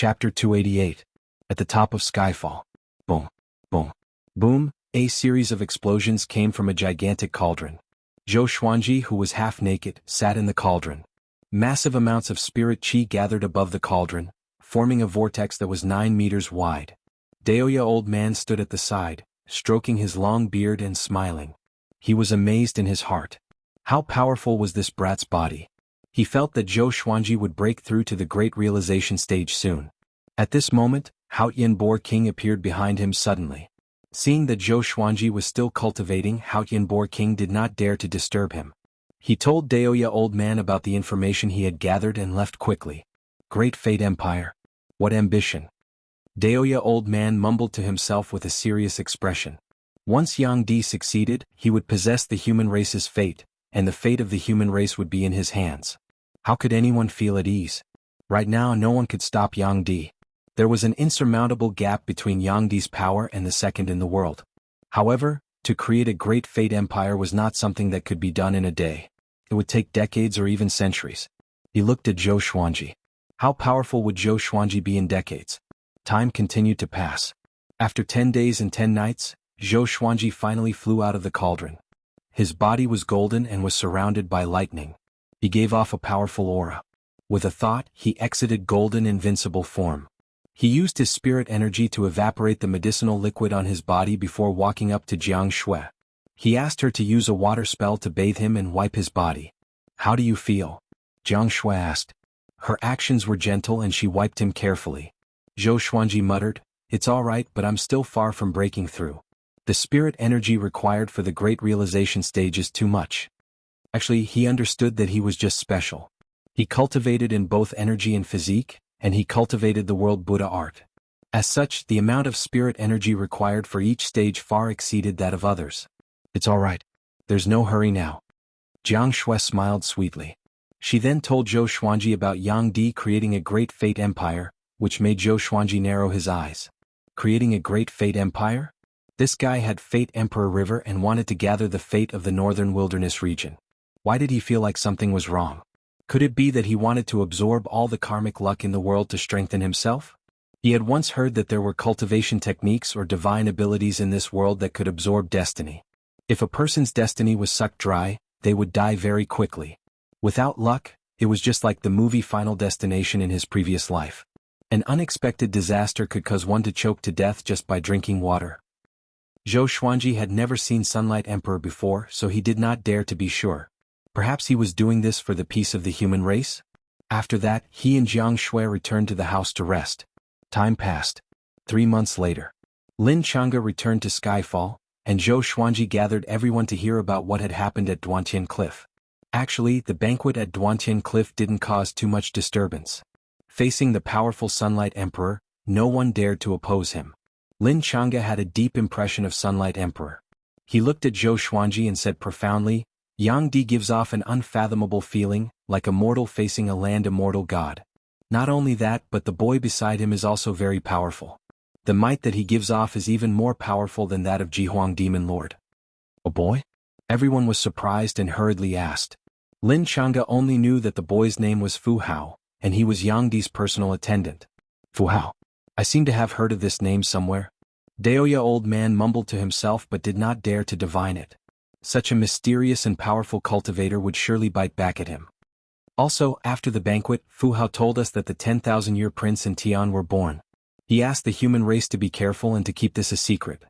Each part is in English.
Chapter 288. At the top of Skyfall. Boom, boom, boom, a series of explosions came from a gigantic cauldron. Zhou Xuanji, who was half naked, sat in the cauldron. Massive amounts of spirit qi gathered above the cauldron, forming a vortex that was 9 meters wide. Daoya old man stood at the side, stroking his long beard and smiling. He was amazed in his heart. How powerful was this brat's body? He felt that Zhou Xuanji would break through to the great realization stage soon. At this moment, Hao Yanbor King appeared behind him suddenly. Seeing that Zhou Xuanji was still cultivating, Hao Yanbor King did not dare to disturb him. He told Daoya old man about the information he had gathered and left quickly. Great Fate Empire. What ambition. Daoya old man mumbled to himself with a serious expression. Once Yang Di succeeded, he would possess the human race's fate, and the fate of the human race would be in his hands. How could anyone feel at ease? Right now no one could stop Yang Di. There was an insurmountable gap between Yang Di's power and the second in the world. However, to create a great fate empire was not something that could be done in a day. It would take decades or even centuries. He looked at Zhou Xuanji. How powerful would Zhou Xuanji be in decades? Time continued to pass. After 10 days and 10 nights, Zhou Xuanji finally flew out of the cauldron. His body was golden and was surrounded by lightning. He gave off a powerful aura. With a thought, he exited golden invincible form. He used his spirit energy to evaporate the medicinal liquid on his body before walking up to Jiang Shui. He asked her to use a water spell to bathe him and wipe his body. How do you feel? Jiang Shui asked. Her actions were gentle and she wiped him carefully. Zhou Xuanji muttered, It's all right, but I'm still far from breaking through. The spirit energy required for the great realization stage is too much. Actually, he understood that he was just special. He cultivated in both energy and physique, and he cultivated the world Buddha art. As such, the amount of spirit energy required for each stage far exceeded that of others. It's all right. There's no hurry now. Jiang Shui smiled sweetly. She then told Zhou Xuanji about Yang Di creating a great fate empire, which made Zhou Xuanji narrow his eyes. Creating a great fate empire? This guy had Fate Emperor River and wanted to gather the fate of the northern wilderness region. Why did he feel like something was wrong? Could it be that he wanted to absorb all the karmic luck in the world to strengthen himself? He had once heard that there were cultivation techniques or divine abilities in this world that could absorb destiny. If a person's destiny was sucked dry, they would die very quickly. Without luck, it was just like the movie Final Destination in his previous life. An unexpected disaster could cause one to choke to death just by drinking water. Zhou Xuanji had never seen Sunlight Emperor before, so he did not dare to be sure. Perhaps he was doing this for the peace of the human race? After that, he and Jiang Shui returned to the house to rest. Time passed. 3 months later. Lin Chang'e returned to Skyfall, and Zhou Xuanji gathered everyone to hear about what had happened at Duantian Cliff. Actually, the banquet at Duantian Cliff didn't cause too much disturbance. Facing the powerful Sunlight Emperor, no one dared to oppose him. Lin Chang'e had a deep impression of Sunlight Emperor. He looked at Zhou Xuanji and said profoundly, Yang Di gives off an unfathomable feeling, like a mortal facing a land immortal god. Not only that, but the boy beside him is also very powerful. The might that he gives off is even more powerful than that of Jihuang Demon Lord. A boy? Everyone was surprised and hurriedly asked. Lin Chang'e only knew that the boy's name was Fu Hao, and he was Yang Di's personal attendant. Fu Hao. I seem to have heard of this name somewhere. Daoya old man mumbled to himself but did not dare to divine it. Such a mysterious and powerful cultivator would surely bite back at him. Also, after the banquet, Fu Hao told us that the 10,000-year prince and Tian were born. He asked the human race to be careful and to keep this a secret.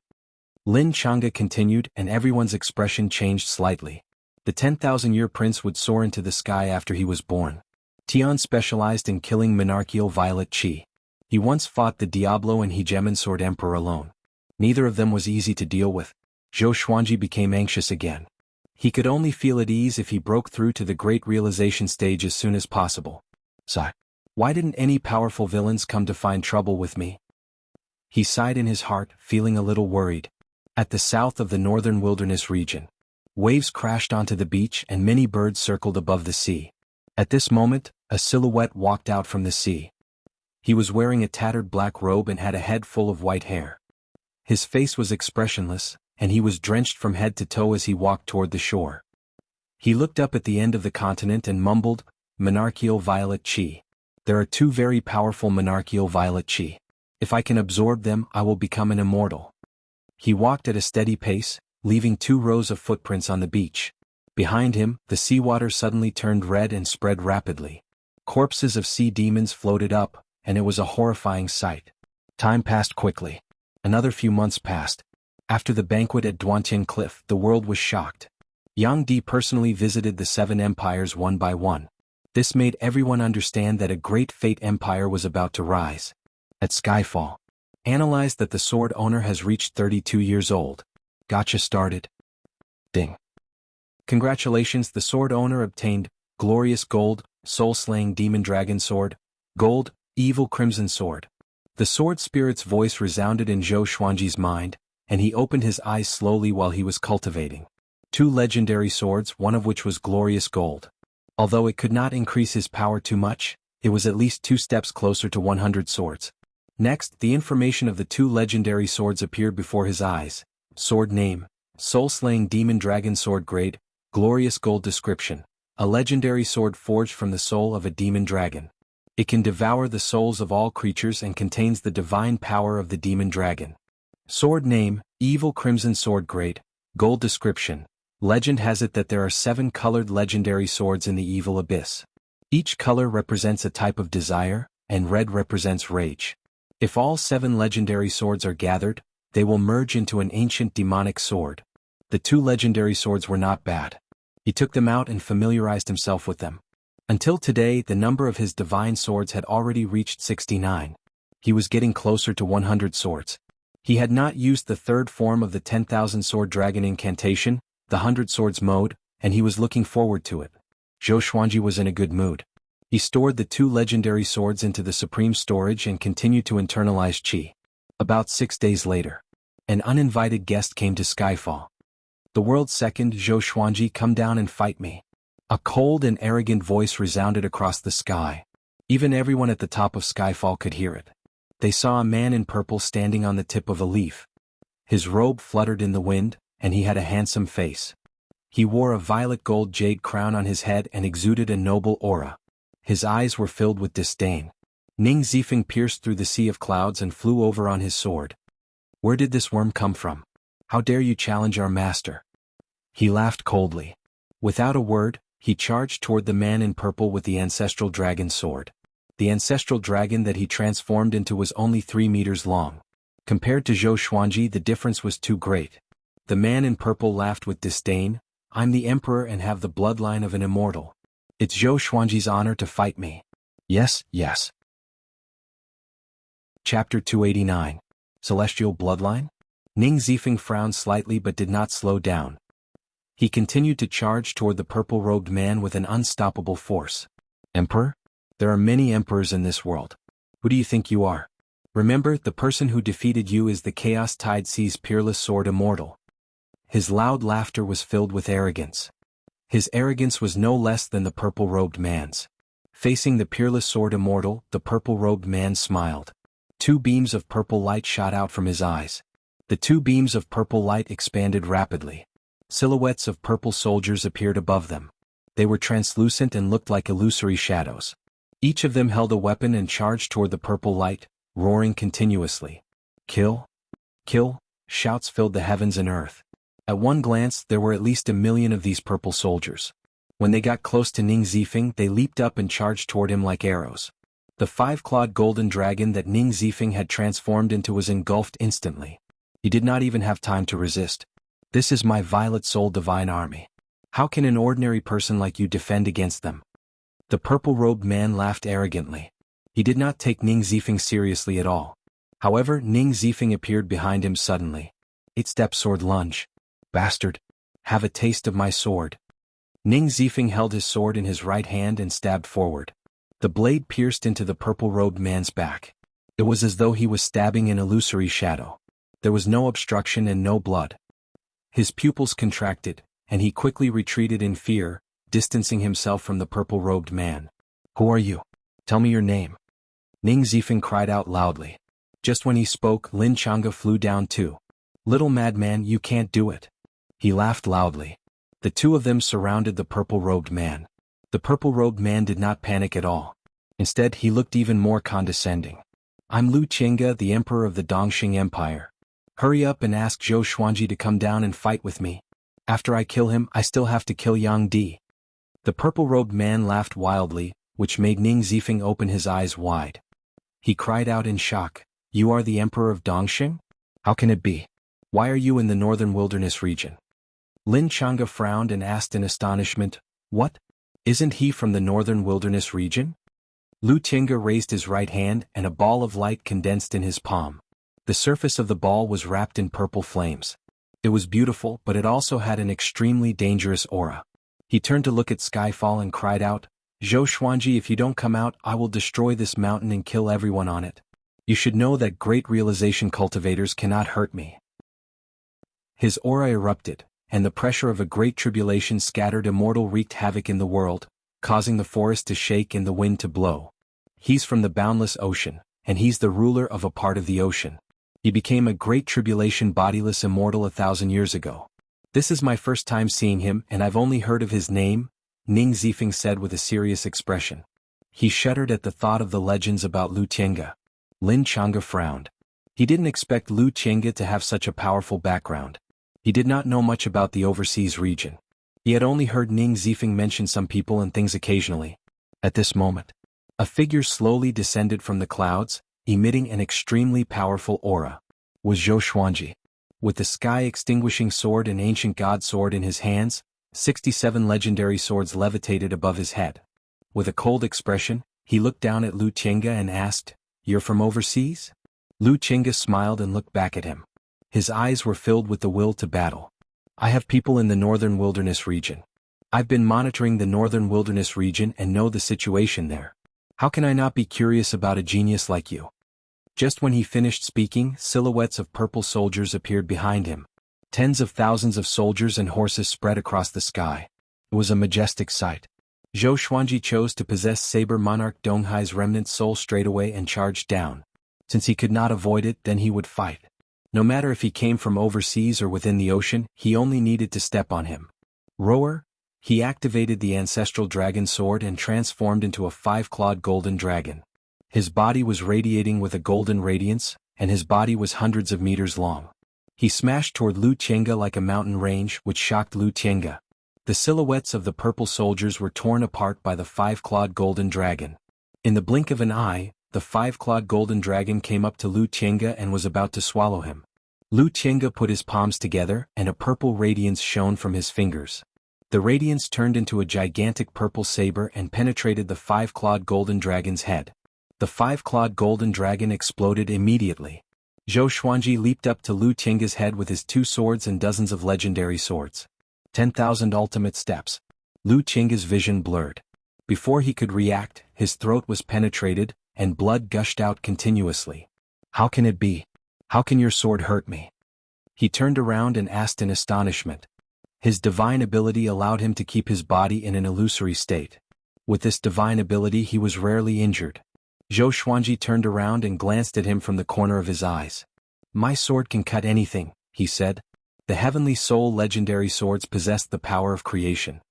Lin Chang'e continued, and everyone's expression changed slightly. The 10,000-year prince would soar into the sky after he was born. Tian specialized in killing monarchical violet qi. He once fought the Diablo and Hegemon Sword Emperor alone. Neither of them was easy to deal with. Zhou Xuanji became anxious again. He could only feel at ease if he broke through to the great realization stage as soon as possible. Sigh. Why didn't any powerful villains come to find trouble with me? He sighed in his heart, feeling a little worried. At the south of the northern wilderness region, waves crashed onto the beach and many birds circled above the sea. At this moment, a silhouette walked out from the sea. He was wearing a tattered black robe and had a head full of white hair. His face was expressionless, and he was drenched from head to toe as he walked toward the shore. He looked up at the end of the continent and mumbled, Monarchical violet qi. There are two very powerful monarchical violet chi. If I can absorb them, I will become an immortal. He walked at a steady pace, leaving 2 rows of footprints on the beach. Behind him, the seawater suddenly turned red and spread rapidly. Corpses of sea demons floated up, and it was a horrifying sight. Time passed quickly. Another few months passed. After the banquet at Duantian Cliff, the world was shocked. Yang Di personally visited the 7 empires one by one. This made everyone understand that a great fate empire was about to rise. At Skyfall, analyzed that the sword owner has reached 32 years old. Gotcha started. Ding. Congratulations, the sword owner obtained glorious gold, soul-slaying demon dragon sword, gold, evil crimson sword. The sword spirit's voice resounded in Zhou Xuanji's mind, and he opened his eyes slowly while he was cultivating 2 legendary swords, one of which was glorious gold. Although it could not increase his power too much, it was at least 2 steps closer to 100 swords. Next, the information of the 2 legendary swords appeared before his eyes. Sword name, soul-slaying demon dragon sword grade, glorious gold description. A legendary sword forged from the soul of a demon dragon. It can devour the souls of all creatures and contains the divine power of the demon dragon. Sword name, evil crimson sword grade, gold description. Legend has it that there are 7 colored legendary swords in the evil abyss. Each color represents a type of desire, and red represents rage. If all 7 legendary swords are gathered, they will merge into an ancient demonic sword. The 2 legendary swords were not bad. He took them out and familiarized himself with them. Until today, the number of his divine swords had already reached 69. He was getting closer to 100 swords. He had not used the 3rd form of the 10,000 sword dragon incantation, the 100 swords mode, and he was looking forward to it. Zhou Xuanji was in a good mood. He stored the 2 legendary swords into the supreme storage and continued to internalize chi. About 6 days later, an uninvited guest came to Skyfall. The world's second Zhou Xuanji, come down and fight me. A cold and arrogant voice resounded across the sky. Even everyone at the top of Skyfall could hear it. They saw a man in purple standing on the tip of a leaf. His robe fluttered in the wind, and he had a handsome face. He wore a violet gold jade crown on his head and exuded a noble aura. His eyes were filled with disdain. Ning Zifeng pierced through the sea of clouds and flew over on his sword. Where did this worm come from? How dare you challenge our master? He laughed coldly. Without a word, he charged toward the man in purple with the ancestral dragon sword. The ancestral dragon that he transformed into was only 3 meters long. Compared to Zhou Xuanji, the difference was too great. The man in purple laughed with disdain. I'm the emperor and have the bloodline of an immortal. It's Zhou Xuanji's honor to fight me. Yes, yes. Chapter 289. Celestial Bloodline? Ning Zifeng frowned slightly but did not slow down. He continued to charge toward the purple-robed man with an unstoppable force. Emperor? There are many emperors in this world. Who do you think you are? Remember, the person who defeated you is the Chaos Tide Sea's peerless sword immortal. His loud laughter was filled with arrogance. His arrogance was no less than the purple-robed man's. Facing the peerless sword immortal, the purple-robed man smiled. 2 beams of purple light shot out from his eyes. The 2 beams of purple light expanded rapidly. Silhouettes of purple soldiers appeared above them. They were translucent and looked like illusory shadows. Each of them held a weapon and charged toward the purple light, roaring continuously. Kill! Kill! Shouts filled the heavens and earth. At one glance, there were at least 1 million of these purple soldiers. When they got close to Ning Zifeng, they leaped up and charged toward him like arrows. The 5-clawed golden dragon that Ning Zifeng had transformed into was engulfed instantly. He did not even have time to resist. This is my Violet Soul Divine Army. How can an ordinary person like you defend against them? The purple-robed man laughed arrogantly. He did not take Ning Zifeng seriously at all. However, Ning Zifeng appeared behind him suddenly. 8-step sword lunge. Bastard! Have a taste of my sword. Ning Zifeng held his sword in his right hand and stabbed forward. The blade pierced into the purple-robed man's back. It was as though he was stabbing an illusory shadow. There was no obstruction and no blood. His pupils contracted, and he quickly retreated in fear, distancing himself from the purple-robed man. Who are you? Tell me your name. Ning Zifeng cried out loudly. Just when he spoke, Lin Chang'e flew down too. Little madman, you can't do it. He laughed loudly. The 2 of them surrounded the purple-robed man. The purple-robed man did not panic at all. Instead, he looked even more condescending. I'm Lu Qingge, the emperor of the Dongxing Empire. Hurry up and ask Zhou Xuanji to come down and fight with me. After I kill him, I still have to kill Yang Di. The purple-robed man laughed wildly, which made Ning Zifeng open his eyes wide. He cried out in shock, "You are the emperor of Dongxing? How can it be? Why are you in the northern wilderness region?" Lin Changge frowned and asked in astonishment, "What? Isn't he from the northern wilderness region?" Lu Qingge raised his right hand and a ball of light condensed in his palm. The surface of the ball was wrapped in purple flames. It was beautiful, but it also had an extremely dangerous aura. He turned to look at Skyfall and cried out, "Zhou Xuanji, if you don't come out, I will destroy this mountain and kill everyone on it. You should know that great realization cultivators cannot hurt me." His aura erupted, and the pressure of a great tribulation scattered immortal wreaked havoc in the world, causing the forest to shake and the wind to blow. He's from the boundless ocean, and he's the ruler of a part of the ocean. He became a great tribulation bodiless immortal 1,000 years ago. This is my first time seeing him, and I've only heard of his name, Ning Zifeng said with a serious expression. He shuddered at the thought of the legends about Lu Qingge. Lin Changge frowned. He didn't expect Lu Qingge to have such a powerful background. He did not know much about the overseas region. He had only heard Ning Zifeng mention some people and things occasionally. At this moment, a figure slowly descended from the clouds, emitting an extremely powerful aura. Was Zhou Xuanji. With the sky-extinguishing sword and ancient god sword in his hands, 67 legendary swords levitated above his head. With a cold expression, he looked down at Lu Qingge and asked, "You're from overseas?" Lu Qingge smiled and looked back at him. His eyes were filled with the will to battle. "I have people in the northern wilderness region. I've been monitoring the northern wilderness region and know the situation there. How can I not be curious about a genius like you?" Just when he finished speaking, silhouettes of purple soldiers appeared behind him. Tens of thousands of soldiers and horses spread across the sky. It was a majestic sight. Zhou Xuanji chose to possess Saber Monarch Donghai's remnant soul straightaway and charged down. Since he could not avoid it, then he would fight. No matter if he came from overseas or within the ocean, he only needed to step on him. Roar! He activated the ancestral dragon sword and transformed into a 5-clawed golden dragon. His body was radiating with a golden radiance, and his body was hundreds of meters long. He smashed toward Lu Qingge like a mountain range, which shocked Lu Qingge. The silhouettes of the purple soldiers were torn apart by the 5-clawed golden dragon. In the blink of an eye, the 5-clawed golden dragon came up to Lu Qingge and was about to swallow him. Lu Qingge put his palms together, and a purple radiance shone from his fingers. The radiance turned into a gigantic purple saber and penetrated the 5-clawed golden dragon's head. The 5-clawed golden dragon exploded immediately. Zhou Xuanji leaped up to Lu Qingge's head with his 2 swords and dozens of legendary swords. 10,000 ultimate steps. Lu Qingge's vision blurred. Before he could react, his throat was penetrated, and blood gushed out continuously. "How can it be? How can your sword hurt me?" He turned around and asked in astonishment. His divine ability allowed him to keep his body in an illusory state. With this divine ability he was rarely injured. Zhou Xuanji turned around and glanced at him from the corner of his eyes. "My sword can cut anything," he said. The Heavenly Soul legendary swords possessed the power of creation.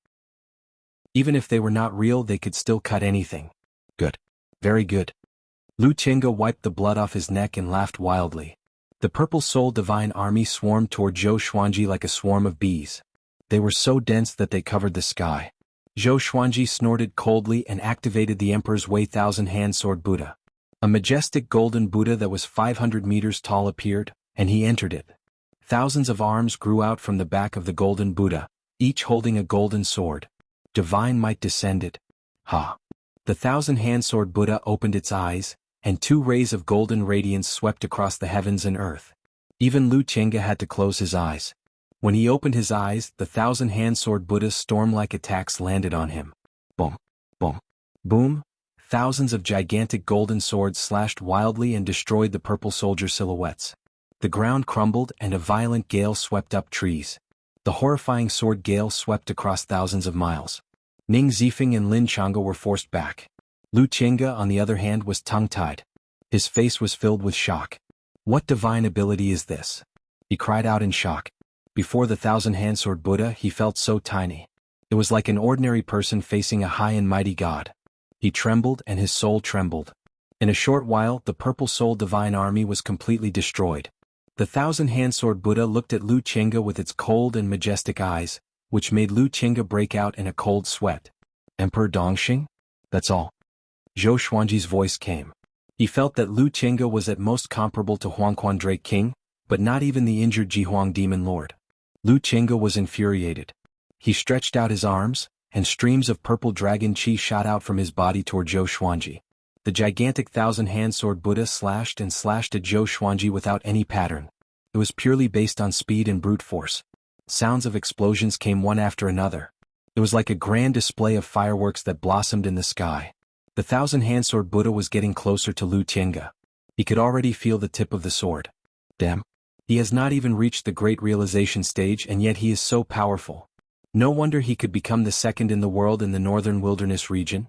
Even if they were not real, they could still cut anything. Good. Very good. Lu Qingge wiped the blood off his neck and laughed wildly. The Purple Soul Divine Army swarmed toward Zhou Xuanji like a swarm of bees. They were so dense that they covered the sky. Zhou Xuanji snorted coldly and activated the Emperor's Wei Thousand Hand Sword Buddha. A majestic golden Buddha that was 500 meters tall appeared, and he entered it. Thousands of arms grew out from the back of the golden Buddha, each holding a golden sword. Divine might descended. Ha! The thousand-hand sword Buddha opened its eyes, and 2 rays of golden radiance swept across the heavens and earth. Even Lu Qingge had to close his eyes. When he opened his eyes, the thousand-hand sword Buddha's storm-like attacks landed on him. Boom! Boom! Boom! Thousands of gigantic golden swords slashed wildly and destroyed the purple soldier silhouettes. The ground crumbled and a violent gale swept up trees. The horrifying sword gale swept across thousands of miles. Ning Zifeng and Lin Changge were forced back. Lu Qingge, on the other hand, was tongue-tied. His face was filled with shock. "What divine ability is this?" he cried out in shock. Before the thousand-hand sword Buddha, he felt so tiny. It was like an ordinary person facing a high and mighty god. He trembled and his soul trembled. In a short while the purple soul divine army was completely destroyed. The thousand-hand sword Buddha looked at Lu Qingge with its cold and majestic eyes, which made Lu Qingge break out in a cold sweat. Emperor Dongxing? That's all. Zhou Xuanji's voice came. He felt that Lu Qingge was at most comparable to Huangquan Drake King, but not even the injured Jihuang Demon Lord. Lu Qingge was infuriated. He stretched out his arms, and streams of purple dragon qi shot out from his body toward Zhou Xuanji. The gigantic thousand-hand sword Buddha slashed and slashed at Zhou Xuanji without any pattern. It was purely based on speed and brute force. Sounds of explosions came one after another. It was like a grand display of fireworks that blossomed in the sky. The thousand-hand sword Buddha was getting closer to Lu Qingge. He could already feel the tip of the sword. Damn. He has not even reached the great realization stage and yet he is so powerful. No wonder he could become the second in the world in the northern wilderness region.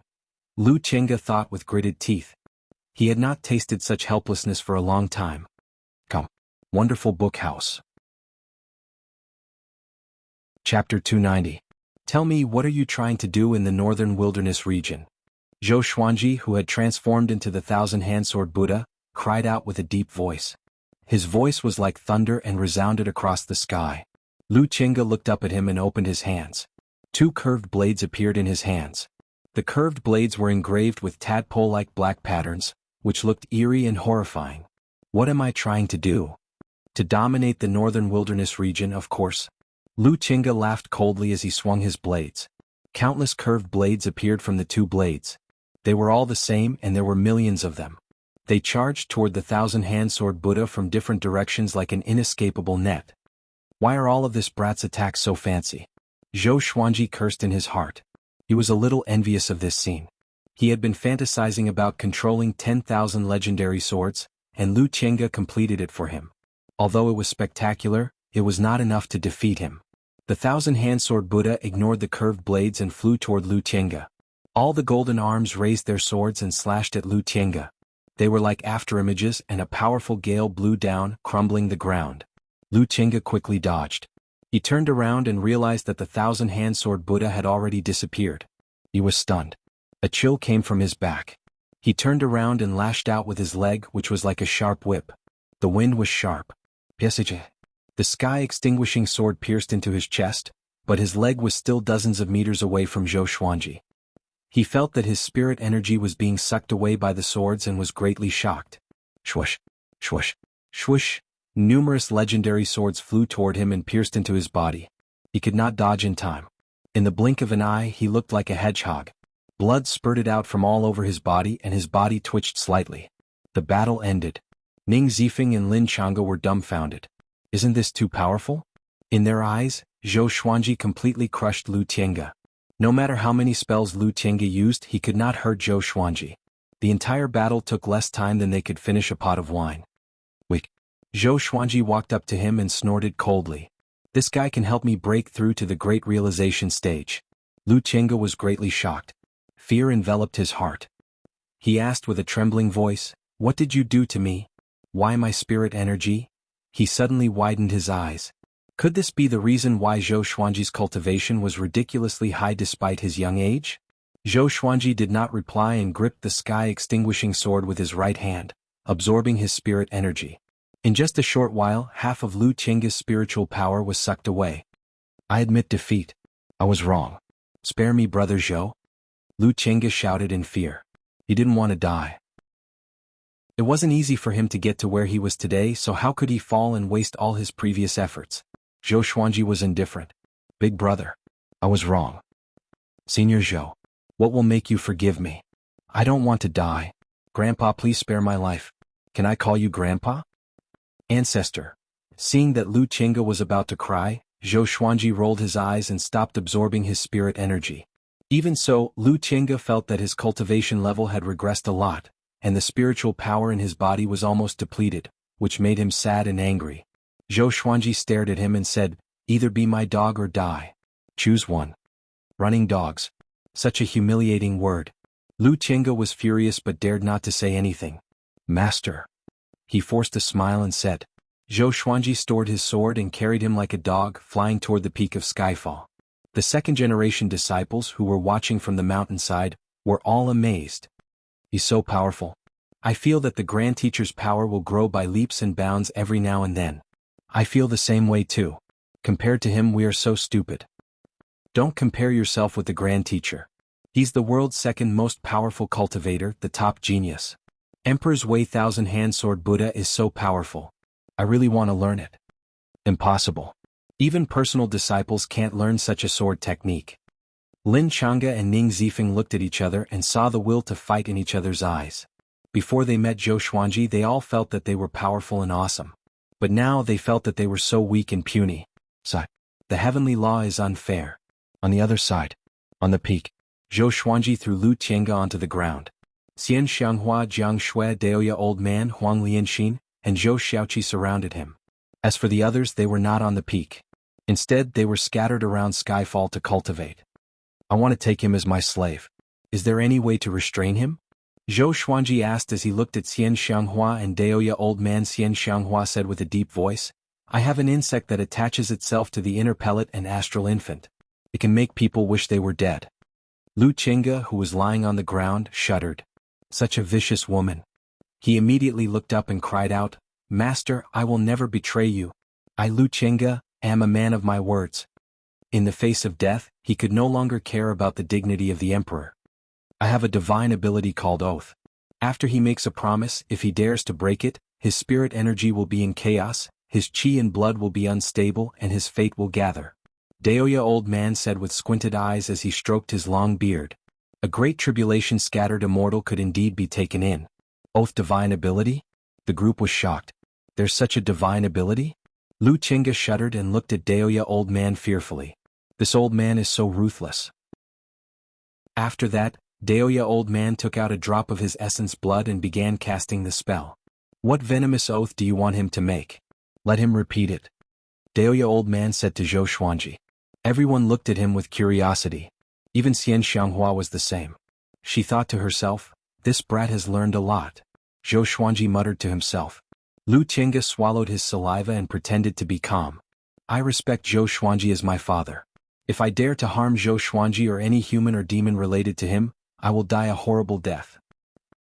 Lu Qingge thought with gritted teeth. He had not tasted such helplessness for a long time. Come. Wonderful book house. Chapter 290. Tell me, what are you trying to do in the northern wilderness region? Zhou Xuanji, who had transformed into the thousand-hand sword Buddha, cried out with a deep voice. His voice was like thunder and resounded across the sky. Lu Qingge looked up at him and opened his hands. Two curved blades appeared in his hands. The curved blades were engraved with tadpole-like black patterns, which looked eerie and horrifying. What am I trying to do? To dominate the northern wilderness region, of course. Lu Qingge laughed coldly as he swung his blades. Countless curved blades appeared from the two blades. They were all the same and there were millions of them. They charged toward the thousand-hand sword Buddha from different directions like an inescapable net. Why are all of this brat's attacks so fancy? Zhou Xuanji cursed in his heart. He was a little envious of this scene. He had been fantasizing about controlling 10,000 legendary swords, and Lu Qingge completed it for him. Although it was spectacular, it was not enough to defeat him. The thousand-hand sword Buddha ignored the curved blades and flew toward Lu Qingge. All the golden arms raised their swords and slashed at Lu Qingge. They were like afterimages and a powerful gale blew down, crumbling the ground. Lu Qingge quickly dodged. He turned around and realized that the thousand-hand sword Buddha had already disappeared. He was stunned. A chill came from his back. He turned around and lashed out with his leg, which was like a sharp whip. The wind was sharp. The sky-extinguishing sword pierced into his chest, but his leg was still dozens of meters away from Zhou Xuanji. He felt that his spirit energy was being sucked away by the swords and was greatly shocked. Swoosh, swoosh, swoosh. Numerous legendary swords flew toward him and pierced into his body. He could not dodge in time. In the blink of an eye he looked like a hedgehog. Blood spurted out from all over his body and his body twitched slightly. The battle ended. Ning Zifeng and Lin Changge were dumbfounded. Isn't this too powerful? In their eyes, Zhou Xuanji completely crushed Lu Qingge. No matter how many spells Lu Qingge used, he could not hurt Zhou Xuanji. The entire battle took less time than they could finish a pot of wine. Wait. Zhou Xuanji walked up to him and snorted coldly. This guy can help me break through to the great realization stage. Lu Qingge was greatly shocked. Fear enveloped his heart. He asked with a trembling voice, "What did you do to me? Why my spirit energy?" He suddenly widened his eyes. Could this be the reason why Zhou Xuanji's cultivation was ridiculously high despite his young age? Zhou Xuanji did not reply and gripped the sky-extinguishing sword with his right hand, absorbing his spirit energy. In just a short while, half of Lu Qingge's spiritual power was sucked away. I admit defeat. I was wrong. Spare me, brother Zhou. Lu Qingge shouted in fear. He didn't want to die. It wasn't easy for him to get to where he was today, so how could he fall and waste all his previous efforts? Zhou Xuanji was indifferent. Big brother. I was wrong. Senior Zhou. What will make you forgive me? I don't want to die. Grandpa, please spare my life. Can I call you Grandpa? Ancestor. Seeing that Lu Qingge was about to cry, Zhou Xuanji rolled his eyes and stopped absorbing his spirit energy. Even so, Lu Qingge felt that his cultivation level had regressed a lot, and the spiritual power in his body was almost depleted, which made him sad and angry. Zhou Xuanji stared at him and said, "Either be my dog or die. Choose one." Running dogs. Such a humiliating word. Lu Qingge was furious but dared not to say anything. Master. He forced a smile and said. Zhou Xuanji stored his sword and carried him like a dog, flying toward the peak of Skyfall. The second-generation disciples who were watching from the mountainside were all amazed. He's so powerful. I feel that the Grand Teacher's power will grow by leaps and bounds every now and then. I feel the same way too. Compared to him we are so stupid. Don't compare yourself with the Grand Teacher. He's the world's second most powerful cultivator, the top genius. Emperor's Way Thousand-Hand Sword Buddha is so powerful. I really want to learn it. Impossible. Even personal disciples can't learn such a sword technique. Lin Chang'e and Ning Zifeng looked at each other and saw the will to fight in each other's eyes. Before they met Zhou Xuanji they all felt that they were powerful and awesome. But now they felt that they were so weak and puny. The heavenly law is unfair. On the other side, on the peak, Zhou Xuanji threw Lu Tiange onto the ground. Xian Xianghua, Jiang Shui, Daoya Old Man, Huang Lianxin, and Zhou Xiaoqi surrounded him. As for the others they were not on the peak. Instead they were scattered around Skyfall to cultivate. I want to take him as my slave. Is there any way to restrain him? Zhou Xuanji asked as he looked at Xian Xianghua and Daoya Old Man. Xian Xianghua said with a deep voice, I have an insect that attaches itself to the inner pellet and astral infant. It can make people wish they were dead. Lu Tiange, who was lying on the ground, shuddered. Such a vicious woman. He immediately looked up and cried out, Master, I will never betray you. I, Lu Tiange, am a man of my words. In the face of death, he could no longer care about the dignity of the emperor. I have a divine ability called Oath. After he makes a promise, if he dares to break it, his spirit energy will be in chaos, his qi and blood will be unstable and his fate will gather. Daoya Old Man said with squinted eyes as he stroked his long beard. A great tribulation scattered immortal could indeed be taken in. Oath divine ability? The group was shocked. There's such a divine ability? Lu Tiange shuddered and looked at Daoya Old Man fearfully. This old man is so ruthless. After that, Daoya Old Man took out a drop of his essence blood and began casting the spell. What venomous oath do you want him to make? Let him repeat it. Daoya Old Man said to Zhou Xuanji. Everyone looked at him with curiosity. Even Xian Xianghua was the same. She thought to herself, this brat has learned a lot. Zhou Xuanji muttered to himself. Lu Tiange swallowed his saliva and pretended to be calm. I respect Zhou Xuanji as my father. If I dare to harm Zhou Xuanji or any human or demon related to him, I will die a horrible death.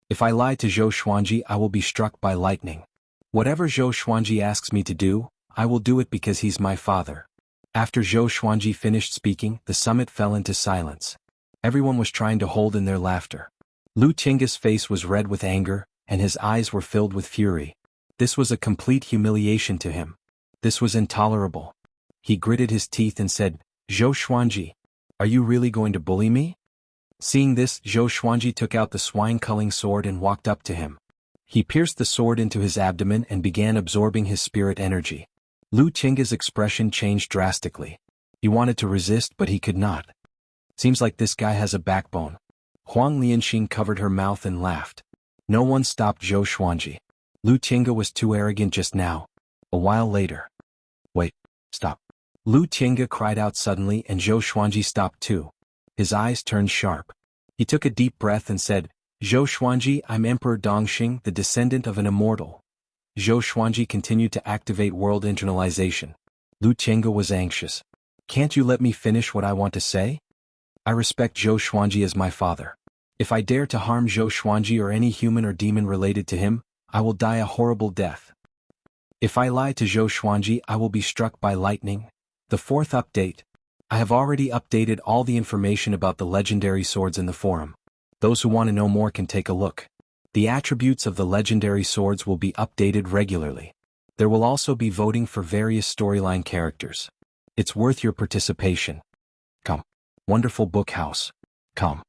If I lie to Zhou Xuanji I will be struck by lightning. Whatever Zhou Xuanji asks me to do, I will do it because he's my father. After Zhou Xuanji finished speaking, the summit fell into silence. Everyone was trying to hold in their laughter. Lu Tiange's face was red with anger, and his eyes were filled with fury. This was a complete humiliation to him. This was intolerable. He gritted his teeth and said, Zhou Xuanji, are you really going to bully me? Seeing this, Zhou Xuanji took out the swine-culling sword and walked up to him. He pierced the sword into his abdomen and began absorbing his spirit energy. Lu Tiange's expression changed drastically. He wanted to resist but he could not. Seems like this guy has a backbone. Huang Lianxin covered her mouth and laughed. No one stopped Zhou Xuanji. Lu Tiange was too arrogant just now. A while later. Wait, stop. Lu Tiange cried out suddenly and Zhou Xuanji stopped too. His eyes turned sharp. He took a deep breath and said, Zhou Xuanji, I'm Emperor Dongxing, the descendant of an immortal. Zhou Xuanji continued to activate world internalization. Lu Tiange was anxious. Can't you let me finish what I want to say? I respect Zhou Xuanji as my father. If I dare to harm Zhou Xuanji or any human or demon related to him, I will die a horrible death. If I lie to Zhou Xuanji I will be struck by lightning. The fourth update. I have already updated all the information about the legendary swords in the forum. Those who want to know more can take a look. The attributes of the legendary swords will be updated regularly. There will also be voting for various storyline characters. It's worth your participation. Come. Wonderful book house. Come.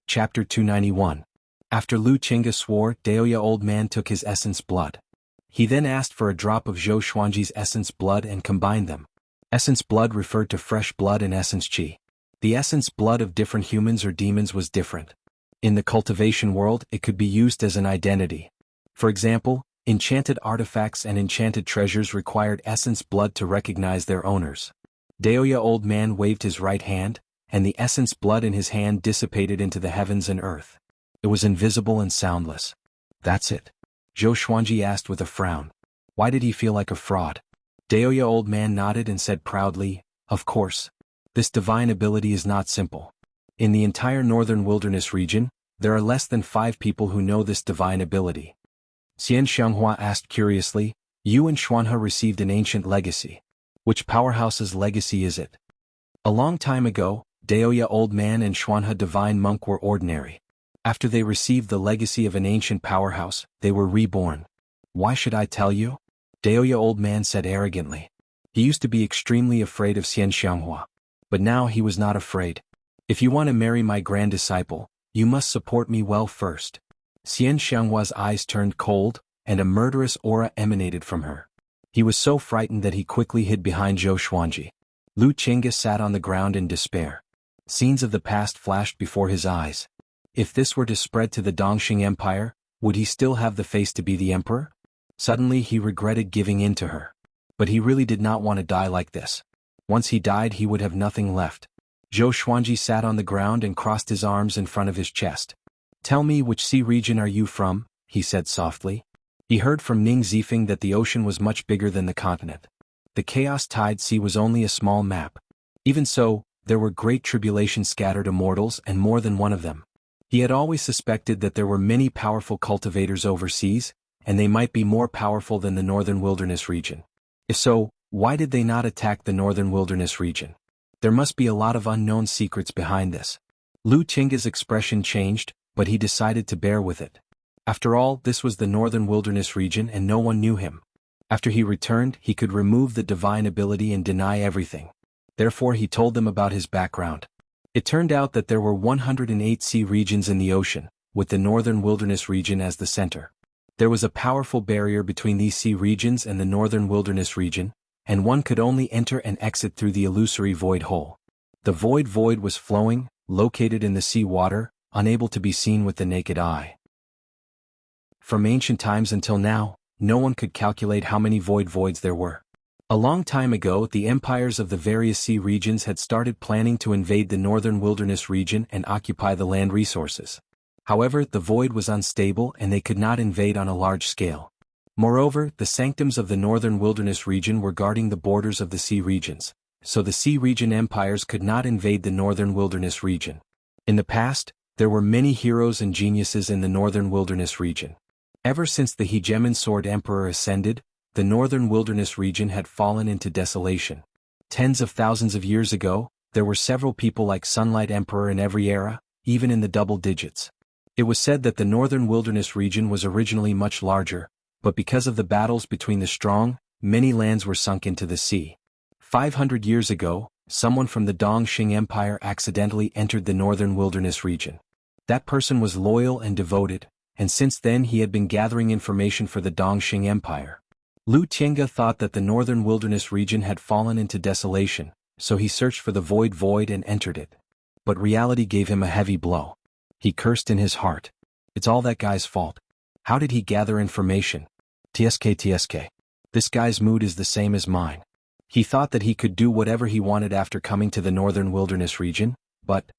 Chapter 291. After Lu Tiange swore, Daoya Old Man took his essence blood. He then asked for a drop of Zhou Xuanji's essence blood and combined them. Essence blood referred to fresh blood and essence qi. The essence blood of different humans or demons was different. In the cultivation world, it could be used as an identity. For example, enchanted artifacts and enchanted treasures required essence blood to recognize their owners. Daoya Old Man waved his right hand, and the essence blood in his hand dissipated into the heavens and earth. It was invisible and soundless. That's it. Zhou Xuanji asked with a frown. Why did he feel like a fraud? Daoya Old Man nodded and said proudly, of course. This divine ability is not simple. In the entire northern wilderness region, there are less than 5 people who know this divine ability. Xian Xianghua asked curiously, you and Xuanhe received an ancient legacy. Which powerhouse's legacy is it? A long time ago, Daoya Old Man and Xuanhe Divine Monk were ordinary. After they received the legacy of an ancient powerhouse, they were reborn. Why should I tell you? Daoya Old Man said arrogantly. He used to be extremely afraid of Xian Xianghua. But now he was not afraid. If you want to marry my grand disciple, you must support me well first. Xian Xianghua's eyes turned cold, and a murderous aura emanated from her. He was so frightened that he quickly hid behind Zhou Xuanji. Lu Qingge sat on the ground in despair. Scenes of the past flashed before his eyes. If this were to spread to the Dongxing Empire, would he still have the face to be the emperor? Suddenly he regretted giving in to her. But he really did not want to die like this. Once he died he would have nothing left. Zhou Xuanji sat on the ground and crossed his arms in front of his chest. Tell me, which sea region are you from? He said softly. He heard from Ning Zifeng that the ocean was much bigger than the continent. The Chaos Tide Sea was only a small map. Even so, there were great tribulations scattered immortals and more than one of them. He had always suspected that there were many powerful cultivators overseas, and they might be more powerful than the northern wilderness region. If so, why did they not attack the northern wilderness region? There must be a lot of unknown secrets behind this. Lu Qingge's expression changed, but he decided to bear with it. After all, this was the northern wilderness region and no one knew him. After he returned, he could remove the divine ability and deny everything. Therefore he told them about his background. It turned out that there were 108 sea regions in the ocean, with the northern wilderness region as the center. There was a powerful barrier between these sea regions and the northern wilderness region, and one could only enter and exit through the illusory void hole. The void was flowing, located in the sea water, unable to be seen with the naked eye. From ancient times until now, no one could calculate how many voids there were. A long time ago, the empires of the various sea regions had started planning to invade the northern wilderness region and occupy the land resources. However, the void was unstable and they could not invade on a large scale. Moreover, the sanctums of the northern wilderness region were guarding the borders of the sea regions, so the sea region empires could not invade the northern wilderness region. In the past, there were many heroes and geniuses in the northern wilderness region. Ever since the Hegemon Sword Emperor ascended, the northern wilderness region had fallen into desolation. Tens of thousands of years ago, there were several people like Sunlight Emperor in every era, even in the double digits. It was said that the northern wilderness region was originally much larger, but because of the battles between the strong, many lands were sunk into the sea. 500 years ago, someone from the Dongxing Empire accidentally entered the northern wilderness region. That person was loyal and devoted, and since then he had been gathering information for the Dongxing Empire. Lu Qingge thought that the northern wilderness region had fallen into desolation, so he searched for the void and entered it. But reality gave him a heavy blow. He cursed in his heart. It's all that guy's fault. How did he gather information? TSK. This guy's mood is the same as mine. He thought that he could do whatever he wanted after coming to the northern wilderness region, but...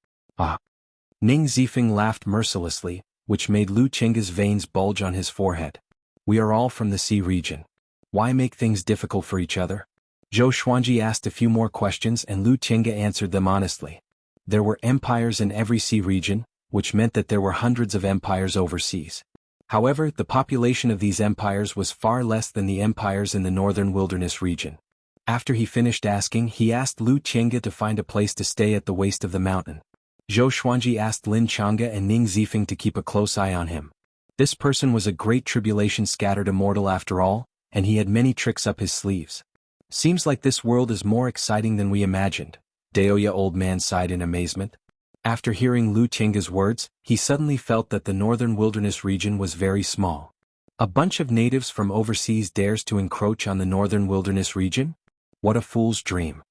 Ning Zifeng laughed mercilessly, which made Lu Qingge's veins bulge on his forehead. We are all from the sea region. Why make things difficult for each other? Zhou Xuanji asked a few more questions and Lu Qingge answered them honestly. There were empires in every sea region, which meant that there were hundreds of empires overseas. However, the population of these empires was far less than the empires in the northern wilderness region. After he finished asking, he asked Lu Qingge to find a place to stay at the waist of the mountain. Zhou Xuanji asked Lin Changge and Ning Zifeng to keep a close eye on him. This person was a great tribulation-scattered immortal after all, and he had many tricks up his sleeves. Seems like this world is more exciting than we imagined. Daoya Old Man sighed in amazement. After hearing Lu Qingge's words, he suddenly felt that the northern wilderness region was very small. A bunch of natives from overseas dares to encroach on the northern wilderness region? What a fool's dream.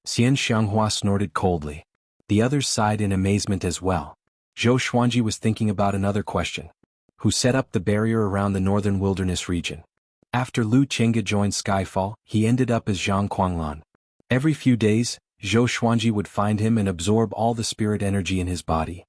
Xian Xianghua snorted coldly. The others sighed in amazement as well. Zhou Xuanji was thinking about another question. Who set up the barrier around the northern wilderness region? After Lu Qingge joined Skyfall, he ended up as Zhang Quanglan. Every few days, Zhou Xuanji would find him and absorb all the spirit energy in his body.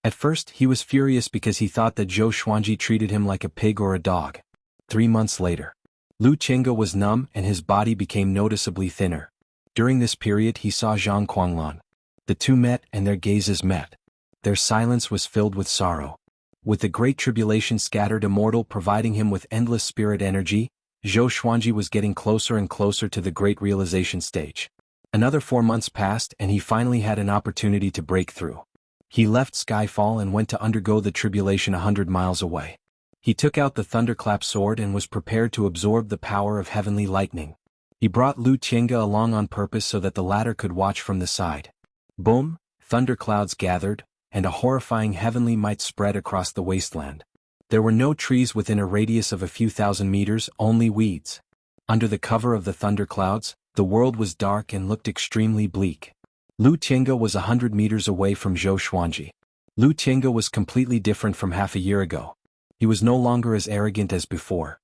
At first, he was furious because he thought that Zhou Xuanji treated him like a pig or a dog. 3 months later, Lu Qingge was numb and his body became noticeably thinner. During this period he saw Zhang Kuanglan. The two met and their gazes met. Their silence was filled with sorrow. With the great tribulation scattered immortal providing him with endless spirit energy, Zhou Xuanji was getting closer and closer to the great realization stage. Another 4 months passed and he finally had an opportunity to break through. He left Skyfall and went to undergo the tribulation 100 miles away. He took out the thunderclap sword and was prepared to absorb the power of heavenly lightning. He brought Lu Tiange along on purpose so that the latter could watch from the side. Boom, thunderclouds gathered, and a horrifying heavenly might spread across the wasteland. There were no trees within a radius of a few thousand meters, only weeds. Under the cover of the thunderclouds, the world was dark and looked extremely bleak. Lu Tiange was 100 meters away from Zhou Xuanji. Lu Tiange was completely different from half a year ago. He was no longer as arrogant as before.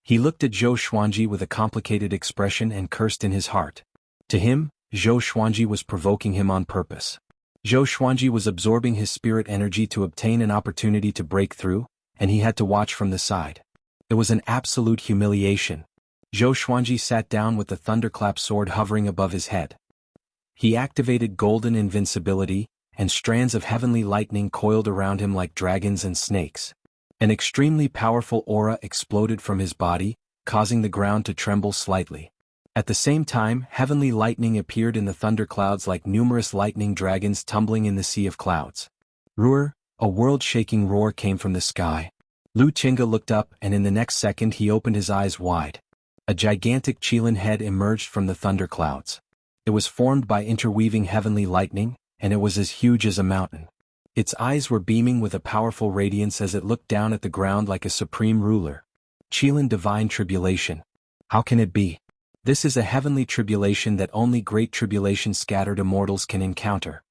He looked at Zhou Xuanji with a complicated expression and cursed in his heart. To him, Zhou Xuanji was provoking him on purpose. Zhou Xuanji was absorbing his spirit energy to obtain an opportunity to break through, and he had to watch from the side. It was an absolute humiliation. Zhou Xuanji sat down with the thunderclap sword hovering above his head. He activated golden invincibility, and strands of heavenly lightning coiled around him like dragons and snakes. An extremely powerful aura exploded from his body, causing the ground to tremble slightly. At the same time, heavenly lightning appeared in the thunderclouds like numerous lightning dragons tumbling in the sea of clouds. Roar, a world-shaking roar came from the sky. Lu Tiange looked up and in the next second he opened his eyes wide. A gigantic Qilin head emerged from the thunderclouds. It was formed by interweaving heavenly lightning, and it was as huge as a mountain. Its eyes were beaming with a powerful radiance as it looked down at the ground like a supreme ruler. Qilin divine tribulation. How can it be? This is a heavenly tribulation that only great tribulation scattered immortals can encounter.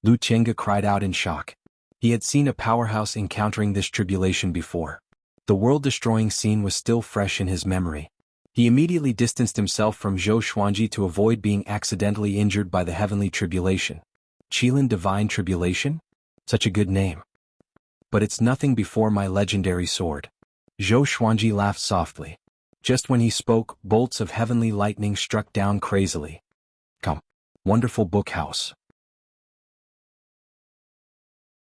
Lu Tiange cried out in shock. He had seen a powerhouse encountering this tribulation before. The world-destroying scene was still fresh in his memory. He immediately distanced himself from Zhou Xuanji to avoid being accidentally injured by the heavenly tribulation. Qilin divine tribulation? Such a good name. But it's nothing before my legendary sword. Zhou Xuanji laughed softly. Just when he spoke, bolts of heavenly lightning struck down crazily. Come. Wonderful book house.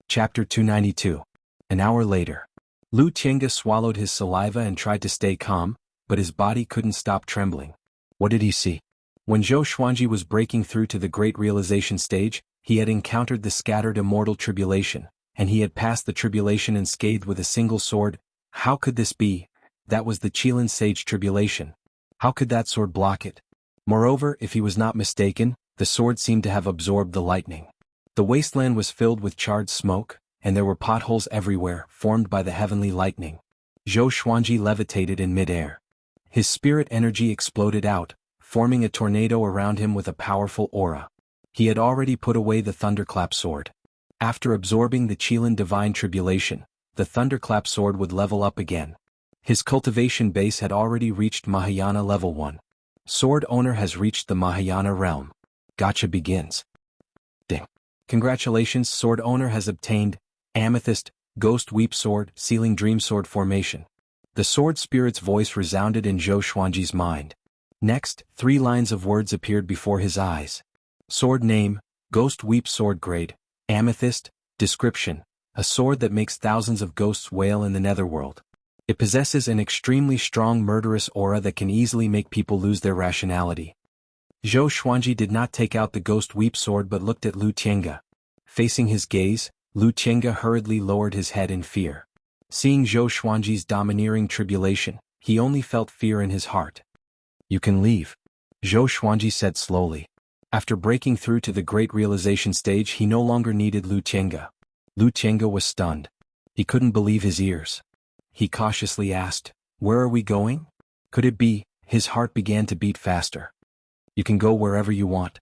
Chapter 292. An hour later. Lu Tiange swallowed his saliva and tried to stay calm, but his body couldn't stop trembling. What did he see? When Zhou Xuanji was breaking through to the great realization stage, he had encountered the scattered immortal tribulation, and he had passed the tribulation unscathed with a single sword. How could this be? That was the Qilin Sage tribulation. How could that sword block it? Moreover, if he was not mistaken, the sword seemed to have absorbed the lightning. The wasteland was filled with charred smoke, and there were potholes everywhere, formed by the heavenly lightning. Zhou Xuanji levitated in midair. His spirit energy exploded out, forming a tornado around him with a powerful aura. He had already put away the thunderclap sword. After absorbing the Qilin divine tribulation, the thunderclap sword would level up again. His cultivation base had already reached Mahayana level 1. Sword owner has reached the Mahayana realm. Gacha begins. Ding. Congratulations, sword owner has obtained Amethyst, Ghost Weep Sword, Sealing Dream Sword Formation. The sword spirit's voice resounded in Zhou Xuanji's mind. Next, 3 lines of words appeared before his eyes. Sword name, Ghost Weep Sword grade, Amethyst, description, a sword that makes thousands of ghosts wail in the netherworld. It possesses an extremely strong murderous aura that can easily make people lose their rationality. Zhou Xuanji did not take out the Ghost Weep sword but looked at Lu Tiange. Facing his gaze, Lu Tiange hurriedly lowered his head in fear. Seeing Zhou Xuanji's domineering tribulation, he only felt fear in his heart. You can leave, Zhou Xuanji said slowly. After breaking through to the great realization stage, he no longer needed Lu Tiange. Lu Tiange was stunned. He couldn't believe his ears. He cautiously asked, "Where are we going?" Could it be? His heart began to beat faster. "You can go wherever you want,"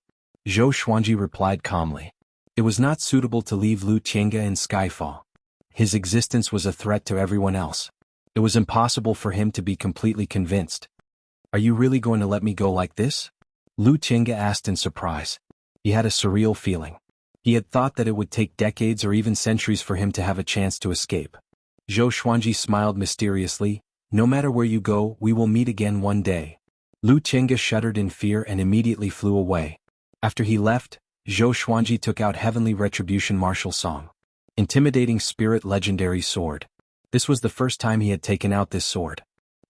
Zhou Xuanji replied calmly. It was not suitable to leave Lu Tiange in Skyfall. His existence was a threat to everyone else. It was impossible for him to be completely convinced. "Are you really going to let me go like this?" Lu Tiange asked in surprise. He had a surreal feeling. He had thought that it would take decades or even centuries for him to have a chance to escape. Zhou Xuanji smiled mysteriously. "No matter where you go, we will meet again one day." Lu Qingge shuddered in fear and immediately flew away. After he left, Zhou Xuanji took out Heavenly Retribution Martial Song. Intimidating Spirit Legendary Sword. This was the first time he had taken out this sword.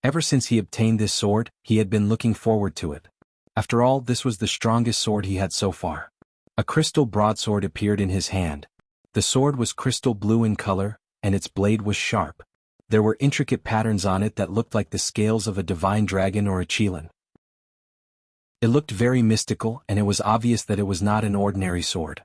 Ever since he obtained this sword, he had been looking forward to it. After all, this was the strongest sword he had so far. A crystal broadsword appeared in his hand. The sword was crystal blue in color, and its blade was sharp. There were intricate patterns on it that looked like the scales of a divine dragon or a qilin. It looked very mystical, and it was obvious that it was not an ordinary sword.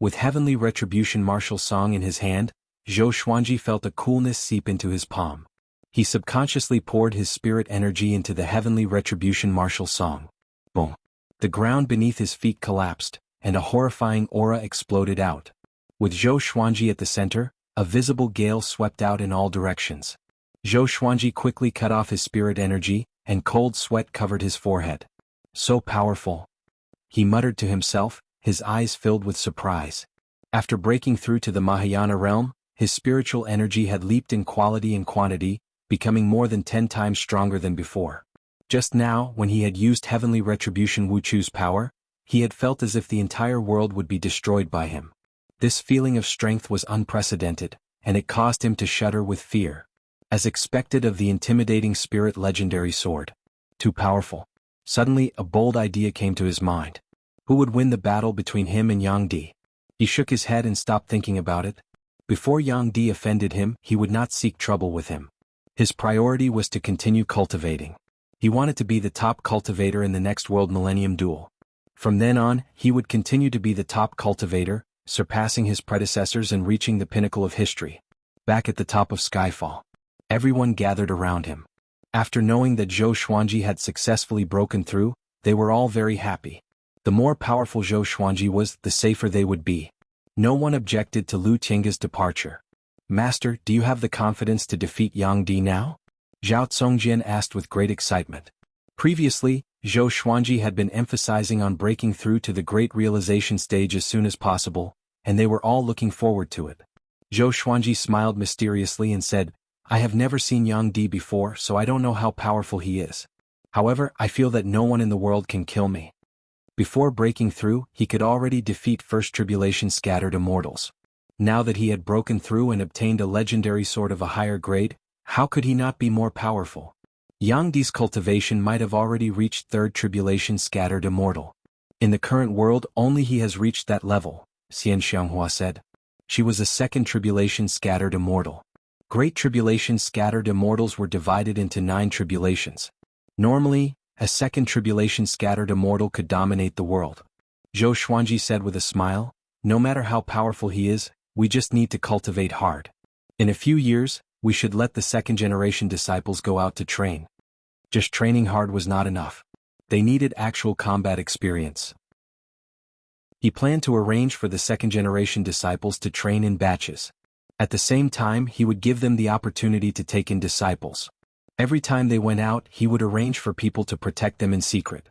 With Heavenly Retribution Martial Song in his hand, Zhou Xuanji felt a coolness seep into his palm. He subconsciously poured his spirit energy into the Heavenly Retribution Martial Song. Boom! The ground beneath his feet collapsed, and a horrifying aura exploded out. With Zhou Xuanji at the center, a visible gale swept out in all directions. Zhou Xuanji quickly cut off his spirit energy, and cold sweat covered his forehead. So powerful! He muttered to himself, his eyes filled with surprise. After breaking through to the Mahayana realm, his spiritual energy had leaped in quality and quantity, becoming more than 10 times stronger than before. Just now, when he had used Heavenly Retribution Wuchu's power, he had felt as if the entire world would be destroyed by him. This feeling of strength was unprecedented, and it caused him to shudder with fear. As expected of the intimidating Spirit Legendary Sword. Too powerful. Suddenly, a bold idea came to his mind. Who would win the battle between him and Yang Di? He shook his head and stopped thinking about it. Before Yang Di offended him, he would not seek trouble with him. His priority was to continue cultivating. He wanted to be the top cultivator in the next World Millennium Duel. From then on, he would continue to be the top cultivator, surpassing his predecessors and reaching the pinnacle of history. Back at the top of Skyfall, everyone gathered around him. After knowing that Zhou Xuanji had successfully broken through, they were all very happy. The more powerful Zhou Xuanji was, the safer they would be. No one objected to Lu Qingge's departure. Master, do you have the confidence to defeat Yang Di now? Zhao Congjian asked with great excitement. Previously, Zhou Xuanji had been emphasizing on breaking through to the great realization stage as soon as possible, and they were all looking forward to it. Zhou Xuanji smiled mysteriously and said, I have never seen Yang Di before, so I don't know how powerful he is. However, I feel that no one in the world can kill me. Before breaking through, he could already defeat First Tribulation scattered immortals. Now that he had broken through and obtained a legendary sword of a higher grade, how could he not be more powerful? Yang Di's cultivation might have already reached Third Tribulation scattered immortal. In the current world, only he has reached that level, Xian Xianghua said. She was a Second Tribulation scattered immortal. Great Tribulation scattered immortals were divided into 9 tribulations. Normally, a Second Tribulation scattered immortal could dominate the world. Zhou Xuanji said with a smile, no matter how powerful he is, we just need to cultivate hard. In a few years, we should let the second-generation disciples go out to train. Just training hard was not enough. They needed actual combat experience. He planned to arrange for the second-generation disciples to train in batches. At the same time, he would give them the opportunity to take in disciples. Every time they went out, he would arrange for people to protect them in secret.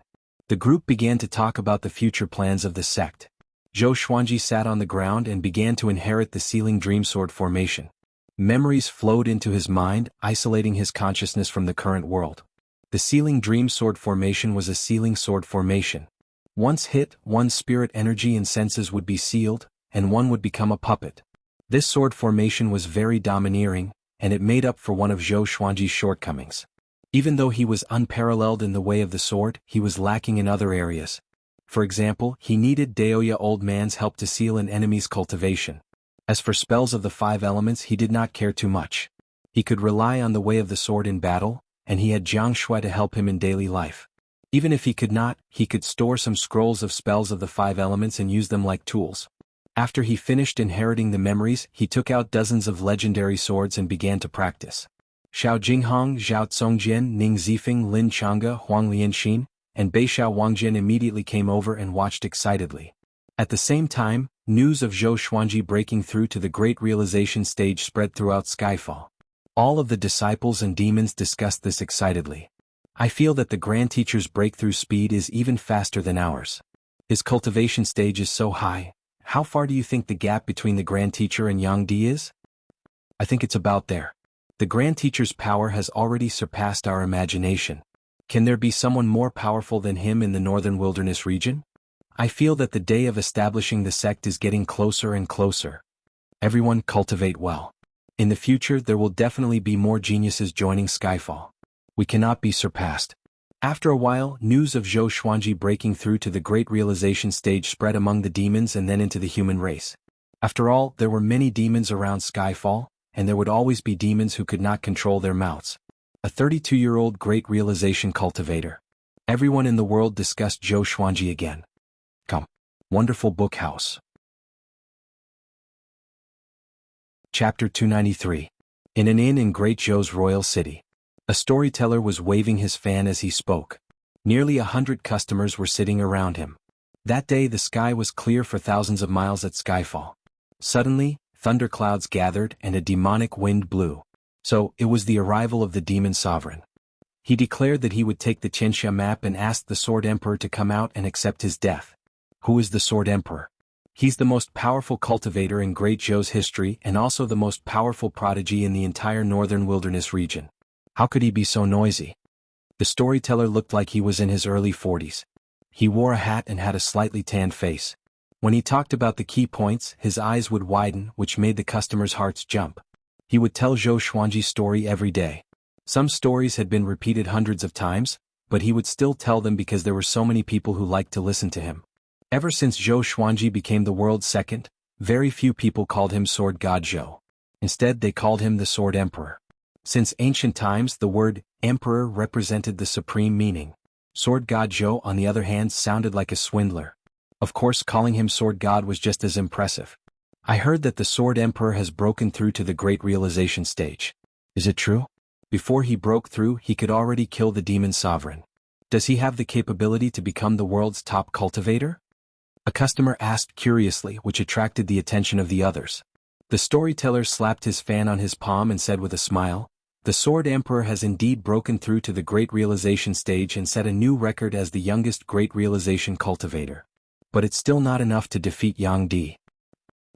The group began to talk about the future plans of the sect. Zhou Xuanji sat on the ground and began to inherit the Sealing Dream Sword formation. Memories flowed into his mind, isolating his consciousness from the current world. The Sealing Dream Sword formation was a sealing sword formation. Once hit, one's spirit energy and senses would be sealed, and one would become a puppet. This sword formation was very domineering, and it made up for one of Zhou Xuanji's shortcomings. Even though he was unparalleled in the way of the sword, he was lacking in other areas. For example, he needed Daoya Old Man's help to seal an enemy's cultivation. As for spells of the 5 elements, he did not care too much. He could rely on the way of the sword in battle, and he had Jiang Shui to help him in daily life. Even if he could not, he could store some scrolls of spells of the 5 elements and use them like tools. After he finished inheriting the memories, he took out dozens of legendary swords and began to practice. Xiao Jinghong, Zhao Congjian, Ning Zifeng, Lin Changge, Huang Lianxin, and Beixiao Wangjian immediately came over and watched excitedly. At the same time, news of Zhou Xuanji breaking through to the great realization stage spread throughout Skyfall. All of the disciples and demons discussed this excitedly. I feel that the Grand Teacher's breakthrough speed is even faster than ours. His cultivation stage is so high. How far do you think the gap between the Grand Teacher and Yang Di is? I think it's about there. The Grand Teacher's power has already surpassed our imagination. Can there be someone more powerful than him in the northern wilderness region? I feel that the day of establishing the sect is getting closer and closer. Everyone cultivate well. In the future there will definitely be more geniuses joining Skyfall. We cannot be surpassed. After a while, news of Zhou Xuanji breaking through to the great realization stage spread among the demons and then into the human race. After all, there were many demons around Skyfall, and there would always be demons who could not control their mouths. A 32-year-old great realization cultivator. Everyone in the world discussed Zhou Xuanji again. Come. Wonderful book house. Chapter 293. In an inn in Great Zhou's royal city. A storyteller was waving his fan as he spoke. Nearly 100 customers were sitting around him. That day the sky was clear for thousands of miles at Skyfall. Suddenly, thunderclouds gathered and a demonic wind blew. So, it was the arrival of the demon sovereign. He declared that he would take the Qianxia map and asked the Sword Emperor to come out and accept his death. Who is the Sword Emperor? He's the most powerful cultivator in Great Zhou's history and also the most powerful prodigy in the entire northern wilderness region. How could he be so noisy? The storyteller looked like he was in his early 40s. He wore a hat and had a slightly tanned face. When he talked about the key points, his eyes would widen, which made the customers' hearts jump. He would tell Zhou Xuanji's story every day. Some stories had been repeated hundreds of times, but he would still tell them because there were so many people who liked to listen to him. Ever since Zhou Xuanji became the world's second, very few people called him Sword God Zhou. Instead they called him the Sword Emperor. Since ancient times the word emperor represented the supreme meaning. Sword God Zhou on the other hand sounded like a swindler. Of course calling him Sword God was just as impressive. I heard that the Sword Emperor has broken through to the great realization stage. Is it true? Before he broke through he could already kill the demon sovereign. Does he have the capability to become the world's top cultivator? A customer asked curiously, which attracted the attention of the others. The storyteller slapped his fan on his palm and said with a smile, "The Sword Emperor has indeed broken through to the great realization stage and set a new record as the youngest great realization cultivator. But it's still not enough to defeat Yang Di.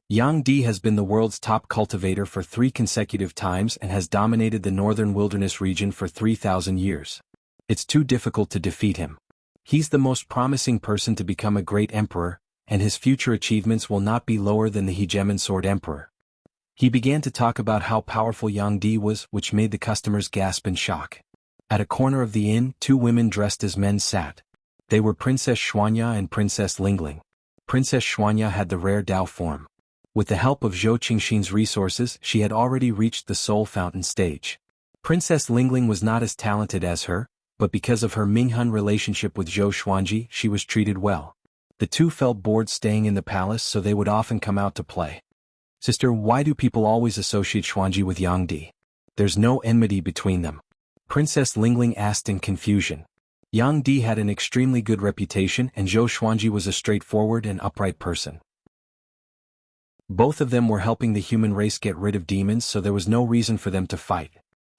Yang Di has been the world's top cultivator for 3 consecutive times and has dominated the northern wilderness region for 3,000 years. It's too difficult to defeat him. He's the most promising person to become a great emperor, and his future achievements will not be lower than the hegemon Sword Emperor." He began to talk about how powerful Yang Di was, which made the customers gasp in shock. At a corner of the inn, 2 women dressed as men sat. They were Princess Xuanya and Princess Lingling. Princess Xuanya had the rare Dao form. With the help of Zhou Qingxin's resources, she had already reached the Soul Fountain stage. Princess Lingling was not as talented as her, but because of her Minghun relationship with Zhou Xuanji, she was treated well. The two felt bored staying in the palace, so they would often come out to play. "Sister, why do people always associate Xuanji with Yang Di? There's no enmity between them." Princess Lingling asked in confusion. Yang Di had an extremely good reputation and Zhou Xuanji was a straightforward and upright person. Both of them were helping the human race get rid of demons, so there was no reason for them to fight.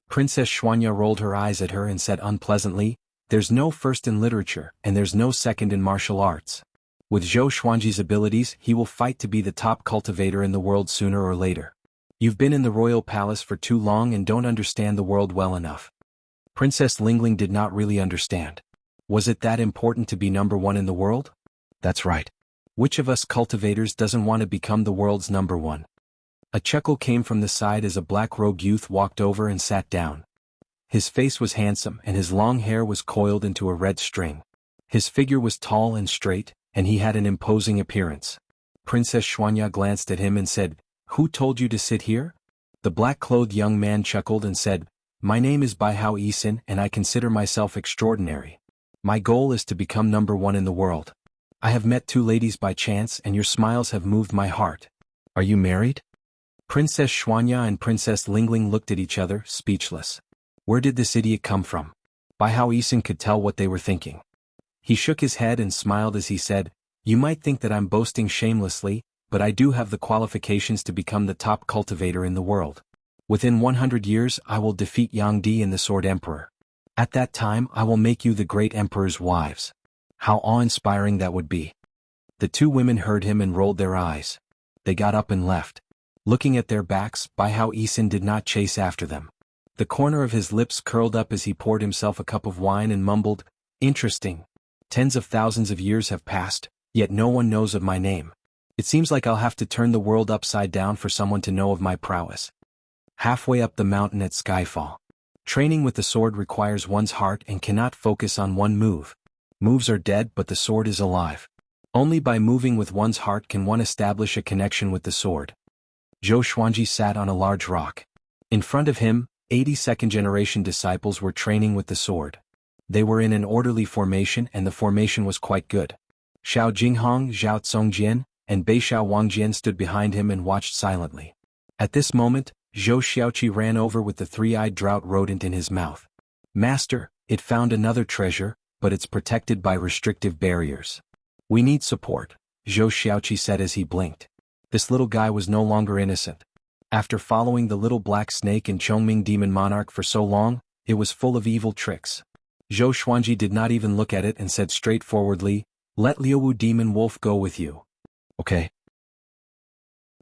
Princess Xuanya rolled her eyes at her and said unpleasantly, "There's no first in literature, and there's no second in martial arts. With Zhou Xuanji's abilities, he will fight to be the top cultivator in the world sooner or later. You've been in the royal palace for too long and don't understand the world well enough." Princess Lingling did not really understand. Was it that important to be number 1 in the world? That's right. Which of us cultivators doesn't want to become the world's number 1? A chuckle came from the side as a black-robed youth walked over and sat down. His face was handsome and his long hair was coiled into a red string. His figure was tall and straight, and he had an imposing appearance. Princess Xuanya glanced at him and said, "Who told you to sit here?" The black-clothed young man chuckled and said, "My name is Baihao Yisin and I consider myself extraordinary. My goal is to become number 1 in the world. I have met 2 ladies by chance and your smiles have moved my heart. Are you married?" Princess Xuanya and Princess Lingling looked at each other, speechless. Where did this idiot come from? Baihao Yisin could tell what they were thinking. He shook his head and smiled as he said, "You might think that I'm boasting shamelessly, but I do have the qualifications to become the top cultivator in the world. Within 100 years I will defeat Yang Di and the Sword Emperor. At that time I will make you the great emperor's wives." How awe-inspiring that would be. The 2 women heard him and rolled their eyes. They got up and left. Looking at their backs, Baihao Yisin did not chase after them. The corner of his lips curled up as he poured himself a cup of wine and mumbled, "Interesting. Tens of thousands of years have passed, yet no one knows of my name. It seems like I'll have to turn the world upside down for someone to know of my prowess." Halfway up the mountain at Skyfall. Training with the sword requires one's heart and cannot focus on one move. Moves are dead, but the sword is alive. Only by moving with one's heart can one establish a connection with the sword. Zhou Xuanji sat on a large rock. In front of him, 80 second-generation disciples were training with the sword. They were in an orderly formation and the formation was quite good. Xiao Jinghong, Zhao Tsongjian, and Beixiao Wangjian stood behind him and watched silently. At this moment, Zhou Xiaoqi ran over with the three-eyed drought rodent in his mouth. "Master, it found another treasure, but it's protected by restrictive barriers. We need support," Zhou Xiaoqi said as he blinked. This little guy was no longer innocent. After following the little black snake and Chongming demon monarch for so long, it was full of evil tricks. Zhou Xuanji did not even look at it and said straightforwardly, "Let Liuwu demon wolf go with you." "Okay."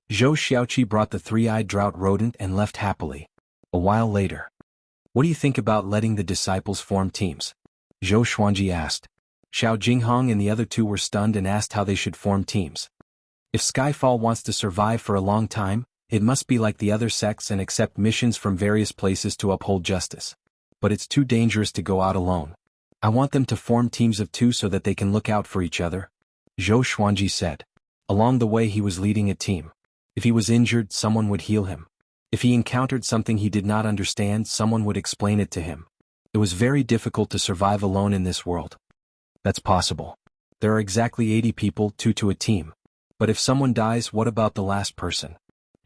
Zhou Xiaoqi brought the three-eyed drought rodent and left happily. A while later. "What do you think about letting the disciples form teams?" Zhou Xuanji asked. Xiao Jinghong and the other two were stunned and asked how they should form teams. If Skyfall wants to survive for a long time, it must be like the other sects and accept missions from various places to uphold justice. But it's too dangerous to go out alone. I want them to form teams of two so that they can look out for each other, Zhou Xuanji said. Along the way he was leading a team. If he was injured, someone would heal him. If he encountered something he did not understand, someone would explain it to him. It was very difficult to survive alone in this world. That's possible. There are exactly 80 people, 2 to a team. But if someone dies, what about the last person?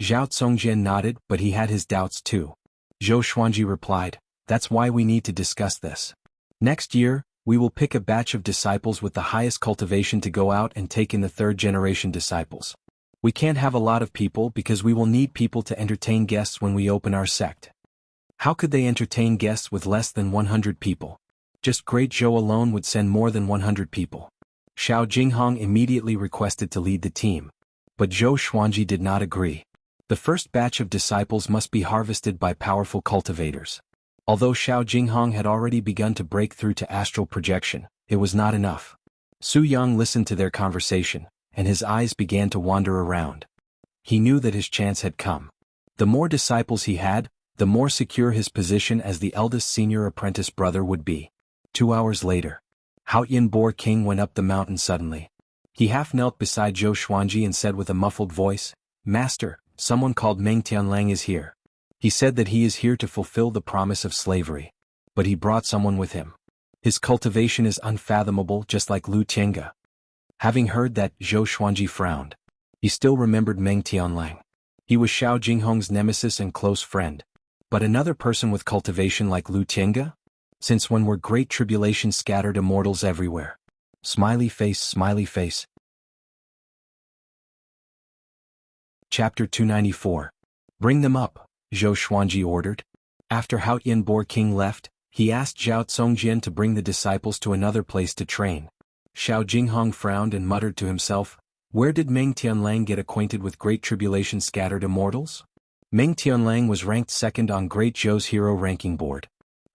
Zhao Tsongjian nodded, but he had his doubts too. Zhou Xuanji replied, "That's why we need to discuss this. Next year, we will pick a batch of disciples with the highest cultivation to go out and take in the third-generation disciples. We can't have a lot of people because we will need people to entertain guests when we open our sect. How could they entertain guests with less than 100 people? Just Great Zhou alone would send more than 100 people." Xiao Jinghong immediately requested to lead the team. But Zhou Xuanji did not agree. The first batch of disciples must be harvested by powerful cultivators. Although Xiao Jinghong had already begun to break through to astral projection, it was not enough. Su Yang listened to their conversation, and his eyes began to wander around. He knew that his chance had come. The more disciples he had, the more secure his position as the eldest senior apprentice brother would be. 2 hours later. Haoyan Boar King went up the mountain suddenly. He half knelt beside Zhou Xuanji and said with a muffled voice, "Master, someone called Meng Tianlang is here. He said that he is here to fulfill the promise of slavery. But he brought someone with him. His cultivation is unfathomable, just like Lu Tiange." Having heard that, Zhou Xuanji frowned. He still remembered Meng Tianlang. He was Xiao Jinghong's nemesis and close friend. But another person with cultivation like Lu Tiange? Since when were great tribulations scattered immortals everywhere? Smiley face, smiley face. Chapter 294. Bring them up, Zhou Xuanji ordered. After Haoyan Boar King left, he asked Zhao Tsongjian to bring the disciples to another place to train. Xiao Jinghong frowned and muttered to himself, "Where did Meng Tianlang get acquainted with great tribulation scattered immortals?" Meng Tianlang was ranked second on Great Zhou's hero ranking board.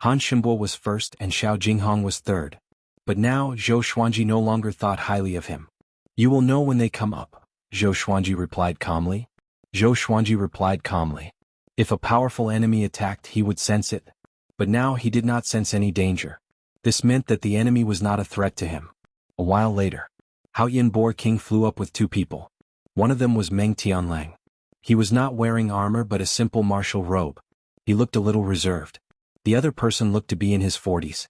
Han Shimbo was first and Xiao Jinghong was third. But now Zhou Xuanji no longer thought highly of him. "You will know when they come up," Zhou Xuanji replied calmly. Zhou Xuanji replied calmly. If a powerful enemy attacked, he would sense it. But now he did not sense any danger. This meant that the enemy was not a threat to him. A while later, Haoyan Boar King flew up with 2 people. One of them was Meng Tianlang. He was not wearing armor but a simple martial robe. He looked a little reserved. The other person looked to be in his 40s.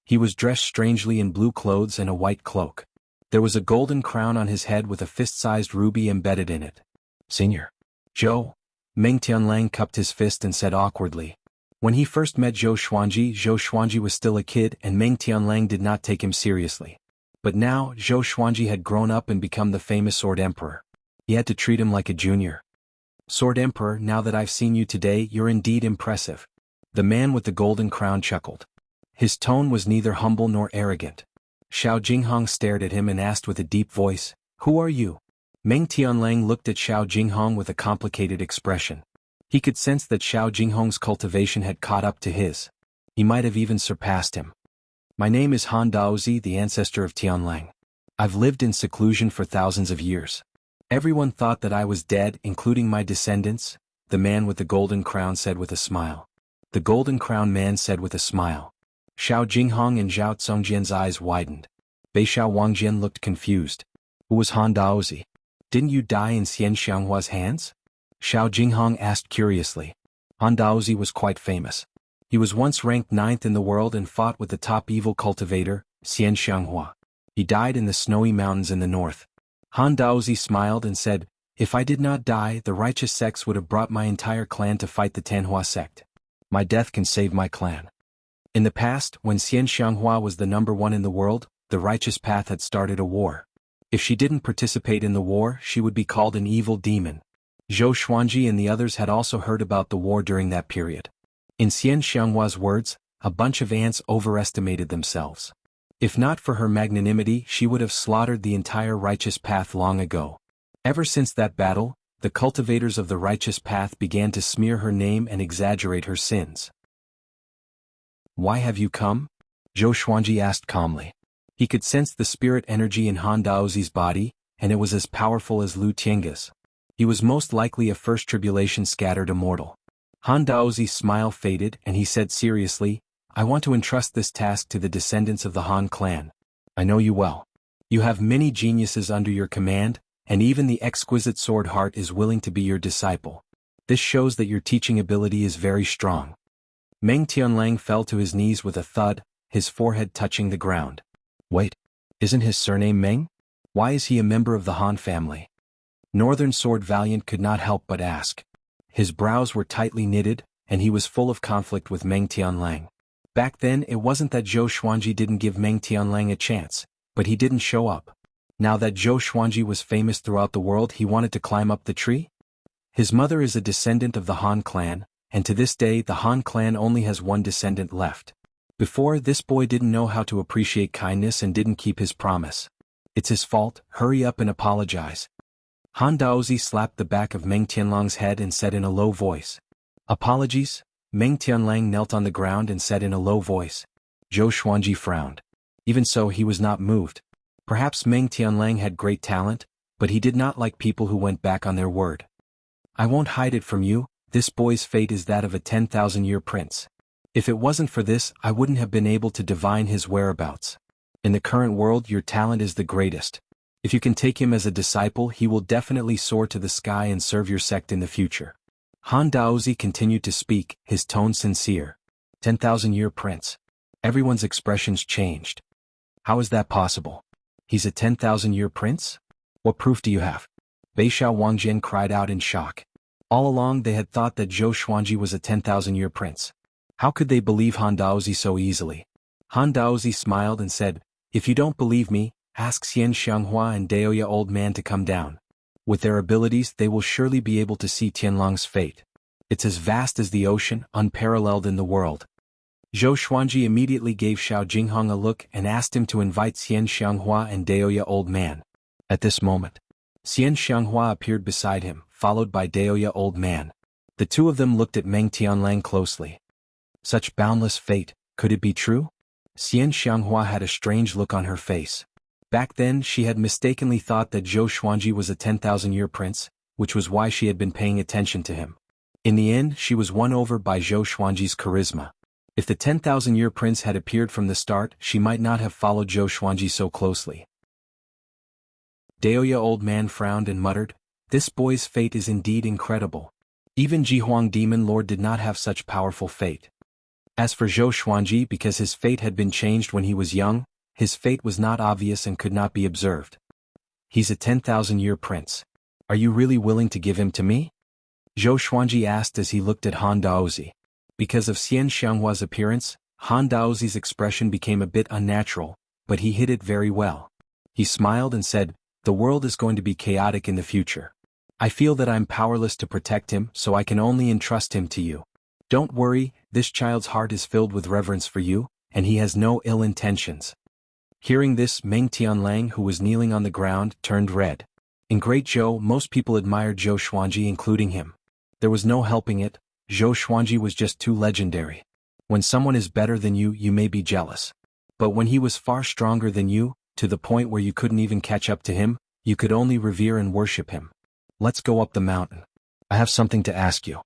He was dressed strangely in blue clothes and a white cloak. There was a golden crown on his head with a fist-sized ruby embedded in it. "Senior." "Zhou." Meng Tianlang cupped his fist and said awkwardly. When he first met Zhou Xuanji was still a kid and Meng Tianlang did not take him seriously. But now, Zhou Xuanji had grown up and become the famous Sword Emperor. He had to treat him like a junior. "Sword Emperor, now that I've seen you today, you're indeed impressive." The man with the golden crown chuckled. His tone was neither humble nor arrogant. Xiao Jinghong stared at him and asked with a deep voice, "Who are you?" Meng Tianlang looked at Xiao Jinghong with a complicated expression. He could sense that Xiao Jinghong's cultivation had caught up to his. He might have even surpassed him. My name is Han Daozi, the ancestor of Tianlang. I've lived in seclusion for thousands of years. Everyone thought that I was dead, including my descendants, the man with the golden crown said with a smile. The golden crown man said with a smile. Xiao Jinghong and Zhao Tsongjian's eyes widened. Beishao Wangjian looked confused. Who was Han Daozi? Didn't you die in Xian Xianghua's hands? Xiao Jinghong asked curiously. Han Daozi was quite famous. He was once ranked 9th in the world and fought with the top evil cultivator, Xian Xianghua. He died in the snowy mountains in the north. Han Daozi smiled and said, if I did not die, the righteous sects would have brought my entire clan to fight the Tanhua sect. My death can save my clan. In the past, when Xian Xianghua was the #1 in the world, the righteous path had started a war. If she didn't participate in the war, she would be called an evil demon. Zhou Xuanji and the others had also heard about the war during that period. In Xian Xianghua's words, a bunch of ants overestimated themselves. If not for her magnanimity, she would have slaughtered the entire righteous path long ago. Ever since that battle, the cultivators of the righteous path began to smear her name and exaggerate her sins. Why have you come? Zhou Xuanji asked calmly. He could sense the spirit energy in Han Daozi's body, and it was as powerful as Lu Tiange's. He was most likely a first tribulation scattered immortal. Han Daozi's smile faded and he said seriously, I want to entrust this task to the descendants of the Han clan. I know you well. You have many geniuses under your command, and even the exquisite sword heart is willing to be your disciple. This shows that your teaching ability is very strong. Meng Tianlang fell to his knees with a thud, his forehead touching the ground. Wait, isn't his surname Meng? Why is he a member of the Han family? Northern Sword Valiant could not help but ask. His brows were tightly knitted, and he was full of conflict with Meng Tianlang. Back then it wasn't that Zhou Xuanji didn't give Meng Tianlang a chance, but he didn't show up. Now that Zhou Xuanji was famous throughout the world, he wanted to climb up the tree? His mother is a descendant of the Han clan, and to this day the Han clan only has one descendant left. Before, this boy didn't know how to appreciate kindness and didn't keep his promise. It's his fault, hurry up and apologize. Han Daozi slapped the back of Meng Tianlang's head and said in a low voice. Apologies? Meng Tianlang knelt on the ground and said in a low voice. Zhou Xuanji frowned. Even so, he was not moved. Perhaps Meng Tianlang had great talent, but he did not like people who went back on their word. I won't hide it from you, this boy's fate is that of a 10,000-year prince. If it wasn't for this, I wouldn't have been able to divine his whereabouts. In the current world, your talent is the greatest. If you can take him as a disciple, he will definitely soar to the sky and serve your sect in the future. Han Daozi continued to speak, his tone sincere. 10,000-year prince. Everyone's expressions changed. How is that possible? He's a 10,000-year prince? What proof do you have? Beishao Wangjian cried out in shock. All along they had thought that Zhou Xuanji was a 10,000-year prince. How could they believe Han Daozi so easily? Han Daozi smiled and said, if you don't believe me, ask Xian Xianghua and Daoya old man to come down. With their abilities they will surely be able to see Tianlang's fate. It's as vast as the ocean, unparalleled in the world. Zhou Xuanji immediately gave Xiao Jinghong a look and asked him to invite Xian Xianghua and Daoya old man. At this moment, Xian Xianghua appeared beside him, followed by Daoya old man. The two of them looked at Meng Tianlang closely. Such boundless fate, could it be true? Xian Xianghua had a strange look on her face. Back then she had mistakenly thought that Zhou Xuanji was a 10,000-year prince, which was why she had been paying attention to him. In the end she was won over by Zhou Xuanji's charisma. If the 10,000-year prince had appeared from the start, she might not have followed Zhou Xuanji so closely. Daoya old man frowned and muttered, this boy's fate is indeed incredible. Even Jihuang Demon Lord did not have such powerful fate. As for Zhou Xuanji, because his fate had been changed when he was young, his fate was not obvious and could not be observed. He's a 10,000-year prince. Are you really willing to give him to me? Zhou Xuanji asked as he looked at Han Daozi. Because of Xian Xianghua's appearance, Han Daozi's expression became a bit unnatural, but he hid it very well. He smiled and said, the world is going to be chaotic in the future. I feel that I'm powerless to protect him, so I can only entrust him to you. Don't worry, this child's heart is filled with reverence for you, and he has no ill intentions. Hearing this, Meng Tianlang, who was kneeling on the ground, turned red. In Great Zhou, most people admired Zhou Xuanji, including him. There was no helping it, Zhou Xuanji was just too legendary. When someone is better than you, you may be jealous. But when he was far stronger than you, to the point where you couldn't even catch up to him, you could only revere and worship him. Let's go up the mountain. I have something to ask you.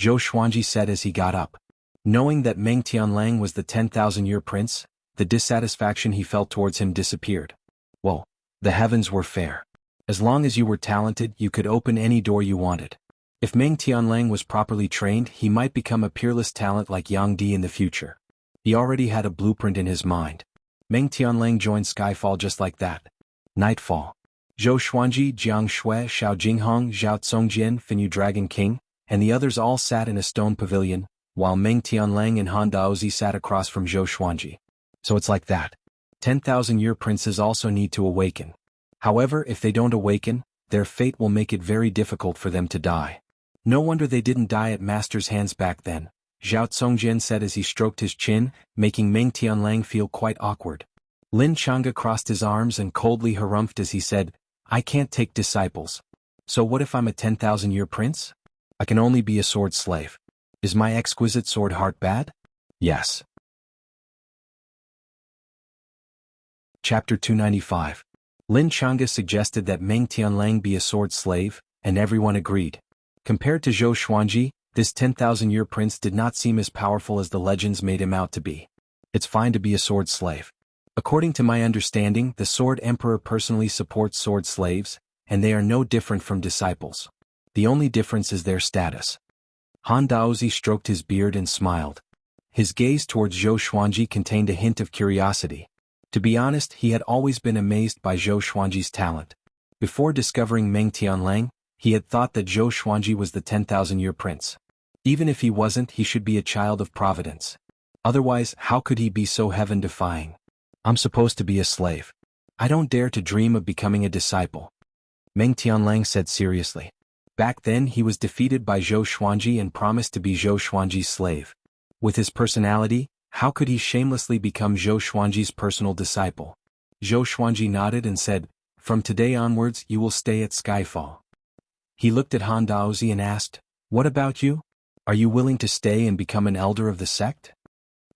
Zhou Xuanji said as he got up. Knowing that Meng Tianlang was the 10,000-year prince, the dissatisfaction he felt towards him disappeared. Whoa, the heavens were fair. As long as you were talented, you could open any door you wanted. If Meng Tianlang was properly trained, he might become a peerless talent like Yang Di in the future. He already had a blueprint in his mind. Meng Tianlang joined Skyfall just like that. Nightfall. Zhou Xuanji, Jiang Shui, Xiao Jinghong, Zhao Tsongjian, Finyu Dragon King, and the others all sat in a stone pavilion, while Meng Tianlang and Han Daozi sat across from Zhou Xuanji. So it's like that. 10,000-year princes also need to awaken. However, if they don't awaken, their fate will make it very difficult for them to die. No wonder they didn't die at Master's hands back then, Zhao Tsongjian said as he stroked his chin, making Meng Tianlang feel quite awkward. Lin Chang'e crossed his arms and coldly harumphed as he said, I can't take disciples. So what if I'm a 10,000-year prince? I can only be a sword slave. Is my exquisite sword heart bad? Yes. Chapter 295. Lin Chang'e suggested that Meng Tianlang be a sword slave, and everyone agreed. Compared to Zhou Xuanji, this 10,000-year prince did not seem as powerful as the legends made him out to be. It's fine to be a sword slave. According to my understanding, the Sword Emperor personally supports sword slaves, and they are no different from disciples. The only difference is their status. Han Daozi stroked his beard and smiled. His gaze towards Zhou Xuanji contained a hint of curiosity. To be honest, he had always been amazed by Zhou Xuanji's talent. Before discovering Meng Tianlang, he had thought that Zhou Xuanji was the 10,000-year prince. Even if he wasn't, he should be a child of providence. Otherwise, how could he be so heaven-defying? I'm supposed to be a slave. I don't dare to dream of becoming a disciple. Meng Tianlang said seriously. Back then he was defeated by Zhou Xuanji and promised to be Zhou Xuanji's slave. With his personality, how could he shamelessly become Zhou Xuanji's personal disciple? Zhou Xuanji nodded and said, From today onwards you will stay at Skyfall. He looked at Han Daozi and asked, What about you? Are you willing to stay and become an elder of the sect?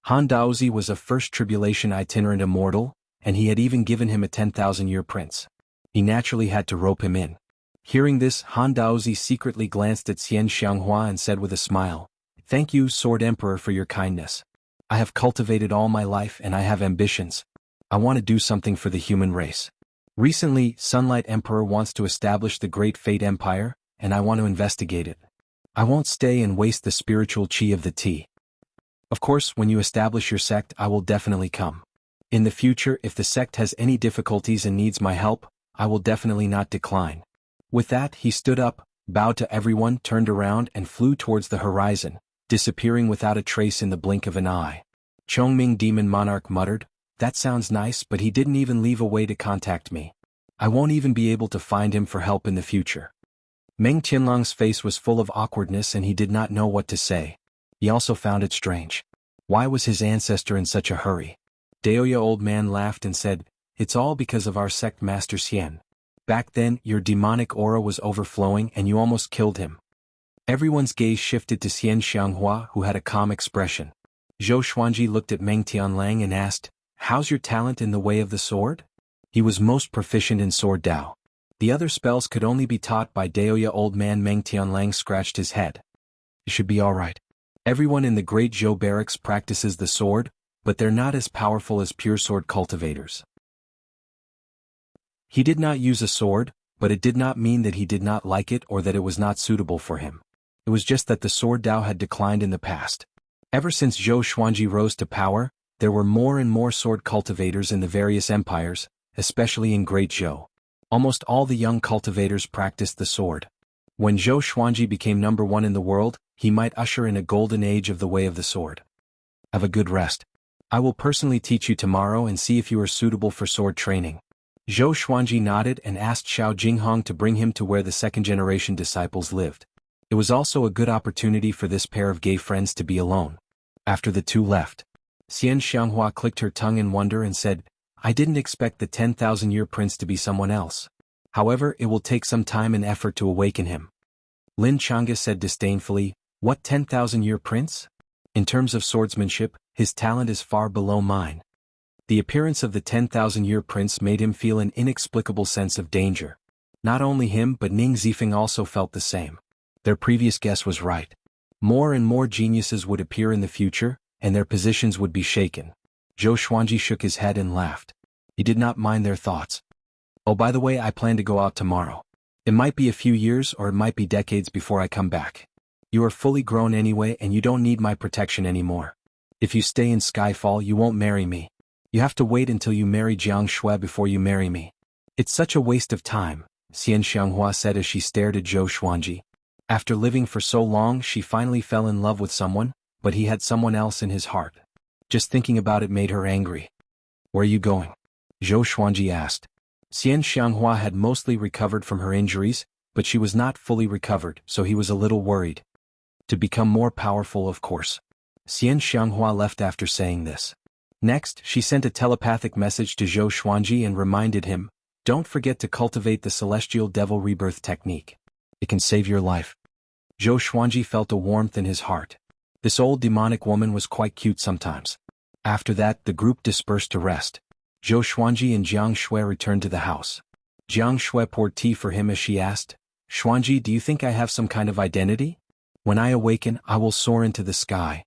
Han Daozi was a first tribulation itinerant immortal, and he had even given him a 10,000-year prince. He naturally had to rope him in. Hearing this, Han Daozi secretly glanced at Xian Xianghua and said with a smile, Thank you, Sword Emperor, for your kindness. I have cultivated all my life and I have ambitions. I want to do something for the human race. Recently, Sunlight Emperor wants to establish the Great Fate Empire, and I want to investigate it. I won't stay and waste the spiritual chi of the tea. Of course, when you establish your sect, I will definitely come. In the future, if the sect has any difficulties and needs my help, I will definitely not decline. With that, he stood up, bowed to everyone, turned around and flew towards the horizon, disappearing without a trace in the blink of an eye. Chongming Demon Monarch muttered, That sounds nice, but he didn't even leave a way to contact me. I won't even be able to find him for help in the future. Meng Tianlang's face was full of awkwardness and he did not know what to say. He also found it strange. Why was his ancestor in such a hurry? Daoya Old Man laughed and said, It's all because of our sect Master Xian. Back then, your demonic aura was overflowing and you almost killed him. Everyone's gaze shifted to Xian Xianghua, who had a calm expression. Zhou Xuanji looked at Meng Tianlang and asked, How's your talent in the way of the sword? He was most proficient in sword Dao. The other spells could only be taught by Daoya Old Man. Meng Tianlang scratched his head. It should be alright. Everyone in the Great Zhou Barracks practices the sword, but they're not as powerful as pure sword cultivators. He did not use a sword, but it did not mean that he did not like it or that it was not suitable for him. It was just that the sword Dao had declined in the past. Ever since Zhou Xuanji rose to power, there were more and more sword cultivators in the various empires, especially in Great Zhou. Almost all the young cultivators practiced the sword. When Zhou Xuanji became #1 in the world, he might usher in a golden age of the way of the sword. Have a good rest. I will personally teach you tomorrow and see if you are suitable for sword training. Zhou Xuanji nodded and asked Xiao Jinghong to bring him to where the second-generation disciples lived. It was also a good opportunity for this pair of gay friends to be alone. After the two left, Xian Xianghua clicked her tongue in wonder and said, I didn't expect the 10,000-year prince to be someone else. However, it will take some time and effort to awaken him. Lin Changa said disdainfully, "What 10,000-year prince? In terms of swordsmanship, his talent is far below mine." The appearance of the 10,000-year prince made him feel an inexplicable sense of danger. Not only him but Ning Zifeng also felt the same. Their previous guess was right. More and more geniuses would appear in the future, and their positions would be shaken. Zhou Xuanji shook his head and laughed. He did not mind their thoughts. "Oh, by the way, I plan to go out tomorrow. It might be a few years or it might be decades before I come back. You are fully grown anyway and you don't need my protection anymore. If you stay in Skyfall you won't marry me. You have to wait until you marry Jiang Shui before you marry me. It's such a waste of time," Xian Xianghua said as she stared at Zhou Xuanji. After living for so long she finally fell in love with someone, but he had someone else in his heart. Just thinking about it made her angry. "Where are you going?" Zhou Xuanji asked. Xian Xianghua had mostly recovered from her injuries, but she was not fully recovered, so he was a little worried. "To become more powerful, of course." Xian Xianghua left after saying this. Next, she sent a telepathic message to Zhou Xuanji and reminded him, "Don't forget to cultivate the Celestial Devil Rebirth technique. It can save your life." Zhou Xuanji felt a warmth in his heart. This old demonic woman was quite cute sometimes. After that, the group dispersed to rest. Zhou Xuanji and Jiang Shui returned to the house. Jiang Shui poured tea for him as she asked, "Xuanji, do you think I have some kind of identity? When I awaken, I will soar into the sky."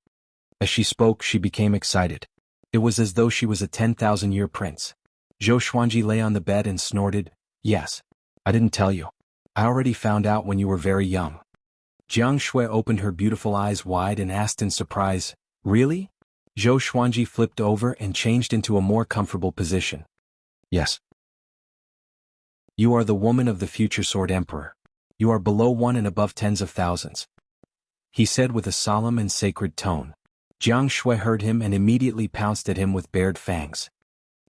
As she spoke, she became excited. It was as though she was a 10,000-year prince. Zhou Xuanji lay on the bed and snorted, "Yes. I didn't tell you. I already found out when you were very young." Jiang Shui opened her beautiful eyes wide and asked in surprise, "Really?" Zhou Xuanji flipped over and changed into a more comfortable position. "Yes. You are the woman of the future Sword Emperor. You are below one and above tens of thousands," he said with a solemn and sacred tone. Jiang Shui heard him and immediately pounced at him with bared fangs.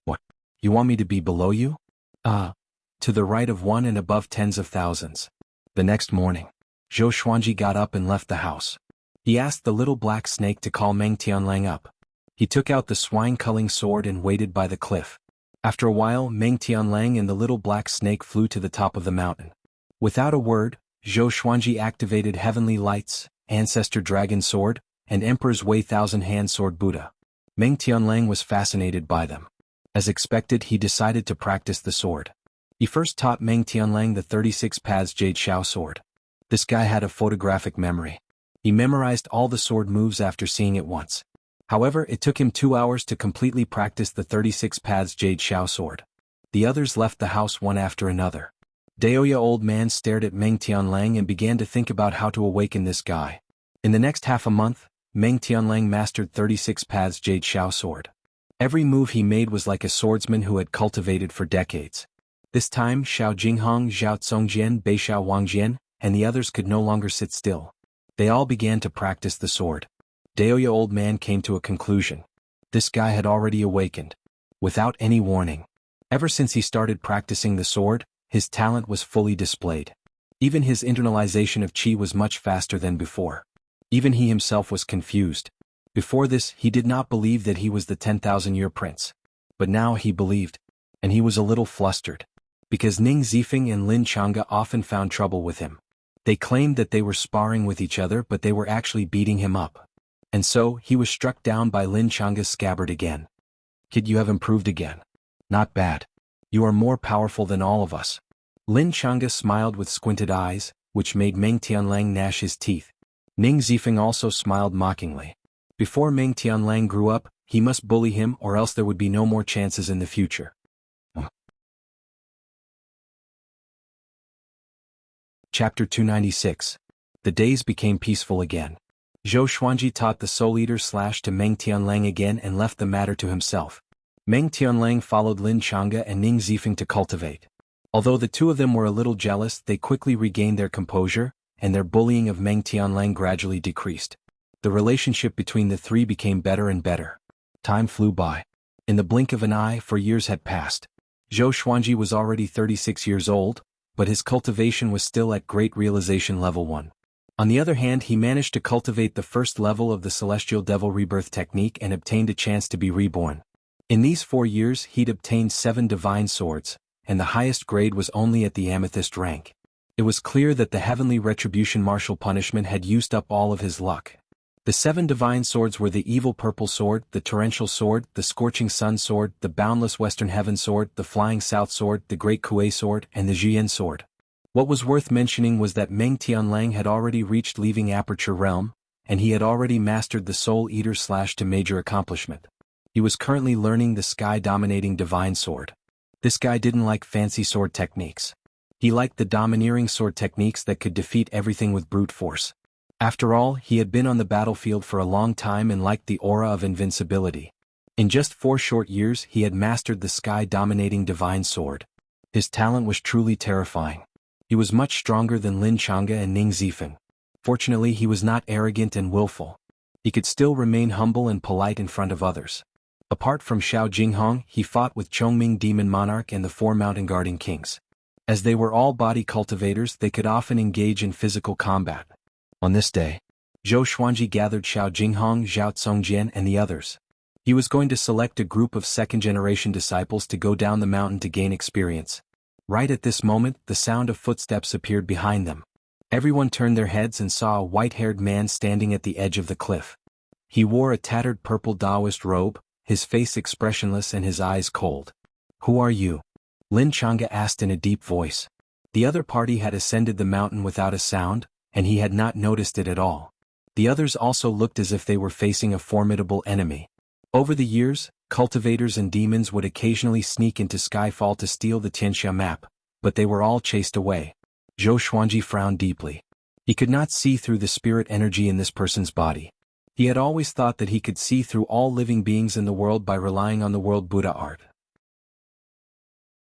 "What? You want me to be below you?" To the right of one and above tens of thousands." The next morning, Zhou Xuanji got up and left the house. He asked the little black snake to call Meng Tianlang up. He took out the swine-culling sword and waited by the cliff. After a while, Meng Tianlang and the little black snake flew to the top of the mountain. Without a word, Zhou Xuanji activated Heavenly Lights, Ancestor Dragon Sword, and Emperor's Way Thousand-Hand Sword Buddha. Meng Tianlang was fascinated by them. As expected, he decided to practice the sword. He first taught Meng Tianlang the 36 Paths Jade Xiao sword. This guy had a photographic memory. He memorized all the sword moves after seeing it once. However, it took him 2 hours to completely practice the 36 Paths Jade Xiao sword. The others left the house one after another. Daoya old man stared at Meng Tianlang and began to think about how to awaken this guy. In the next half a month, Meng Tianlang mastered 36 Paths Jade Xiao sword. Every move he made was like a swordsman who had cultivated for decades. This time, Xiao Jinghong, Zhao Congjian, Beishao Wangjian, and the others could no longer sit still. They all began to practice the sword. Daoya old man came to a conclusion. This guy had already awakened. Without any warning. Ever since he started practicing the sword, his talent was fully displayed. Even his internalization of qi was much faster than before. Even he himself was confused. Before this, he did not believe that he was the 10,000-year prince. But now he believed. And he was a little flustered. Because Ning Zifeng and Lin Changa often found trouble with him. They claimed that they were sparring with each other but they were actually beating him up. And so, he was struck down by Lin Changa's scabbard again. "Kid, you have improved again. Not bad. You are more powerful than all of us." Lin Changa smiled with squinted eyes, which made Meng Tianlang gnash his teeth. Ning Zifeng also smiled mockingly. Before Meng Tianlang grew up, he must bully him or else there would be no more chances in the future. Chapter 296. The days became peaceful again. Zhou Xuanji taught the Soul Eater / to Meng Tianlang again and left the matter to himself. Meng Tianlang followed Lin Changa and Ning Zifeng to cultivate. Although the two of them were a little jealous, they quickly regained their composure, and their bullying of Meng Tianlang gradually decreased. The relationship between the three became better and better. Time flew by. In the blink of an eye, 4 years had passed. Zhou Xuanji was already 36 years old, but his cultivation was still at Great Realization Level 1. On the other hand, he managed to cultivate the first level of the Celestial Devil Rebirth technique and obtained a chance to be reborn. In these 4 years he'd obtained 7 divine swords, and the highest grade was only at the amethyst rank. It was clear that the heavenly retribution martial punishment had used up all of his luck. The 7 divine swords were the evil purple sword, the torrential sword, the scorching sun sword, the boundless western heaven sword, the flying south sword, the great Kuei sword, and the Jian sword. What was worth mentioning was that Meng Tianlang had already reached leaving Aperture Realm, and he had already mastered the Soul Eater / to major accomplishment. He was currently learning the sky-dominating divine sword. This guy didn't like fancy sword techniques. He liked the domineering sword techniques that could defeat everything with brute force. After all, he had been on the battlefield for a long time and liked the aura of invincibility. In just 4 short years he had mastered the sky-dominating divine sword. His talent was truly terrifying. He was much stronger than Lin Chang'e and Ning Zifeng. Fortunately, he was not arrogant and willful. He could still remain humble and polite in front of others. Apart from Xiao Jinghong, he fought with Chongming Demon Monarch and the 4 mountain guarding kings. As they were all body cultivators, they could often engage in physical combat. On this day, Zhou Xuanji gathered Xiao Jinghong, Zhao Tsongjian, and the others. He was going to select a group of second-generation disciples to go down the mountain to gain experience. Right at this moment, the sound of footsteps appeared behind them. Everyone turned their heads and saw a white-haired man standing at the edge of the cliff. He wore a tattered purple Taoist robe, his face expressionless and his eyes cold. "Who are you?" Lin Chang'e asked in a deep voice. The other party had ascended the mountain without a sound, and he had not noticed it at all. The others also looked as if they were facing a formidable enemy. Over the years, cultivators and demons would occasionally sneak into Skyfall to steal the Tianxia map, but they were all chased away. Zhou Xuanji frowned deeply. He could not see through the spirit energy in this person's body. He had always thought that he could see through all living beings in the world by relying on the world Buddha art.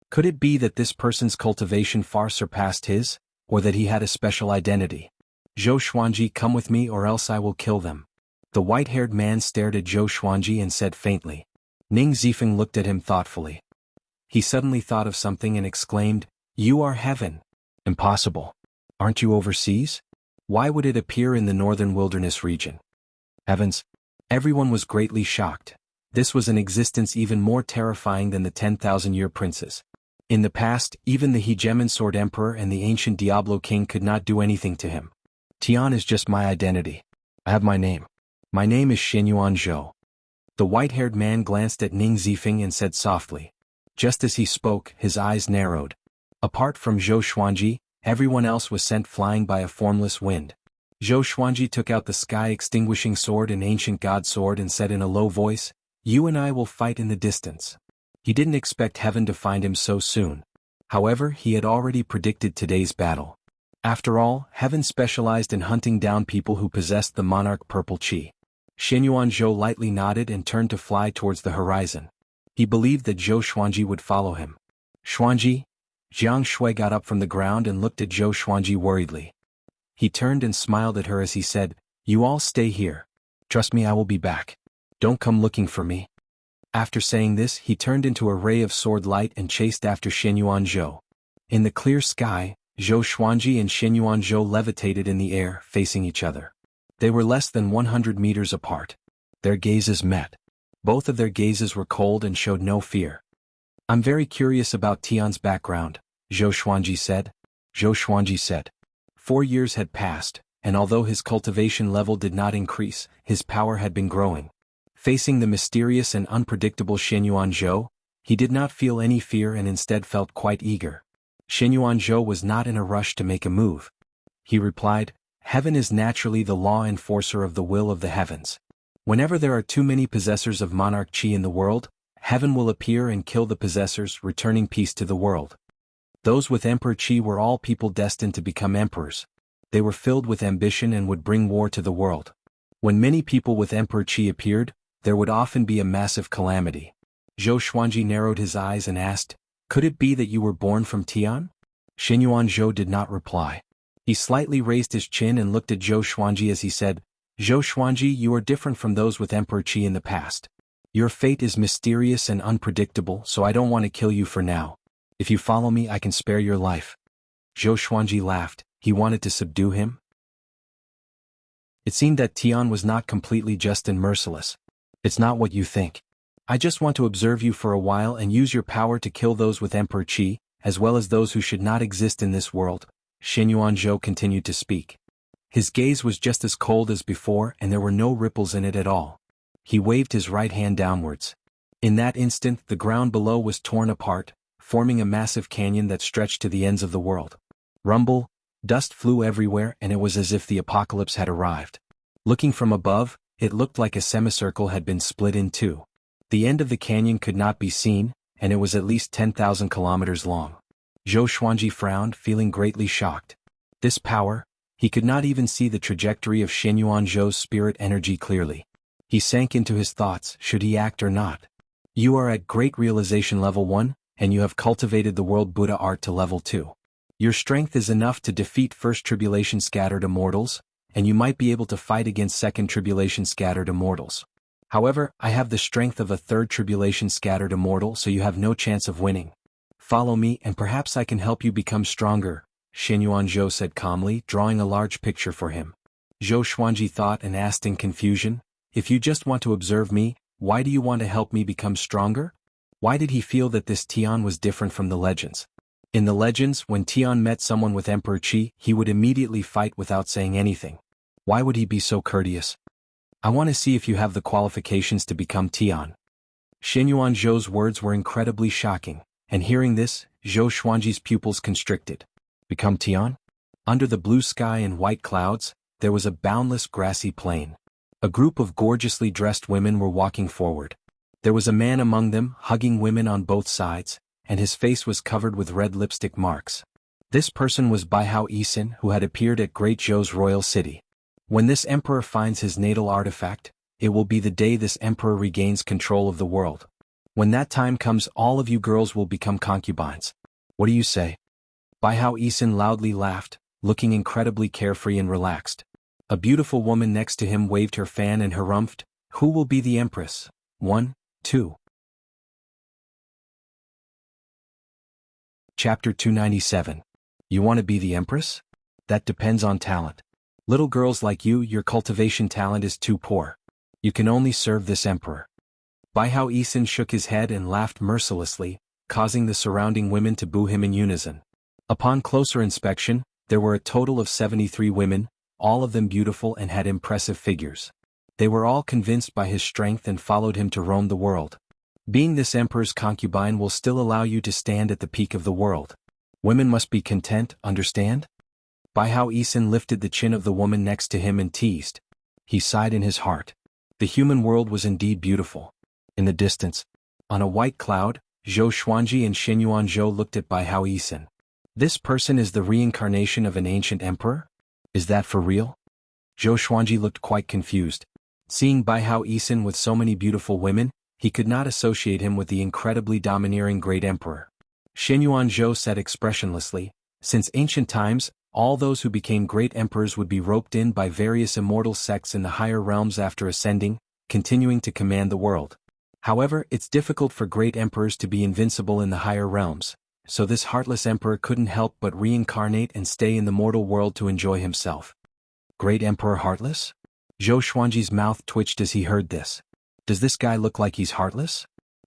Could it be that this person's cultivation far surpassed his, or that he had a special identity? "Zhou Xuanji, come with me or else I will kill them." The white-haired man stared at Zhou Xuanji and said faintly. Ning Zifeng looked at him thoughtfully. He suddenly thought of something and exclaimed, "You are heaven." "Impossible. Aren't you overseas? Why would it appear in the northern wilderness region?" "Heavens!" Everyone was greatly shocked. This was an existence even more terrifying than the 10,000-year princes. In the past, even the Hegemon Sword Emperor and the ancient Diablo King could not do anything to him. "Tian is just my identity. I have my name. My name is Xinyuan Zhou." The white-haired man glanced at Ning Zifeng and said softly. Just as he spoke, his eyes narrowed. Apart from Zhou Xuanji, everyone else was sent flying by a formless wind. Zhou Xuanji took out the sky-extinguishing sword and ancient god sword and said in a low voice, "You and I will fight in the distance." He didn't expect heaven to find him so soon. However, he had already predicted today's battle. After all, heaven specialized in hunting down people who possessed the monarch purple chi. Xinyuan Zhou lightly nodded and turned to fly towards the horizon. He believed that Zhou Xuanji would follow him. "Xuanji?" Jiang Shui got up from the ground and looked at Zhou Xuanji worriedly. He turned and smiled at her as he said, "You all stay here. Trust me, I will be back. Don't come looking for me." After saying this, he turned into a ray of sword light and chased after Xinyuan Zhou. In the clear sky, Zhou Xuanji and Xinyuan Zhou levitated in the air, facing each other. They were less than 100 meters apart. Their gazes met. Both of their gazes were cold and showed no fear. "I'm very curious about Tian's background," Zhou Xuanji said. Zhou Xuanji said. 4 years had passed, and although his cultivation level did not increase, his power had been growing. Facing the mysterious and unpredictable Xinyuan Zhou, he did not feel any fear and instead felt quite eager. Xinyuan Zhou was not in a rush to make a move. He replied, "Heaven is naturally the law enforcer of the will of the heavens. Whenever there are too many possessors of monarch chi in the world, heaven will appear and kill the possessors, returning peace to the world." Those with emperor chi were all people destined to become emperors. They were filled with ambition and would bring war to the world. When many people with emperor chi appeared, there would often be a massive calamity. Zhou Xuanji narrowed his eyes and asked, "Could it be that you were born from Tian?" Xinyuan Zhou did not reply. He slightly raised his chin and looked at Zhou Xuanji as he said, "Zhou Xuanji, you are different from those with emperor chi in the past. Your fate is mysterious and unpredictable, so I don't want to kill you for now. If you follow me, I can spare your life." Zhou Xuanji laughed. He wanted to subdue him? It seemed that Tian was not completely just and merciless. "It's not what you think. I just want to observe you for a while and use your power to kill those with emperor chi, as well as those who should not exist in this world. Xin Yuanzhou continued to speak. His gaze was just as cold as before and there were no ripples in it at all. He waved his right hand downwards. In that instant the ground below was torn apart, forming a massive canyon that stretched to the ends of the world. Rumble, dust flew everywhere and it was as if the apocalypse had arrived. Looking from above, it looked like a semicircle had been split in two. The end of the canyon could not be seen, and it was at least 10,000 kilometers long. Zhou Xuanji frowned, feeling greatly shocked. This power, he could not even see the trajectory of Xin Yuanzhou's spirit energy clearly. He sank into his thoughts, should he act or not? You are at Great Realization Level 1, and you have cultivated the World Buddha art to Level 2. Your strength is enough to defeat First Tribulation Scattered Immortals, and you might be able to fight against Second Tribulation Scattered Immortals. However, I have the strength of a Third Tribulation Scattered Immortal, so you have no chance of winning. Follow me and perhaps I can help you become stronger, Xin Yuanzhou said calmly, drawing a large picture for him. Zhou Xuanji thought and asked in confusion, if you just want to observe me, why do you want to help me become stronger? Why did he feel that this Tian was different from the legends? In the legends, when Tian met someone with Emperor Qi, he would immediately fight without saying anything. Why would he be so courteous? I want to see if you have the qualifications to become Tian. Xin Yuanzhou's words were incredibly shocking, and hearing this, Zhou Xuanji's pupils constricted. Become Tian? Under the blue sky and white clouds, there was a boundless grassy plain. A group of gorgeously dressed women were walking forward. There was a man among them, hugging women on both sides, and his face was covered with red lipstick marks. This person was Baihao Yisin, who had appeared at Great Zhou's royal city. When this emperor finds his natal artifact, it will be the day this emperor regains control of the world. When that time comes, all of you girls will become concubines. What do you say? Baihao Yisin loudly laughed, looking incredibly carefree and relaxed. A beautiful woman next to him waved her fan and harumphed, who will be the empress? 1, 2. Chapter 297. You want to be the empress? That depends on talent. Little girls like you, your cultivation talent is too poor. You can only serve this emperor. Baihao Yisin shook his head and laughed mercilessly, causing the surrounding women to boo him in unison. Upon closer inspection, there were a total of 73 women, all of them beautiful and had impressive figures. They were all convinced by his strength and followed him to roam the world. Being this emperor's concubine will still allow you to stand at the peak of the world. Women must be content, understand? Baihao Yisin lifted the chin of the woman next to him and teased. He sighed in his heart. The human world was indeed beautiful. In the distance, on a white cloud, Zhou Xuanji and Xin Yuanzhou looked at Baihao Yisin. This person is the reincarnation of an ancient emperor? Is that for real? Zhou Xuanji looked quite confused. Seeing Baihao Yisin with so many beautiful women, he could not associate him with the incredibly domineering great emperor. Xin Yuanzhou said expressionlessly, since ancient times, all those who became great emperors would be roped in by various immortal sects in the higher realms after ascending, continuing to command the world. However, it's difficult for great emperors to be invincible in the higher realms, so this heartless emperor couldn't help but reincarnate and stay in the mortal world to enjoy himself. Great Emperor Heartless? Zhou Xuanji's mouth twitched as he heard this. Does this guy look like he's heartless?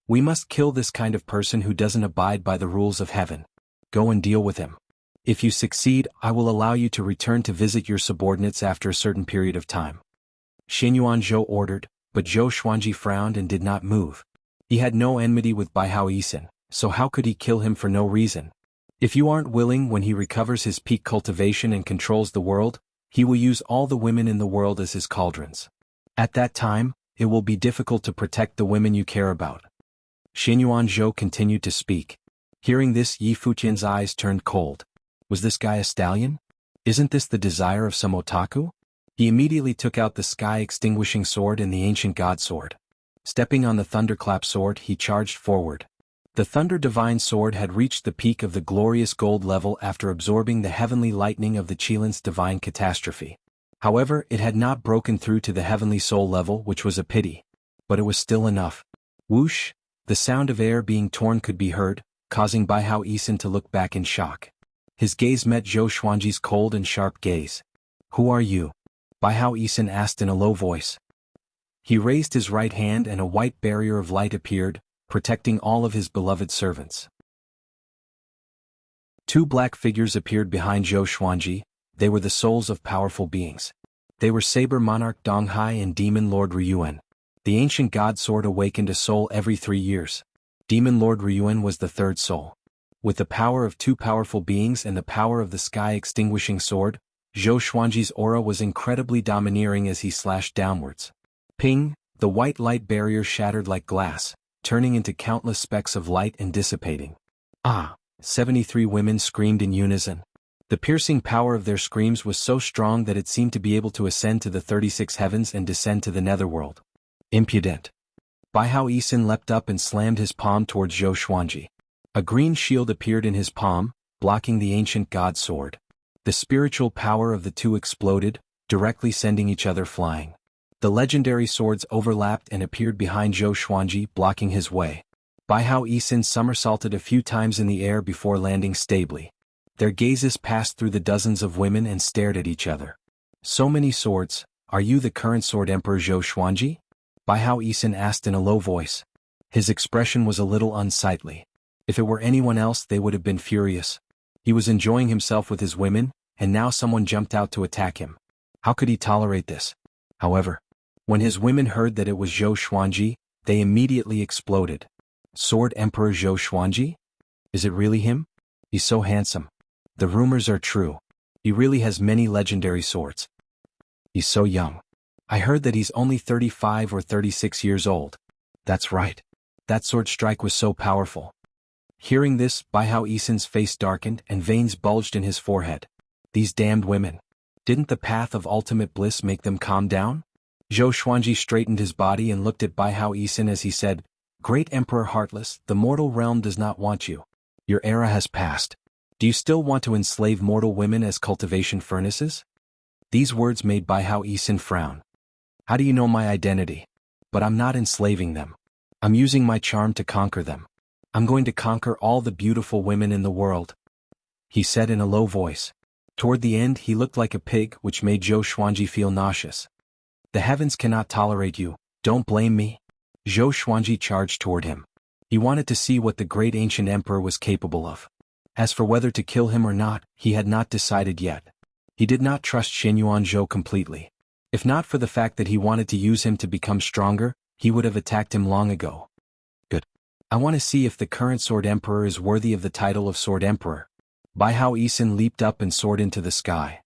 We must kill this kind of person who doesn't abide by the rules of heaven. Go and deal with him. If you succeed, I will allow you to return to visit your subordinates after a certain period of time. Xin Yuanzhou ordered, but Zhou Xuanji frowned and did not move. He had no enmity with Baihao Yisin, so how could he kill him for no reason? If you aren't willing, when he recovers his peak cultivation and controls the world, he will use all the women in the world as his cauldrons. At that time, it will be difficult to protect the women you care about. Xin Yuanzhou continued to speak. Hearing this, Yi Fuqian's eyes turned cold. Was this guy a stallion? Isn't this the desire of some otaku? He immediately took out the sky-extinguishing sword and the ancient god sword. Stepping on the thunderclap sword, he charged forward. The Thunder Divine Sword had reached the peak of the glorious gold level after absorbing the heavenly lightning of the Qilins Divine Catastrophe. However, it had not broken through to the heavenly soul level, which was a pity. But it was still enough. Whoosh! The sound of air being torn could be heard, causing Baihao Yisin to look back in shock. His gaze met Zhou Xuanji's cold and sharp gaze. Who are you? Baihao Yisin asked in a low voice. He raised his right hand and a white barrier of light appeared, protecting all of his beloved servants. Two black figures appeared behind Zhou Xuanji. They were the souls of powerful beings. They were Saber Monarch Donghai and Demon Lord Ryuan. The ancient god sword awakened a soul every 3 years. Demon Lord Ryuan was the third soul. With the power of two powerful beings and the power of the sky-extinguishing sword, Zhou Xuanji's aura was incredibly domineering as he slashed downwards. Ping! The white light barrier shattered like glass, turning into countless specks of light and dissipating. Ah! 73 women screamed in unison. The piercing power of their screams was so strong that it seemed to be able to ascend to the 36 heavens and descend to the netherworld. Impudent! Baihao Yisun leapt up and slammed his palm towards Zhou Xuanji. A green shield appeared in his palm, blocking the ancient god sword. The spiritual power of the two exploded, directly sending each other flying. The legendary swords overlapped and appeared behind Zhou Xuanji, blocking his way. Baihao Yisun somersaulted a few times in the air before landing stably. Their gazes passed through the dozens of women and stared at each other. So many swords, are you the current sword emperor Zhou Xuanji? Baihao Yisun asked in a low voice. His expression was a little unsightly. If it were anyone else they would have been furious. He was enjoying himself with his women, and now someone jumped out to attack him. How could he tolerate this? However, when his women heard that it was Zhou Xuanji, they immediately exploded. Sword Emperor Zhou Xuanji? Is it really him? He's so handsome. The rumors are true. He really has many legendary swords. He's so young. I heard that he's only 35 or 36 years old. That's right. That sword strike was so powerful. Hearing this, Baihao Yisun's face darkened and veins bulged in his forehead. These damned women. Didn't the path of ultimate bliss make them calm down? Zhou Xuanji straightened his body and looked at Baihao Yisun as he said, Great Emperor Heartless, the mortal realm does not want you. Your era has passed. Do you still want to enslave mortal women as cultivation furnaces? These words made Baihao Yisun frown. How do you know my identity? But I'm not enslaving them. I'm using my charm to conquer them. I'm going to conquer all the beautiful women in the world, he said in a low voice. Toward the end he looked like a pig, which made Zhou Xuanji feel nauseous. The heavens cannot tolerate you, don't blame me. Zhou Xuanji charged toward him. He wanted to see what the great ancient emperor was capable of. As for whether to kill him or not, he had not decided yet. He did not trust Shenyuan Zhou completely. If not for the fact that he wanted to use him to become stronger, he would have attacked him long ago. Good. I want to see if the current Sword Emperor is worthy of the title of Sword Emperor. Baihao Yisun leaped up and soared into the sky.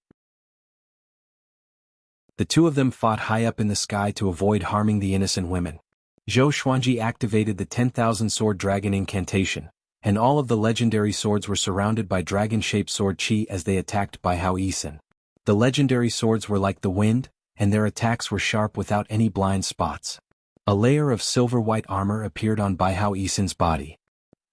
The two of them fought high up in the sky to avoid harming the innocent women. Zhou Xuanji activated the 10,000 Sword Dragon incantation, and all of the legendary swords were surrounded by dragon-shaped sword chi as they attacked Baihao Yisun. The legendary swords were like the wind, and their attacks were sharp without any blind spots. A layer of silver-white armor appeared on Baihao Yisun's body.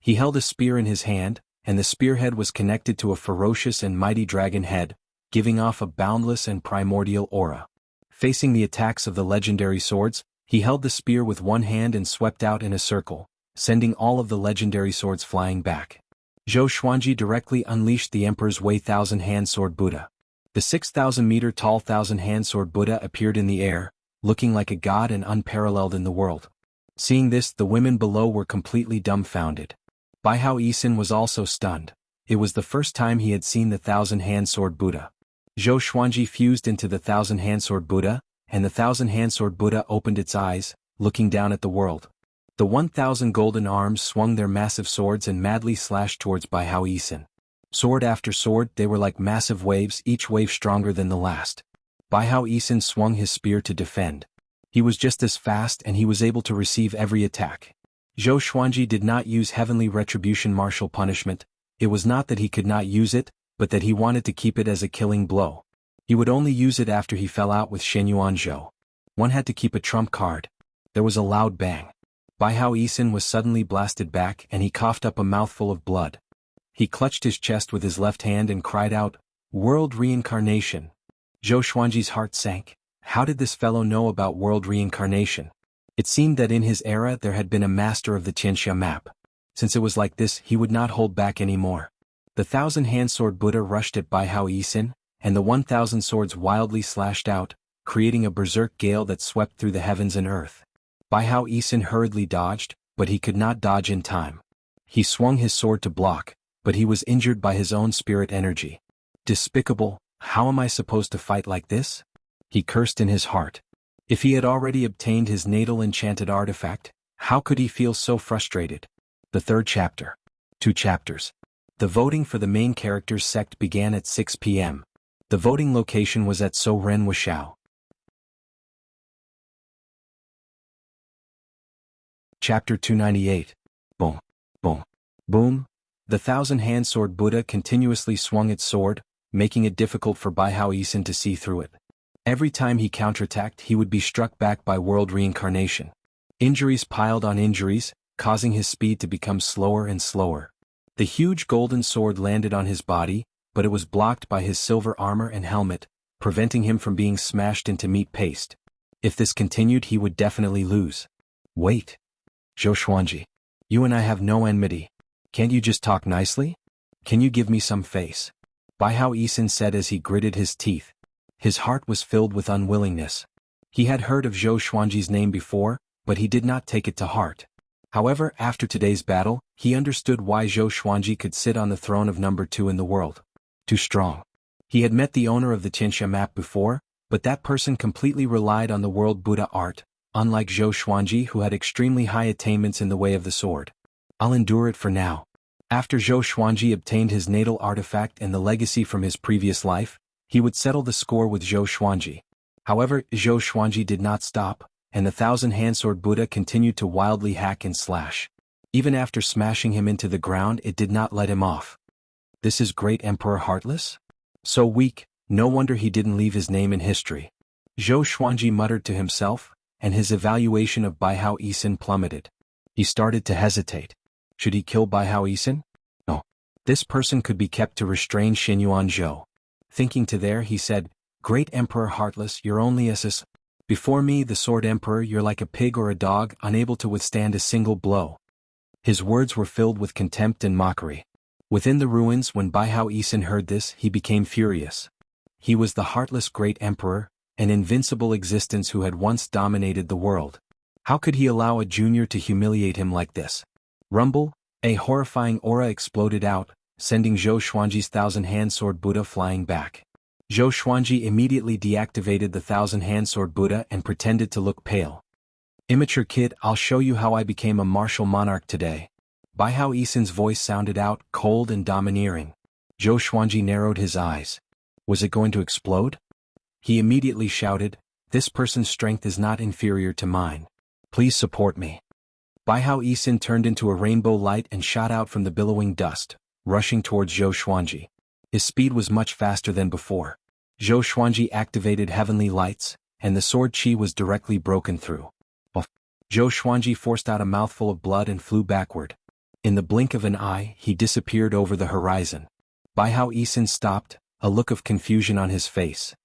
He held a spear in his hand, and the spearhead was connected to a ferocious and mighty dragon head, giving off a boundless and primordial aura. Facing the attacks of the legendary swords, he held the spear with one hand and swept out in a circle, sending all of the legendary swords flying back. Zhou Xuanji directly unleashed the Emperor's Wei Thousand-Hand Sword Buddha. The 6,000-meter-tall Thousand-Hand Sword Buddha appeared in the air, looking like a god and unparalleled in the world. Seeing this, the women below were completely dumbfounded. Baihao Yisun was also stunned. It was the first time he had seen the Thousand-Hand Sword Buddha. Zhou Xuanji fused into the Thousand-Hand Sword Buddha, and the Thousand-Hand Sword Buddha opened its eyes, looking down at the world. The 1,000 golden arms swung their massive swords and madly slashed towards Baihao Yisun. Sword after sword, they were like massive waves, each wave stronger than the last. Baihao Yisun swung his spear to defend. He was just as fast and he was able to receive every attack. Zhou Xuanji did not use Heavenly Retribution martial punishment. It was not that he could not use it, but that he wanted to keep it as a killing blow. He would only use it after he fell out with Shenyuan Zhou. One had to keep a trump card. There was a loud bang. Baihao Yisun was suddenly blasted back and he coughed up a mouthful of blood. He clutched his chest with his left hand and cried out, "World reincarnation!" Zhou Xuanji's heart sank. How did this fellow know about world reincarnation? It seemed that in his era there had been a master of the Tianxia map. Since it was like this, he would not hold back anymore. The Thousand-Hand Sword Buddha rushed at Baihao Yisun, and the 1,000 swords wildly slashed out, creating a berserk gale that swept through the heavens and earth. Baihao Yisun hurriedly dodged, but he could not dodge in time. He swung his sword to block, but he was injured by his own spirit energy. Despicable, how am I supposed to fight like this? He cursed in his heart. If he had already obtained his natal enchanted artifact, how could he feel so frustrated? The third chapter. 2 chapters. The voting for the main character's sect began at 6 p.m. The voting location was at Ren Wuxia. Chapter 298. Boom, boom, boom. The thousand-hand sword Buddha continuously swung its sword, making it difficult for Baihao Yisun to see through it. Every time he counterattacked, he would be struck back by world reincarnation. Injuries piled on injuries, causing his speed to become slower and slower. The huge golden sword landed on his body, but it was blocked by his silver armor and helmet, preventing him from being smashed into meat paste. If this continued, he would definitely lose. Wait. Zhou Xuanji. You and I have no enmity. Can't you just talk nicely? Can you give me some face? Baihao Yisun said as he gritted his teeth. His heart was filled with unwillingness. He had heard of Zhou Xuanji's name before, but he did not take it to heart. However, after today's battle, he understood why Zhou Xuanji could sit on the throne of number 2 in the world. Too strong. He had met the owner of the Qianxia map before, but that person completely relied on the world Buddha art, unlike Zhou Xuanji who had extremely high attainments in the way of the sword. I'll endure it for now. After Zhou Xuanji obtained his natal artifact and the legacy from his previous life, he would settle the score with Zhou Xuanji. However, Zhou Xuanji did not stop, and the thousand-hand sword Buddha continued to wildly hack and slash. Even after smashing him into the ground, it did not let him off. This is Great Emperor Heartless? So weak, no wonder he didn't leave his name in history. Zhou Xuanji muttered to himself, and his evaluation of Baihao Yisun plummeted. He started to hesitate. Should he kill Baihao Yisun? No. This person could be kept to restrain Xinyuan Zhou. Thinking to there, he said, Great Emperor Heartless, you're only a Before me, the Sword Emperor, you're like a pig or a dog, unable to withstand a single blow. His words were filled with contempt and mockery. Within the ruins, when Baihao Yisun heard this, he became furious. He was the heartless Great Emperor, an invincible existence who had once dominated the world. How could he allow a junior to humiliate him like this? Rumble, a horrifying aura exploded out, sending Zhou Xuanji's thousand-hand sword Buddha flying back. Zhou Xuanji immediately deactivated the thousand-hand sword Buddha and pretended to look pale. Immature kid, I'll show you how I became a martial monarch today. Baihao Yisun's voice sounded out, cold and domineering. Zhou Xuanji narrowed his eyes. Was it going to explode? He immediately shouted, This person's strength is not inferior to mine. Please support me. Baihao Yisun turned into a rainbow light and shot out from the billowing dust, rushing towards Zhou Xuanji. His speed was much faster than before. Zhou Xuanji activated heavenly lights, and the sword chi was directly broken through. Zhou Xuanji forced out a mouthful of blood and flew backward. In the blink of an eye, he disappeared over the horizon. Baihao Yisun stopped, a look of confusion on his face.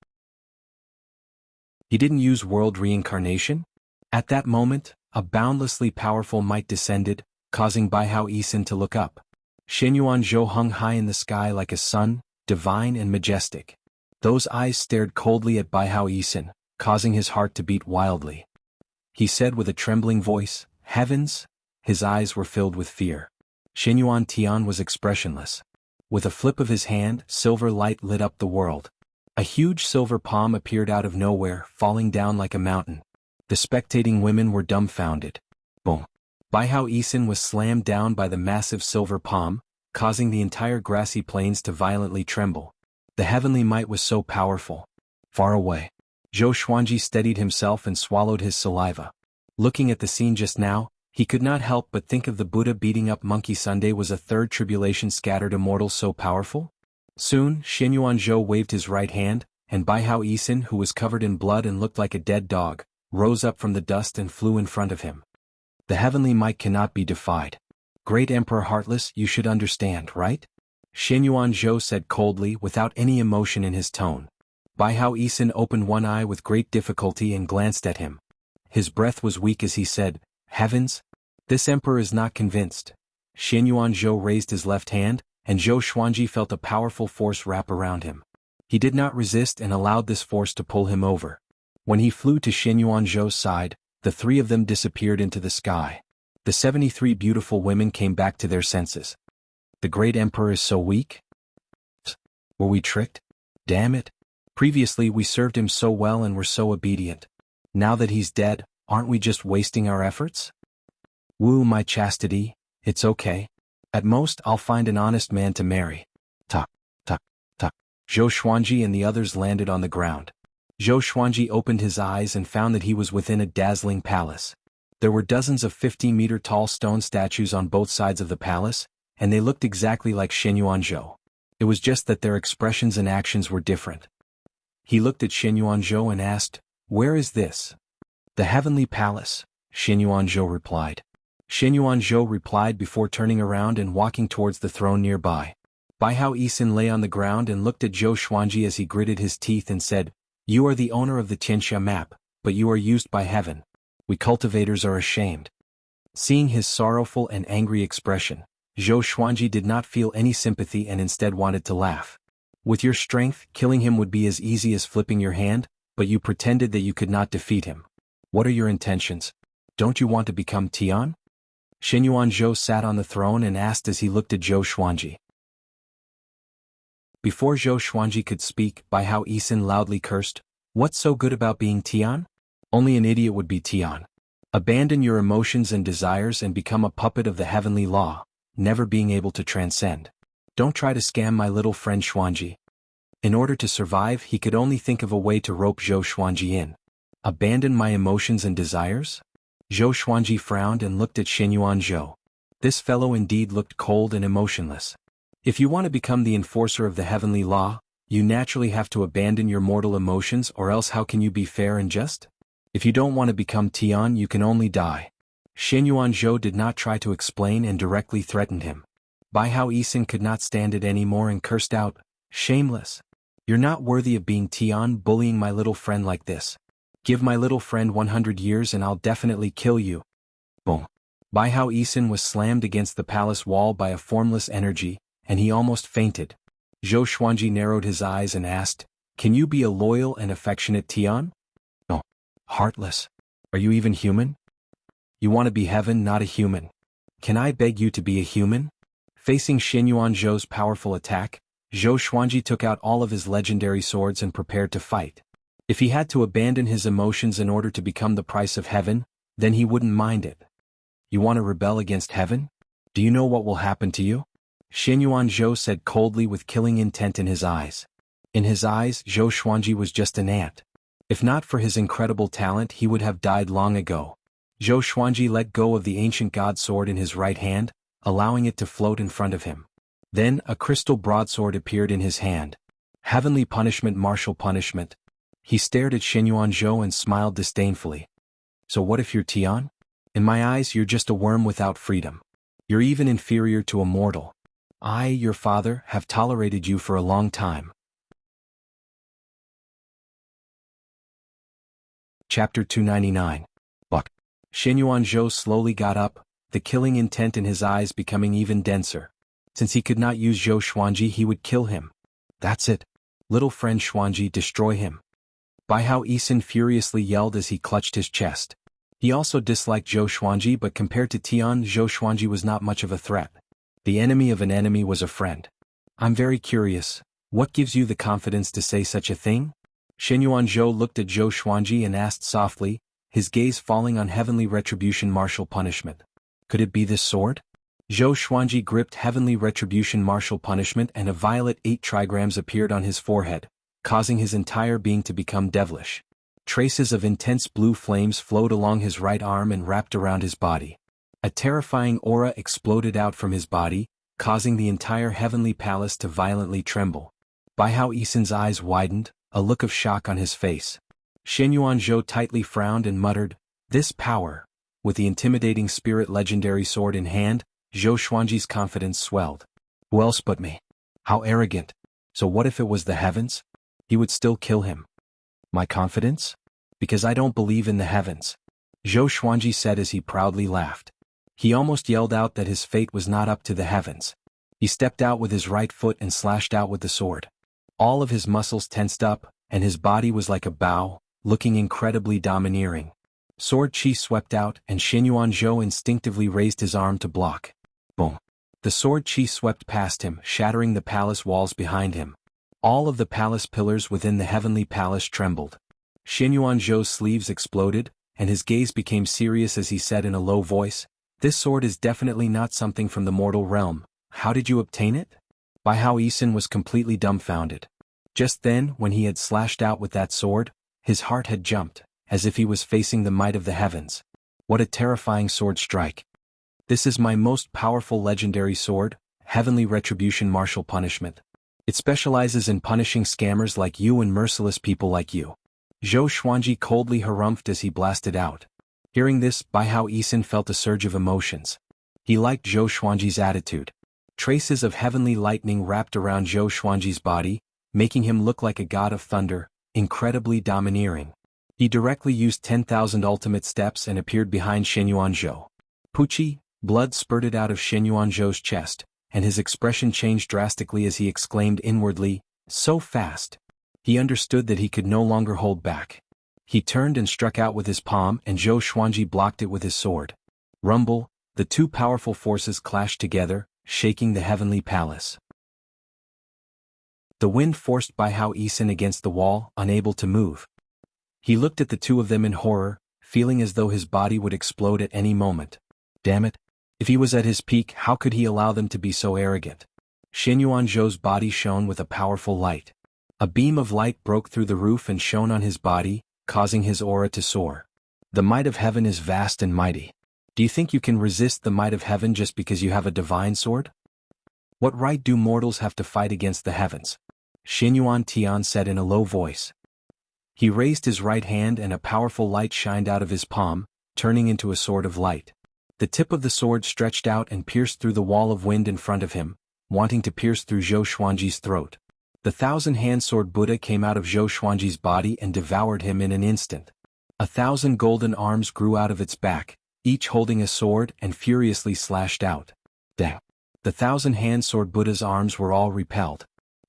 He didn't use world reincarnation? At that moment, a boundlessly powerful might descended, causing Baihao Yisun to look up. Xinyuan Zhou hung high in the sky like a sun, divine and majestic. Those eyes stared coldly at Baihao Yisun, causing his heart to beat wildly. He said with a trembling voice, Heavens? His eyes were filled with fear. Xinyuan Tian was expressionless. With a flip of his hand, silver light lit up the world. A huge silver palm appeared out of nowhere, falling down like a mountain. The spectating women were dumbfounded. Boom. Baihao Yisun was slammed down by the massive silver palm, causing the entire grassy plains to violently tremble. The heavenly might was so powerful. Far away, Zhou Xuanji steadied himself and swallowed his saliva. Looking at the scene just now, he could not help but think of the Buddha beating up Monkey Sunday. Was a third tribulation scattered immortal so powerful? Soon, Xinyuan Zhou waved his right hand, and Baihao Yisun, who was covered in blood and looked like a dead dog, rose up from the dust and flew in front of him. The heavenly might cannot be defied. Great Emperor Heartless, you should understand, right? Xinyuan Zhou said coldly, without any emotion in his tone. Baihao Yisun opened one eye with great difficulty and glanced at him. His breath was weak as he said, Heavens? This emperor is not convinced. Xinyuan Zhou raised his left hand, and Zhou Xuanji felt a powerful force wrap around him. He did not resist and allowed this force to pull him over. When he flew to Xinyuan Zhou's side, the three of them disappeared into the sky. The 73 beautiful women came back to their senses. The great emperor is so weak? Were we tricked? Damn it. Previously we served him so well and were so obedient. Now that he's dead, aren't we just wasting our efforts? Woo, my chastity, it's okay. At most I'll find an honest man to marry. Tuck, tuck, tuck. Zhou Xuanji and the others landed on the ground. Zhou Xuanji opened his eyes and found that he was within a dazzling palace. There were dozens of 50-meter-tall stone statues on both sides of the palace, and they looked exactly like Shenyuanzhou. It was just that their expressions and actions were different. He looked at Shenyuanzhou and asked, "Where is this?" "The heavenly palace," Shenyuanzhou replied. Shenyuanzhou replied before turning around and walking towards the throne nearby. Bai Hao Yisin lay on the ground and looked at Zhou Xuanji as he gritted his teeth and said, "You are the owner of the Tianxia map, but you are used by heaven. We cultivators are ashamed." Seeing his sorrowful and angry expression, Zhou Xuanji did not feel any sympathy and instead wanted to laugh. "With your strength, killing him would be as easy as flipping your hand, but you pretended that you could not defeat him. What are your intentions? Don't you want to become Tian?" Shenyuanzhou sat on the throne and asked as he looked at Zhou Xuanji. Before Zhou Xuanji could speak, Bai Hao Yisin loudly cursed, "What's so good about being Tian? Only an idiot would be Tian. Abandon your emotions and desires and become a puppet of the heavenly law, never being able to transcend. Don't try to scam my little friend Xuanji." In order to survive, he could only think of a way to rope Zhou Xuanji in. Abandon my emotions and desires? Zhou Xuanji frowned and looked at Shenyuanzhou. This fellow indeed looked cold and emotionless. If you want to become the enforcer of the heavenly law, you naturally have to abandon your mortal emotions, or else how can you be fair and just? If you don't want to become Tian, you can only die. Shenyuanzhou did not try to explain and directly threatened him. Bai Hao Yisin could not stand it anymore and cursed out, "Shameless! You're not worthy of being Tian, bullying my little friend like this. Give my little friend 100 years and I'll definitely kill you." Boom. Bai Hao Yisin was slammed against the palace wall by a formless energy, and he almost fainted. Zhou Xuanji narrowed his eyes and asked, "Can you be a loyal and affectionate Tian?" "No. Heartless. Are you even human? You want to be heaven, not a human. Can I beg you to be a human?" Facing Shenyuanzhou's powerful attack, Zhou Xuanji took out all of his legendary swords and prepared to fight. If he had to abandon his emotions in order to become the price of heaven, then he wouldn't mind it. "You want to rebel against heaven? Do you know what will happen to you?" Shenyuanzhou said coldly with killing intent in his eyes. In his eyes, Zhou Xuanji was just an ant. If not for his incredible talent, he would have died long ago. Zhou Xuanji let go of the ancient god sword in his right hand, allowing it to float in front of him. Then, a crystal broadsword appeared in his hand. Heavenly punishment, martial punishment. He stared at Shenyuanzhou and smiled disdainfully. "So what if you're Tian? In my eyes, you're just a worm without freedom. You're even inferior to a mortal. I, your father, have tolerated you for a long time." Chapter 299. Buck. Shenyuanzhou slowly got up, the killing intent in his eyes becoming even denser. Since he could not use Zhou Xuanji, he would kill him. "That's it. Little friend Xuanji, destroy him." Bai Hao Yisin furiously yelled as he clutched his chest. He also disliked Zhou Xuanji, but compared to Tian, Zhou Xuanji was not much of a threat. The enemy of an enemy was a friend. "I'm very curious. What gives you the confidence to say such a thing?" Shenyuanzhou looked at Zhou Xuanji and asked softly, his gaze falling on heavenly retribution, martial punishment. "Could it be this sword?" Zhou Xuanji gripped heavenly retribution, martial punishment, and a violet 8 trigrams appeared on his forehead, causing his entire being to become devilish. Traces of intense blue flames flowed along his right arm and wrapped around his body. A terrifying aura exploded out from his body, causing the entire heavenly palace to violently tremble. Bai Hao Yisin's eyes widened, a look of shock on his face. Shenyuanzhou tightly frowned and muttered, "This power." With the intimidating spirit legendary sword in hand, Zhou Xuanji's confidence swelled. "Who else but me? How arrogant. So what if it was the heavens? He would still kill him." "My confidence? Because I don't believe in the heavens," Zhou Xuanji said as he proudly laughed. He almost yelled out that his fate was not up to the heavens. He stepped out with his right foot and slashed out with the sword. All of his muscles tensed up, and his body was like a bow, looking incredibly domineering. Sword chi swept out, and Shenyuanzhou instinctively raised his arm to block. Boom. The sword Qi swept past him, shattering the palace walls behind him. All of the palace pillars within the heavenly palace trembled. Xin Yuanzhou's sleeves exploded, and his gaze became serious as he said in a low voice, "This sword is definitely not something from the mortal realm. How did you obtain it?" Bai Hao Yisan was completely dumbfounded. Just then, when he had slashed out with that sword, his heart had jumped, as if he was facing the might of the heavens. What a terrifying sword strike. "This is my most powerful legendary sword, Heavenly Retribution Martial Punishment. It specializes in punishing scammers like you and merciless people like you." Zhou Xuanji coldly harumphed as he blasted out. Hearing this, Bai Hao Yisan felt a surge of emotions. He liked Zhou Xuanji's attitude. Traces of heavenly lightning wrapped around Zhou Xuanji's body, making him look like a god of thunder, incredibly domineering. He directly used 10,000 ultimate steps and appeared behind Xin Yuanzhou. "Pucci!" Blood spurted out of Xin Yuanzhou's chest, and his expression changed drastically as he exclaimed inwardly, "So fast!" He understood that he could no longer hold back. He turned and struck out with his palm, and Zhou Xuanji blocked it with his sword. Rumble, the two powerful forces clashed together, shaking the heavenly palace. The wind forced Bai Hao Yisan against the wall, unable to move. He looked at the two of them in horror, feeling as though his body would explode at any moment. Damn it! If he was at his peak, how could he allow them to be so arrogant? Xin Yuanzhou's body shone with a powerful light. A beam of light broke through the roof and shone on his body, causing his aura to soar. "The might of heaven is vast and mighty. Do you think you can resist the might of heaven just because you have a divine sword? What right do mortals have to fight against the heavens?" Xin Yuan Tian said in a low voice. He raised his right hand and a powerful light shined out of his palm, turning into a sword of light. The tip of the sword stretched out and pierced through the wall of wind in front of him, wanting to pierce through Zhou Xuanji's throat. The thousand-hand sword Buddha came out of Zhou Xuanji's body and devoured him in an instant. 1,000 golden arms grew out of its back, each holding a sword and furiously slashed out. Dang! The thousand-hand sword Buddha's arms were all repelled.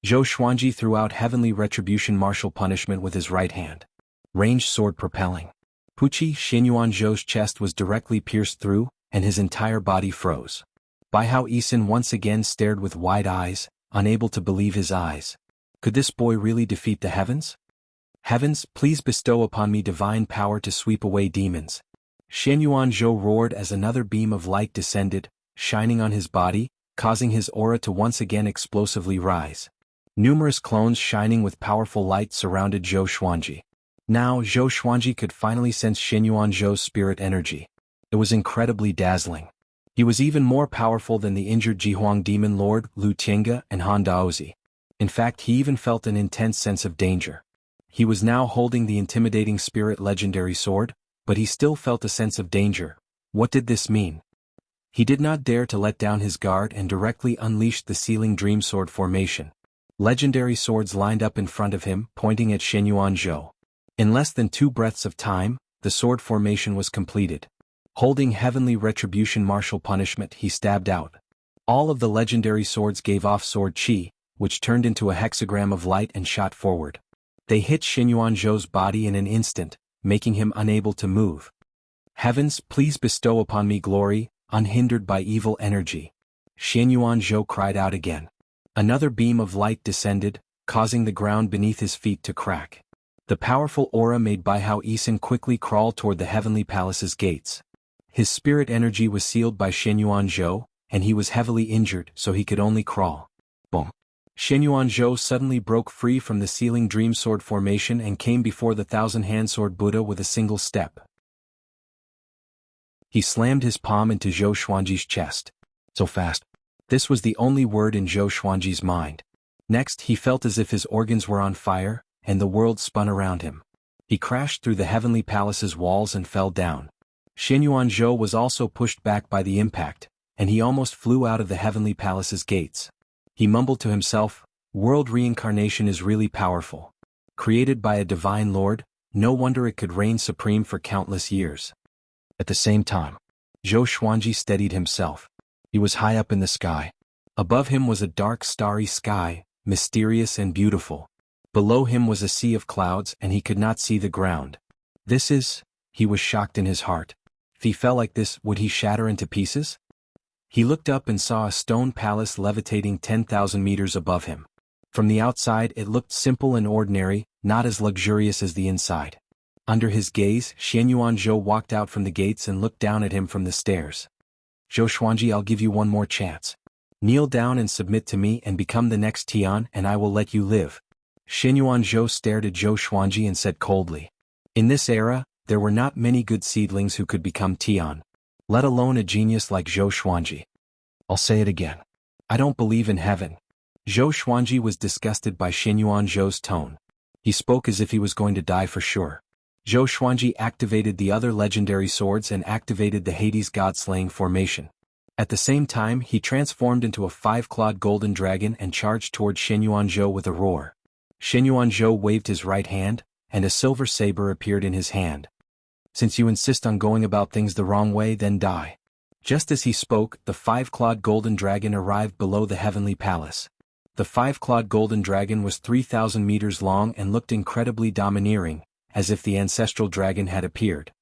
Zhou Xuanji threw out Heavenly Retribution Martial Punishment with his right hand. Ranged sword propelling. Pucci Xin Yuanzhou's chest was directly pierced through, and his entire body froze. Bai Hao Yisan once again stared with wide eyes, unable to believe his eyes. Could this boy really defeat the heavens? "Heavens, please bestow upon me divine power to sweep away demons." Xin Yuanzhou roared as another beam of light descended, shining on his body, causing his aura to once again explosively rise. Numerous clones shining with powerful light surrounded Zhou Xuanji. Now Zhou Xuanji could finally sense Xin Yuanzhou's spirit energy. It was incredibly dazzling. He was even more powerful than the injured Jihuang Demon Lord, Lu Tiange, and Han Daozi. In fact, he even felt an intense sense of danger. He was now holding the intimidating spirit legendary sword, but he still felt a sense of danger. What did this mean? He did not dare to let down his guard and directly unleashed the Sealing Dream Sword formation. Legendary swords lined up in front of him, pointing at Xin Yuanzhou. In less than 2 breaths of time, the sword formation was completed. Holding Heavenly Retribution Martial Punishment, he stabbed out. All of the legendary swords gave off sword chi, which turned into a hexagram of light and shot forward. They hit Xin Yuanzhou's body in an instant, making him unable to move. "Heavens, please bestow upon me glory, unhindered by evil energy." Xin Yuanzhou cried out again. Another beam of light descended, causing the ground beneath his feet to crack. The powerful aura made Bai Hao Yisan quickly crawl toward the heavenly palace's gates. His spirit energy was sealed by Xin Yuanzhou, and he was heavily injured, so he could only crawl. Boom! Xin Yuanzhou suddenly broke free from the Sealing Dream Sword formation and came before the thousand-hand sword Buddha with a single step. He slammed his palm into Zhou Xuanji's chest. So fast. This was the only word in Zhou Xuanji's mind. Next, he felt as if his organs were on fire, and the world spun around him. He crashed through the heavenly palace's walls and fell down. Xin Yuanzhou was also pushed back by the impact, and he almost flew out of the heavenly palace's gates. He mumbled to himself, "World reincarnation is really powerful. Created by a divine lord, no wonder it could reign supreme for countless years." At the same time, Zhou Xuanji steadied himself. He was high up in the sky. Above him was a dark starry sky, mysterious and beautiful. Below him was a sea of clouds and he could not see the ground. He was shocked in his heart. If he fell like this, would he shatter into pieces? He looked up and saw a stone palace levitating 10,000 meters above him. From the outside it looked simple and ordinary, not as luxurious as the inside. Under his gaze, Xian Yuanzhou walked out from the gates and looked down at him from the stairs. "Zhou Xuanji, I'll give you one more chance. Kneel down and submit to me and become the next Tian, and I will let you live." Xian Yuanzhou stared at Zhou Xuanji and said coldly. In this era, there were not many good seedlings who could become Tian, let alone a genius like Zhou Xuanji. "I'll say it again. I don't believe in heaven." Zhou Xuanji was disgusted by Xian Yuanzhou's tone. He spoke as if he was going to die for sure. Zhou Xuanji activated the other legendary swords and activated the Hades God-slaying formation. At the same time, he transformed into a 5-clawed golden dragon and charged toward Xian Yuanzhou with a roar. Xian Yuanzhou waved his right hand, and a silver saber appeared in his hand. "Since you insist on going about things the wrong way, then die." Just as he spoke, the 5-clawed golden dragon arrived below the heavenly palace. The 5-clawed golden dragon was 3,000 meters long and looked incredibly domineering, as if the ancestral dragon had appeared.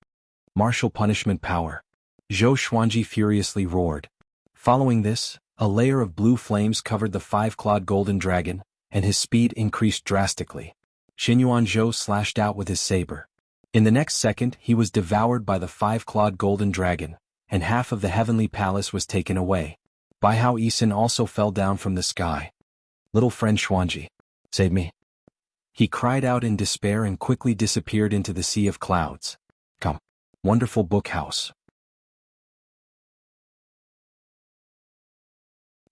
Martial punishment power. Zhou Xuanji furiously roared. Following this, a layer of blue flames covered the 5-clawed golden dragon, and his speed increased drastically. Xian Yuanzhou slashed out with his saber. In the next second, he was devoured by the 5-clawed golden dragon, and half of the heavenly palace was taken away. Bai Hao Yisun also fell down from the sky. "Little friend Xuanji, save me." He cried out in despair and quickly disappeared into the sea of clouds. Come. Wonderful book house.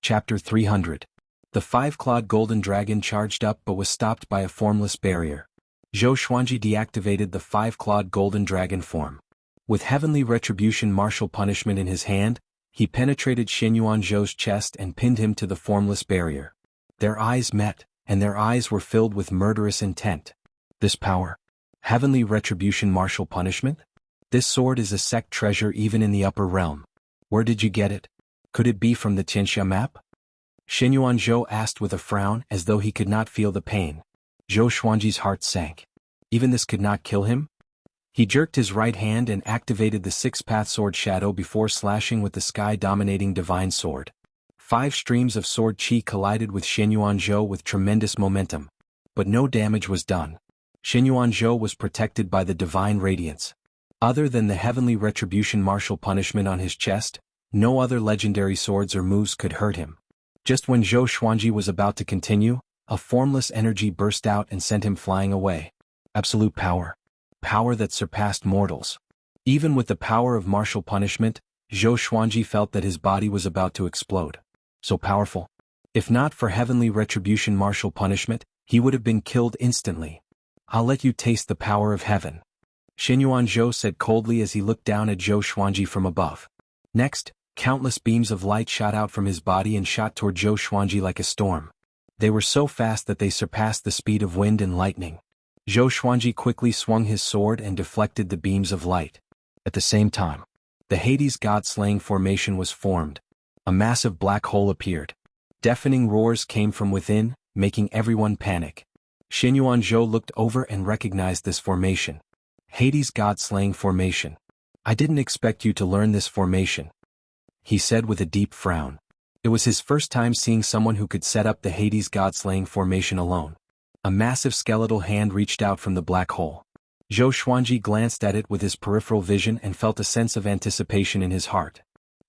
Chapter 300. The 5-clawed golden dragon charged up but was stopped by a formless barrier. Zhou Xuanji deactivated the 5-clawed golden dragon form. With heavenly retribution martial punishment in his hand, he penetrated Xian Yuanzhou's chest and pinned him to the formless barrier. Their eyes met, and their eyes were filled with murderous intent. This power? Heavenly retribution martial punishment? This sword is a sect treasure even in the upper realm. Where did you get it? Could it be from the Tianxia map? Xian Yuanzhou asked with a frown as though he could not feel the pain. Zhou Xuanji's heart sank. Even this could not kill him? He jerked his right hand and activated the 6-path sword shadow before slashing with the sky-dominating divine sword. 5 streams of sword chi collided with Xian Yuanzhou with tremendous momentum. But no damage was done. Xian Yuanzhou was protected by the divine radiance. Other than the heavenly retribution martial punishment on his chest, no other legendary swords or moves could hurt him. Just when Zhou Xuanji was about to continue, a formless energy burst out and sent him flying away. Absolute power. Power that surpassed mortals. Even with the power of martial punishment, Zhou Xuanji felt that his body was about to explode. So powerful. If not for heavenly retribution martial punishment, he would have been killed instantly. "I'll let you taste the power of heaven," Xian Yuanzhou said coldly as he looked down at Zhou Xuanji from above. Next, countless beams of light shot out from his body and shot toward Zhou Xuanji like a storm. They were so fast that they surpassed the speed of wind and lightning. Zhou Xuanji quickly swung his sword and deflected the beams of light. At the same time, the Hades God-slaying formation was formed. A massive black hole appeared. Deafening roars came from within, making everyone panic. Xian Yuanzhou looked over and recognized this formation. Hades God-slaying formation. "I didn't expect you to learn this formation," he said with a deep frown. It was his first time seeing someone who could set up the Hades God-slaying formation alone. A massive skeletal hand reached out from the black hole. Zhou Xuanji glanced at it with his peripheral vision and felt a sense of anticipation in his heart.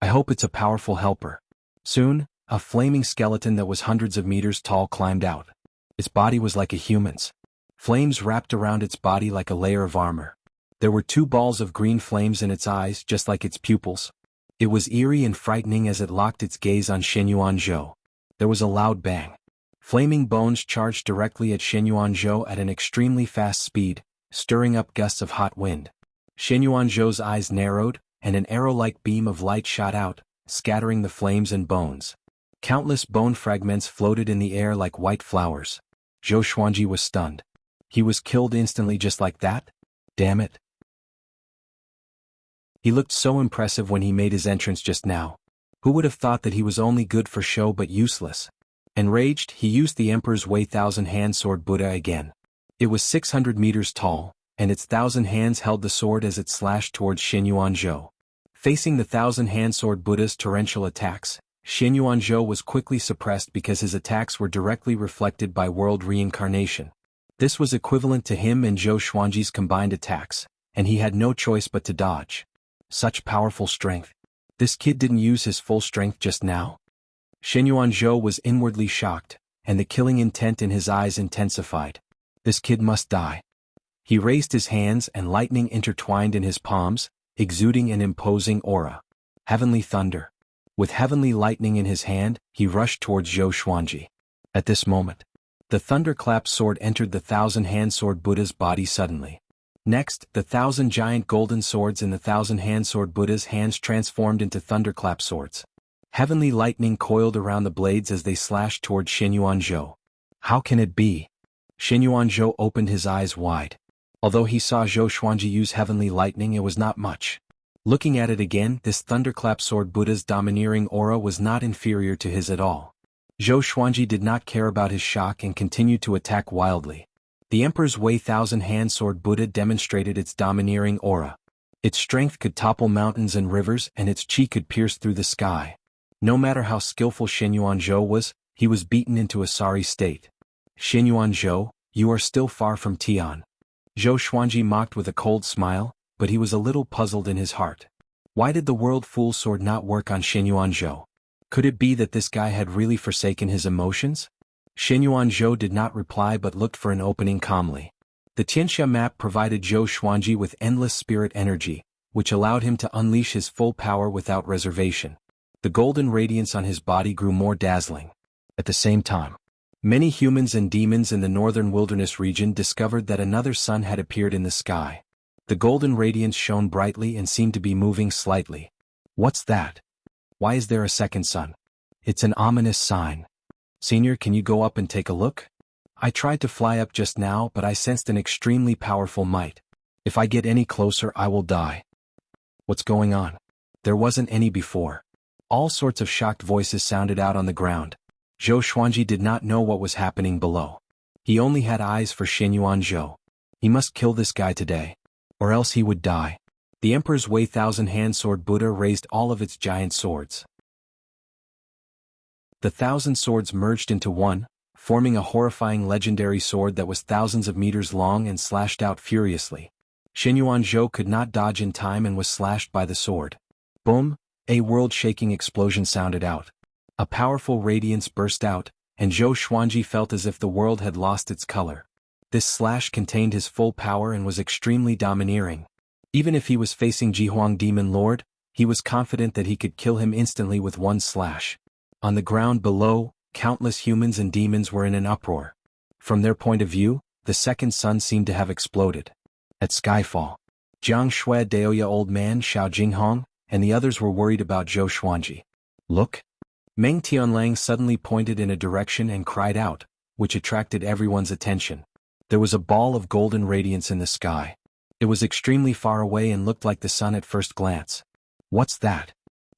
"I hope it's a powerful helper." Soon, a flaming skeleton that was hundreds of meters tall climbed out. Its body was like a human's. Flames wrapped around its body like a layer of armor. There were 2 balls of green flames in its eyes just like its pupils. It was eerie and frightening as it locked its gaze on Xian Yuanzhou. There was a loud bang. Flaming bones charged directly at Xian Yuanzhou at an extremely fast speed, stirring up gusts of hot wind. Xian Yuanzhou's eyes narrowed, and an arrow-like beam of light shot out, scattering the flames and bones. Countless bone fragments floated in the air like white flowers. Zhou Xuanji was stunned. He was killed instantly just like that? Damn it. He looked so impressive when he made his entrance just now. Who would have thought that he was only good for show but useless? Enraged, he used the Emperor's Wei 1,000-hand sword Buddha again. It was 600 meters tall, and its 1,000 hands held the sword as it slashed towards Xian Yuanzhou. Facing the thousand-hand sword Buddha's torrential attacks, Shen Yuanzhou was quickly suppressed because his attacks were directly reflected by world reincarnation. This was equivalent to him and Zhou Xuanji's combined attacks, and he had no choice but to dodge. Such powerful strength. This kid didn't use his full strength just now? Shen Yuanzhou was inwardly shocked, and the killing intent in his eyes intensified. This kid must die. He raised his hands and lightning intertwined in his palms, exuding an imposing aura. Heavenly thunder. With heavenly lightning in his hand, he rushed towards Zhou Xuanji. At this moment, the thunderclap sword entered the thousand-hand sword Buddha's body suddenly. Next, the 1,000 giant golden swords in the thousand-hand sword Buddha's hands transformed into thunderclap swords. Heavenly lightning coiled around the blades as they slashed toward Shen Yuanzhou. How can it be? Shen Yuanzhou opened his eyes wide. Although he saw Zhou Xuanji use heavenly lightning, it was not much. Looking at it again, this thunderclap sword Buddha's domineering aura was not inferior to his at all. Zhou Xuanji did not care about his shock and continued to attack wildly. The Emperor's Wei thousand-hand sword Buddha demonstrated its domineering aura. Its strength could topple mountains and rivers, and its chi could pierce through the sky. No matter how skillful Shen Yuanzhou was, he was beaten into a sorry state. Shen Yuanzhou, you are still far from Tian. Zhou Xuanji mocked with a cold smile, but he was a little puzzled in his heart. Why did the World Fool Sword not work on Shen Yuanzhou? Could it be that this guy had really forsaken his emotions? Shen Yuanzhou did not reply but looked for an opening calmly. The Tianxia map provided Zhou Xuanji with endless spirit energy, which allowed him to unleash his full power without reservation. The golden radiance on his body grew more dazzling. At the same time, many humans and demons in the northern wilderness region discovered that another sun had appeared in the sky. The golden radiance shone brightly and seemed to be moving slightly. What's that? Why is there a second sun? It's an ominous sign. Senior, can you go up and take a look? I tried to fly up just now, but I sensed an extremely powerful might. If I get any closer, I will die. What's going on? There wasn't any before. All sorts of shocked voices sounded out on the ground. Zhou Xuanji did not know what was happening below. He only had eyes for Shen Yuanzhou. He must kill this guy today, or else he would die. The Emperor's Wei thousand-hand sword Buddha raised all of its giant swords. The 1,000 swords merged into one, forming a horrifying legendary sword that was thousands of meters long and slashed out furiously. Shen Yuanzhou could not dodge in time and was slashed by the sword. Boom! A world-shaking explosion sounded out. A powerful radiance burst out, and Zhou Xuanji felt as if the world had lost its color. This slash contained his full power and was extremely domineering. Even if he was facing Jihuang Demon Lord, he was confident that he could kill him instantly with one slash. On the ground below, countless humans and demons were in an uproar. From their point of view, the second sun seemed to have exploded. At Skyfall, Jiang Shui Daoya Old Man Xiao Jinghong, and the others were worried about Zhou Xuanji. Look! Meng Tianlang suddenly pointed in a direction and cried out, which attracted everyone's attention. There was a ball of golden radiance in the sky. It was extremely far away and looked like the sun at first glance. What's that?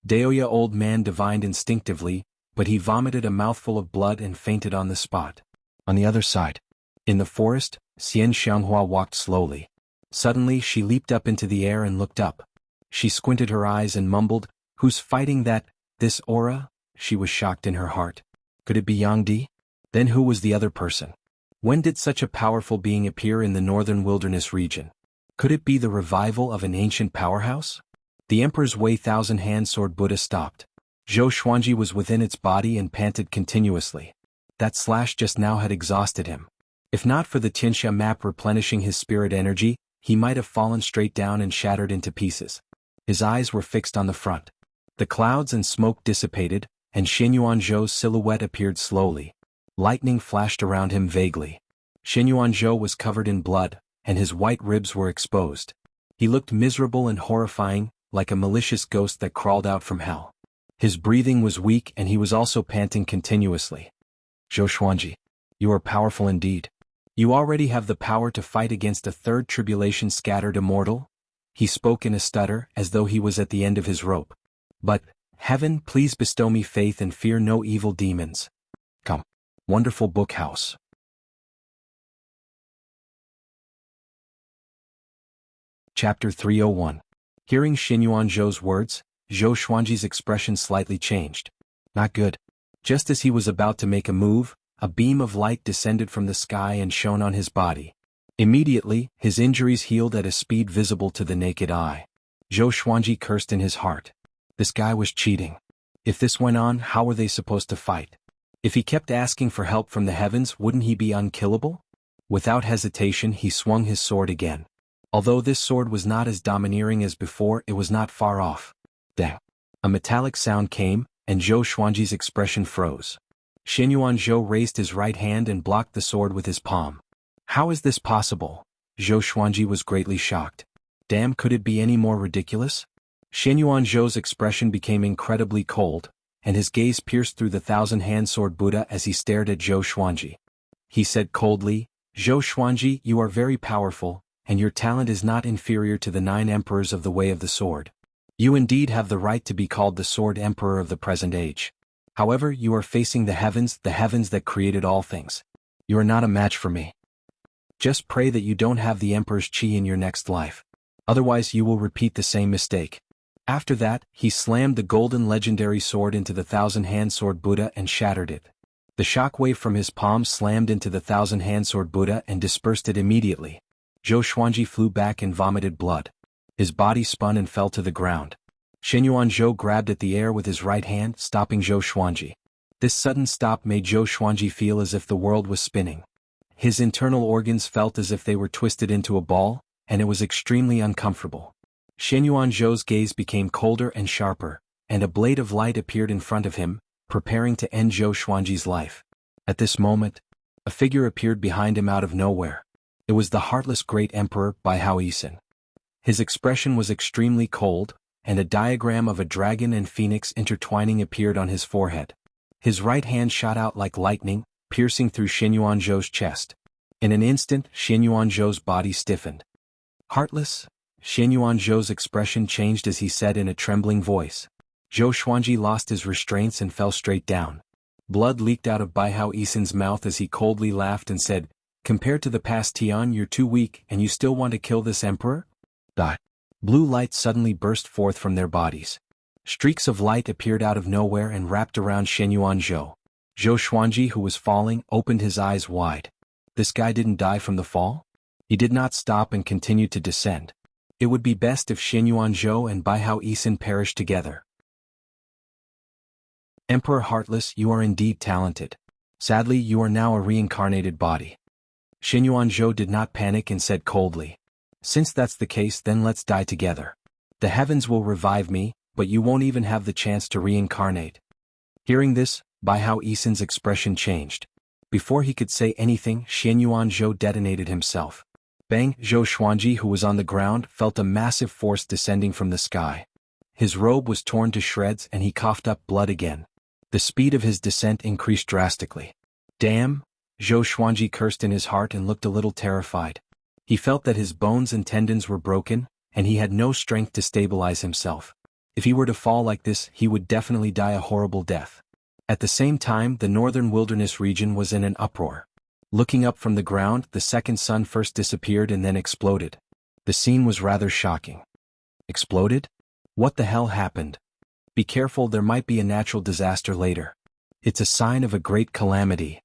Daoya Old Man divined instinctively, but he vomited a mouthful of blood and fainted on the spot. On the other side, in the forest, Xian Xianghua walked slowly. Suddenly she leaped up into the air and looked up. She squinted her eyes and mumbled, "Who's fighting that, this aura?" She was shocked in her heart. Could it be Yang Di? Then who was the other person? When did such a powerful being appear in the northern wilderness region? Could it be the revival of an ancient powerhouse? The Emperor's Wei thousand-hand sword Buddha stopped. Zhou Xuanji was within its body and panted continuously. That slash just now had exhausted him. If not for the Tianxia map replenishing his spirit energy, he might have fallen straight down and shattered into pieces. His eyes were fixed on the front. The clouds and smoke dissipated, and Shen Yuanzhou's silhouette appeared slowly. Lightning flashed around him vaguely. Shen Yuanzhou was covered in blood, and his white ribs were exposed. He looked miserable and horrifying, like a malicious ghost that crawled out from hell. His breathing was weak and he was also panting continuously. Zhou Xuanji, you are powerful indeed. You already have the power to fight against a third tribulation scattered immortal? He spoke in a stutter as though he was at the end of his rope. But, heaven, please bestow me faith and fear no evil demons. Come. Wonderful book house. Chapter 301. Hearing Xinyuan Zhou's words, Zhou Xuanji's expression slightly changed. Not good. Just as he was about to make a move, a beam of light descended from the sky and shone on his body. Immediately, his injuries healed at a speed visible to the naked eye. Zhou Xuanji cursed in his heart. This guy was cheating. If this went on, how were they supposed to fight? If he kept asking for help from the heavens, wouldn't he be unkillable? Without hesitation, he swung his sword again. Although this sword was not as domineering as before, it was not far off. Dang. A metallic sound came, and Zhou Xuanji's expression froze. Xinyuan Zhou raised his right hand and blocked the sword with his palm. How is this possible? Zhou Xuanji was greatly shocked. Damn, could it be any more ridiculous? Xinyuan Zhou's expression became incredibly cold, and his gaze pierced through the thousand-hand sword Buddha as he stared at Zhou Xuanji. He said coldly, Zhou Xuanji, you are very powerful, and your talent is not inferior to the 9 emperors of the Way of the Sword. You indeed have the right to be called the Sword Emperor of the present age. However, you are facing the heavens that created all things. You are not a match for me. Just pray that you don't have the Emperor's chi in your next life. Otherwise you will repeat the same mistake. After that, he slammed the golden legendary sword into the thousand-hand sword Buddha and shattered it. The shockwave from his palm slammed into the thousand-hand sword Buddha and dispersed it immediately. Zhou Xuanji flew back and vomited blood. His body spun and fell to the ground. Xinyuan Zhou grabbed at the air with his right hand, stopping Zhou Xuanji. This sudden stop made Zhou Xuanji feel as if the world was spinning. His internal organs felt as if they were twisted into a ball, and it was extremely uncomfortable. Xinyuan Zhou's gaze became colder and sharper, and a blade of light appeared in front of him, preparing to end Zhou Xuanji's life. At this moment, a figure appeared behind him out of nowhere. It was the heartless great emperor Baihao Yisin. His expression was extremely cold, and a diagram of a dragon and phoenix intertwining appeared on his forehead. His right hand shot out like lightning, piercing through Xinyuan Zhou's chest. In an instant, Xinyuan Zhou's body stiffened. Heartless? Xinyuan Zhou's expression changed as he said in a trembling voice. Zhou Xuanji lost his restraints and fell straight down. Blood leaked out of Baihao Yisin's mouth as he coldly laughed and said, Compared to the past Tian, you're too weak and you still want to kill this emperor? Die. Blue light suddenly burst forth from their bodies. Streaks of light appeared out of nowhere and wrapped around Xinyuan Zhou. Zhou Xuanji, who was falling, opened his eyes wide. This guy didn't die from the fall? He did not stop and continued to descend. It would be best if Xinyuan Zhou and Baihao Yisin perished together. Emperor Heartless, you are indeed talented. Sadly, you are now a reincarnated body. Xinyuan Zhou did not panic and said coldly, Since that's the case, then let's die together. The heavens will revive me, but you won't even have the chance to reincarnate. Hearing this, Baihao Yisin's expression changed. Before he could say anything, Xinyuan Zhou detonated himself. Bang! Zhou Xuanji, who was on the ground, felt a massive force descending from the sky. His robe was torn to shreds and he coughed up blood again. The speed of his descent increased drastically. Damn! Zhou Xuanji cursed in his heart and looked a little terrified. He felt that his bones and tendons were broken, and he had no strength to stabilize himself. If he were to fall like this, he would definitely die a horrible death. At the same time, the northern wilderness region was in an uproar. Looking up from the ground, the second sun first disappeared and then exploded. The scene was rather shocking. Exploded? What the hell happened? Be careful, there might be a natural disaster later. It's a sign of a great calamity.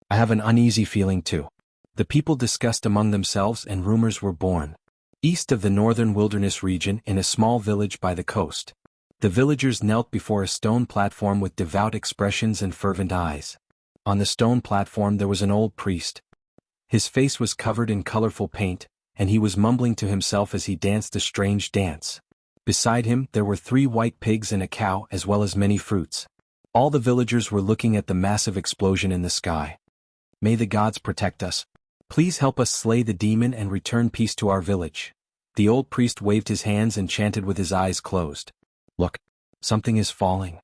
I have an uneasy feeling too. The people discussed among themselves and rumors were born. East of the northern wilderness region, in a small village by the coast, the villagers knelt before a stone platform with devout expressions and fervent eyes. On the stone platform there was an old priest. His face was covered in colorful paint, and he was mumbling to himself as he danced a strange dance. Beside him there were 3 white pigs and a cow as well as many fruits. All the villagers were looking at the massive explosion in the sky. May the gods protect us. Please help us slay the demon and return peace to our village. The old priest waved his hands and chanted with his eyes closed. Look, something is falling.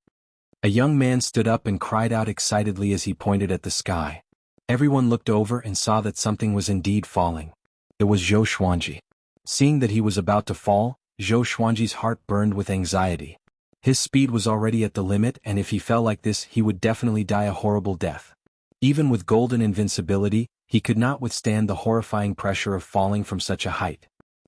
A young man stood up and cried out excitedly as he pointed at the sky. Everyone looked over and saw that something was indeed falling. It was Zhou Xuanji. Seeing that he was about to fall, Zhou Xuanji's heart burned with anxiety. His speed was already at the limit, and if he fell like this, he would definitely die a horrible death. Even with golden invincibility, he could not withstand the horrifying pressure of falling from such a height.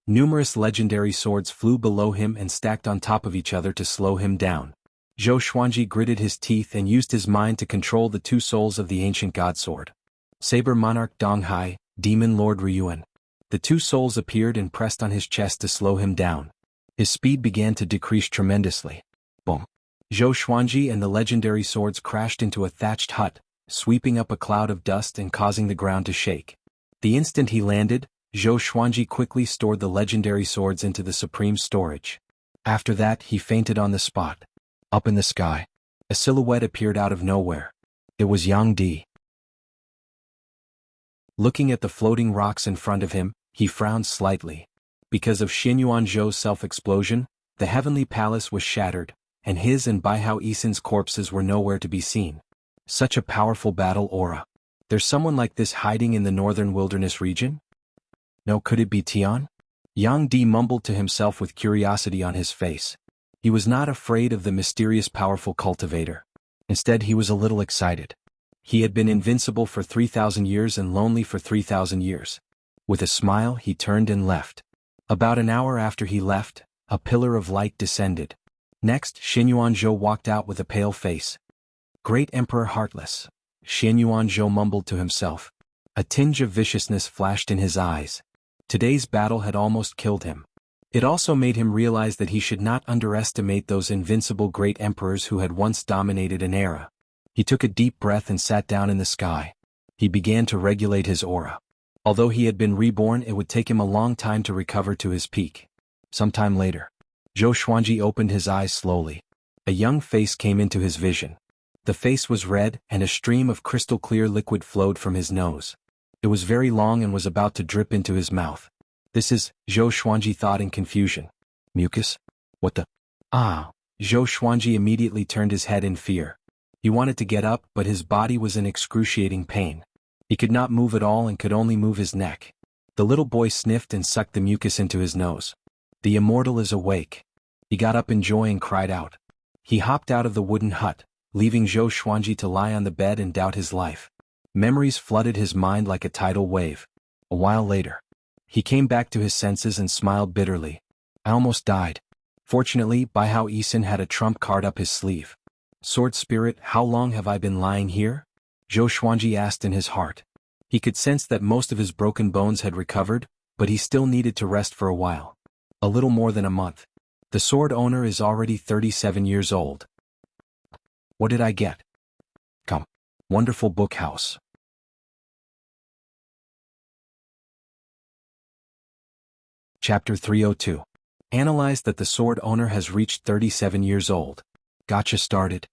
Numerous legendary swords flew below him and stacked on top of each other to slow him down. Zhou Xuanji gritted his teeth and used his mind to control the two souls of the ancient god sword. Saber Monarch Donghai, Demon Lord Ryuan. The two souls appeared and pressed on his chest to slow him down. His speed began to decrease tremendously. Boom. Zhou Xuanji and the legendary swords crashed into a thatched hut, sweeping up a cloud of dust and causing the ground to shake. The instant he landed, Zhou Xuanji quickly stored the legendary swords into the supreme storage. After that, he fainted on the spot. Up in the sky, a silhouette appeared out of nowhere. It was Yang Di. Looking at the floating rocks in front of him, he frowned slightly. Because of Xinyuan Zhou's self-explosion, the heavenly palace was shattered, and his and Baihao Yisan's corpses were nowhere to be seen. Such a powerful battle aura. There's someone like this hiding in the northern wilderness region? No, could it be Tian? Yang Di mumbled to himself with curiosity on his face. He was not afraid of the mysterious powerful cultivator. Instead, he was a little excited. He had been invincible for 3,000 years and lonely for 3,000 years. With a smile, he turned and left. About an hour after he left, a pillar of light descended. Next, Xinyuan Zhou walked out with a pale face. Great Emperor Heartless, Xinyuan Zhou mumbled to himself. A tinge of viciousness flashed in his eyes. Today's battle had almost killed him. It also made him realize that he should not underestimate those invincible great emperors who had once dominated an era. He took a deep breath and sat down in the sky. He began to regulate his aura. Although he had been reborn, it would take him a long time to recover to his peak. Sometime later, Zhou Xuanji opened his eyes slowly. A young face came into his vision. The face was red, and a stream of crystal-clear liquid flowed from his nose. It was very long and was about to drip into his mouth. This is, Zhou Xuanji thought in confusion. Mucus? What the? Ah! Zhou Xuanji immediately turned his head in fear. He wanted to get up, but his body was in excruciating pain. He could not move at all and could only move his neck. The little boy sniffed and sucked the mucus into his nose. The immortal is awake. He got up in joy and cried out. He hopped out of the wooden hut, leaving Zhou Xuanji to lie on the bed and doubt his life. Memories flooded his mind like a tidal wave. A while later, he came back to his senses and smiled bitterly. I almost died. Fortunately, Baihao Yisan had a trump card up his sleeve. Sword Spirit, how long have I been lying here? Zhou Xuanji asked in his heart. He could sense that most of his broken bones had recovered, but he still needed to rest for a while. A little more than a month. The sword owner is already 37 years old. What did I get? Come. Wonderful book house. Chapter 302. Analyze that the sword owner has reached 37 years old. Gotcha started.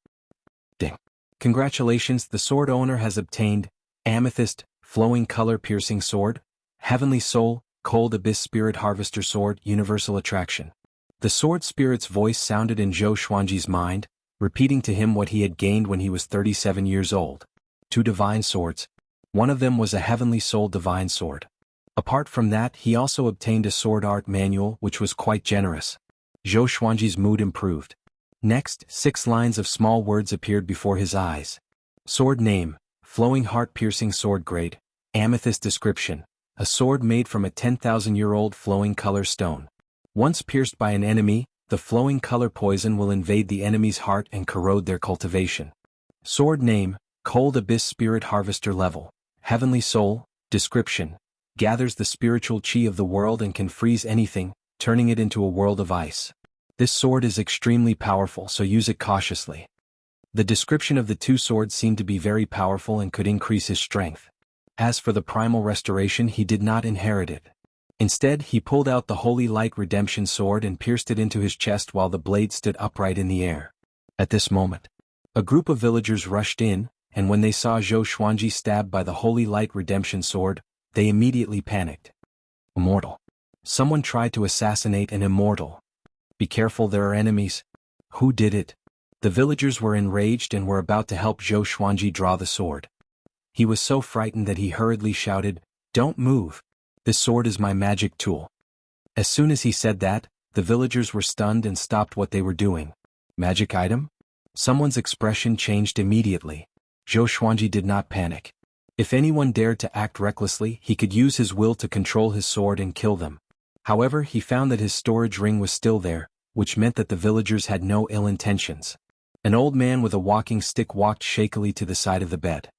Ding. Congratulations, the sword owner has obtained Amethyst, Flowing Color Piercing Sword, Heavenly Soul, Cold Abyss Spirit Harvester Sword, Universal Attraction. The sword spirit's voice sounded in Zhou Xuanji's mind, repeating to him what he had gained when he was 37 years old. 2 divine swords. One of them was a Heavenly Soul divine sword. Apart from that, he also obtained a sword art manual which was quite generous. Zhou Xuanji's mood improved. Next, 6 lines of small words appeared before his eyes. Sword name, Flowing Heart-Piercing Sword Grade, Amethyst description, a sword made from a 10,000-year-old flowing color stone. Once pierced by an enemy, the flowing color poison will invade the enemy's heart and corrode their cultivation. Sword name, Cold Abyss Spirit Harvester Level, Heavenly Soul, description, gathers the spiritual chi of the world and can freeze anything, turning it into a world of ice. This sword is extremely powerful, so use it cautiously. The description of the 2 swords seemed to be very powerful and could increase his strength. As for the primal restoration, he did not inherit it. Instead, he pulled out the Holy Light Redemption Sword and pierced it into his chest while the blade stood upright in the air. At this moment, a group of villagers rushed in, and when they saw Zhou Xuanji stabbed by the Holy Light Redemption Sword, they immediately panicked. Immortal. Someone tried to assassinate an immortal. Be careful, there are enemies. Who did it? The villagers were enraged and were about to help Zhou Xuanji draw the sword. He was so frightened that he hurriedly shouted, "Don't move. This sword is my magic tool." As soon as he said that, the villagers were stunned and stopped what they were doing. Magic item? Someone's expression changed immediately. Zhou Xuanji did not panic. If anyone dared to act recklessly, he could use his will to control his sword and kill them. However, he found that his storage ring was still there, which meant that the villagers had no ill intentions. An old man with a walking stick walked shakily to the side of the bed.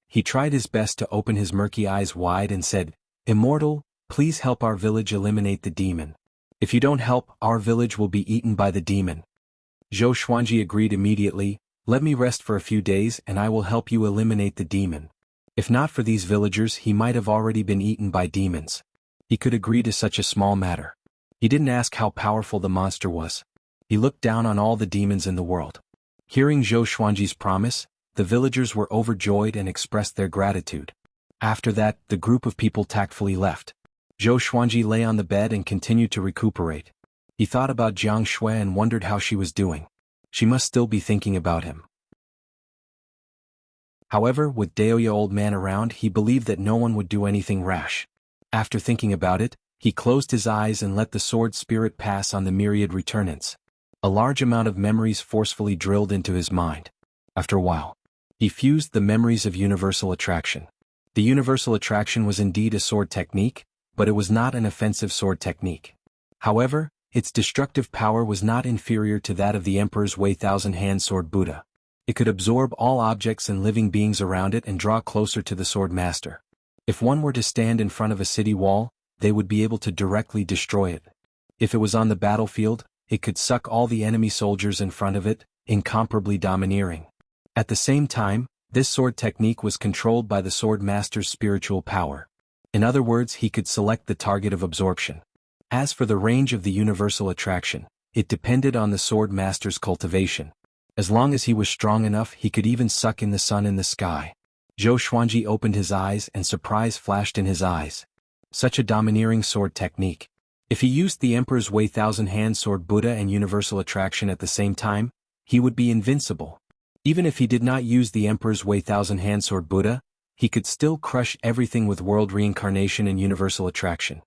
He tried his best to open his murky eyes wide and said, "Immortal, please help our village eliminate the demon. If you don't help, our village will be eaten by the demon." Zhou Xuanji agreed immediately, "Let me rest for a few days and I will help you eliminate the demon." If not for these villagers, he might have already been eaten by demons. He could agree to such a small matter. He didn't ask how powerful the monster was. He looked down on all the demons in the world. Hearing Zhou Xuanji's promise, the villagers were overjoyed and expressed their gratitude. After that, the group of people tactfully left. Zhou Xuanji lay on the bed and continued to recuperate. He thought about Jiang Shui and wondered how she was doing. She must still be thinking about him. However, with Daoya old man around, he believed that no one would do anything rash. After thinking about it, he closed his eyes and let the sword spirit pass on the myriad returnants. A large amount of memories forcefully drilled into his mind. After a while, he fused the memories of universal attraction. The universal attraction was indeed a sword technique, but it was not an offensive sword technique. However, its destructive power was not inferior to that of the Emperor's Wei Thousand-Hand Sword Buddha. It could absorb all objects and living beings around it and draw closer to the sword master. If one were to stand in front of a city wall, they would be able to directly destroy it. If it was on the battlefield, it could suck all the enemy soldiers in front of it, incomparably domineering. At the same time, this sword technique was controlled by the sword master's spiritual power. In other words, he could select the target of absorption. As for the range of the universal attraction, it depended on the sword master's cultivation. As long as he was strong enough, he could even suck in the sun in the sky. Zhou Xuanji opened his eyes and surprise flashed in his eyes. Such a domineering sword technique. If he used the Emperor's Wei Thousand-Hand Sword Buddha and universal attraction at the same time, he would be invincible. Even if he did not use the Emperor's Wei Thousand-Hand Sword Buddha, he could still crush everything with world reincarnation and universal attraction.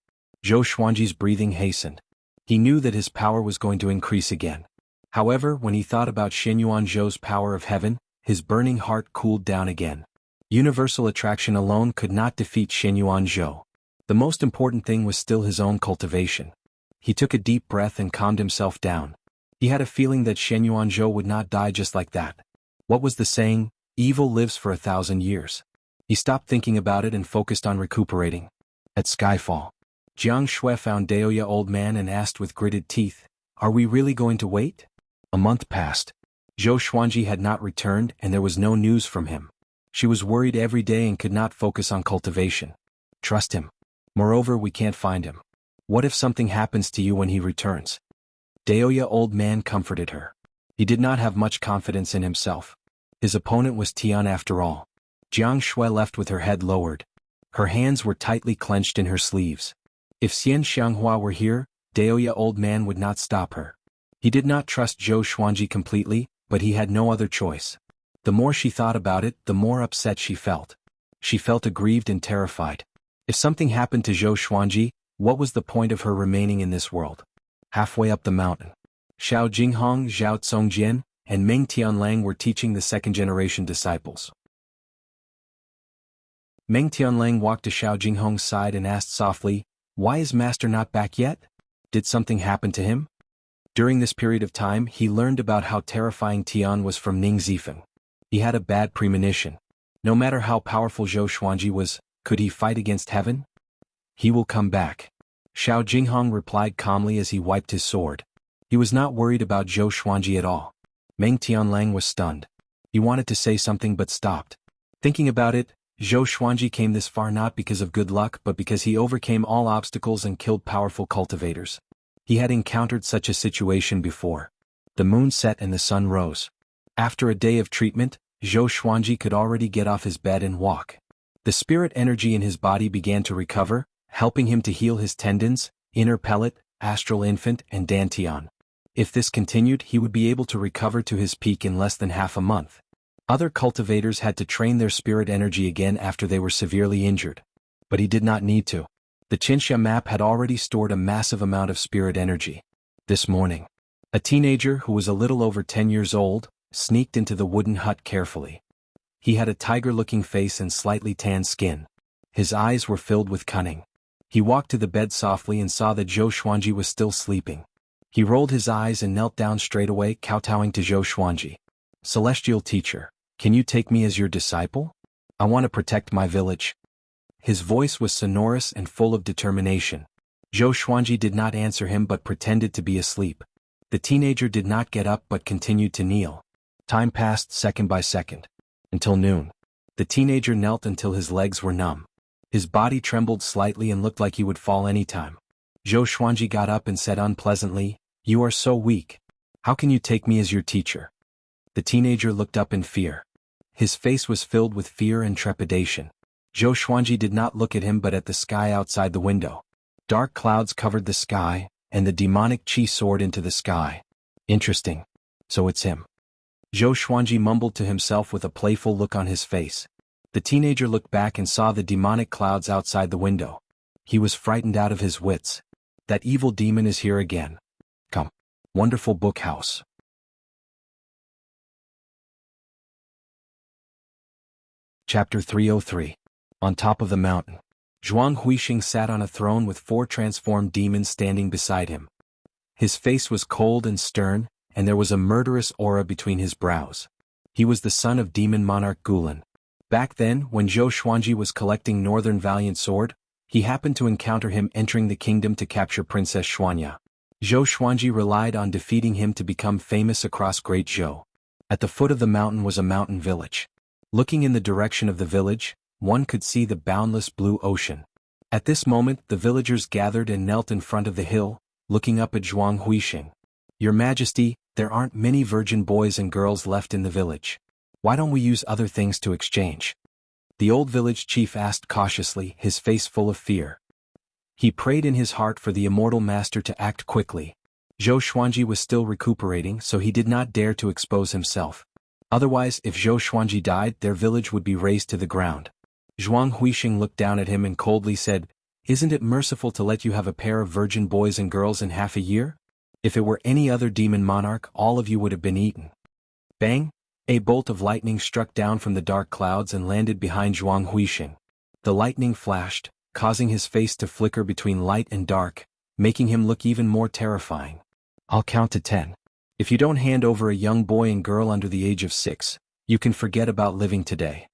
Zhou Xuanji's breathing hastened. He knew that his power was going to increase again. However, when he thought about Shenyuan Zhou's power of heaven, his burning heart cooled down again. Universal attraction alone could not defeat Shenyuan Zhou. The most important thing was still his own cultivation. He took a deep breath and calmed himself down. He had a feeling that Shenyuan Zhou would not die just like that. What was the saying? Evil lives for 1,000 years. He stopped thinking about it and focused on recuperating. At Skyfall, Jiang Shui found Daoya old man and asked with gritted teeth, "Are we really going to wait?" A month passed. Zhou Xuanji had not returned and there was no news from him. She was worried every day and could not focus on cultivation. Trust him. Moreover, we can't find him. What if something happens to you when he returns? Daoya old man comforted her. He did not have much confidence in himself. His opponent was Tian after all. Jiang Shui left with her head lowered. Her hands were tightly clenched in her sleeves. If Xian Xianghua were here, Daoya old man would not stop her. He did not trust Zhou Xuanji completely, but he had no other choice. The more she thought about it, the more upset she felt. She felt aggrieved and terrified. If something happened to Zhou Xuanji, what was the point of her remaining in this world? Halfway up the mountain, Xiao Jinghong, Zhao Tsongjian, and Meng Tianlang were teaching the second-generation disciples. Meng Tianlang walked to Xiao Jinghong's side and asked softly, "Why is Master not back yet? Did something happen to him?" During this period of time, he learned about how terrifying Tian was from Ning Zifeng. He had a bad premonition. No matter how powerful Zhou Xuanji was, could he fight against heaven? "He will come back," Xiao Jinghong replied calmly as he wiped his sword. He was not worried about Zhou Xuanji at all. Meng Tianlang was stunned. He wanted to say something but stopped. Thinking about it, Zhou Xuanji came this far not because of good luck but because he overcame all obstacles and killed powerful cultivators. He had encountered such a situation before. The moon set and the sun rose. After a day of treatment, Zhou Xuanji could already get off his bed and walk. The spirit energy in his body began to recover, helping him to heal his tendons, inner pellet, astral infant, and dantian. If this continued, he would be able to recover to his peak in less than half a month. Other cultivators had to train their spirit energy again after they were severely injured. But he did not need to. The Qinsha map had already stored a massive amount of spirit energy. This morning, a teenager who was a little over 10 years old, sneaked into the wooden hut carefully. He had a tiger-looking face and slightly tanned skin. His eyes were filled with cunning. He walked to the bed softly and saw that Zhou Xuanji was still sleeping. He rolled his eyes and knelt down straightaway, kowtowing to Zhou Xuanji. "Celestial teacher, can you take me as your disciple? I want to protect my village." His voice was sonorous and full of determination. Zhou Xuanji did not answer him but pretended to be asleep. The teenager did not get up but continued to kneel. Time passed second by second. Until noon. The teenager knelt until his legs were numb. His body trembled slightly and looked like he would fall any time. Zhou Xuanji got up and said unpleasantly, "You are so weak. How can you take me as your teacher?" The teenager looked up in fear. His face was filled with fear and trepidation. Zhou Xuanji did not look at him but at the sky outside the window. Dark clouds covered the sky, and the demonic chi soared into the sky. Interesting. So it's him. Zhou Xuanji mumbled to himself with a playful look on his face. The teenager looked back and saw the demonic clouds outside the window. He was frightened out of his wits. That evil demon is here again. Come. Wonderful book house. Chapter 303. On top of the mountain. Zhuang Huixing sat on a throne with 4 transformed demons standing beside him. His face was cold and stern, and there was a murderous aura between his brows. He was the son of demon monarch Gulan. Back then, when Zhou Xuanji was collecting Northern Valiant Sword, he happened to encounter him entering the kingdom to capture Princess Xuanya. Zhou Xuanji relied on defeating him to become famous across Great Zhou. At the foot of the mountain was a mountain village. Looking in the direction of the village, one could see the boundless blue ocean. At this moment, the villagers gathered and knelt in front of the hill, looking up at Zhuang Huixing. "Your Majesty, there aren't many virgin boys and girls left in the village. Why don't we use other things to exchange?" The old village chief asked cautiously, his face full of fear. He prayed in his heart for the immortal master to act quickly. Zhou Xuanji was still recuperating, so he did not dare to expose himself. Otherwise, if Zhou Xuanji died, their village would be razed to the ground. Zhuang Huixing looked down at him and coldly said, "Isn't it merciful to let you have a pair of virgin boys and girls in half a year? If it were any other demon monarch, all of you would have been eaten." Bang! A bolt of lightning struck down from the dark clouds and landed behind Zhuang Huixing. The lightning flashed, causing his face to flicker between light and dark, making him look even more terrifying. "I'll count to 10. If you don't hand over a young boy and girl under the age of 6, you can forget about living today."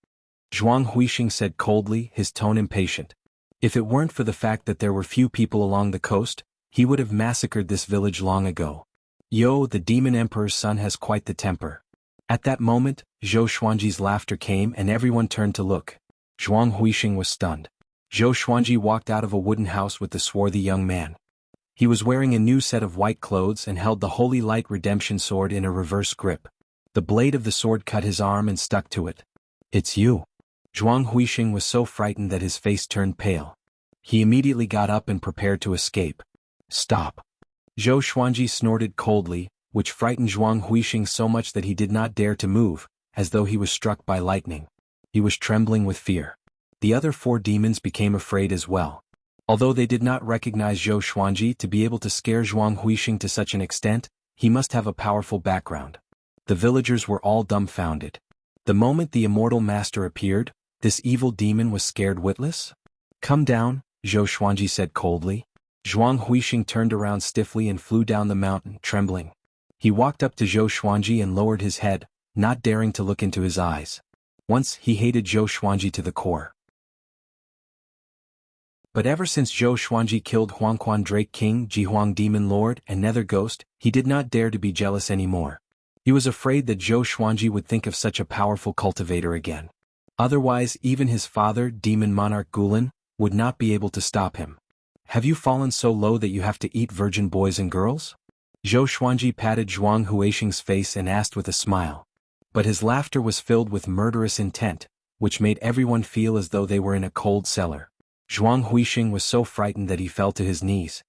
Zhuang Huixing said coldly, his tone impatient. If it weren't for the fact that there were few people along the coast, he would have massacred this village long ago. "Yo, the demon emperor's son has quite the temper." At that moment, Zhou Xuanji's laughter came and everyone turned to look. Zhuang Huixing was stunned. Zhou Xuanji walked out of a wooden house with the swarthy young man. He was wearing a new set of white clothes and held the Holy Light Redemption sword in a reverse grip. The blade of the sword cut his arm and stuck to it. "It's you." Zhuang Huixing was so frightened that his face turned pale. He immediately got up and prepared to escape. "Stop." Zhou Xuanji snorted coldly, which frightened Zhuang Huixing so much that he did not dare to move, as though he was struck by lightning. He was trembling with fear. The other 4 demons became afraid as well. Although they did not recognize Zhou Xuanji to be able to scare Zhuang Huixing to such an extent, he must have a powerful background. The villagers were all dumbfounded. The moment the immortal master appeared, this evil demon was scared witless? "Come down," Zhou Xuanji said coldly. Zhuang Huixing turned around stiffly and flew down the mountain, trembling. He walked up to Zhou Xuanji and lowered his head, not daring to look into his eyes. Once he hated Zhou Xuanji to the core. But ever since Zhou Xuanji killed Huangquan Drake King, Jihuang Demon Lord, and Nether Ghost, he did not dare to be jealous anymore. He was afraid that Zhou Xuanji would think of such a powerful cultivator again. Otherwise, even his father, Demon Monarch Gulan, would not be able to stop him. "Have you fallen so low that you have to eat virgin boys and girls?" Zhou Xuanji patted Zhuang Huixing's face and asked with a smile. But his laughter was filled with murderous intent, which made everyone feel as though they were in a cold cellar. Zhuang Huixing was so frightened that he fell to his knees.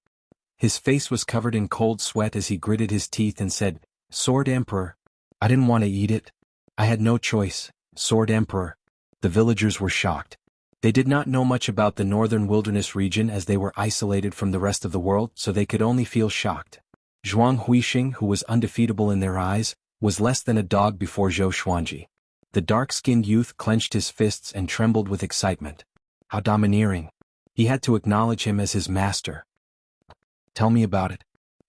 His face was covered in cold sweat as he gritted his teeth and said, "Sword Emperor. I didn't want to eat it. I had no choice, Sword Emperor." The villagers were shocked. They did not know much about the northern wilderness region as they were isolated from the rest of the world, so they could only feel shocked. Zhuang Huixing, who was undefeatable in their eyes, was less than a dog before Zhou Xuanji. The dark-skinned youth clenched his fists and trembled with excitement. How domineering. He had to acknowledge him as his master. "Tell me about it,"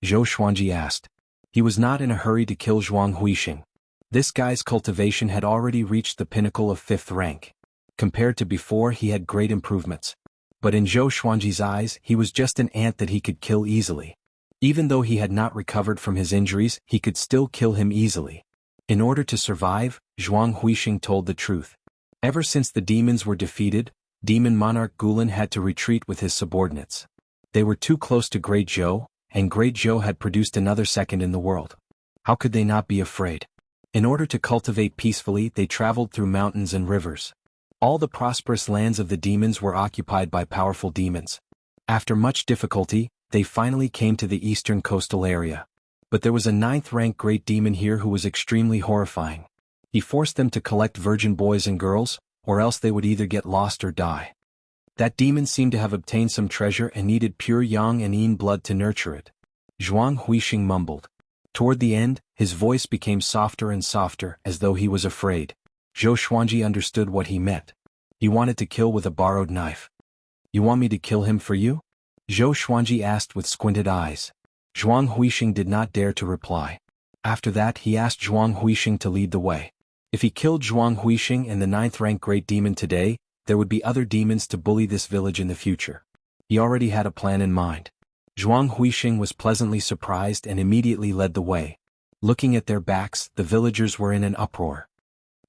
Zhou Xuanji asked. He was not in a hurry to kill Zhuang Huixing. This guy's cultivation had already reached the pinnacle of 5th rank. Compared to before, he had great improvements. But in Zhou Xuanji's eyes, he was just an ant that he could kill easily. Even though he had not recovered from his injuries, he could still kill him easily. In order to survive, Zhuang Huixing told the truth. Ever since the demons were defeated, Demon Monarch Gulen had to retreat with his subordinates. They were too close to Great Zhou, and Great Zhou had produced another second in the world. How could they not be afraid? In order to cultivate peacefully, they traveled through mountains and rivers. All the prosperous lands of the demons were occupied by powerful demons. After much difficulty, they finally came to the eastern coastal area. But there was a 9th-rank great demon here who was extremely horrifying. He forced them to collect virgin boys and girls, or else they would either get lost or die. That demon seemed to have obtained some treasure and needed pure yang and yin blood to nurture it. Zhuang Huixing mumbled. Toward the end, his voice became softer and softer, as though he was afraid. Zhou Xuanji understood what he meant. He wanted to kill with a borrowed knife. "You want me to kill him for you?" Zhou Xuanji asked with squinted eyes. Zhuang Huixing did not dare to reply. After that, he asked Zhuang Huixing to lead the way. If he killed Zhuang Huixing and the 9th-rank great demon today, there would be other demons to bully this village in the future. He already had a plan in mind. Zhuang Huixing was pleasantly surprised and immediately led the way. Looking at their backs, the villagers were in an uproar.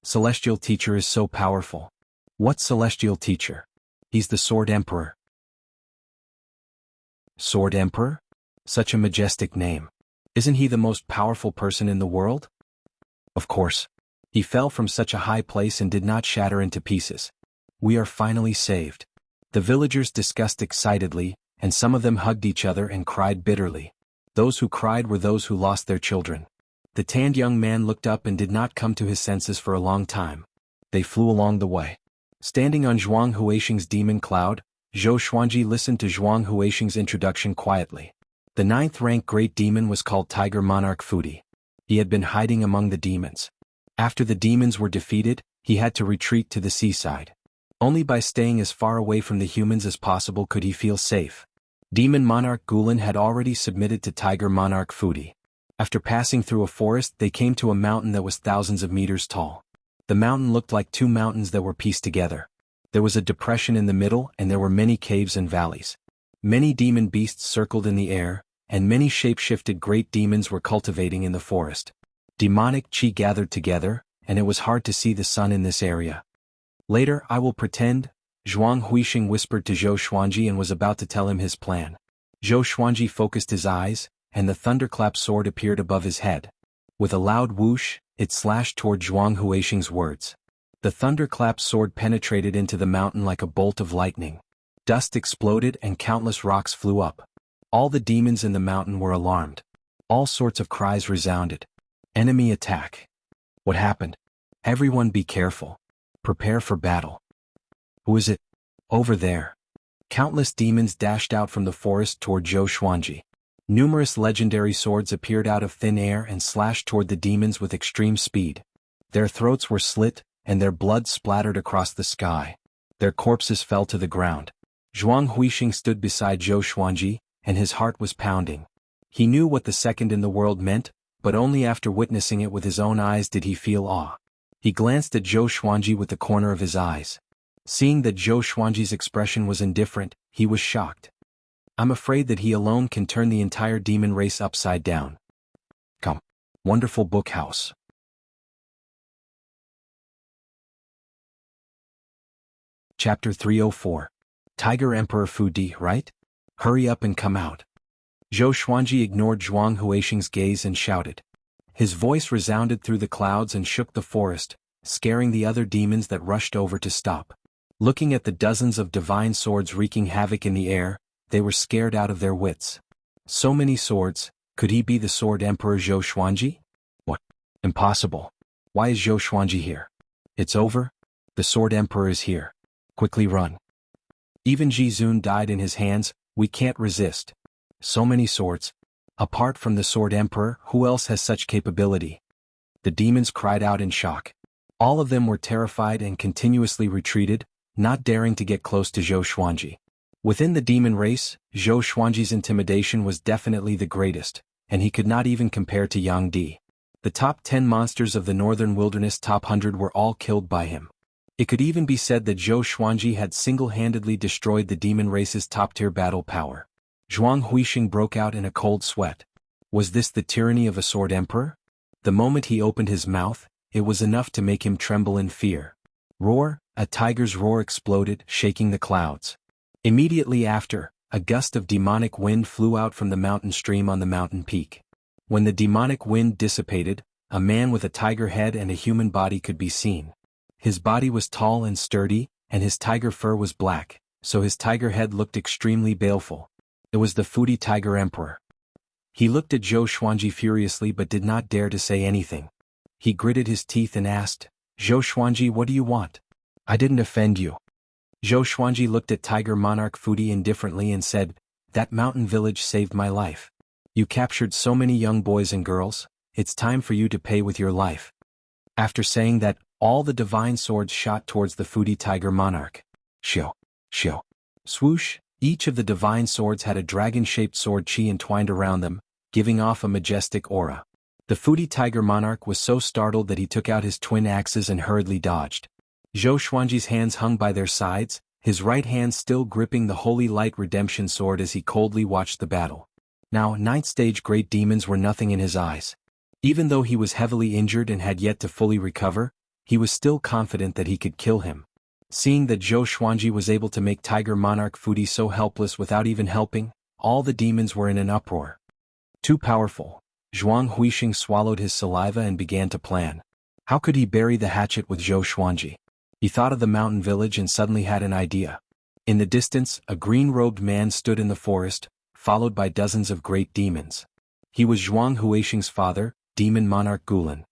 "Celestial Teacher is so powerful." "What Celestial Teacher?" "He's the Sword Emperor." "Sword Emperor? Such a majestic name. Isn't he the most powerful person in the world?" "Of course. He fell from such a high place and did not shatter into pieces. We are finally saved." The villagers discussed excitedly, and some of them hugged each other and cried bitterly. Those who cried were those who lost their children. The tanned young man looked up and did not come to his senses for a long time. They flew along the way. Standing on Zhuang Huixing's demon cloud, Zhou Xuanji listened to Zhuang Huixing's introduction quietly. The 9th-rank great demon was called Tiger Monarch Fudi. He had been hiding among the demons. After the demons were defeated, he had to retreat to the seaside. Only by staying as far away from the humans as possible could he feel safe. Demon Monarch Gulen had already submitted to Tiger Monarch Fudi. After passing through a forest, they came to a mountain that was thousands of meters tall. The mountain looked like two mountains that were pieced together. There was a depression in the middle and there were many caves and valleys. Many demon beasts circled in the air, and many shape-shifted great demons were cultivating in the forest. Demonic chi gathered together, and it was hard to see the sun in this area. "Later I will pretend," Zhuang Huixing whispered to Zhou Xuanji and was about to tell him his plan. Zhou Xuanji focused his eyes, and the thunderclap sword appeared above his head. With a loud whoosh, it slashed toward Zhuang Huixing's words. The thunderclap sword penetrated into the mountain like a bolt of lightning. Dust exploded and countless rocks flew up. All the demons in the mountain were alarmed. All sorts of cries resounded. "Enemy attack." "What happened?" "Everyone be careful. Prepare for battle." "Who is it?" "Over there." Countless demons dashed out from the forest toward Zhou Xuanji. Numerous legendary swords appeared out of thin air and slashed toward the demons with extreme speed. Their throats were slit, and their blood splattered across the sky. Their corpses fell to the ground. Zhuang Huixing stood beside Zhou Xuanji, and his heart was pounding. He knew what the second in the world meant, but only after witnessing it with his own eyes did he feel awe. He glanced at Zhou Xuanji with the corner of his eyes. Seeing that Zhou Xuanji's expression was indifferent, he was shocked. "I'm afraid that he alone can turn the entire demon race upside down." Come. Wonderful book house. Chapter 304. Tiger Emperor Fudi, right? Hurry up and come out. Zhou Xuanji ignored Zhuang Huixing's gaze and shouted. His voice resounded through the clouds and shook the forest, scaring the other demons that rushed over to stop. Looking at the dozens of divine swords wreaking havoc in the air, they were scared out of their wits. So many swords, could he be the Sword Emperor Zhou Xuanji? What? Impossible. Why is Zhou Xuanji here? It's over? The Sword Emperor is here. Quickly run. Even Ji Zun died in his hands, we can't resist. So many swords. Apart from the Sword Emperor, who else has such capability? The demons cried out in shock. All of them were terrified and continuously retreated, not daring to get close to Zhou Xuanji. Within the demon race, Zhou Xuanji's intimidation was definitely the greatest, and he could not even compare to Yang Di. The top 10 monsters of the northern wilderness top 100 were all killed by him. It could even be said that Zhou Xuanji had single-handedly destroyed the demon race's top-tier battle power. Zhuang Huixing broke out in a cold sweat. Was this the tyranny of a sword emperor? The moment he opened his mouth, it was enough to make him tremble in fear. Roar! A tiger's roar exploded, shaking the clouds. Immediately after, a gust of demonic wind flew out from the mountain stream on the mountain peak. When the demonic wind dissipated, a man with a tiger head and a human body could be seen. His body was tall and sturdy, and his tiger fur was black, so his tiger head looked extremely baleful. It was the Fudi Tiger Emperor. He looked at Zhou Xuanji furiously but did not dare to say anything. He gritted his teeth and asked, "Zhou Xuanji, what do you want? I didn't offend you." Zhou Xuanji looked at Tiger Monarch Fudi indifferently and said, "That mountain village saved my life. You captured so many young boys and girls, it's time for you to pay with your life." After saying that, all the divine swords shot towards the Fudi Tiger Monarch. Shio, shio, swoosh, each of the divine swords had a dragon-shaped sword chi entwined around them, giving off a majestic aura. The Fudi Tiger Monarch was so startled that he took out his twin axes and hurriedly dodged. Zhou Xuanji's hands hung by their sides, his right hand still gripping the Holy Light Redemption Sword as he coldly watched the battle. Now, 9th stage great demons were nothing in his eyes. Even though he was heavily injured and had yet to fully recover, he was still confident that he could kill him. Seeing that Zhou Xuanji was able to make Tiger Monarch Fudi so helpless without even helping, all the demons were in an uproar. Too powerful. Zhuang Huixing swallowed his saliva and began to plan. How could he bury the hatchet with Zhou Xuanji? He thought of the mountain village and suddenly had an idea. In the distance, a green-robed man stood in the forest, followed by dozens of great demons. He was Zhuang Huixing's father, Demon Monarch Gulan.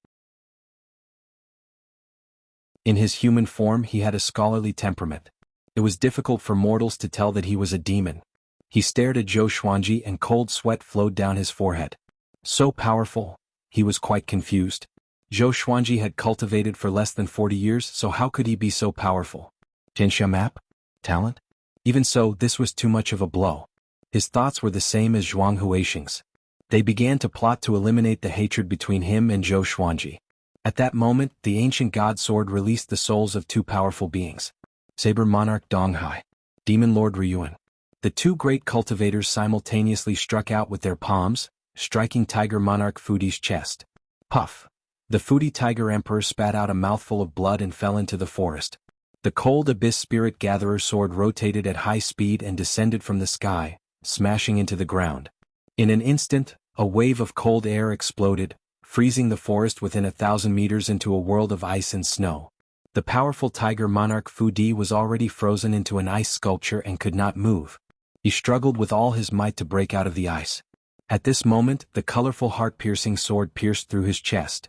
In his human form he had a scholarly temperament. It was difficult for mortals to tell that he was a demon. He stared at Zhou Xuanji and cold sweat flowed down his forehead. So powerful, he was quite confused. Zhou Xuanji had cultivated for less than 40 years, so how could he be so powerful? Tianxia map? Talent? Even so, this was too much of a blow. His thoughts were the same as Zhuang Huixing's. They began to plot to eliminate the hatred between him and Zhou Xuanji. At that moment, the ancient god sword released the souls of two powerful beings. Saber Monarch Donghai, Demon Lord Ryuan. The two great cultivators simultaneously struck out with their palms, striking Tiger Monarch Fudi's chest. Puff! The Fudi Tiger Emperor spat out a mouthful of blood and fell into the forest. The cold Abyss Spirit Gatherer sword rotated at high speed and descended from the sky, smashing into the ground. In an instant, a wave of cold air exploded, freezing the forest within 1,000 meters into a world of ice and snow. The powerful Tiger Monarch Fudi was already frozen into an ice sculpture and could not move. He struggled with all his might to break out of the ice. At this moment, the colorful heart-piercing sword pierced through his chest.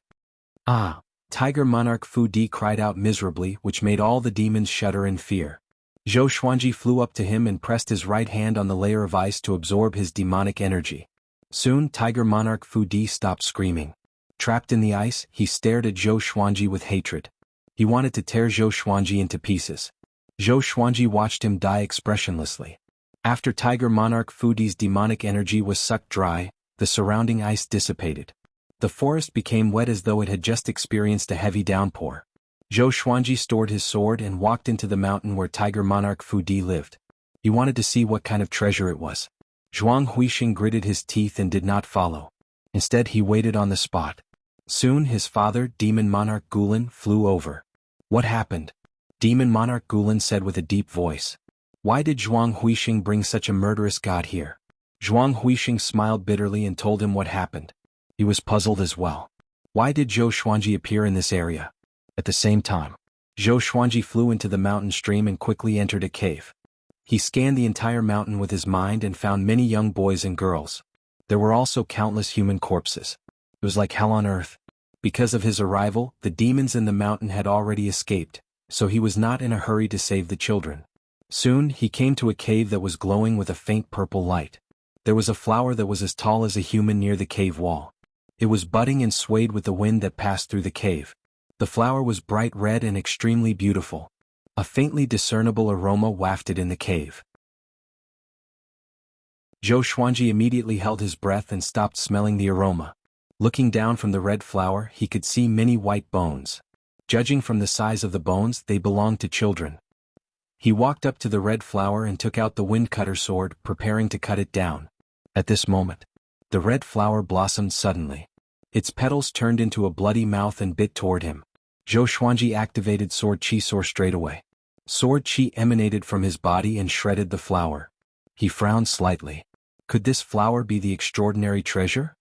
Ah! Tiger Monarch Fudi cried out miserably, which made all the demons shudder in fear. Zhou Xuanji flew up to him and pressed his right hand on the layer of ice to absorb his demonic energy. Soon Tiger Monarch Fudi stopped screaming. Trapped in the ice, he stared at Zhou Xuanji with hatred. He wanted to tear Zhou Xuanji into pieces. Zhou Xuanji watched him die expressionlessly. After Tiger Monarch Fudi's demonic energy was sucked dry, the surrounding ice dissipated. The forest became wet as though it had just experienced a heavy downpour. Zhou Xuanji stored his sword and walked into the mountain where Tiger Monarch Fudi lived. He wanted to see what kind of treasure it was. Zhuang Huixing gritted his teeth and did not follow. Instead he waited on the spot. Soon his father, Demon Monarch Gulan, flew over. What happened? Demon Monarch Gulan said with a deep voice. Why did Zhuang Huixing bring such a murderous god here? Zhuang Huixing smiled bitterly and told him what happened. He was puzzled as well. Why did Zhou Xuanji appear in this area? At the same time, Zhou Xuanji flew into the mountain stream and quickly entered a cave. He scanned the entire mountain with his mind and found many young boys and girls. There were also countless human corpses. It was like hell on earth. Because of his arrival, the demons in the mountain had already escaped, so he was not in a hurry to save the children. Soon he came to a cave that was glowing with a faint purple light. There was a flower that was as tall as a human near the cave wall. It was budding and swayed with the wind that passed through the cave. The flower was bright red and extremely beautiful. A faintly discernible aroma wafted in the cave. Zhou Xuanji immediately held his breath and stopped smelling the aroma. Looking down from the red flower, he could see many white bones. Judging from the size of the bones, they belonged to children. He walked up to the red flower and took out the wind cutter sword, preparing to cut it down. At this moment, the red flower blossomed suddenly. Its petals turned into a bloody mouth and bit toward him. Zhou Xuanji activated Sword Chi Soar straightaway. Sword Chi emanated from his body and shredded the flower. He frowned slightly. Could this flower be the extraordinary treasure?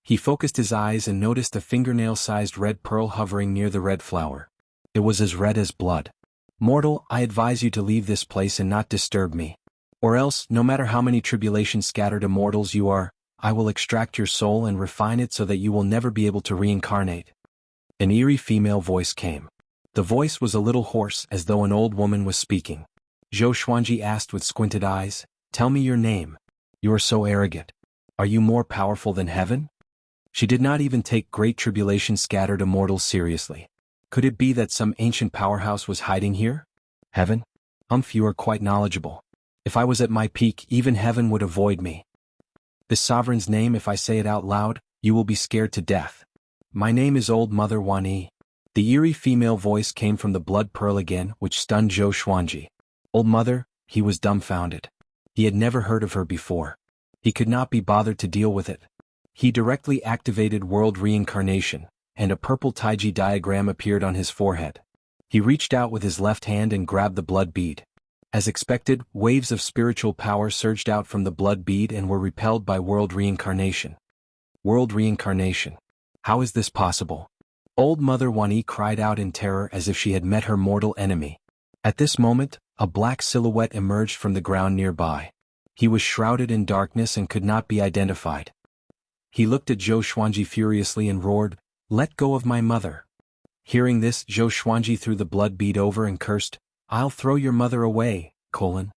He focused his eyes and noticed a fingernail-sized red pearl hovering near the red flower. It was as red as blood. Mortal, I advise you to leave this place and not disturb me. Or else, no matter how many tribulations scattered immortals you are, I will extract your soul and refine it so that you will never be able to reincarnate. An eerie female voice came. The voice was a little hoarse, as though an old woman was speaking. Zhou Xuanji asked with squinted eyes, "Tell me your name. You are so arrogant. Are you more powerful than heaven?" She did not even take great tribulation scattered immortals seriously. Could it be that some ancient powerhouse was hiding here? Heaven? You are quite knowledgeable. If I was at my peak, even heaven would avoid me. This sovereign's name, if I say it out loud, you will be scared to death. My name is Old Mother Wan Yi. The eerie female voice came from the blood pearl again, which stunned Zhou Xuanji. Old Mother, he was dumbfounded. He had never heard of her before. He could not be bothered to deal with it. He directly activated world reincarnation, and a purple Taiji diagram appeared on his forehead. He reached out with his left hand and grabbed the blood bead. As expected, waves of spiritual power surged out from the blood bead and were repelled by world reincarnation. World reincarnation. How is this possible? Old Mother Wan Yi cried out in terror as if she had met her mortal enemy. At this moment, a black silhouette emerged from the ground nearby. He was shrouded in darkness and could not be identified. He looked at Zhou Xuanji furiously and roared, "Let go of my mother." Hearing this, Zhou Xuanji threw the blood bead over and cursed, "I'll throw your mother away, colon."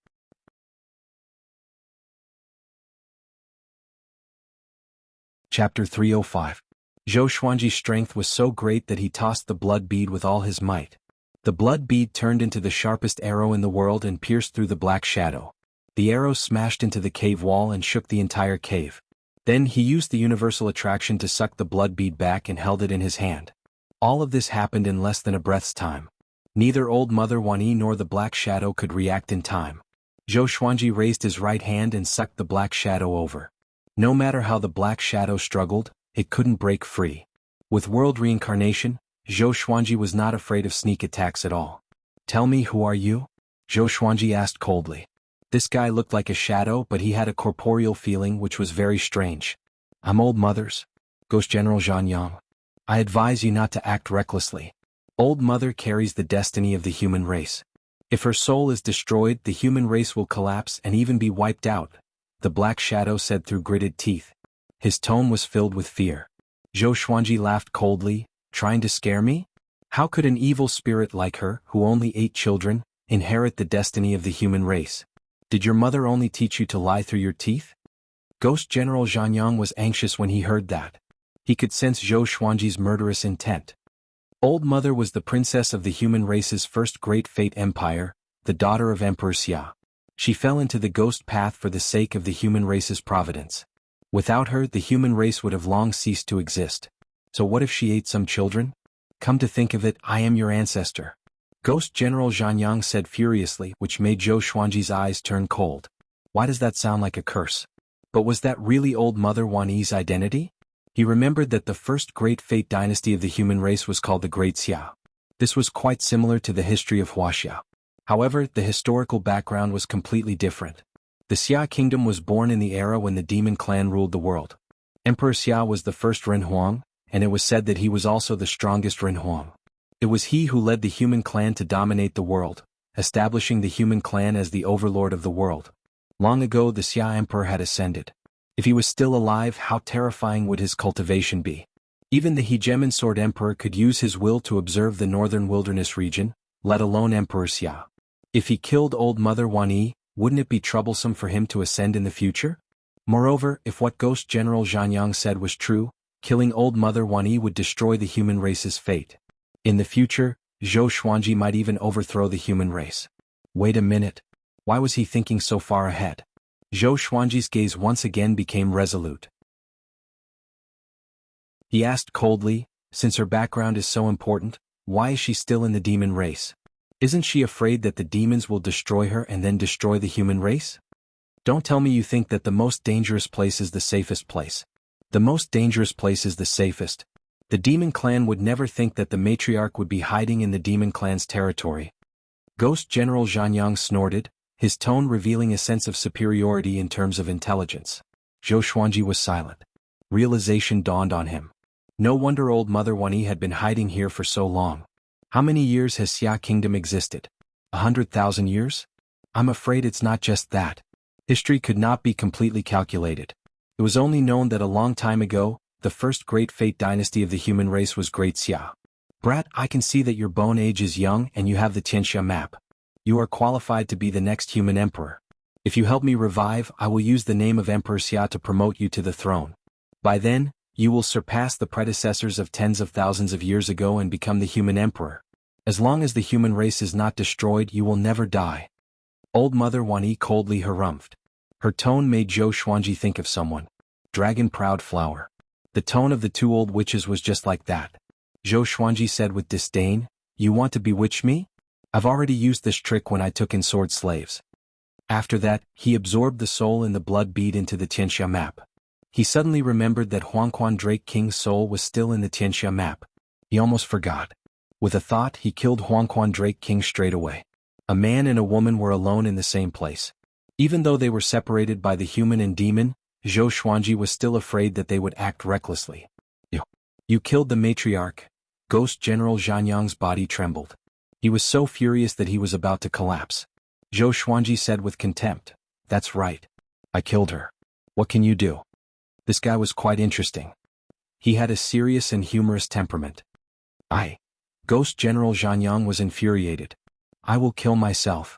Chapter 305. Zhou Xuanji's strength was so great that he tossed the blood bead with all his might. The blood bead turned into the sharpest arrow in the world and pierced through the black shadow. The arrow smashed into the cave wall and shook the entire cave. Then he used the universal attraction to suck the blood bead back and held it in his hand. All of this happened in less than a breath's time. Neither Old Mother Wan Yi nor the black shadow could react in time. Zhou Xuanji raised his right hand and sucked the black shadow over. No matter how the black shadow struggled, it couldn't break free. With world reincarnation, Zhou Xuanji was not afraid of sneak attacks at all. "Tell me, who are you?" Zhou Xuanji asked coldly. This guy looked like a shadow, but he had a corporeal feeling which was very strange. "I'm Old Mother's Ghost General Zhan Yang. I advise you not to act recklessly. Old Mother carries the destiny of the human race. If her soul is destroyed, the human race will collapse and even be wiped out," the black shadow said through gritted teeth. His tone was filled with fear. Zhou Xuanji laughed coldly, "Trying to scare me? How could an evil spirit like her, who only ate children, inherit the destiny of the human race? Did your mother only teach you to lie through your teeth?" Ghost General Zhan Yang was anxious when he heard that. He could sense Zhou Xuanji's murderous intent. Old Mother was the princess of the human race's first great fate empire, the daughter of Emperor Xia. She fell into the ghost path for the sake of the human race's providence. Without her, the human race would have long ceased to exist. So what if she ate some children? Come to think of it, I am your ancestor. Ghost General Zhan Yang said furiously, which made Zhou Xuanji's eyes turn cold. Why does that sound like a curse? But was that really Old Mother Wan Yi's identity? He remembered that the first great fate dynasty of the human race was called the Great Xia. This was quite similar to the history of Wuxia. However, the historical background was completely different. The Xia kingdom was born in the era when the demon clan ruled the world. Emperor Xia was the first Ren Huang, and it was said that he was also the strongest Ren Huang. It was he who led the human clan to dominate the world, establishing the human clan as the overlord of the world. Long ago the Xia emperor had ascended. If he was still alive, how terrifying would his cultivation be? Even the Hegemon Sword Emperor could use his will to observe the northern wilderness region, let alone Emperor Xia. If he killed Old Mother Wan Yi, wouldn't it be troublesome for him to ascend in the future? Moreover, if what Ghost General Zhan Yang said was true, killing Old Mother Wan Yi would destroy the human race's fate. In the future, Zhou Xuanji might even overthrow the human race. Wait a minute. Why was he thinking so far ahead? Zhou Xuanji's gaze once again became resolute. He asked coldly, since her background is so important, why is she still in the demon race? Isn't she afraid that the demons will destroy her and then destroy the human race? Don't tell me you think that the most dangerous place is the safest place. The most dangerous place is the safest. The demon clan would never think that the matriarch would be hiding in the demon clan's territory. Ghost General Zhanyang snorted, his tone revealing a sense of superiority in terms of intelligence. Zhou Xuanji was silent. Realization dawned on him. No wonder old Mother Wanyi had been hiding here for so long. How many years has Xia Kingdom existed? 100,000 years? I'm afraid it's not just that. History could not be completely calculated. It was only known that a long time ago, the first great fate dynasty of the human race was Great Xia. Brat, I can see that your bone age is young and you have the Tianxia map. You are qualified to be the next human emperor. If you help me revive, I will use the name of Emperor Xia to promote you to the throne. By then, you will surpass the predecessors of tens of thousands of years ago and become the human emperor. As long as the human race is not destroyed, you will never die. Old Mother Wanyi coldly harumphed. Her tone made Zhou Xuanji think of someone. Dragon-proud flower. The tone of the two old witches was just like that. Zhou Xuanji said with disdain, "You want to bewitch me? I've already used this trick when I took in sword slaves." After that, he absorbed the soul in the blood bead into the Tianxia map. He suddenly remembered that Huangquan Drake King's soul was still in the Tianxia map. He almost forgot. With a thought, he killed Huangquan Drake King straight away. A man and a woman were alone in the same place. Even though they were separated by the human and demon, Zhou Xuanji was still afraid that they would act recklessly. You killed the matriarch. Ghost General Zhanyang's body trembled. He was so furious that he was about to collapse. Zhou Xuanji said with contempt, "That's right. I killed her. What can you do?" This guy was quite interesting. He had a serious and humorous temperament. Ghost General Zhanyang was infuriated. "I will kill myself."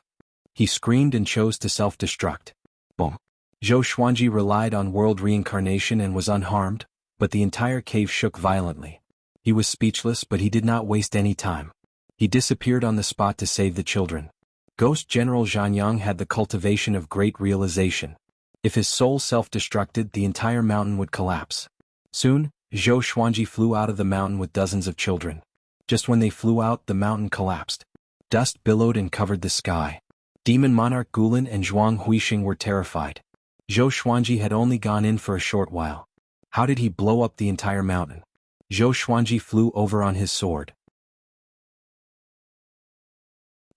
He screamed and chose to self-destruct. Boom. Zhou Xuanji relied on world reincarnation and was unharmed, but the entire cave shook violently. He was speechless, but he did not waste any time. He disappeared on the spot to save the children. Ghost General Zhanyang had the cultivation of great realization. If his soul self-destructed, the entire mountain would collapse. Soon, Zhou Xuanji flew out of the mountain with dozens of children. Just when they flew out, the mountain collapsed. Dust billowed and covered the sky. Demon Monarch Gulan and Zhuang Huixing were terrified. Zhou Xuanji had only gone in for a short while. How did he blow up the entire mountain? Zhou Xuanji flew over on his sword.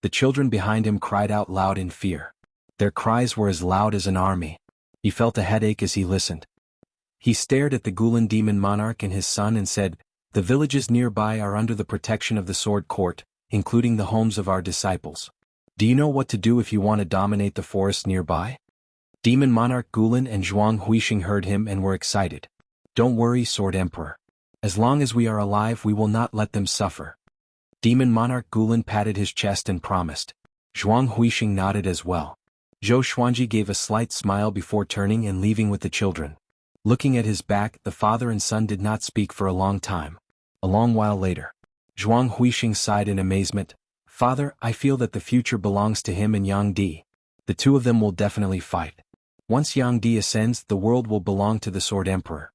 The children behind him cried out loud in fear. Their cries were as loud as an army. He felt a headache as he listened. He stared at the Gulan demon monarch and his son and said, "The villages nearby are under the protection of the sword court, including the homes of our disciples. Do you know what to do if you want to dominate the forests nearby?" Demon Monarch Gulan and Zhuang Huixing heard him and were excited. "Don't worry, Sword Emperor. As long as we are alive, we will not let them suffer." Demon Monarch Gulan patted his chest and promised. Zhuang Huixing nodded as well. Zhou Xuanji gave a slight smile before turning and leaving with the children. Looking at his back, the father and son did not speak for a long time. A long while later, Zhuang Huixing sighed in amazement. "Father, I feel that the future belongs to him and Yang Di. The two of them will definitely fight. Once Yang Di ascends, the world will belong to the Sword Emperor."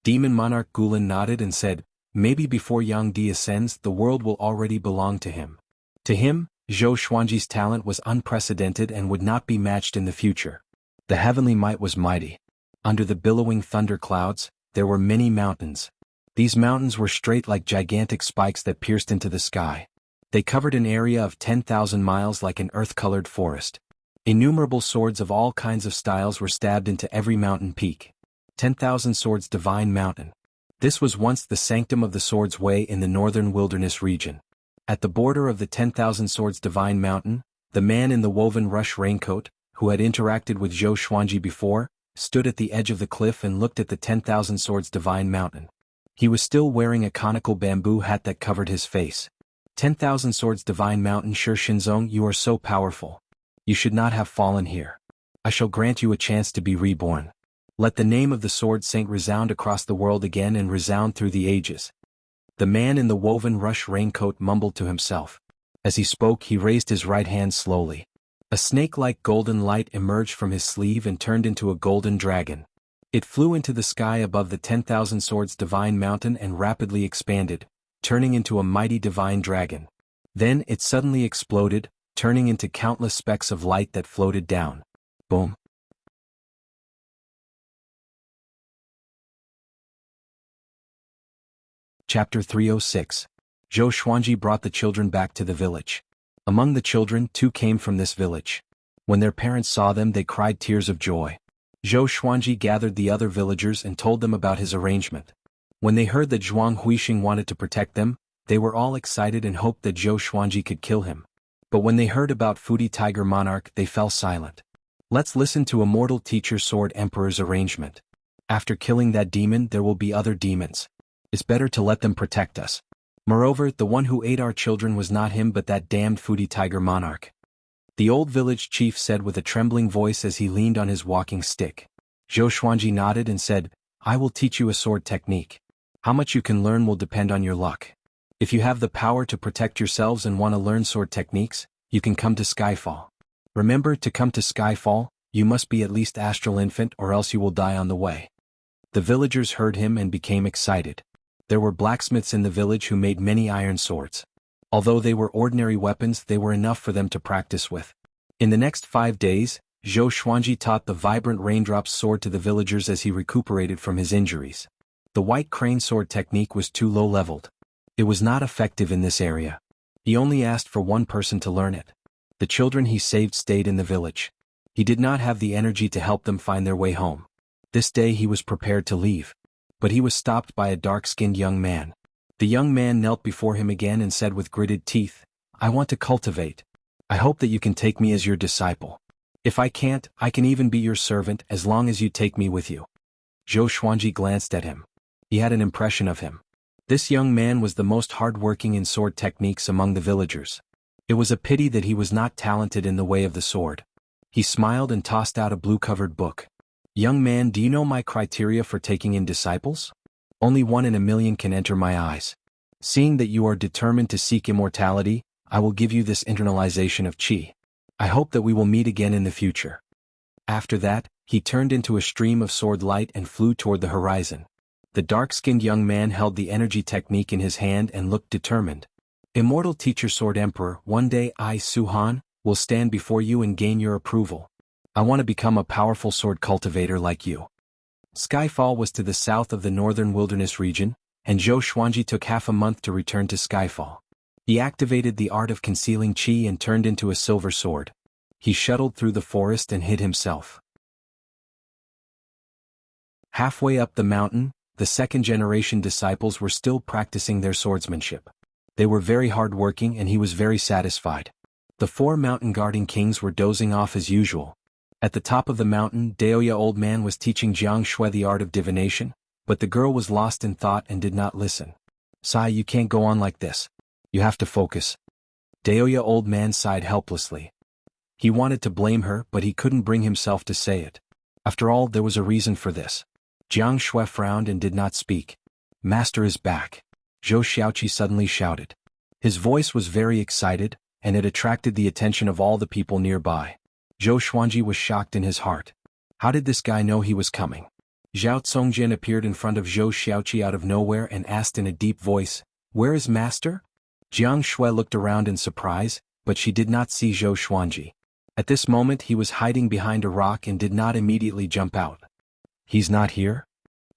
Demon Monarch Gulan nodded and said, "Maybe before Yang Di ascends, the world will already belong to him." To him, Zhou Xuanji's talent was unprecedented and would not be matched in the future. The heavenly might was mighty. Under the billowing thunder clouds, there were many mountains. These mountains were straight like gigantic spikes that pierced into the sky. They covered an area of 10,000 miles like an earth-colored forest. Innumerable swords of all kinds of styles were stabbed into every mountain peak. 10,000 Swords Divine Mountain. This was once the sanctum of the Swords Way in the northern wilderness region. At the border of the 10,000 Swords Divine Mountain, the man in the woven rush raincoat, who had interacted with Zhou Xuanji before, stood at the edge of the cliff and looked at the 10,000 Swords Divine Mountain. He was still wearing a conical bamboo hat that covered his face. 10,000 Swords Divine Mountain, Shi Shinzong, you are so powerful. You should not have fallen here. I shall grant you a chance to be reborn. Let the name of the Sword Saint resound across the world again and resound through the ages." The man in the woven rush raincoat mumbled to himself. As he spoke, he raised his right hand slowly. A A snake-like golden light emerged from his sleeve and turned into a golden dragon. It flew into the sky above the 10,000 Swords divine mountain and rapidly expanded, turning into a mighty divine dragon. Then it suddenly exploded, turning into countless specks of light that floated down. Boom. Chapter 306. Zhou Xuanji brought the children back to the village. Among the children, 2 came from this village. When their parents saw them, they cried tears of joy. Zhou Xuanji gathered the other villagers and told them about his arrangement. When they heard that Zhuang Huixing wanted to protect them, they were all excited and hoped that Zhou Xuanji could kill him. But when they heard about Fudi Tiger Monarch, they fell silent. Let's listen to Immortal Teacher Sword Emperor's arrangement. After killing that demon, there will be other demons. It's better to let them protect us. Moreover, the one who ate our children was not him but that damned Fudi Tiger Monarch. The old village chief said with a trembling voice as he leaned on his walking stick. Zhou Xuanji nodded and said, I will teach you a sword technique. How much you can learn will depend on your luck. If you have the power to protect yourselves and want to learn sword techniques, you can come to Skyfall. Remember, to come to Skyfall, you must be at least Astral Infant or else you will die on the way. The villagers heard him and became excited. There were blacksmiths in the village who made many iron swords. Although they were ordinary weapons, they were enough for them to practice with. In the next 5 days, Zhou Xuanji taught the Vibrant Raindrops sword to the villagers as he recuperated from his injuries. The White Crane sword technique was too low-leveled. It was not effective in this area. He only asked for 1 person to learn it. The children he saved stayed in the village. He did not have the energy to help them find their way home. This day he was prepared to leave. But he was stopped by a dark-skinned young man. The young man knelt before him again and said with gritted teeth, I want to cultivate. I hope that you can take me as your disciple. If I can't, I can even be your servant as long as you take me with you. Zhou Xuanji glanced at him. He had an impression of him. This young man was the most hard-working in sword techniques among the villagers. It was a pity that he was not talented in the way of the sword. He smiled and tossed out a blue-covered book. Young man, do you know my criteria for taking in disciples? Only 1 in a million can enter my eyes. Seeing that you are determined to seek immortality, I will give you this internalization of qi. I hope that we will meet again in the future. After that, he turned into a stream of sword light and flew toward the horizon. The dark-skinned young man held the energy technique in his hand and looked determined. Immortal Teacher Sword Emperor, one day I, Su-Han, will stand before you and gain your approval. I want to become a powerful sword cultivator like you. Skyfall was to the south of the northern wilderness region, and Zhou Xuanji took half a month to return to Skyfall. He activated the art of concealing qi and turned into a silver sword. He shuttled through the forest and hid himself. Halfway up the mountain, the second-generation disciples were still practicing their swordsmanship. They were very hard-working and he was very satisfied. The 4 mountain-guarding kings were dozing off as usual. At the top of the mountain, Daoya Old Man was teaching Jiang Shui the art of divination, but the girl was lost in thought and did not listen. Sai, you can't go on like this. You have to focus. Daoya Old Man sighed helplessly. He wanted to blame her, but he couldn't bring himself to say it. After all, there was a reason for this. Jiang Shui frowned and did not speak. Master is back. Zhou Xiaoqi suddenly shouted. His voice was very excited, and it attracted the attention of all the people nearby. Zhou Xuanji was shocked in his heart. How did this guy know he was coming? Zhao Tsongjin appeared in front of Zhou Xiaoqi out of nowhere and asked in a deep voice, Where is Master? Jiang Shui looked around in surprise, but she did not see Zhou Xuanji. At this moment he was hiding behind a rock and did not immediately jump out. He's not here?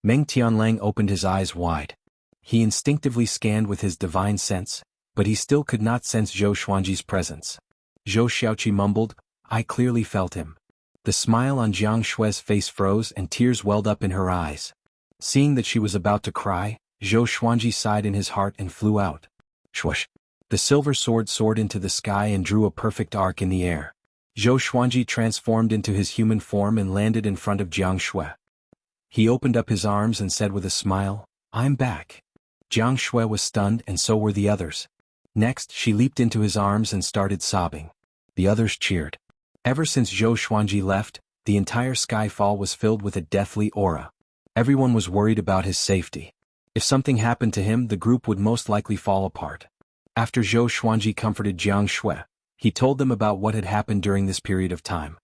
Meng Tianlang opened his eyes wide. He instinctively scanned with his divine sense, but he still could not sense Zhou Xuanji's presence. Zhou Xiaoqi mumbled, I clearly felt him. The smile on Jiang Shui's face froze and tears welled up in her eyes. Seeing that she was about to cry, Zhou Xuanji sighed in his heart and flew out. Swoosh! The silver sword soared into the sky and drew a perfect arc in the air. Zhou Xuanji transformed into his human form and landed in front of Jiang Shui. He opened up his arms and said with a smile, I'm back. Jiang Shui was stunned and so were the others. Next, she leaped into his arms and started sobbing. The others cheered. Ever since Zhou Xuanji left, the entire Skyfall was filled with a deathly aura. Everyone was worried about his safety. If something happened to him, the group would most likely fall apart. After Zhou Xuanji comforted Jiang Shui, He told them about what had happened during this period of time.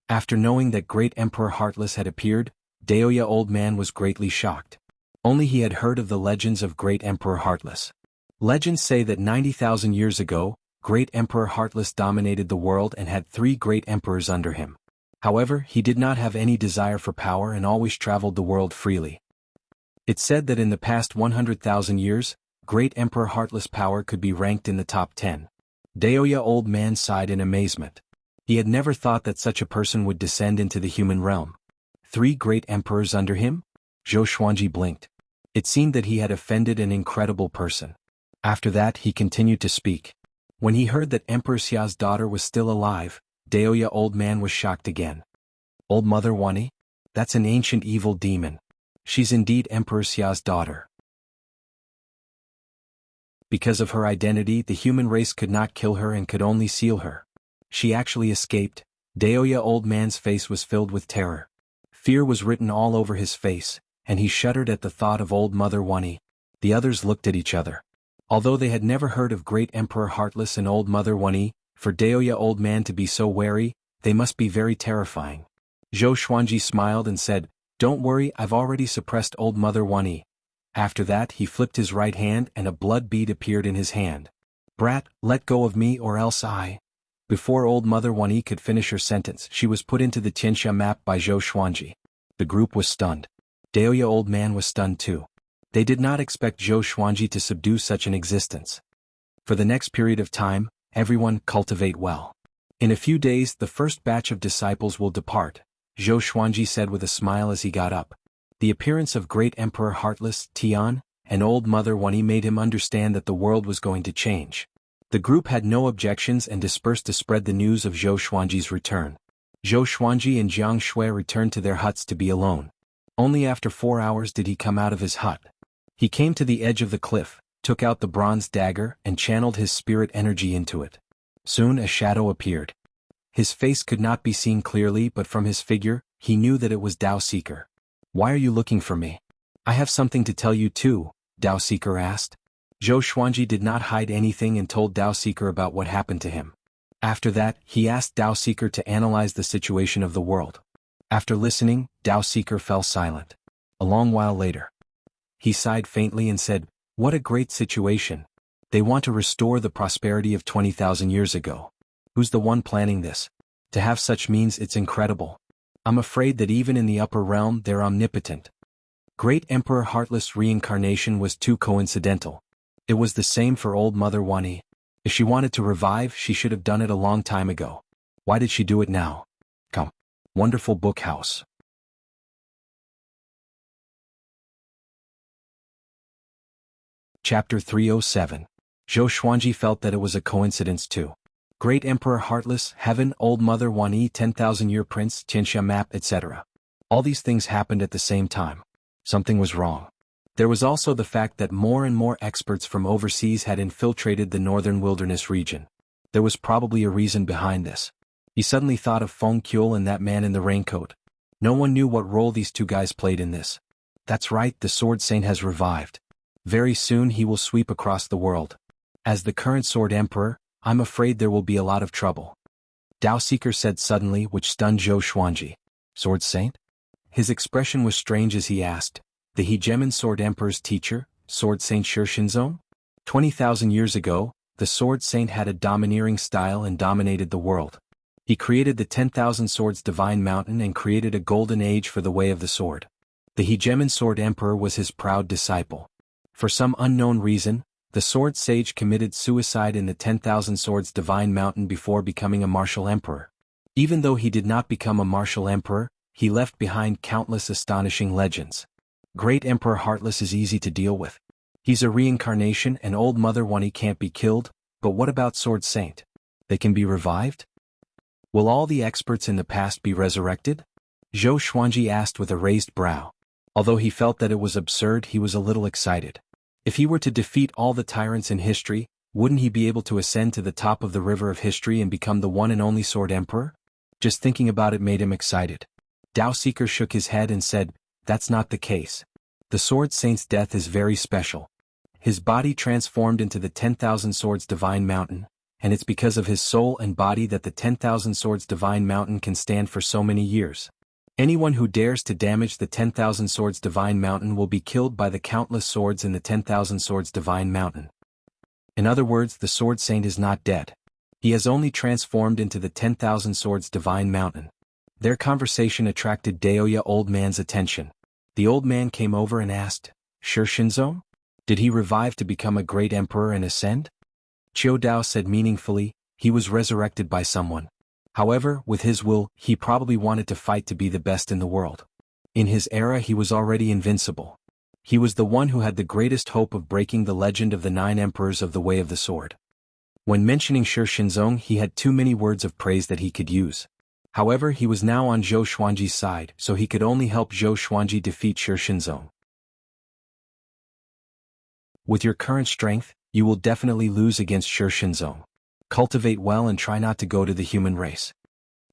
After knowing that Great Emperor Heartless had appeared, Daoya Old Man was greatly shocked. Only he had heard of the legends of Great Emperor Heartless. Legends say that 90,000 years ago, Great Emperor Heartless dominated the world and had 3 great emperors under him. However, he did not have any desire for power and always traveled the world freely. It's said that in the past 100,000 years, Great Emperor Heartless' power could be ranked in the top 10. Daoya Old Man sighed in amazement. He had never thought that such a person would descend into the human realm. 3 great emperors under him? Zhou Xuanji blinked. It seemed that he had offended an incredible person. After that he continued to speak. When he heard that Emperor Xia's daughter was still alive, Daoya Old Man was shocked again. Old Mother Wani? That's an ancient evil demon. She's indeed Emperor Xia's daughter. Because of her identity, the human race could not kill her and could only seal her. She actually escaped. Daoya Old Man's face was filled with terror. Fear was written all over his face, and he shuddered at the thought of Old Mother Wani. The others looked at each other. Although they had never heard of Great Emperor Heartless and Old Mother Wani, for Daoya Old Man to be so wary, they must be very terrifying. Zhou Xuanji smiled and said, "Don't worry, I've already suppressed Old Mother Wani." After that he flipped his right hand and a blood bead appeared in his hand. "Brat, let go of me or else I—" Before Old Mother Wani could finish her sentence, she was put into the Tianxia map by Zhou Xuanji. The group was stunned. Daoya Old Man was stunned too. They did not expect Zhou Xuanji to subdue such an existence. For the next period of time, everyone cultivate well. In a few days the first batch of disciples will depart, Zhou Xuanji said with a smile as he got up. The appearance of Great Emperor Heartless, Tian, and Old Mother Wani made him understand that the world was going to change. The group had no objections and dispersed to spread the news of Zhou Xuanji's return. Zhou Xuanji and Jiang Shui returned to their huts to be alone. Only after 4 hours did he come out of his hut. He came to the edge of the cliff, took out the bronze dagger and channeled his spirit energy into it. Soon a shadow appeared. His face could not be seen clearly, but from his figure, he knew that it was Dao Seeker. "Why are you looking for me?" "I have something to tell you too," Dao Seeker asked. Zhou Xuanji did not hide anything and told Dao Seeker about what happened to him. After that, he asked Dao Seeker to analyze the situation of the world. After listening, Dao Seeker fell silent. A long while later, he sighed faintly and said, "What a great situation. They want to restore the prosperity of 20,000 years ago. Who's the one planning this? To have such means it's incredible. I'm afraid that even in the upper realm they're omnipotent." Great Emperor Heartless' reincarnation was too coincidental. It was the same for Old Mother Wani. If she wanted to revive, she should have done it a long time ago. Why did she do it now? Come. Wonderful Book House. Chapter 307. Zhou Xuanji felt that it was a coincidence too. Great Emperor Heartless, Heaven, Old Mother Wani, 10,000-Year Prince, Tianxia Map, etc. All these things happened at the same time. Something was wrong. There was also the fact that more and more experts from overseas had infiltrated the northern wilderness region. There was probably a reason behind this. He suddenly thought of Feng Qiul and that man in the raincoat. No one knew what role these two guys played in this. That's right, the Sword Saint has revived. Very soon he will sweep across the world. As the current Sword Emperor, I'm afraid there will be a lot of trouble. Dao Seeker said suddenly, which stunned Zhou Xuanji. Sword Saint? His expression was strange as he asked, "The Hegemon Sword Emperor's teacher, Sword Saint Shishinzong?" 20,000 years ago, the Sword Saint had a domineering style and dominated the world. He created the 10,000 Swords Divine Mountain and created a golden age for the way of the sword. The Hegemon Sword Emperor was his proud disciple. For some unknown reason, the Sword Sage committed suicide in the 10,000 Swords Divine Mountain before becoming a martial emperor. Even though he did not become a martial emperor, he left behind countless astonishing legends. Great Emperor Heartless is easy to deal with. He's a reincarnation and Old Mother Wani can't be killed, but what about Sword Saint? They can be revived? Will all the experts in the past be resurrected? Zhou Xuanji asked with a raised brow. Although he felt that it was absurd, he was a little excited. If he were to defeat all the tyrants in history, wouldn't he be able to ascend to the top of the river of history and become the one and only Sword Emperor? Just thinking about it made him excited. Dao Seeker shook his head and said, "That's not the case. The Sword Saint's death is very special. His body transformed into the 10,000 Swords Divine Mountain, and it's because of his soul and body that the 10,000 Swords Divine Mountain can stand for so many years. Anyone who dares to damage the 10,000 Swords Divine Mountain will be killed by the countless swords in the 10,000 Swords Divine Mountain. In other words, the Sword Saint is not dead. He has only transformed into the 10,000 Swords Divine Mountain. Their conversation attracted Daoya Old Man's attention. The old man came over and asked, "Shi Shinzong? Did he revive to become a great emperor and ascend?" Qiu Dao said meaningfully, "He was resurrected by someone. However, with his will, he probably wanted to fight to be the best in the world. In his era he was already invincible. He was the one who had the greatest hope of breaking the legend of the 9 emperors of the Way of the Sword." When mentioning Shi Shinzong, he had too many words of praise that he could use. However, he was now on Zhou Xuanji's side, so he could only help Zhou Xuanji defeat Shi Shinzong. With your current strength, you will definitely lose against Shi Shinzong. Cultivate well and try not to go to the human race.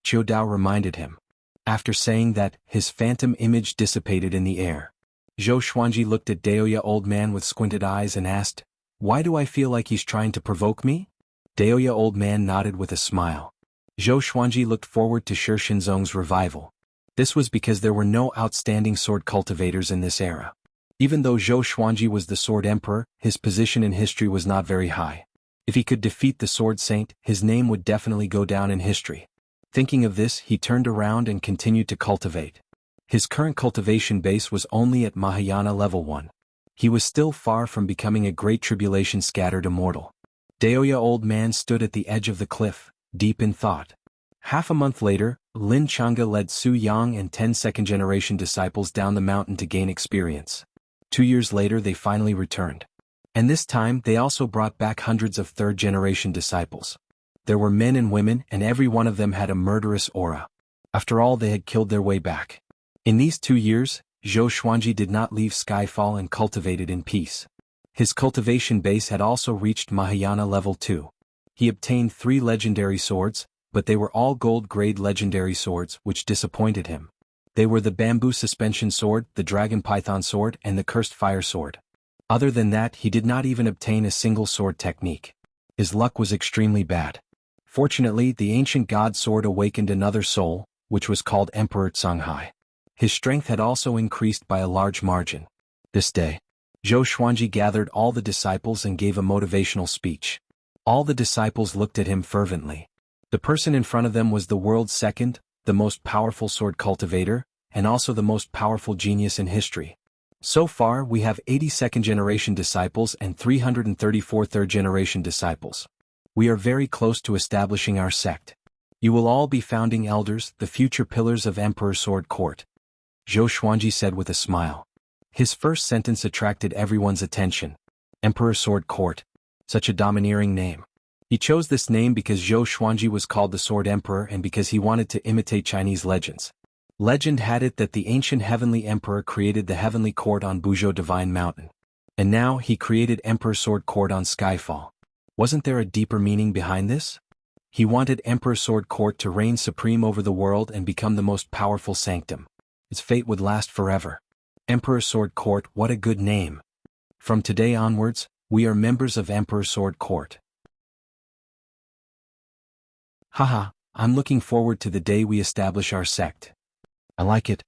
Qiu Dao reminded him. After saying that, his phantom image dissipated in the air. Zhou Xuanji looked at Daoya Old Man with squinted eyes and asked, "Why do I feel like he's trying to provoke me?" Daoya Old Man nodded with a smile. Zhou Xuanji looked forward to Shi Shinzong's revival. This was because there were no outstanding sword cultivators in this era. Even though Zhou Xuanji was the Sword Emperor, his position in history was not very high. If he could defeat the Sword Saint, his name would definitely go down in history. Thinking of this, he turned around and continued to cultivate. His current cultivation base was only at Mahayana level 1. He was still far from becoming a great tribulation scattered immortal. Daoya Old Man stood at the edge of the cliff, deep in thought. Half a month later, Lin Chang'e led Su Yang and 10 second-generation disciples down the mountain to gain experience. 2 years later they finally returned. And this time they also brought back hundreds of third-generation disciples. There were men and women, and every one of them had a murderous aura. After all, they had killed their way back. In these 2 years, Zhou Xuanji did not leave Skyfall and cultivated in peace. His cultivation base had also reached Mahayana level 2. He obtained 3 legendary swords, but they were all gold-grade legendary swords, which disappointed him. They were the Bamboo Suspension Sword, the Dragon Python Sword, and the Cursed Fire Sword. Other than that, he did not even obtain a single sword technique. His luck was extremely bad. Fortunately, the ancient god sword awakened another soul, which was called Emperor Songhai. His strength had also increased by a large margin. This day, Zhou Xuanji gathered all the disciples and gave a motivational speech. All the disciples looked at him fervently. The person in front of them was the world's second, the most powerful sword cultivator, and also the most powerful genius in history. So far, we have 80 second-generation disciples and 334 third-generation disciples. We are very close to establishing our sect. You will all be founding elders, the future pillars of Emperor Sword Court. Zhou Xuanji said with a smile. His first sentence attracted everyone's attention. Emperor Sword Court. Such a domineering name. He chose this name because Zhou Xuanji was called the Sword Emperor and because he wanted to imitate Chinese legends. Legend had it that the ancient Heavenly Emperor created the Heavenly Court on Buzhou Divine Mountain. And now he created Emperor Sword Court on Skyfall. Wasn't there a deeper meaning behind this? He wanted Emperor Sword Court to reign supreme over the world and become the most powerful sanctum. Its fate would last forever. Emperor Sword Court, what a good name. From today onwards, we are members of Emperor Sword Court. Haha, I'm looking forward to the day we establish our sect. I like it.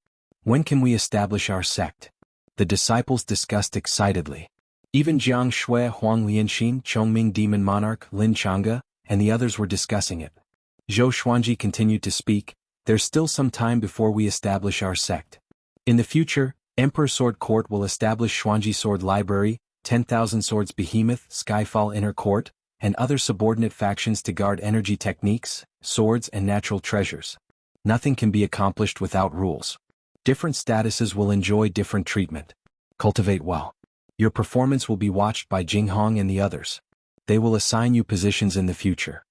When can we establish our sect? The disciples discussed excitedly. Even Jiang Shui, Huang Lianxin, Chongming Demon Monarch, Lin Chang'e, and the others were discussing it. Zhou Xuanji continued to speak. There's still some time before we establish our sect. In the future, Emperor Sword Court will establish Xuanji Sword Library, 10,000 Swords Behemoth, Skyfall Inner Court, and other subordinate factions to guard energy techniques, swords and natural treasures. Nothing can be accomplished without rules. Different statuses will enjoy different treatment. Cultivate well. Your performance will be watched by Jinghong and the others. They will assign you positions in the future.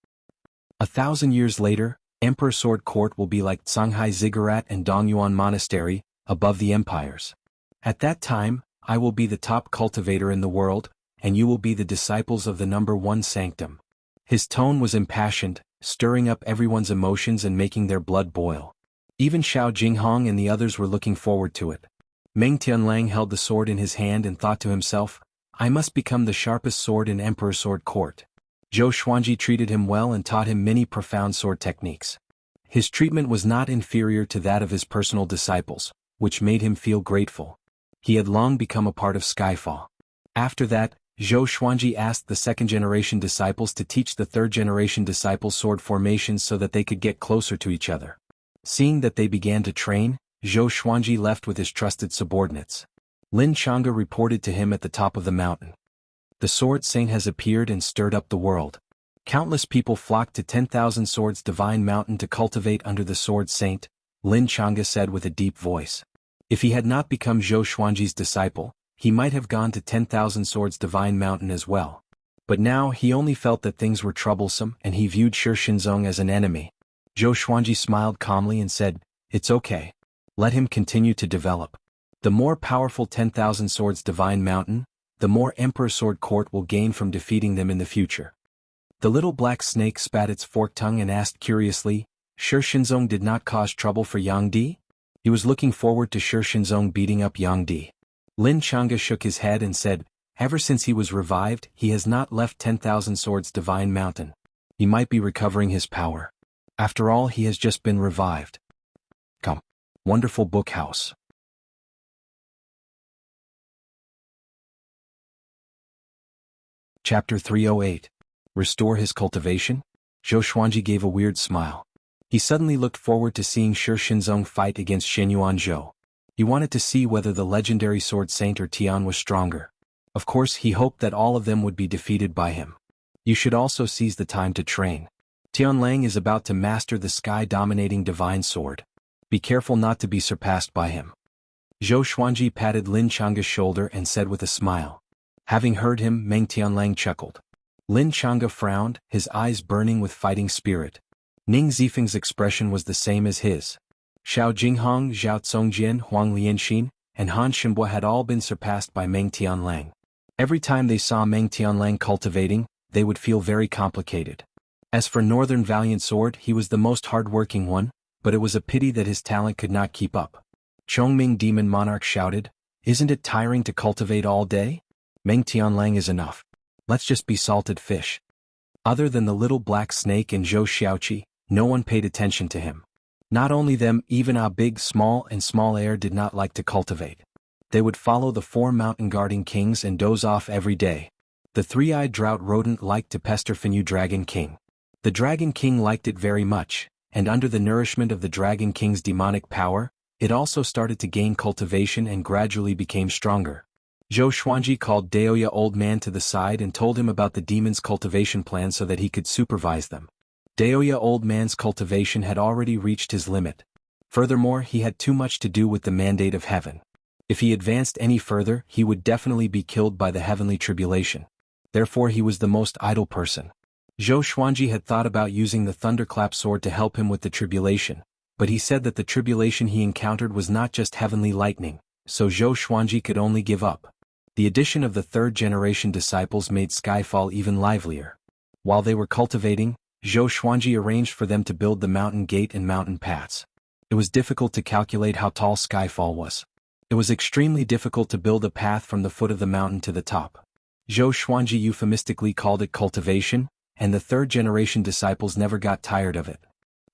1,000 years later, Emperor Sword Court will be like Songhai Ziggurat and Dongyuan Monastery, above the empires. At that time, I will be the top cultivator in the world, and you will be the disciples of the number 1 sanctum. His tone was impassioned, stirring up everyone's emotions and making their blood boil. Even Xiao Jinghong and the others were looking forward to it. Meng Tianlang held the sword in his hand and thought to himself, I must become the sharpest sword in Emperor Sword Court. Zhou Xuanji treated him well and taught him many profound sword techniques. His treatment was not inferior to that of his personal disciples, which made him feel grateful. He had long become a part of Skyfall. After that, Zhou Xuanji asked the second-generation disciples to teach the third-generation disciples sword formations so that they could get closer to each other. Seeing that they began to train, Zhou Xuanji left with his trusted subordinates. Lin Chang'e reported to him at the top of the mountain. The Sword Saint has appeared and stirred up the world. Countless people flocked to 10,000 Swords Divine Mountain to cultivate under the Sword Saint, Lin Chang'e said with a deep voice. If he had not become Zhou Xuanji's disciple, he might have gone to 10,000 Swords Divine Mountain as well. But now he only felt that things were troublesome and he viewed Shi Shinzong as an enemy. Zhou Xuanji smiled calmly and said, "It's okay. Let him continue to develop. The more powerful 10,000 Swords Divine Mountain, the more Emperor Sword Court will gain from defeating them in the future." The little black snake spat its forked tongue and asked curiously, "Shi Shinzong did not cause trouble for Yang Di?" He was looking forward to Shi Shinzong beating up Yang Di. Lin Chang'e shook his head and said, "Ever since he was revived, he has not left 10,000 Swords Divine Mountain. He might be recovering his power. After all, he has just been revived." Come. Wonderful Book House. Chapter 308. Restore his cultivation? Zhou Xuanji gave a weird smile. He suddenly looked forward to seeing Shi Shinzong fight against Shenyuan Zhou. He wanted to see whether the legendary Sword Saint or Tian was stronger. Of course, he hoped that all of them would be defeated by him. You should also seize the time to train. Tianlang is about to master the sky-dominating divine sword. Be careful not to be surpassed by him. Zhou Xuanji patted Lin Chang'e's shoulder and said with a smile. Having heard him, Meng Tianlang chuckled. Lin Chang'e frowned, his eyes burning with fighting spirit. Ning Zifeng's expression was the same as his. Xiao Jinghong, Zhao Congjian, Huang Lianxin, and Han Shenbua had all been surpassed by Meng Tianlang. Every time they saw Meng Tianlang cultivating, they would feel very complicated. As for Northern Valiant Sword, he was the most hard-working one, but it was a pity that his talent could not keep up. Chongming Demon Monarch shouted, "Isn't it tiring to cultivate all day? Meng Tianlang is enough. Let's just be salted fish." Other than the little black snake and Zhou Xiaoqi, no one paid attention to him. Not only them, even a big, small heir did not like to cultivate. They would follow the 4 mountain-guarding kings and doze off every day. The 3-eyed drought rodent liked to pester Fenyu Dragon King. The Dragon King liked it very much, and under the nourishment of the Dragon King's demonic power, it also started to gain cultivation and gradually became stronger. Zhou Xuanji called Daoya Old Man to the side and told him about the demon's cultivation plan so that he could supervise them. Daoya Old Man's cultivation had already reached his limit. Furthermore, he had too much to do with the mandate of heaven. If he advanced any further, he would definitely be killed by the heavenly tribulation. Therefore he was the most idle person. Zhou Xuanji had thought about using the thunderclap sword to help him with the tribulation, but he said that the tribulation he encountered was not just heavenly lightning, so Zhou Xuanji could only give up. The addition of the third-generation disciples made Skyfall even livelier. While they were cultivating, Zhou Xuanji arranged for them to build the mountain gate and mountain paths. It was difficult to calculate how tall Skyfall was. It was extremely difficult to build a path from the foot of the mountain to the top. Zhou Xuanji euphemistically called it cultivation, and the third-generation disciples never got tired of it.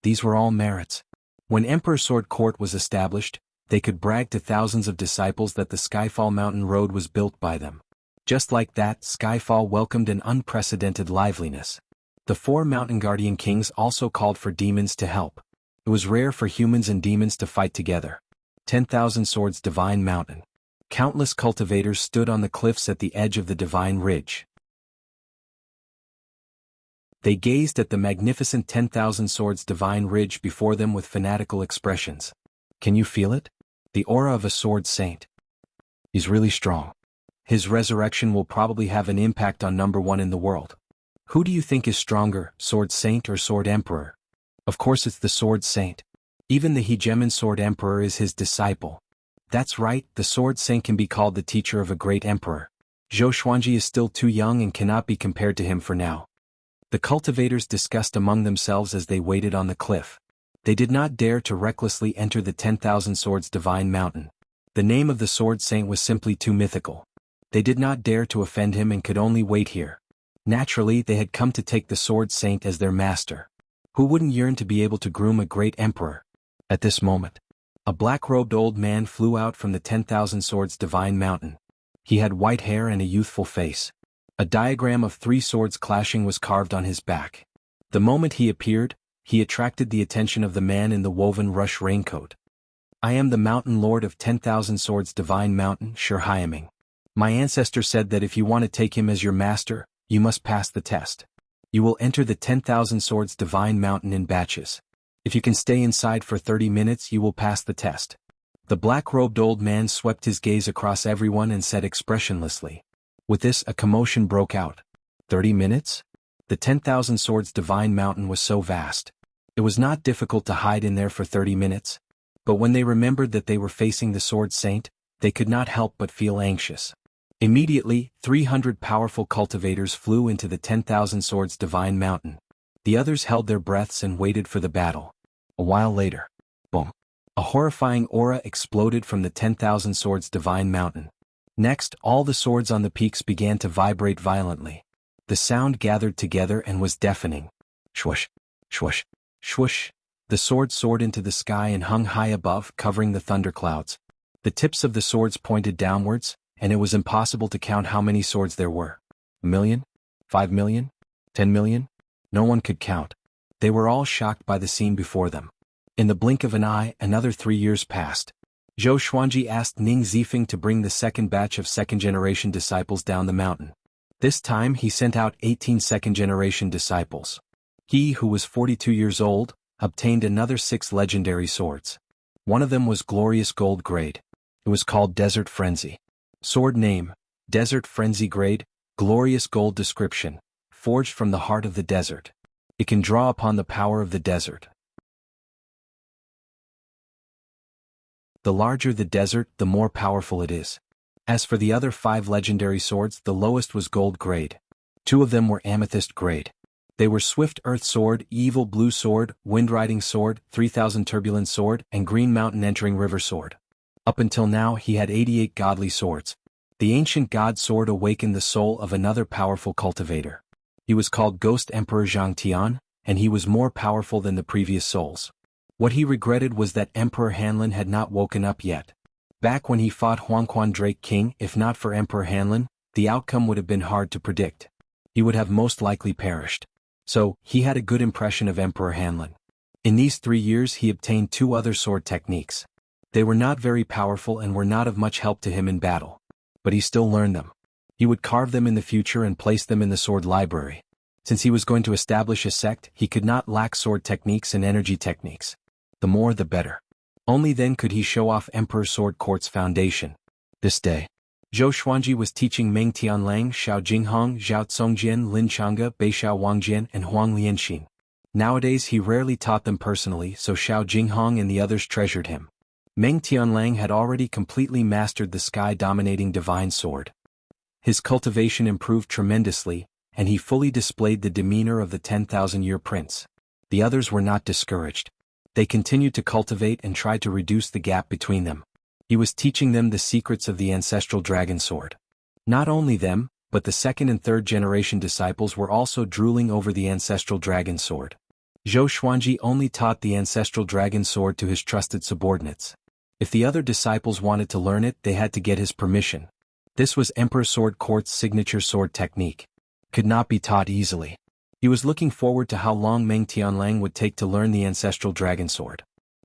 These were all merits. When Emperor Sword Court was established, they could brag to thousands of disciples that the Skyfall Mountain Road was built by them. Just like that, Skyfall welcomed an unprecedented liveliness. The 4 mountain guardian kings also called for demons to help. It was rare for humans and demons to fight together. 10,000 Swords Divine Mountain. Countless cultivators stood on the cliffs at the edge of the Divine Ridge. They gazed at the magnificent 10,000 Swords Divine Ridge before them with fanatical expressions. Can you feel it? The aura of a Sword Saint. He's really strong. His resurrection will probably have an impact on number 1 in the world. Who do you think is stronger, Sword Saint or Sword Emperor? Of course it's the Sword Saint. Even the hegemon Sword Emperor is his disciple. That's right, the Sword Saint can be called the teacher of a great emperor. Zhou Xuanji is still too young and cannot be compared to him for now. The cultivators discussed among themselves as they waited on the cliff. They did not dare to recklessly enter the 10,000 Swords Divine Mountain. The name of the Sword Saint was simply too mythical. They did not dare to offend him and could only wait here. Naturally, they had come to take the sword saint as their master. Who wouldn't yearn to be able to groom a great emperor? At this moment, a black-robed old man flew out from the 10,000 Swords Divine Mountain. He had white hair and a youthful face. A diagram of 3 swords clashing was carved on his back. The moment he appeared, he attracted the attention of the man in the woven rush raincoat. I am the Mountain Lord of 10,000 Swords Divine Mountain, Shurhyaming. My ancestor said that if you want to take him as your master, you must pass the test. You will enter the 10,000 Swords Divine Mountain in batches. If you can stay inside for 30 minutes, you will pass the test. The black-robed old man swept his gaze across everyone and said expressionlessly. With this, a commotion broke out. 30 minutes? The 10,000 Swords Divine Mountain was so vast. It was not difficult to hide in there for 30 minutes. But when they remembered that they were facing the Sword Saint, they could not help but feel anxious. Immediately, 300 powerful cultivators flew into the 10,000 Swords Divine Mountain. The others held their breaths and waited for the battle. A while later, boom! A horrifying aura exploded from the 10,000 Swords Divine Mountain. Next, all the swords on the peaks began to vibrate violently. The sound gathered together and was deafening. Swoosh! Swoosh! Swoosh! The swords soared into the sky and hung high above, covering the thunderclouds. The tips of the swords pointed downwards, and it was impossible to count how many swords there were. 1 million? 5 million? 10 million? No one could count. They were all shocked by the scene before them. In the blink of an eye, another 3 years passed. Zhou Xuanji asked Ning Zifeng to bring the second batch of second-generation disciples down the mountain. This time he sent out 18 second-generation disciples. He, who was 42 years old, obtained another 6 legendary swords. One of them was glorious gold grade. It was called Desert Frenzy. Sword name, Desert Frenzy grade, glorious gold description, forged from the heart of the desert. It can draw upon the power of the desert. The larger the desert, the more powerful it is. As for the other 5 legendary swords, the lowest was gold grade. 2 of them were amethyst grade. They were Swift Earth Sword, Evil Blue Sword, Wind Riding Sword, 3000 Turbulent Sword, and Green Mountain Entering River Sword. Up until now he had 88 godly swords. The ancient god sword awakened the soul of another powerful cultivator. He was called Ghost Emperor Zhang Tian, and he was more powerful than the previous souls. What he regretted was that Emperor Hanlin had not woken up yet. Back when he fought Huangquan Drake King, if not for Emperor Hanlin, the outcome would have been hard to predict. He would have most likely perished. So, he had a good impression of Emperor Hanlin. In these 3 years he obtained 2 other sword techniques. They were not very powerful and were not of much help to him in battle. But he still learned them. He would carve them in the future and place them in the sword library. Since he was going to establish a sect, he could not lack sword techniques and energy techniques. The more the better. Only then could he show off Emperor Sword Court's foundation. This day, Zhou Xuanji was teaching Meng Tianlang, Xiao Jinghong, Zhao Congjian, Lin Changge, Beixiao Wangjian, and Huang Lianxin. Nowadays he rarely taught them personally, so Xiao Jinghong and the others treasured him. Meng Tianlang had already completely mastered the sky-dominating divine sword. His cultivation improved tremendously, and he fully displayed the demeanor of the 10,000-year prince. The others were not discouraged. They continued to cultivate and tried to reduce the gap between them. He was teaching them the secrets of the ancestral dragon sword. Not only them, but the second and third generation disciples were also drooling over the ancestral dragon sword. Zhou Xuanji only taught the ancestral dragon sword to his trusted subordinates. If the other disciples wanted to learn it, they had to get his permission. This was Emperor Sword Court's signature sword technique. Could not be taught easily. He was looking forward to how long Meng Tianlang would take to learn the ancestral dragon sword.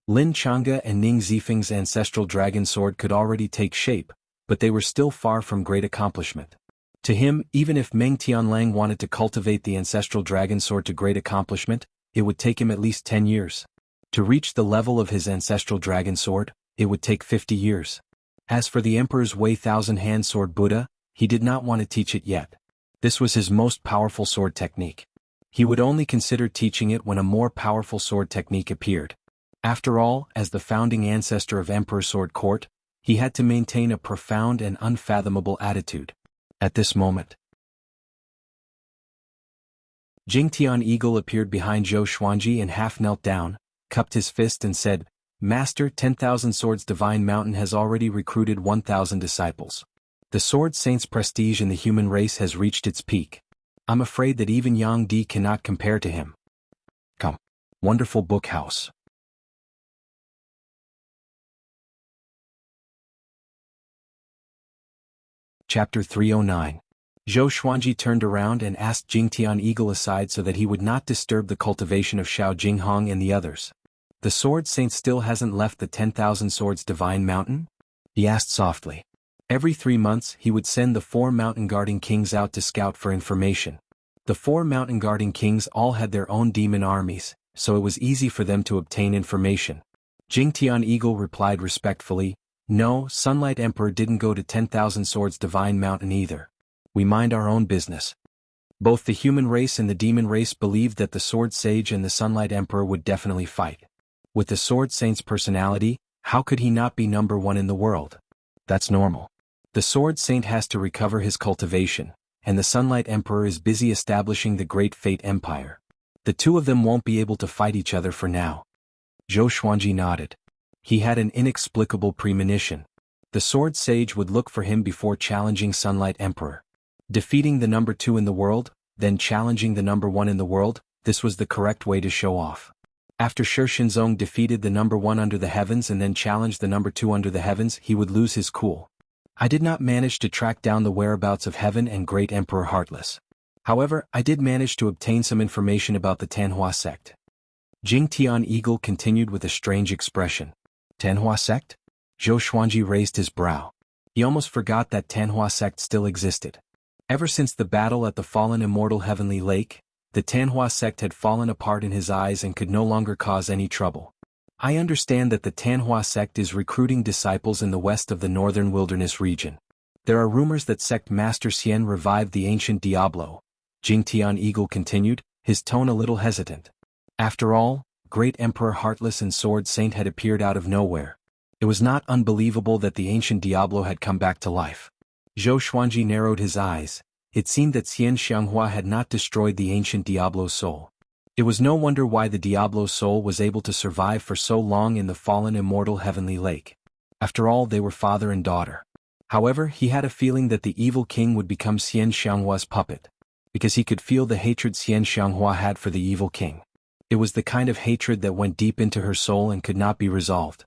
Lin Changge and Ning Zifeng's ancestral dragon sword could already take shape, but they were still far from great accomplishment. To him, even if Meng Tianlang wanted to cultivate the ancestral dragon sword to great accomplishment, it would take him at least 10 years. To reach the level of his ancestral dragon sword, it would take 50 years. As for the Emperor's Wei Thousand-Hand Sword Buddha, he did not want to teach it yet. This was his most powerful sword technique. He would only consider teaching it when a more powerful sword technique appeared. After all, as the founding ancestor of Emperor Sword Court, he had to maintain a profound and unfathomable attitude. At this moment, Jingtian Eagle appeared behind Zhou Xuanji and half knelt down, cupped his fist and said, "Master, 10,000 Swords Divine Mountain has already recruited 1,000 disciples. The Sword Saint's prestige in the human race has reached its peak. I'm afraid that even Yang Di cannot compare to him. Come. Wonderful book house. Chapter 309. Zhou Xuanji turned around and asked Jingtian Eagle aside so that he would not disturb the cultivation of Xiao Jinghong and the others. The Sword Saint still hasn't left the 10,000 Swords Divine Mountain? He asked softly. Every 3 months he would send the 4 mountain guarding kings out to scout for information. The 4 mountain guarding kings all had their own demon armies, so it was easy for them to obtain information. Jingtian Eagle replied respectfully, "No, Sunlight Emperor didn't go to 10,000 Swords Divine Mountain either. We mind our own business." Both the human race and the demon race believed that the Sword Sage and the Sunlight Emperor would definitely fight. With the Sword Saint's personality, how could he not be number 1 in the world? That's normal. The Sword Saint has to recover his cultivation, and the Sunlight Emperor is busy establishing the Great Fate Empire. The two of them won't be able to fight each other for now. Zhou Xuanji nodded. He had an inexplicable premonition. The Sword Sage would look for him before challenging Sunlight Emperor. Defeating the number 2 in the world, then challenging the number 1 in the world, this was the correct way to show off. After Shi Shinzong defeated the number 1 under the heavens and then challenged the number 2 under the heavens, he would lose his cool. I did not manage to track down the whereabouts of Heaven and Great Emperor Heartless. However, I did manage to obtain some information about the Tanhua sect. Jingtian Eagle continued with a strange expression. Tanhua sect? Zhou Xuanji raised his brow. He almost forgot that Tanhua sect still existed. Ever since the battle at the fallen immortal Heavenly Lake, the Tanhua sect had fallen apart in his eyes and could no longer cause any trouble. I understand that the Tanhua sect is recruiting disciples in the west of the northern wilderness region. There are rumors that sect Master Xian revived the ancient Diablo. Jingtian Eagle continued, his tone a little hesitant. After all, Great Emperor Heartless and Sword Saint had appeared out of nowhere. It was not unbelievable that the ancient Diablo had come back to life. Zhou Xuanji narrowed his eyes. It seemed that Xian Xianghua had not destroyed the ancient Diablo's soul. It was no wonder why the Diablo's soul was able to survive for so long in the fallen immortal Heavenly Lake. After all, they were father and daughter. However, he had a feeling that the evil king would become Xian Xianghua's puppet, because he could feel the hatred Xian Xianghua had for the evil king. It was the kind of hatred that went deep into her soul and could not be resolved.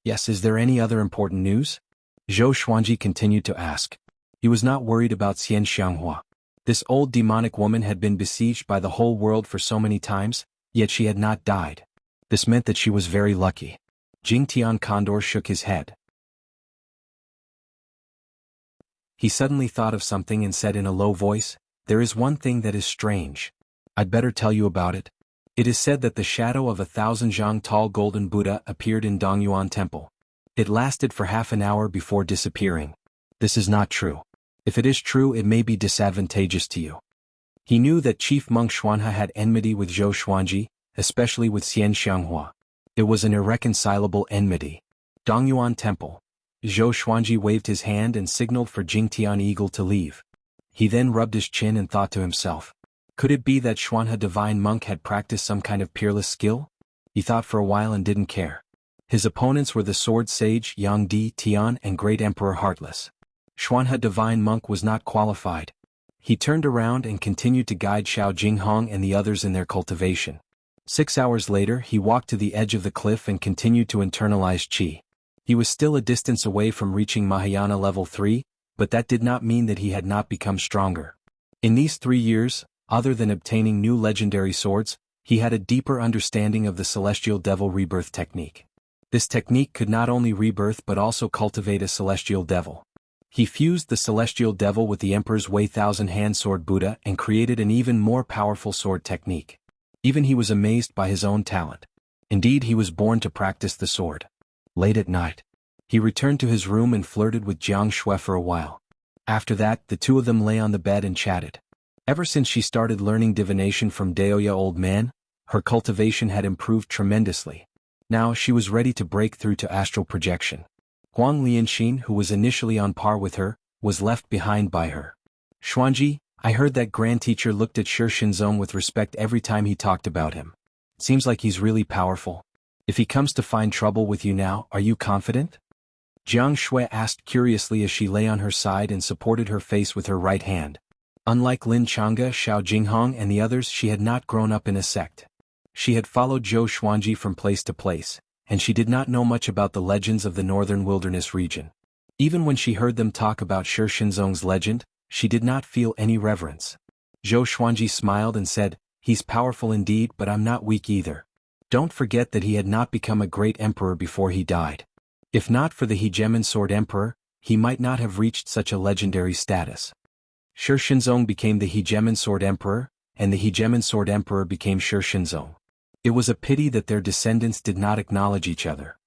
Yes, is there any other important news? Zhou Xuanji continued to ask. He was not worried about Xian Xianghua. This old demonic woman had been besieged by the whole world for so many times, yet she had not died. This meant that she was very lucky. Jingtian Condor shook his head. He suddenly thought of something and said in a low voice, "There is one thing that is strange. I'd better tell you about it. It is said that the shadow of 1,000 zhang tall golden Buddha appeared in Dongyuan Temple. It lasted for half an hour before disappearing. This is not true. If it is true, it may be disadvantageous to you." He knew that Chief Monk Xuanhe had enmity with Zhou Xuanji, especially with Xian Xianghua. It was an irreconcilable enmity. Dongyuan Temple. Zhou Xuanji waved his hand and signaled for Jingtian Eagle to leave. He then rubbed his chin and thought to himself. Could it be that Xuanhe Divine Monk had practiced some kind of peerless skill? He thought for a while and didn't care. His opponents were the Sword Sage, Yang Di, Tian, and Great Emperor Heartless. Xuanhe Divine Monk was not qualified. He turned around and continued to guide Xiao Jinghong and the others in their cultivation. 6 hours later, he walked to the edge of the cliff and continued to internalize qi. He was still a distance away from reaching Mahayana level 3, but that did not mean that he had not become stronger. In these 3 years, other than obtaining new legendary swords, he had a deeper understanding of the Celestial Devil Rebirth technique. This technique could not only rebirth but also cultivate a Celestial Devil. He fused the Celestial Devil with the Emperor's Way Thousand Hand Sword Buddha and created an even more powerful sword technique. Even he was amazed by his own talent. Indeed, he was born to practice the sword. Late at night, he returned to his room and flirted with Jiang Shui for a while. After that, the two of them lay on the bed and chatted. Ever since she started learning divination from Daoya Old Man, her cultivation had improved tremendously. Now she was ready to break through to astral projection. Huang Lianxin, who was initially on par with her, was left behind by her. "Xuanji, I heard that Grand Teacher looked at Shi Shinzong with respect every time he talked about him. Seems like he's really powerful. If he comes to find trouble with you now, are you confident?" Jiang Shui asked curiously as she lay on her side and supported her face with her right hand. Unlike Lin Chang'e, Xiao Jinghong and the others, she had not grown up in a sect. She had followed Zhou Xuanji from place to place, and she did not know much about the legends of the northern wilderness region. Even when she heard them talk about Shi Shenzong's legend, she did not feel any reverence. Zhou Xuanji smiled and said, "He's powerful indeed, but I'm not weak either. Don't forget that he had not become a great emperor before he died. If not for the Hegemon Sword Emperor, he might not have reached such a legendary status." Shi Shenzong became the Hegemon Sword Emperor, and the Hegemon Sword Emperor became Shi Shenzong. It was a pity that their descendants did not acknowledge each other.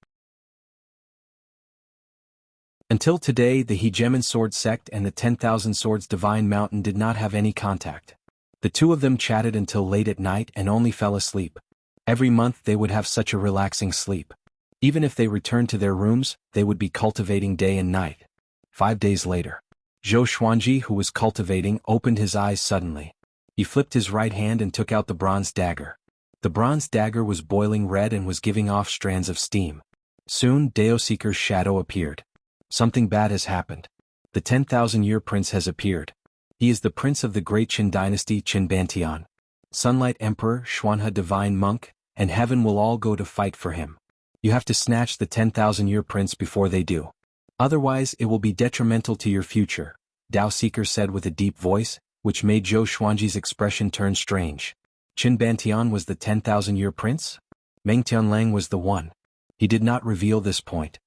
Until today, the Hegemon Sword Sect and the 10,000 Swords Divine Mountain did not have any contact. The two of them chatted until late at night and only fell asleep. Every month they would have such a relaxing sleep. Even if they returned to their rooms, they would be cultivating day and night. 5 days later, Zhou Xuanji, who was cultivating, opened his eyes suddenly. He flipped his right hand and took out the bronze dagger. The bronze dagger was boiling red and was giving off strands of steam. Soon, Dao Seeker's shadow appeared. Something bad has happened. The 10,000-year prince has appeared. He is the prince of the great Qin dynasty, Qin Bantian. Sunlight Emperor, Xuanhe Divine Monk, and heaven will all go to fight for him. You have to snatch the 10,000-year prince before they do. Otherwise it will be detrimental to your future, Dao Seeker said with a deep voice, which made Zhou Xuanji's expression turn strange. Qin Bantian was the 10,000-year prince? Meng Tianlang was the one. He did not reveal this point.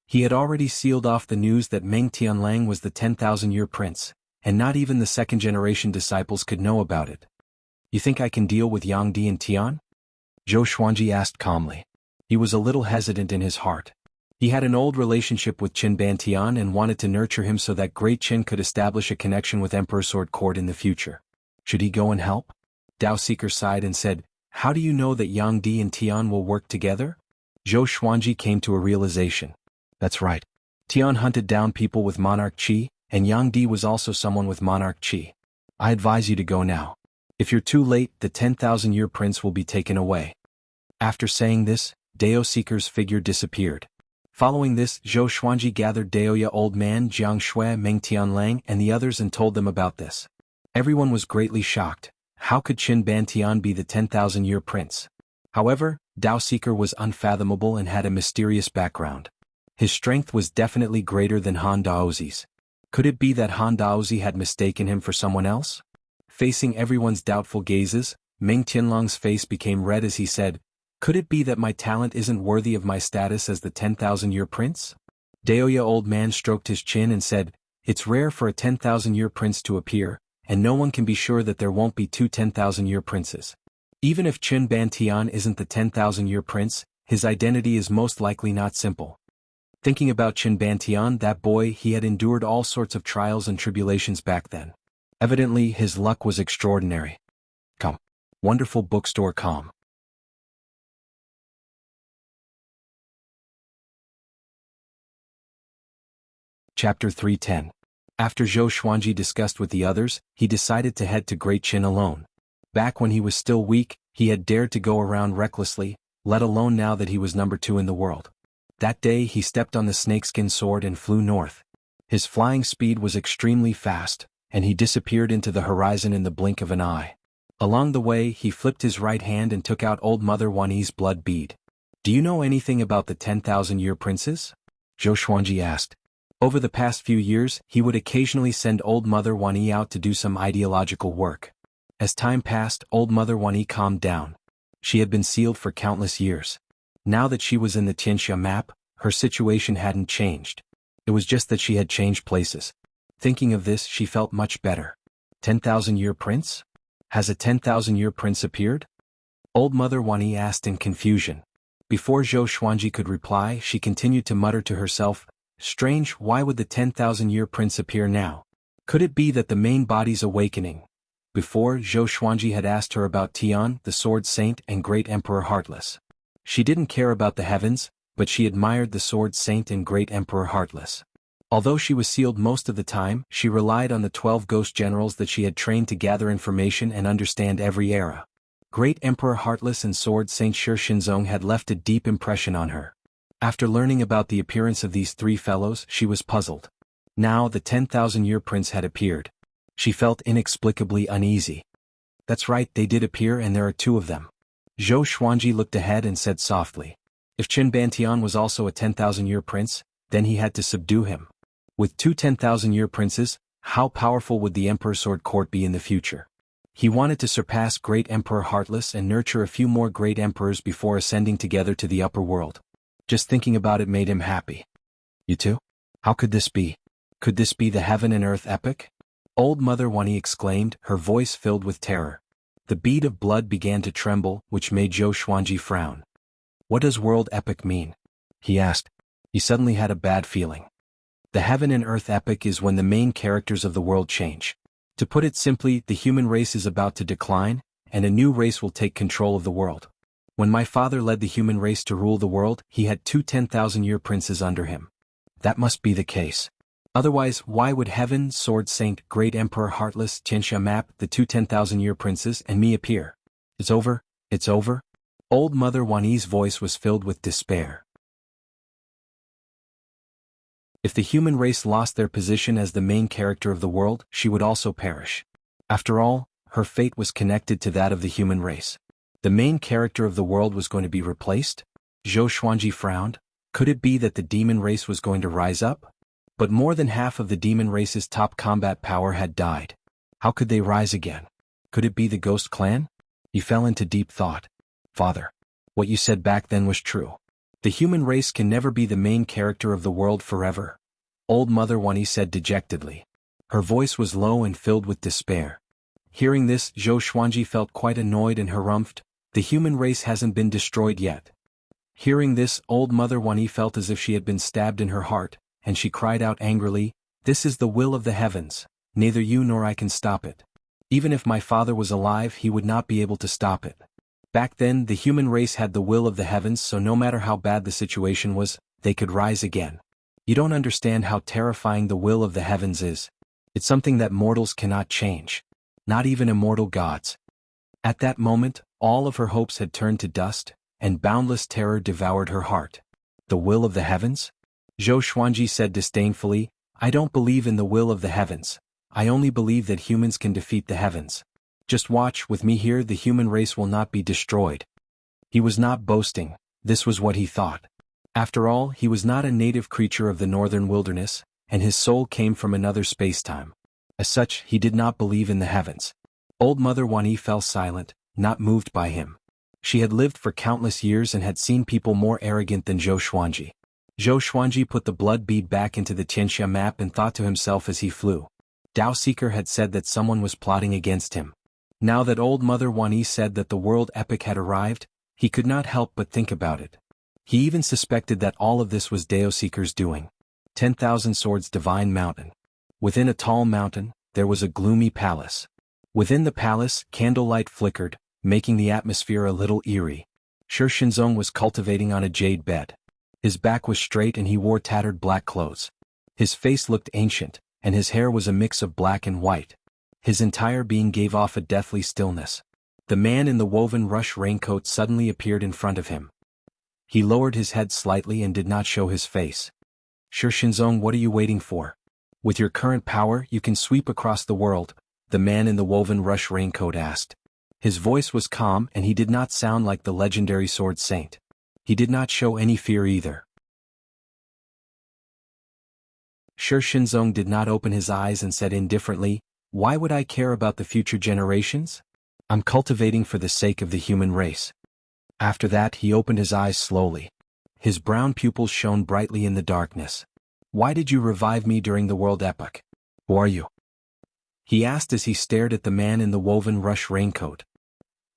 He had already sealed off the news that Meng Tianlang was the 10,000-year prince, and not even the second-generation disciples could know about it. You think I can deal with Yang Di and Tian? Zhou Xuanji asked calmly. He was a little hesitant in his heart. He had an old relationship with Qin Bantian and wanted to nurture him so that Great Qin could establish a connection with Emperor Sword Court in the future. Should he go and help? Dao Seeker sighed and said, "How do you know that Yang Di and Tian will work together?" Zhou Xuanji came to a realization. That's right. Tian hunted down people with monarch Qi, and Yang Di was also someone with monarch Qi. I advise you to go now. If you're too late, the 10,000-year prince will be taken away. After saying this, Dao Seeker's figure disappeared. Following this, Zhou Xuanji gathered Daoya Old Man, Jiang Shui, Meng Tianlang, and the others and told them about this. Everyone was greatly shocked. How could Qin Bantian be the 10,000-year prince? However, Dao Seeker was unfathomable and had a mysterious background. His strength was definitely greater than Han Daozi's. Could it be that Han Daozi had mistaken him for someone else? Facing everyone's doubtful gazes, Meng Tianlang's face became red as he said, "Could it be that my talent isn't worthy of my status as the 10,000-year prince?" Daoya Old Man stroked his chin and said, "It's rare for a 10,000-year prince to appear, and no one can be sure that there won't be two 10,000-year princes. Even if Qin Bantian isn't the 10,000-year prince, his identity is most likely not simple." Thinking about Qin Bantian, that boy, he had endured all sorts of trials and tribulations back then. Evidently, his luck was extraordinary. Come. Wonderful bookstore. Com. Chapter 310. After Zhou Xuanji discussed with the others, he decided to head to Great Qin alone. Back when he was still weak, he had dared to go around recklessly, let alone now that he was number 2 in the world. That day he stepped on the snakeskin sword and flew north. His flying speed was extremely fast, and he disappeared into the horizon in the blink of an eye. Along the way he flipped his right hand and took out Old Mother Wanyi's blood bead. "Do you know anything about the 10,000-year princes?" Zhou Xuanji asked. Over the past few years, he would occasionally send Old Mother Wanyi out to do some ideological work. As time passed, Old Mother Wanyi calmed down. She had been sealed for countless years. Now that she was in the Tianxia map, her situation hadn't changed. It was just that she had changed places. Thinking of this, she felt much better. 10,000-year prince? Has a 10,000-year prince appeared? Old Mother Wanyi asked in confusion. Before Zhou Xuanji could reply, she continued to mutter to herself, "Strange, why would the 10,000-year prince appear now? Could it be that the main body's awakening?" Before, Zhou Xuanji had asked her about Tian, the Sword Saint and Great Emperor Heartless. She didn't care about the heavens, but she admired the Sword Saint and Great Emperor Heartless. Although she was sealed most of the time, she relied on the 12 ghost generals that she had trained to gather information and understand every era. Great Emperor Heartless and Sword Saint Shi Shenzong had left a deep impression on her. After learning about the appearance of these three fellows, she was puzzled. Now the 10,000-year prince had appeared. She felt inexplicably uneasy. That's right, they did appear and there are two of them. Zhou Xuanji looked ahead and said softly. If Qin Bantian was also a 10,000-year prince, then he had to subdue him. With two 10,000-year princes, how powerful would the Emperor's Sword Court be in the future? He wanted to surpass Great Emperor Heartless and nurture a few more great emperors before ascending together to the upper world. Just thinking about it made him happy. You too? How could this be? Could this be the heaven and earth epic? Old Mother Wani exclaimed, her voice filled with terror. The bead of blood began to tremble, which made Zhou Xuanji frown. What does world epic mean? He asked. He suddenly had a bad feeling. The heaven and earth epic is when the main characters of the world change. To put it simply, the human race is about to decline, and a new race will take control of the world. When my father led the human race to rule the world, he had two 10,000-year princes under him. That must be the case. Otherwise, why would Heaven, Sword Saint, Great Emperor Heartless, Tianxia Map, the two 10,000-year princes, and me appear? It's over, it's over? Old Mother Wani's voice was filled with despair. If the human race lost their position as the main character of the world, she would also perish. After all, her fate was connected to that of the human race. The main character of the world was going to be replaced? Zhou Xuanji frowned. Could it be that the demon race was going to rise up? But more than half of the demon race's top combat power had died. How could they rise again? Could it be the Ghost Clan? He fell into deep thought. Father, what you said back then was true. The human race can never be the main character of the world forever. Old Mother Wani said dejectedly. Her voice was low and filled with despair. Hearing this, Zhou Xuanji felt quite annoyed and harumphed. The human race hasn't been destroyed yet. Hearing this, Old Mother Wani felt as if she had been stabbed in her heart, and she cried out angrily, "This is the will of the heavens. Neither you nor I can stop it. Even if my father was alive, he would not be able to stop it." Back then, the human race had the will of the heavens, so no matter how bad the situation was, they could rise again. You don't understand how terrifying the will of the heavens is. It's something that mortals cannot change. Not even immortal gods. At that moment, all of her hopes had turned to dust, and boundless terror devoured her heart. The will of the heavens? Zhou Xuanji said disdainfully, I don't believe in the will of the heavens. I only believe that humans can defeat the heavens. Just watch, with me here the human race will not be destroyed. He was not boasting, this was what he thought. After all, he was not a native creature of the northern wilderness, and his soul came from another space-time. As such, he did not believe in the heavens. Old Mother Wani fell silent, not moved by him. She had lived for countless years and had seen people more arrogant than Zhou Xuanji. Zhou Xuanji put the blood bead back into the Tianxia map and thought to himself as he flew. Dao Seeker had said that someone was plotting against him. Now that Old Mother Wani said that the world epic had arrived, he could not help but think about it. He even suspected that all of this was Dao Seeker's doing. 10,000 Swords Divine Mountain. Within a tall mountain, there was a gloomy palace. Within the palace, candlelight flickered, making the atmosphere a little eerie. Shi Shinzong was cultivating on a jade bed. His back was straight and he wore tattered black clothes. His face looked ancient, and his hair was a mix of black and white. His entire being gave off a deathly stillness. The man in the woven rush raincoat suddenly appeared in front of him. He lowered his head slightly and did not show his face. Shi Shinzong, what are you waiting for? With your current power, you can sweep across the world, the man in the woven rush raincoat asked. His voice was calm and he did not sound like the legendary sword saint. He did not show any fear either. Shi Shinzong did not open his eyes and said indifferently, why would I care about the future generations? I'm cultivating for the sake of the human race. After that, he opened his eyes slowly. His brown pupils shone brightly in the darkness. Why did you revive me during the world epoch? Who are you? He asked as he stared at the man in the woven rush raincoat.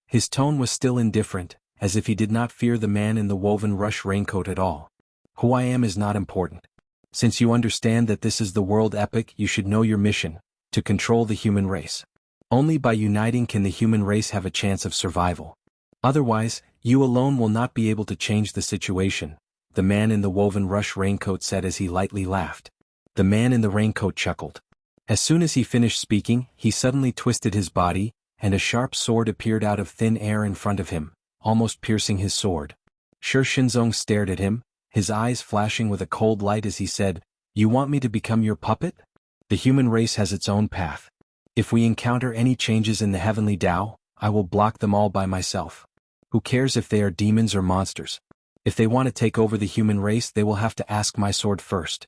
His tone was still indifferent, as if he did not fear the man in the woven rush raincoat at all. Who I am is not important. Since you understand that this is the world epic, you should know your mission, to control the human race. Only by uniting can the human race have a chance of survival. Otherwise, you alone will not be able to change the situation, the man in the woven rush raincoat said as he lightly laughed. The man in the raincoat chuckled. As soon as he finished speaking, he suddenly twisted his body, and a sharp sword appeared out of thin air in front of him, almost piercing his sword. Shi Shinzong stared at him, his eyes flashing with a cold light as he said, You want me to become your puppet? The human race has its own path. If we encounter any changes in the heavenly Tao, I will block them all by myself. Who cares if they are demons or monsters? If they want to take over the human race, they will have to ask my sword first.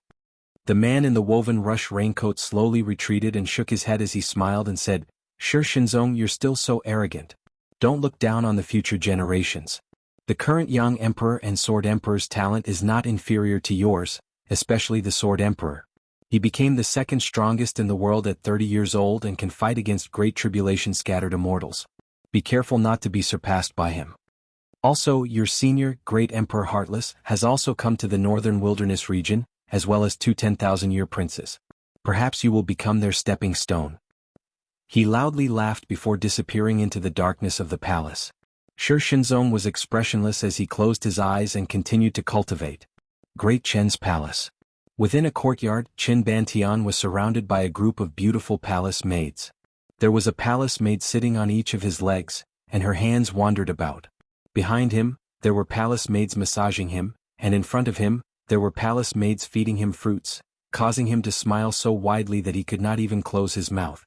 The man in the woven rush raincoat slowly retreated and shook his head as he smiled and said, Sure Shinzong, you're still so arrogant. Don't look down on the future generations. The current young emperor and sword emperor's talent is not inferior to yours, especially the sword emperor. He became the second strongest in the world at 30 years old and can fight against great tribulation scattered immortals. Be careful not to be surpassed by him. Also, your senior, great Emperor Heartless, has also come to the northern wilderness region, as well as 2 10,000-year princes. Perhaps you will become their stepping stone. He loudly laughed before disappearing into the darkness of the palace. Shi Shinzong was expressionless as he closed his eyes and continued to cultivate. Great Chen's palace. Within a courtyard, Qin Bantian was surrounded by a group of beautiful palace maids. There was a palace maid sitting on each of his legs, and her hands wandered about. Behind him, there were palace maids massaging him, and in front of him, there were palace maids feeding him fruits, causing him to smile so widely that he could not even close his mouth.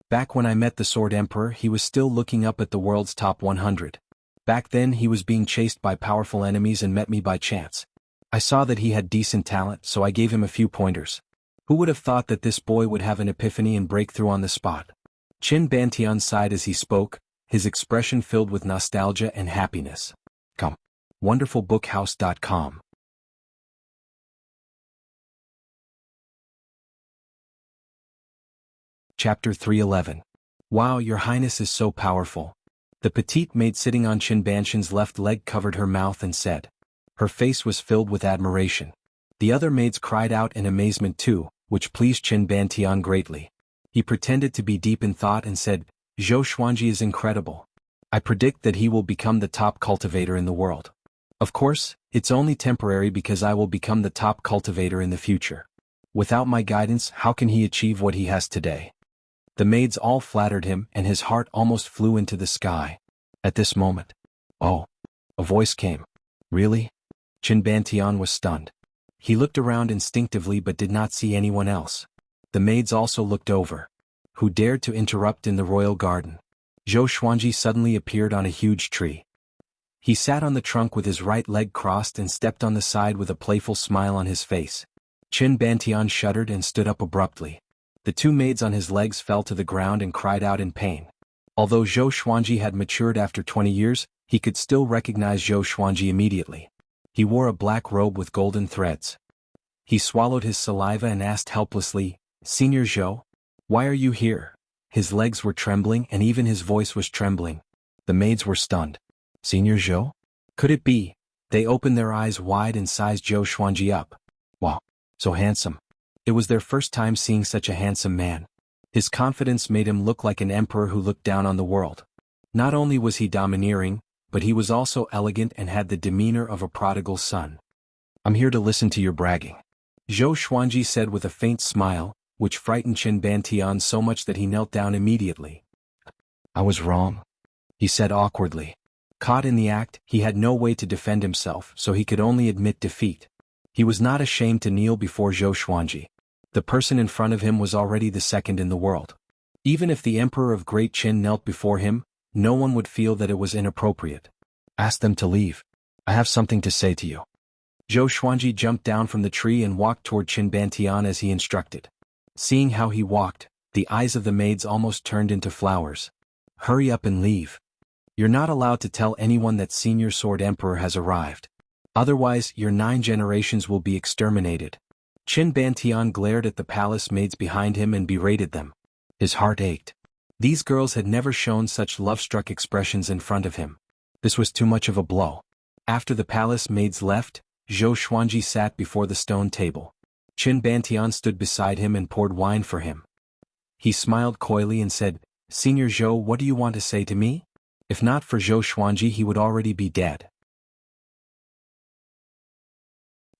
Back when I met the Sword Emperor, he was still looking up at the world's top 100. Back then he was being chased by powerful enemies and met me by chance. I saw that he had decent talent, so I gave him a few pointers. Who would have thought that this boy would have an epiphany and break through on the spot? Qin Bantian sighed as he spoke, his expression filled with nostalgia and happiness. Come. WonderfulBookhouse.com. Chapter 311. Wow, your highness is so powerful. The petite maid sitting on Qin Bantian's left leg covered her mouth and said. Her face was filled with admiration. The other maids cried out in amazement too, which pleased Qin Bantian greatly. He pretended to be deep in thought and said, Zhou Xuanji is incredible. I predict that he will become the top cultivator in the world. Of course, it's only temporary because I will become the top cultivator in the future. Without my guidance, how can he achieve what he has today? The maids all flattered him and his heart almost flew into the sky. At this moment. Oh. A voice came. Really? Qin Bantian was stunned. He looked around instinctively but did not see anyone else. The maids also looked over. Who dared to interrupt in the royal garden? Zhou Xuanji suddenly appeared on a huge tree. He sat on the trunk with his right leg crossed and stepped on the side with a playful smile on his face. Qin Bantian shuddered and stood up abruptly. The 2 maids on his legs fell to the ground and cried out in pain. Although Zhou Xuanji had matured after 20 years, he could still recognize Zhou Xuanji immediately. He wore a black robe with golden threads. He swallowed his saliva and asked helplessly, Senior Zhou? Why are you here? His legs were trembling and even his voice was trembling. The maids were stunned. Senior Zhou? Could it be? They opened their eyes wide and sized Zhou Xuanji up. Wow, so handsome. It was their first time seeing such a handsome man. His confidence made him look like an emperor who looked down on the world. Not only was he domineering, but he was also elegant and had the demeanor of a prodigal son. I'm here to listen to your bragging. Zhou Xuanji said with a faint smile, which frightened Qin Bantian so much that he knelt down immediately. I was wrong, he said awkwardly. Caught in the act, he had no way to defend himself, so he could only admit defeat. He was not ashamed to kneel before Zhou Xuanji. The person in front of him was already the second in the world. Even if the Emperor of Great Qin knelt before him, no one would feel that it was inappropriate. Ask them to leave. I have something to say to you. Zhou Xuanji jumped down from the tree and walked toward Qin Bantian as he instructed. Seeing how he walked, the eyes of the maids almost turned into flowers. Hurry up and leave. You're not allowed to tell anyone that Senior Sword Emperor has arrived. Otherwise, your 9 generations will be exterminated. Qin Bantian glared at the palace maids behind him and berated them. His heart ached. These girls had never shown such love-struck expressions in front of him. This was too much of a blow. After the palace maids left, Zhou Xuanji sat before the stone table. Qin Bantian stood beside him and poured wine for him. He smiled coyly and said, Senior Zhou, what do you want to say to me? If not for Zhou Xuanji, he would already be dead.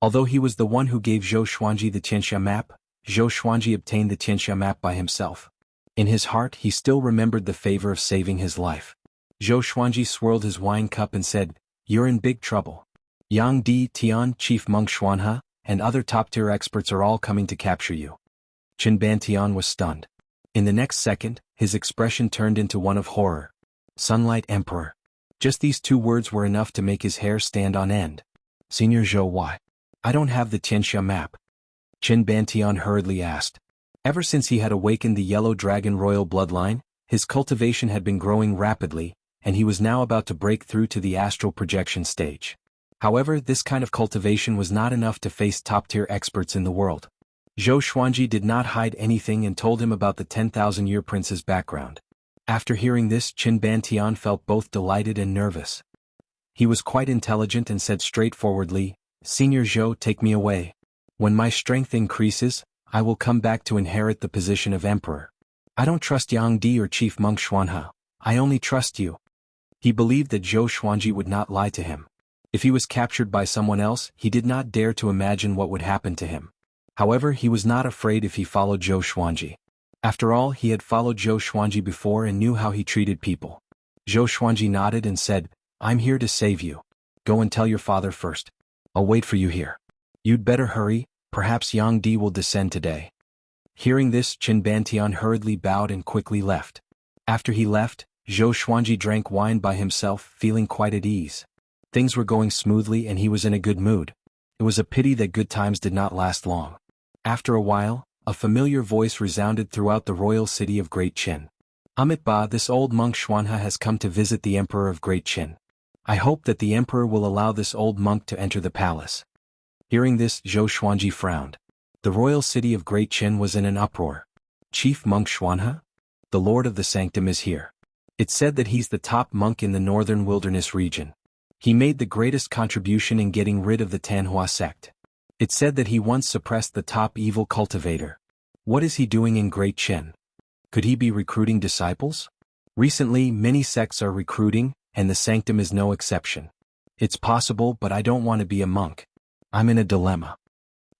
Although he was the one who gave Zhou Xuanji the Tianxia map, Zhou Xuanji obtained the Tianxia map by himself. In his heart he still remembered the favor of saving his life. Zhou Xuanji swirled his wine cup and said, You're in big trouble. Yang Di Tian, Chief Monk Xuanhe, and other top-tier experts are all coming to capture you. Qin Bantian was stunned. In the next second, his expression turned into one of horror. Sunlight Emperor. Just these two words were enough to make his hair stand on end. Senior Zhou, why? I don't have the Tianxia map. Qin Bantian hurriedly asked. Ever since he had awakened the Yellow Dragon royal bloodline, his cultivation had been growing rapidly, and he was now about to break through to the astral projection stage. However, this kind of cultivation was not enough to face top-tier experts in the world. Zhou Xuanji did not hide anything and told him about the 10,000-year prince's background. After hearing this, Qin Bantian felt both delighted and nervous. He was quite intelligent and said straightforwardly, Senior Zhou, take me away. When my strength increases, I will come back to inherit the position of emperor. I don't trust Yang Di or Chief Monk Xuanhe. I only trust you. He believed that Zhou Xuanji would not lie to him. If he was captured by someone else, he did not dare to imagine what would happen to him. However, he was not afraid if he followed Zhou Xuanji. After all, he had followed Zhou Xuanji before and knew how he treated people. Zhou Xuanji nodded and said, I'm here to save you. Go and tell your father first. I'll wait for you here. You'd better hurry, perhaps Yang Di will descend today. Hearing this, Qin Bantian hurriedly bowed and quickly left. After he left, Zhou Xuanji drank wine by himself, feeling quite at ease. Things were going smoothly and he was in a good mood. It was a pity that good times did not last long. After a while, a familiar voice resounded throughout the royal city of Great Qin. Amit Ba, this old monk Xuanhe has come to visit the emperor of Great Qin. I hope that the emperor will allow this old monk to enter the palace. Hearing this, Zhou Xuanji frowned. The royal city of Great Qin was in an uproar. Chief Monk Xuanhe? The Lord of the Sanctum is here. It's said that he's the top monk in the northern wilderness region. He made the greatest contribution in getting rid of the Tanhua sect. It's said that he once suppressed the top evil cultivator. What is he doing in Great Qin? Could he be recruiting disciples? Recently, many sects are recruiting, and the Sanctum is no exception. It's possible, but I don't want to be a monk. I'm in a dilemma.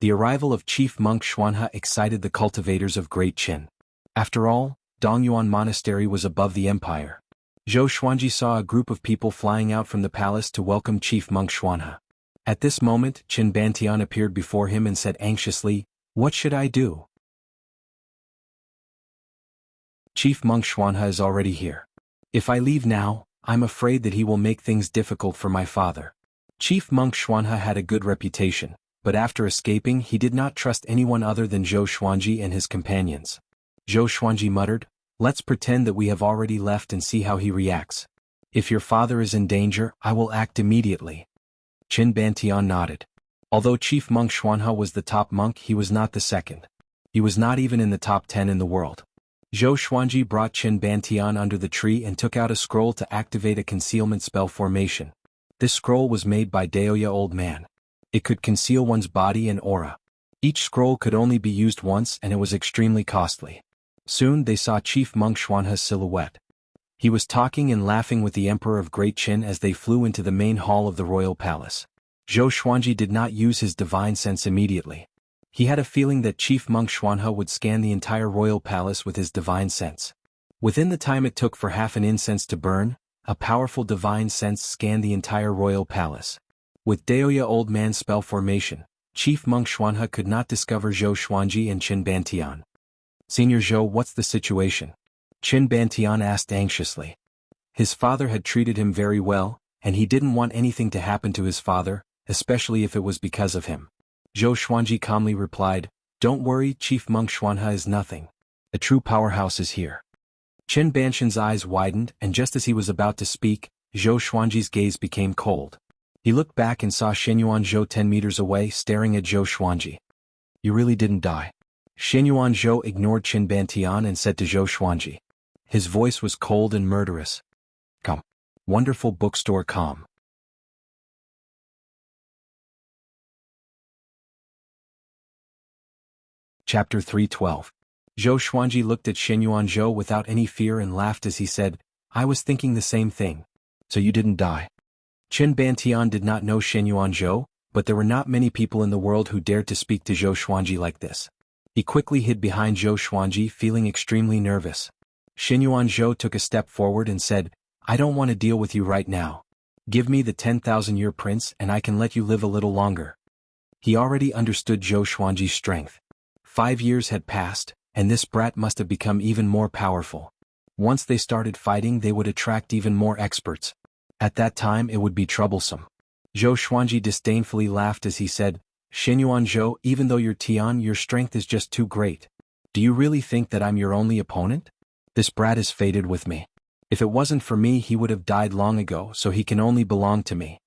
The arrival of Chief Monk Xuanhe excited the cultivators of Great Qin. After all, Dongyuan Monastery was above the empire. Zhou Xuanji saw a group of people flying out from the palace to welcome Chief Monk Xuanhe. At this moment, Qin Bantian appeared before him and said anxiously, What should I do? Chief Monk Xuanhe is already here. If I leave now, I'm afraid that he will make things difficult for my father. Chief Monk Xuanhe had a good reputation, but after escaping he did not trust anyone other than Zhou Xuanji and his companions. Zhou Xuanji muttered, Let's pretend that we have already left and see how he reacts. If your father is in danger, I will act immediately. Qin Bantian nodded. Although Chief Monk Xuanhe was the top monk, he was not the second. He was not even in the top 10 in the world. Zhou Xuanji brought Qin Bantian under the tree and took out a scroll to activate a concealment spell formation. This scroll was made by Daoya Old Man. It could conceal one's body and aura. Each scroll could only be used once and it was extremely costly. Soon they saw Chief Monk Xuanhe's silhouette. He was talking and laughing with the Emperor of Great Qin as they flew into the main hall of the royal palace. Zhou Xuanji did not use his divine sense immediately. He had a feeling that Chief Monk Xuanhe would scan the entire royal palace with his divine sense. Within the time it took for half an incense to burn, a powerful divine sense scanned the entire royal palace. With Daoya Old Man's spell formation, Chief Monk Xuanhe could not discover Zhou Xuanji and Qin Bantian. Senior Zhou, what's the situation? Qin Bantian asked anxiously. His father had treated him very well, and he didn't want anything to happen to his father, especially if it was because of him. Zhou Xuanji calmly replied, Don't worry, Chief Monk Xuanhe is nothing. A true powerhouse is here. Qin Bantian's eyes widened, and just as he was about to speak, Zhou Xuanji's gaze became cold. He looked back and saw Shenyuan Zhou 10 meters away staring at Zhou Xuanji. You really didn't die. Shenyuan Zhou ignored Qin Bantian and said to Zhou Xuanji. His voice was cold and murderous. Come. Wonderful bookstore calm. Chapter 312. Zhou Xuanji looked at Shenyuan Zhou without any fear and laughed as he said, I was thinking the same thing. So you didn't die. Qin Bantian did not know Shenyuan Zhou, but there were not many people in the world who dared to speak to Zhou Xuanji like this. He quickly hid behind Zhou Xuanji, feeling extremely nervous. Shenyuan Zhou took a step forward and said, I don't want to deal with you right now. Give me the 10,000-year prince and I can let you live a little longer. He already understood Zhou Xuanji's strength. 5 years had passed, and this brat must have become even more powerful. Once they started fighting, they would attract even more experts. At that time it would be troublesome. Zhou Xuanji disdainfully laughed as he said, "Xinyuan Zhou, even though you're Tian, your strength is just too great. Do you really think that I'm your only opponent? This brat is fated with me. If it wasn't for me he would have died long ago, so he can only belong to me."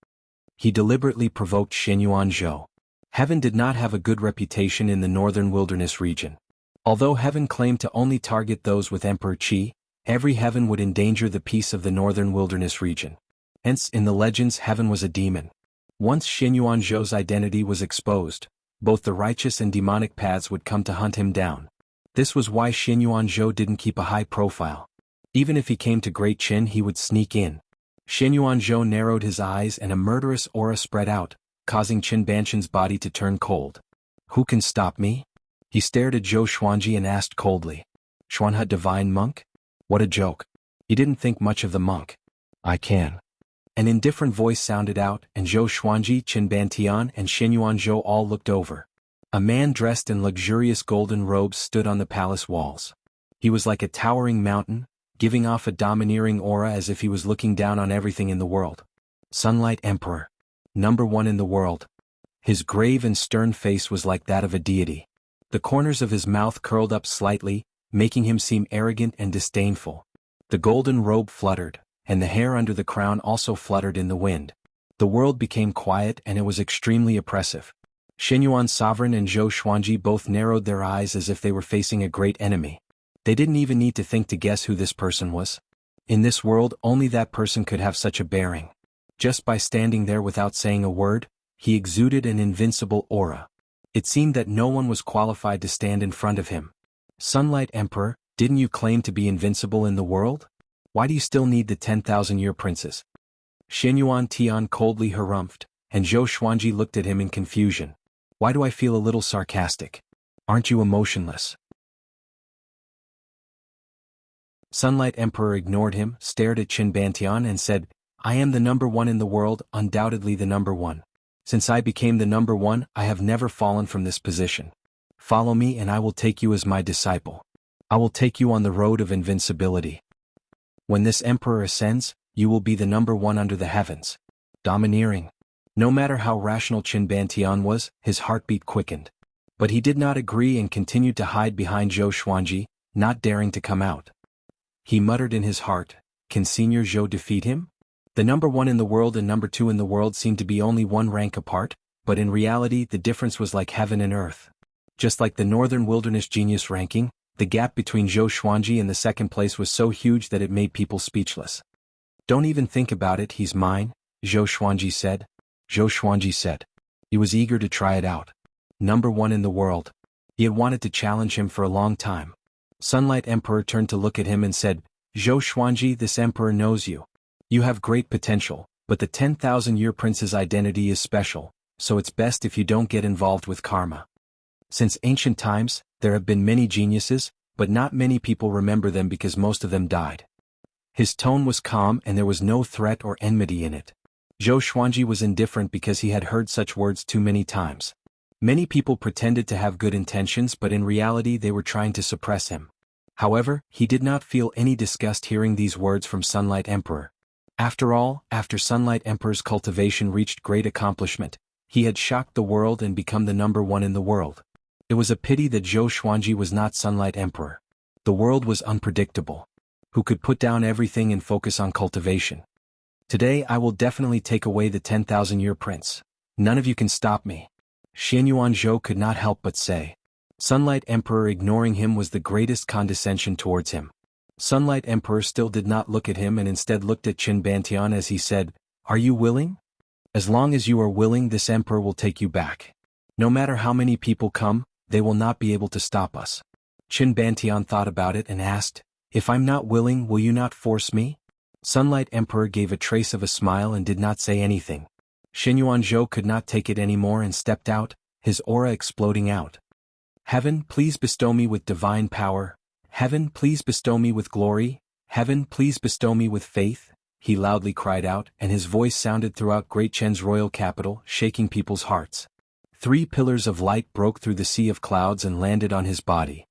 He deliberately provoked Xinyuan Zhou. Heaven did not have a good reputation in the northern wilderness region. Although heaven claimed to only target those with Emperor Qi, every heaven would endanger the peace of the northern wilderness region. Hence, in the legends, heaven was a demon. Once Xinyuan Zhou's identity was exposed, both the righteous and demonic paths would come to hunt him down. This was why Xinyuan Zhou didn't keep a high profile. Even if he came to Great Qin, he would sneak in. Xinyuan Zhou narrowed his eyes and a murderous aura spread out, causing Qin Banshan's body to turn cold. "Who can stop me?" He stared at Zhou Xuanji and asked coldly. "Xuanhe divine monk?" What a joke. He didn't think much of the monk. "I can." An indifferent voice sounded out, and Zhou Xuanji, Qin Bantian, and Xinyuan Zhou all looked over. A man dressed in luxurious golden robes stood on the palace walls. He was like a towering mountain, giving off a domineering aura as if he was looking down on everything in the world. Sunlight Emperor. Number one in the world. His grave and stern face was like that of a deity. The corners of his mouth curled up slightly, making him seem arrogant and disdainful. The golden robe fluttered, and the hair under the crown also fluttered in the wind. The world became quiet and it was extremely oppressive. Xinyuan Sovereign and Zhou Xuanji both narrowed their eyes as if they were facing a great enemy. They didn't even need to think to guess who this person was. In this world, only that person could have such a bearing. Just by standing there without saying a word, he exuded an invincible aura. It seemed that no one was qualified to stand in front of him. Sunlight Emperor, didn't you claim to be invincible in the world? Why do you still need the 10,000-year princess? Xinyuan Tian coldly harumphed, and Zhou Xuanji looked at him in confusion. Why do I feel a little sarcastic? Aren't you emotionless? Sunlight Emperor ignored him, stared at Qin Bantian and said, I am the number one in the world, undoubtedly the number one. Since I became the number one, I have never fallen from this position. Follow me and I will take you as my disciple. I will take you on the road of invincibility. When this emperor ascends, you will be the number one under the heavens. Domineering. No matter how rational Qin Bantian was, his heartbeat quickened. But he did not agree and continued to hide behind Zhou Xuanji, not daring to come out. He muttered in his heart, can Senior Zhou defeat him? The number one in the world and number two in the world seemed to be only one rank apart, but in reality the difference was like heaven and earth. Just like the Northern Wilderness Genius ranking, the gap between Zhou Xuanji and the second place was so huge that it made people speechless. Don't even think about it, he's mine, Zhou Xuanji said. Zhou Xuanji said. He was eager to try it out. Number one in the world. He had wanted to challenge him for a long time. Sunlight Emperor turned to look at him and said, Zhou Xuanji, this emperor knows you. You have great potential, but the 10,000-year prince's identity is special, so it's best if you don't get involved with karma. Since ancient times, there have been many geniuses, but not many people remember them because most of them died. His tone was calm and there was no threat or enmity in it. Zhou Xuanji was indifferent because he had heard such words too many times. Many people pretended to have good intentions, but in reality they were trying to suppress him. However, he did not feel any disgust hearing these words from Sunlight Emperor. After all, after Sunlight Emperor's cultivation reached great accomplishment, he had shocked the world and become the number one in the world. It was a pity that Zhou Xuanji was not Sunlight Emperor. The world was unpredictable. Who could put down everything and focus on cultivation? Today I will definitely take away the 10,000-year prince. None of you can stop me. Xinyuan Zhou could not help but say. Sunlight Emperor ignoring him was the greatest condescension towards him. Sunlight Emperor still did not look at him and instead looked at Qin Bantian as he said, Are you willing? As long as you are willing, this emperor will take you back. No matter how many people come, they will not be able to stop us. Qin Bantian thought about it and asked, If I'm not willing, will you not force me? Sunlight Emperor gave a trace of a smile and did not say anything. Xinyuan Zhou could not take it anymore and stepped out, his aura exploding out. Heaven, please bestow me with divine power. Heaven, please bestow me with glory. Heaven, please bestow me with faith, he loudly cried out, and his voice sounded throughout Great Chen's royal capital, shaking people's hearts. 3 pillars of light broke through the sea of clouds and landed on his body.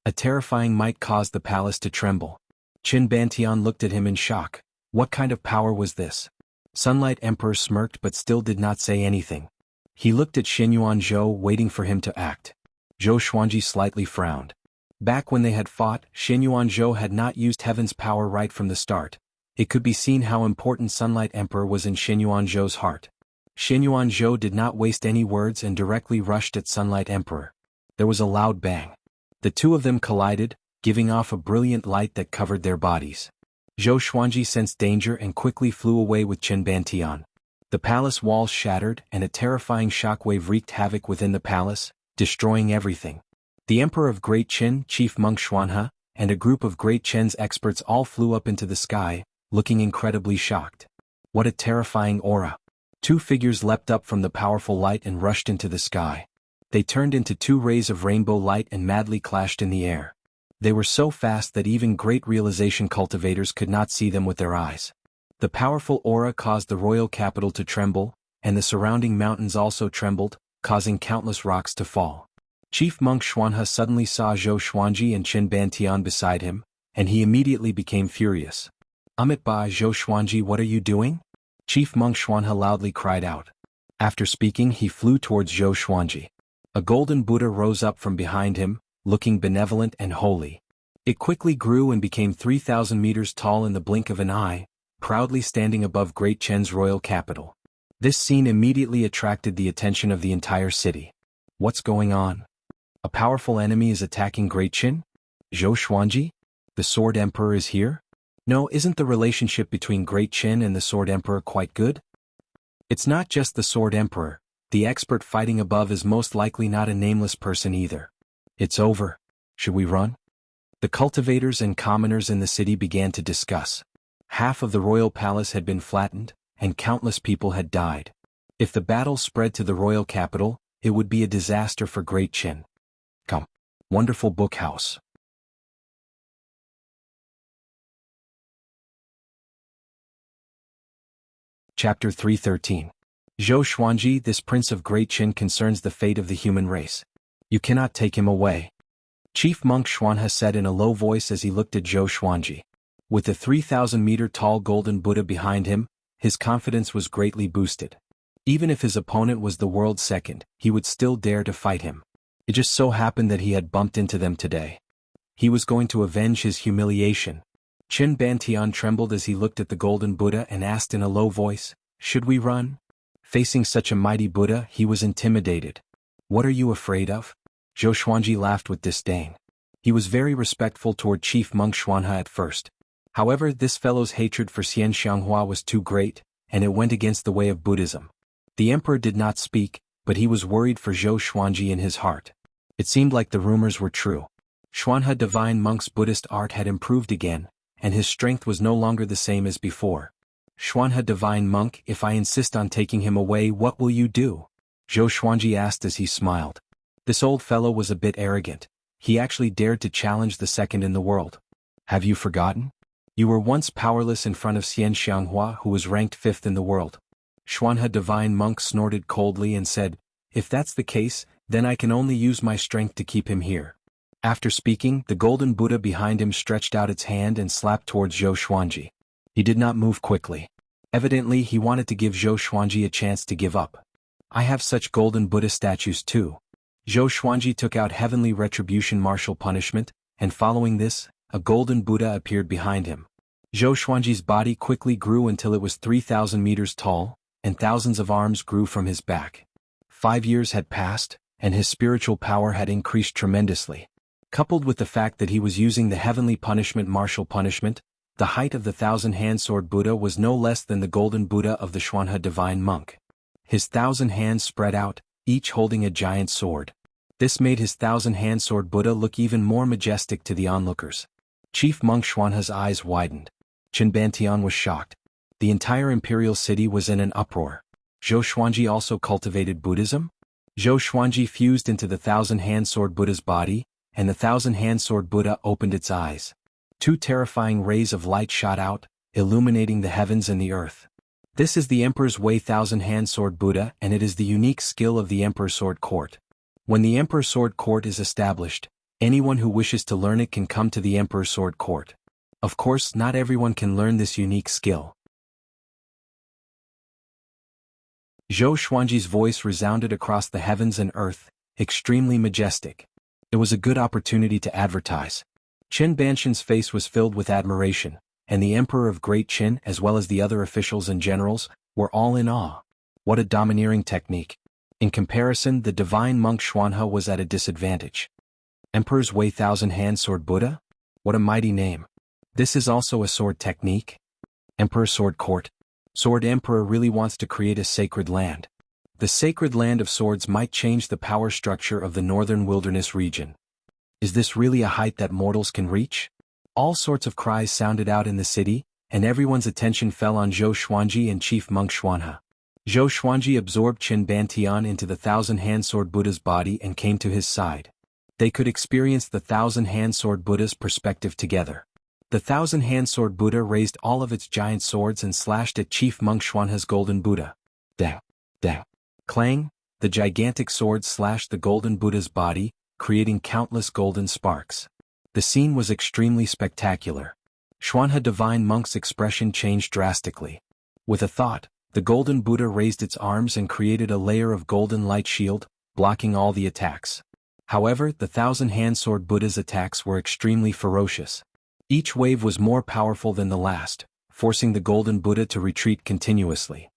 A terrifying might caused the palace to tremble. Qin Bantian looked at him in shock. What kind of power was this? Sunlight Emperor smirked but still did not say anything. He looked at Xin Yuanzhou waiting for him to act. Zhou Xuanji slightly frowned. Back when they had fought, Xin Yuanzhou had not used heaven's power right from the start. It could be seen how important Sunlight Emperor was in Xin Yuanzhou's heart. Xin Yuanzhou did not waste any words and directly rushed at Sunlight Emperor. There was a loud bang. The two of them collided, giving off a brilliant light that covered their bodies. Zhou Xuanji sensed danger and quickly flew away with Qin Bantian. The palace walls shattered and a terrifying shockwave wreaked havoc within the palace, destroying everything. The Emperor of Great Qin, Chief Monk Xuanhe, and a group of Great Qin's experts all flew up into the sky, looking incredibly shocked. What a terrifying aura! Two figures leapt up from the powerful light and rushed into the sky. They turned into two rays of rainbow light and madly clashed in the air. They were so fast that even great realization cultivators could not see them with their eyes. The powerful aura caused the royal capital to tremble, and the surrounding mountains also trembled, causing countless rocks to fall. Chief Monk Xuanhe suddenly saw Zhou Xuanji and Qin Bantian beside him, and he immediately became furious. Amit Ba Zhou Xuanji, what are you doing? Chief Monk Xuanhe loudly cried out. After speaking, he flew towards Zhou Xuanji. A golden Buddha rose up from behind him, looking benevolent and holy. It quickly grew and became 3,000 meters tall in the blink of an eye, proudly standing above Great Qin's royal capital. This scene immediately attracted the attention of the entire city. What's going on? A powerful enemy is attacking Great Qin? Zhou Xuanji? The Sword Emperor is here? No, isn't the relationship between Great Qin and the Sword Emperor quite good? It's not just the Sword Emperor, the expert fighting above is most likely not a nameless person either. It's over. Should we run? The cultivators and commoners in the city began to discuss. Half of the royal palace had been flattened, and countless people had died. If the battle spread to the royal capital, it would be a disaster for Great Qin. Come. Wonderful book house. Chapter 313. Zhou Xuanji, this prince of Great Qin concerns the fate of the human race. You cannot take him away. Chief Monk Xuanhe said in a low voice as he looked at Zhou Xuanji. With the 3,000-meter-tall golden Buddha behind him, his confidence was greatly boosted. Even if his opponent was the world's second, he would still dare to fight him. It just so happened that he had bumped into them today. He was going to avenge his humiliation. Qin Bantian trembled as he looked at the golden Buddha and asked in a low voice, "Should we run?" Facing such a mighty Buddha, he was intimidated. "What are you afraid of?" Zhou Xuanji laughed with disdain. He was very respectful toward Chief Monk Xuanhe at first. However, this fellow's hatred for Xian Xianghua was too great, and it went against the way of Buddhism. The emperor did not speak, but he was worried for Zhou Xuanji in his heart. It seemed like the rumors were true. Xuanhe Divine Monk's Buddhist art had improved again, and his strength was no longer the same as before. "Xuanhe Divine Monk, if I insist on taking him away, what will you do?" Zhou Xuanji asked as he smiled. This old fellow was a bit arrogant. He actually dared to challenge the second in the world. "Have you forgotten? You were once powerless in front of Xian Xianghua, who was ranked 5th in the world." Xuanhe Divine Monk snorted coldly and said, "If that's the case, then I can only use my strength to keep him here." After speaking, the golden Buddha behind him stretched out its hand and slapped towards Zhou Xuanji. He did not move quickly. Evidently, he wanted to give Zhou Xuanji a chance to give up. "I have such golden Buddha statues too." Zhou Xuanji took out Heavenly Retribution Martial Punishment, and following this, a golden Buddha appeared behind him. Zhou Xuanji's body quickly grew until it was 3,000 meters tall, and thousands of arms grew from his back. 5 years had passed, and his spiritual power had increased tremendously. Coupled with the fact that he was using the Heavenly Punishment Martial Punishment, the height of the 1,000-hand sword Buddha was no less than the golden Buddha of the Xuanhe Divine Monk. His 1,000 hands spread out, each holding a giant sword. This made his 1,000-hand sword Buddha look even more majestic to the onlookers. Chief Monk Xuanhe's eyes widened. Qin Bantian was shocked. The entire imperial city was in an uproar. Zhou Xuanji also cultivated Buddhism? Zhou Xuanji fused into the 1,000-hand sword Buddha's body, and the 1,000-hand sword Buddha opened its eyes. 2 terrifying rays of light shot out, illuminating the heavens and the earth. This is the Emperor's Way 1,000-hand sword Buddha, and it is the unique skill of the Emperor Sword Court. When the Emperor Sword Court is established, Anyone who wishes to learn it can come to the Emperor's Sword Court. Of course, not everyone can learn this unique skill. Zhou Xuanji's voice resounded across the heavens and earth, extremely majestic. It was a good opportunity to advertise. Qin Banshan's face was filled with admiration, and the Emperor of Great Qin as well as the other officials and generals were all in awe. What a domineering technique. In comparison, the divine monk Xuanhe was at a disadvantage. Emperor's Way Thousand-Hand Sword Buddha? What a mighty name. This is also a sword technique? Emperor's Sword Court. Sword Emperor really wants to create a sacred land. The sacred land of swords might change the power structure of the northern wilderness region. Is this really a height that mortals can reach? All sorts of cries sounded out in the city, and everyone's attention fell on Zhou Xuanji and Chief Monk Xuanhe. Zhou Xuanji absorbed Qin Bantian into the Thousand-Hand Sword Buddha's body and came to his side. They could experience the Thousand-Hand Sword Buddha's perspective together. The Thousand-Hand Sword Buddha raised all of its giant swords and slashed at Chief Monk Xuanhe's golden Buddha. Dang, dang. Clang, the gigantic sword slashed the golden Buddha's body, creating countless golden sparks. The scene was extremely spectacular. Xuanhe Divine Monk's expression changed drastically. With a thought, the golden Buddha raised its arms and created a layer of golden light shield, blocking all the attacks. However, the Thousand-Hand Sword Buddha's attacks were extremely ferocious. Each wave was more powerful than the last, forcing the golden Buddha to retreat continuously.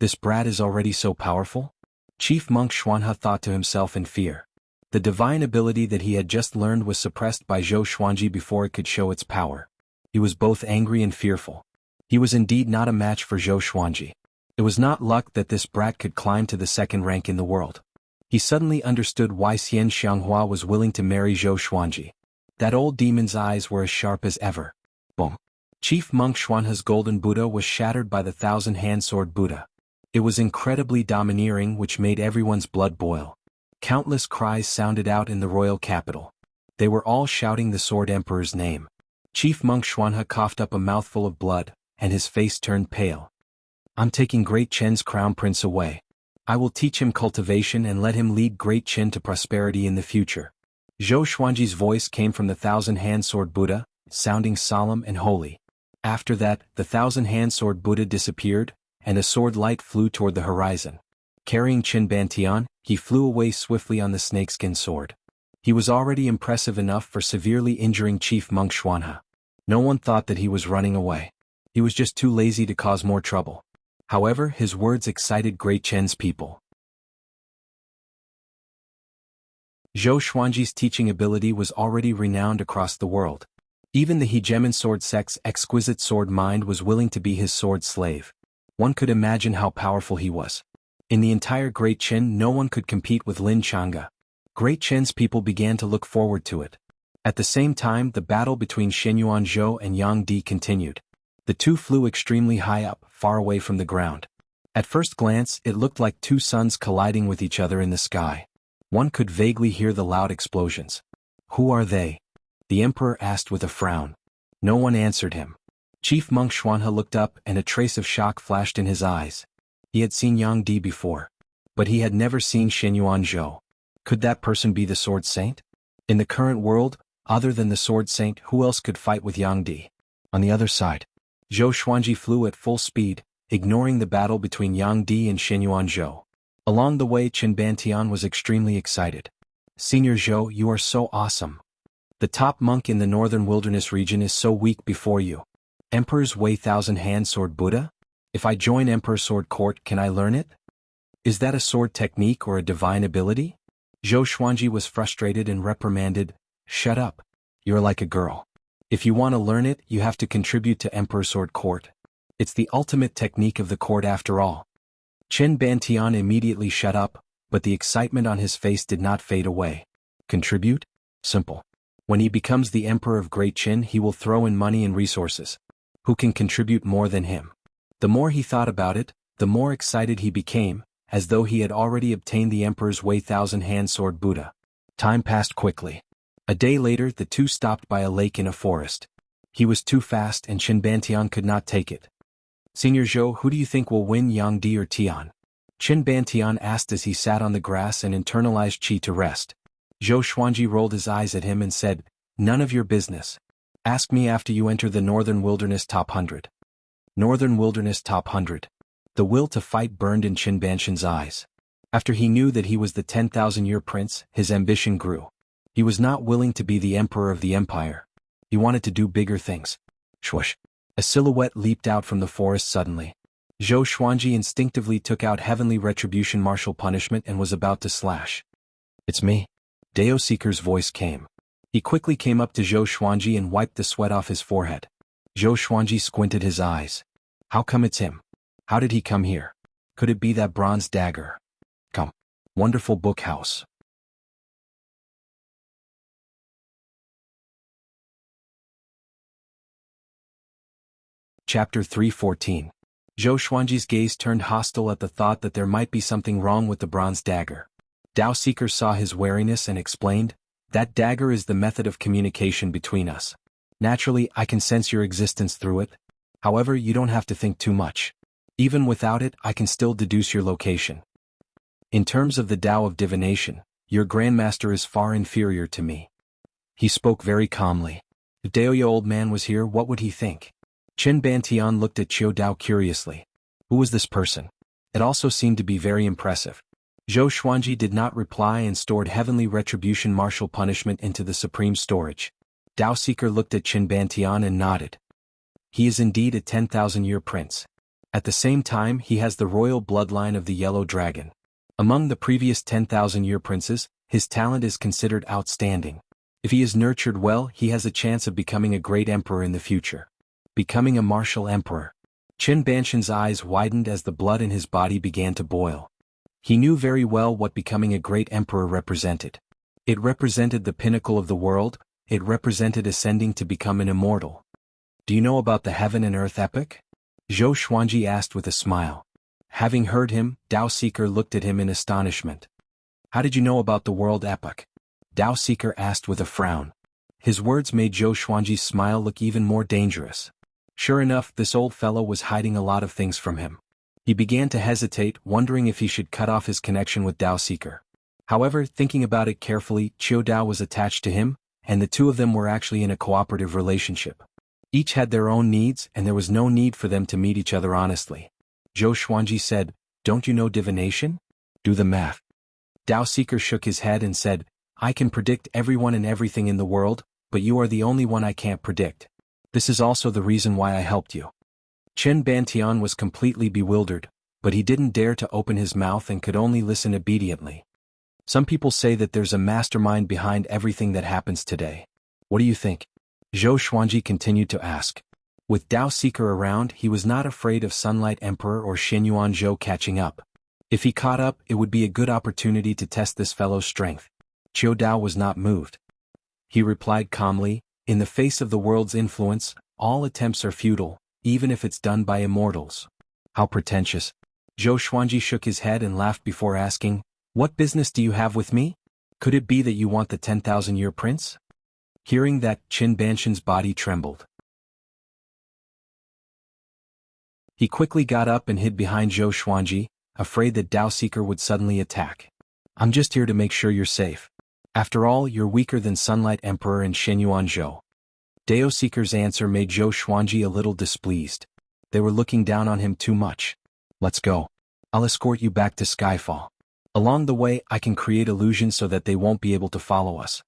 This brat is already so powerful? Chief Monk Xuanhe thought to himself in fear. The divine ability that he had just learned was suppressed by Zhou Xuanji before it could show its power. He was both angry and fearful. He was indeed not a match for Zhou Xuanji. It was not luck that this brat could climb to the second rank in the world. He suddenly understood why Xian Xianghua was willing to marry Zhou Xuanji. That old demon's eyes were as sharp as ever. Boom. Chief Monk Xuanhe's golden Buddha was shattered by the Thousand-Hand Sword Buddha. It was incredibly domineering, which made everyone's blood boil. Countless cries sounded out in the royal capital. They were all shouting the Sword Emperor's name. Chief Monk Xuanhe coughed up a mouthful of blood, and his face turned pale. I'm taking Great Qin's crown prince away. I will teach him cultivation and let him lead Great Qin to prosperity in the future. Zhou Xuanji's voice came from the Thousand-Hand Sword Buddha, sounding solemn and holy. After that, the Thousand-Hand Sword Buddha disappeared, and a sword light flew toward the horizon. Carrying Qin Bantian, he flew away swiftly on the snakeskin sword. He was already impressive enough for severely injuring Chief Monk Xuanhe. No one thought that he was running away. He was just too lazy to cause more trouble. However, his words excited Great Qin's people. Zhou Xuanji's teaching ability was already renowned across the world. Even the hegemon sword sect's exquisite sword mind was willing to be his sword slave. One could imagine how powerful he was. In the entire Great Qin, no one could compete with Lin Chang'e. Great Qin's people began to look forward to it. At the same time, the battle between Shenyuan Zhou and Yang Di continued. The two flew extremely high up, far away from the ground. At first glance, it looked like two suns colliding with each other in the sky. One could vaguely hear the loud explosions. Who are they? The emperor asked with a frown. No one answered him. Chief Monk Xuanhe looked up and a trace of shock flashed in his eyes. He had seen Yang Di before, but he had never seen Shenyuan Zhou. Could that person be the Sword Saint? In the current world, other than the Sword Saint, who else could fight with Yang Di? On the other side, Zhou Xuanji flew at full speed, ignoring the battle between Yang Di and Shenyuan Zhou. Along the way, Qin Bantian was extremely excited. Senior Zhou, you are so awesome. The top monk in the northern wilderness region is so weak before you. Emperor's Way Thousand-Hand Sword Buddha? If I join Emperor's Sword Court, can I learn it? Is that a sword technique or a divine ability? Zhou Xuanji was frustrated and reprimanded. Shut up. You're like a girl. If you want to learn it, you have to contribute to Emperor's Sword Court. It's the ultimate technique of the court after all. Qin Bantian immediately shut up, but the excitement on his face did not fade away. Contribute? Simple. When he becomes the Emperor of Great Qin, he will throw in money and resources. Who can contribute more than him? The more he thought about it, the more excited he became, as though he had already obtained the Emperor's Way Thousand-Hand Sword Buddha. Time passed quickly. A day later, the two stopped by a lake in a forest. He was too fast and Qin Bantian could not take it. Senior Zhou, who do you think will win, Yang Di or Tian? Qin Bantian asked as he sat on the grass and internalized qi to rest. Zhou Xuanji rolled his eyes at him and said, "None of your business. Ask me after you enter the Northern Wilderness Top 100. Northern Wilderness Top 100. The will to fight burned in Qin Banshan's eyes. After he knew that he was the 10,000-year prince, his ambition grew. He was not willing to be the emperor of the empire. He wanted to do bigger things. Swoosh. A silhouette leaped out from the forest suddenly. Zhou Xuanji instinctively took out Heavenly Retribution Martial Punishment and was about to slash. "It's me." Dao Seeker's voice came. He quickly came up to Zhou Xuanji and wiped the sweat off his forehead. Zhou Xuanji squinted his eyes. How come it's him? How did he come here? Could it be that bronze dagger? Come. Wonderful book house. Chapter 314. Zhou Xuanji's gaze turned hostile at the thought that there might be something wrong with the bronze dagger. Dao Seeker saw his wariness and explained, "That dagger is the method of communication between us. Naturally, I can sense your existence through it. However, you don't have to think too much. Even without it, I can still deduce your location. In terms of the Tao of divination, your grandmaster is far inferior to me." He spoke very calmly. If Daoya old man was here, what would he think? Qin Bantian looked at Qiu Dao curiously. Who was this person? It also seemed to be very impressive. Zhou Xuanji did not reply and stored Heavenly Retribution Martial Punishment into the Supreme Storage. Dao Seeker looked at Qin Bantian and nodded. He is indeed a 10,000-year prince. At the same time, he has the royal bloodline of the Yellow Dragon. Among the previous 10,000-year princes, his talent is considered outstanding. If he is nurtured well, he has a chance of becoming a great emperor in the future. Becoming a martial emperor. Qin Banshan's eyes widened as the blood in his body began to boil. He knew very well what becoming a great emperor represented. It represented the pinnacle of the world, it represented ascending to become an immortal. Do you know about the Heaven and Earth epic? Zhou Xuanji asked with a smile. Having heard him, Dao Seeker looked at him in astonishment. How did you know about the world epic? Dao Seeker asked with a frown. His words made Zhou Xuanji's smile look even more dangerous. Sure enough, this old fellow was hiding a lot of things from him. He began to hesitate, wondering if he should cut off his connection with Dao Seeker. However, thinking about it carefully, Qiu Dao was attached to him, and the two of them were actually in a cooperative relationship. Each had their own needs, and there was no need for them to meet each other honestly. Zhou Xuanji said, "Don't you know divination? Do the math." Dao Seeker shook his head and said, "I can predict everyone and everything in the world, but you are the only one I can't predict. This is also the reason why I helped you." Qin Bantian was completely bewildered, but he didn't dare to open his mouth and could only listen obediently. Some people say that there's a mastermind behind everything that happens today. What do you think? Zhou Xuanji continued to ask. With Dao Seeker around, he was not afraid of Sunlight Emperor or Xinyuan Zhou catching up. If he caught up, it would be a good opportunity to test this fellow's strength. Qiu Dao was not moved. He replied calmly, "In the face of the world's influence, all attempts are futile, even if it's done by immortals." How pretentious. Zhou Xuanji shook his head and laughed before asking, "What business do you have with me? Could it be that you want the 10,000-year prince?" Hearing that, Qin Banshan's body trembled. He quickly got up and hid behind Zhou Xuanji, afraid that Dao Seeker would suddenly attack. "I'm just here to make sure you're safe. After all, you're weaker than Sunlight Emperor and Xinyuan Zhou." Dao Seeker's answer made Zhou Xuanji a little displeased. They were looking down on him too much. "Let's go. I'll escort you back to Skyfall. Along the way, I can create illusions so that they won't be able to follow us,"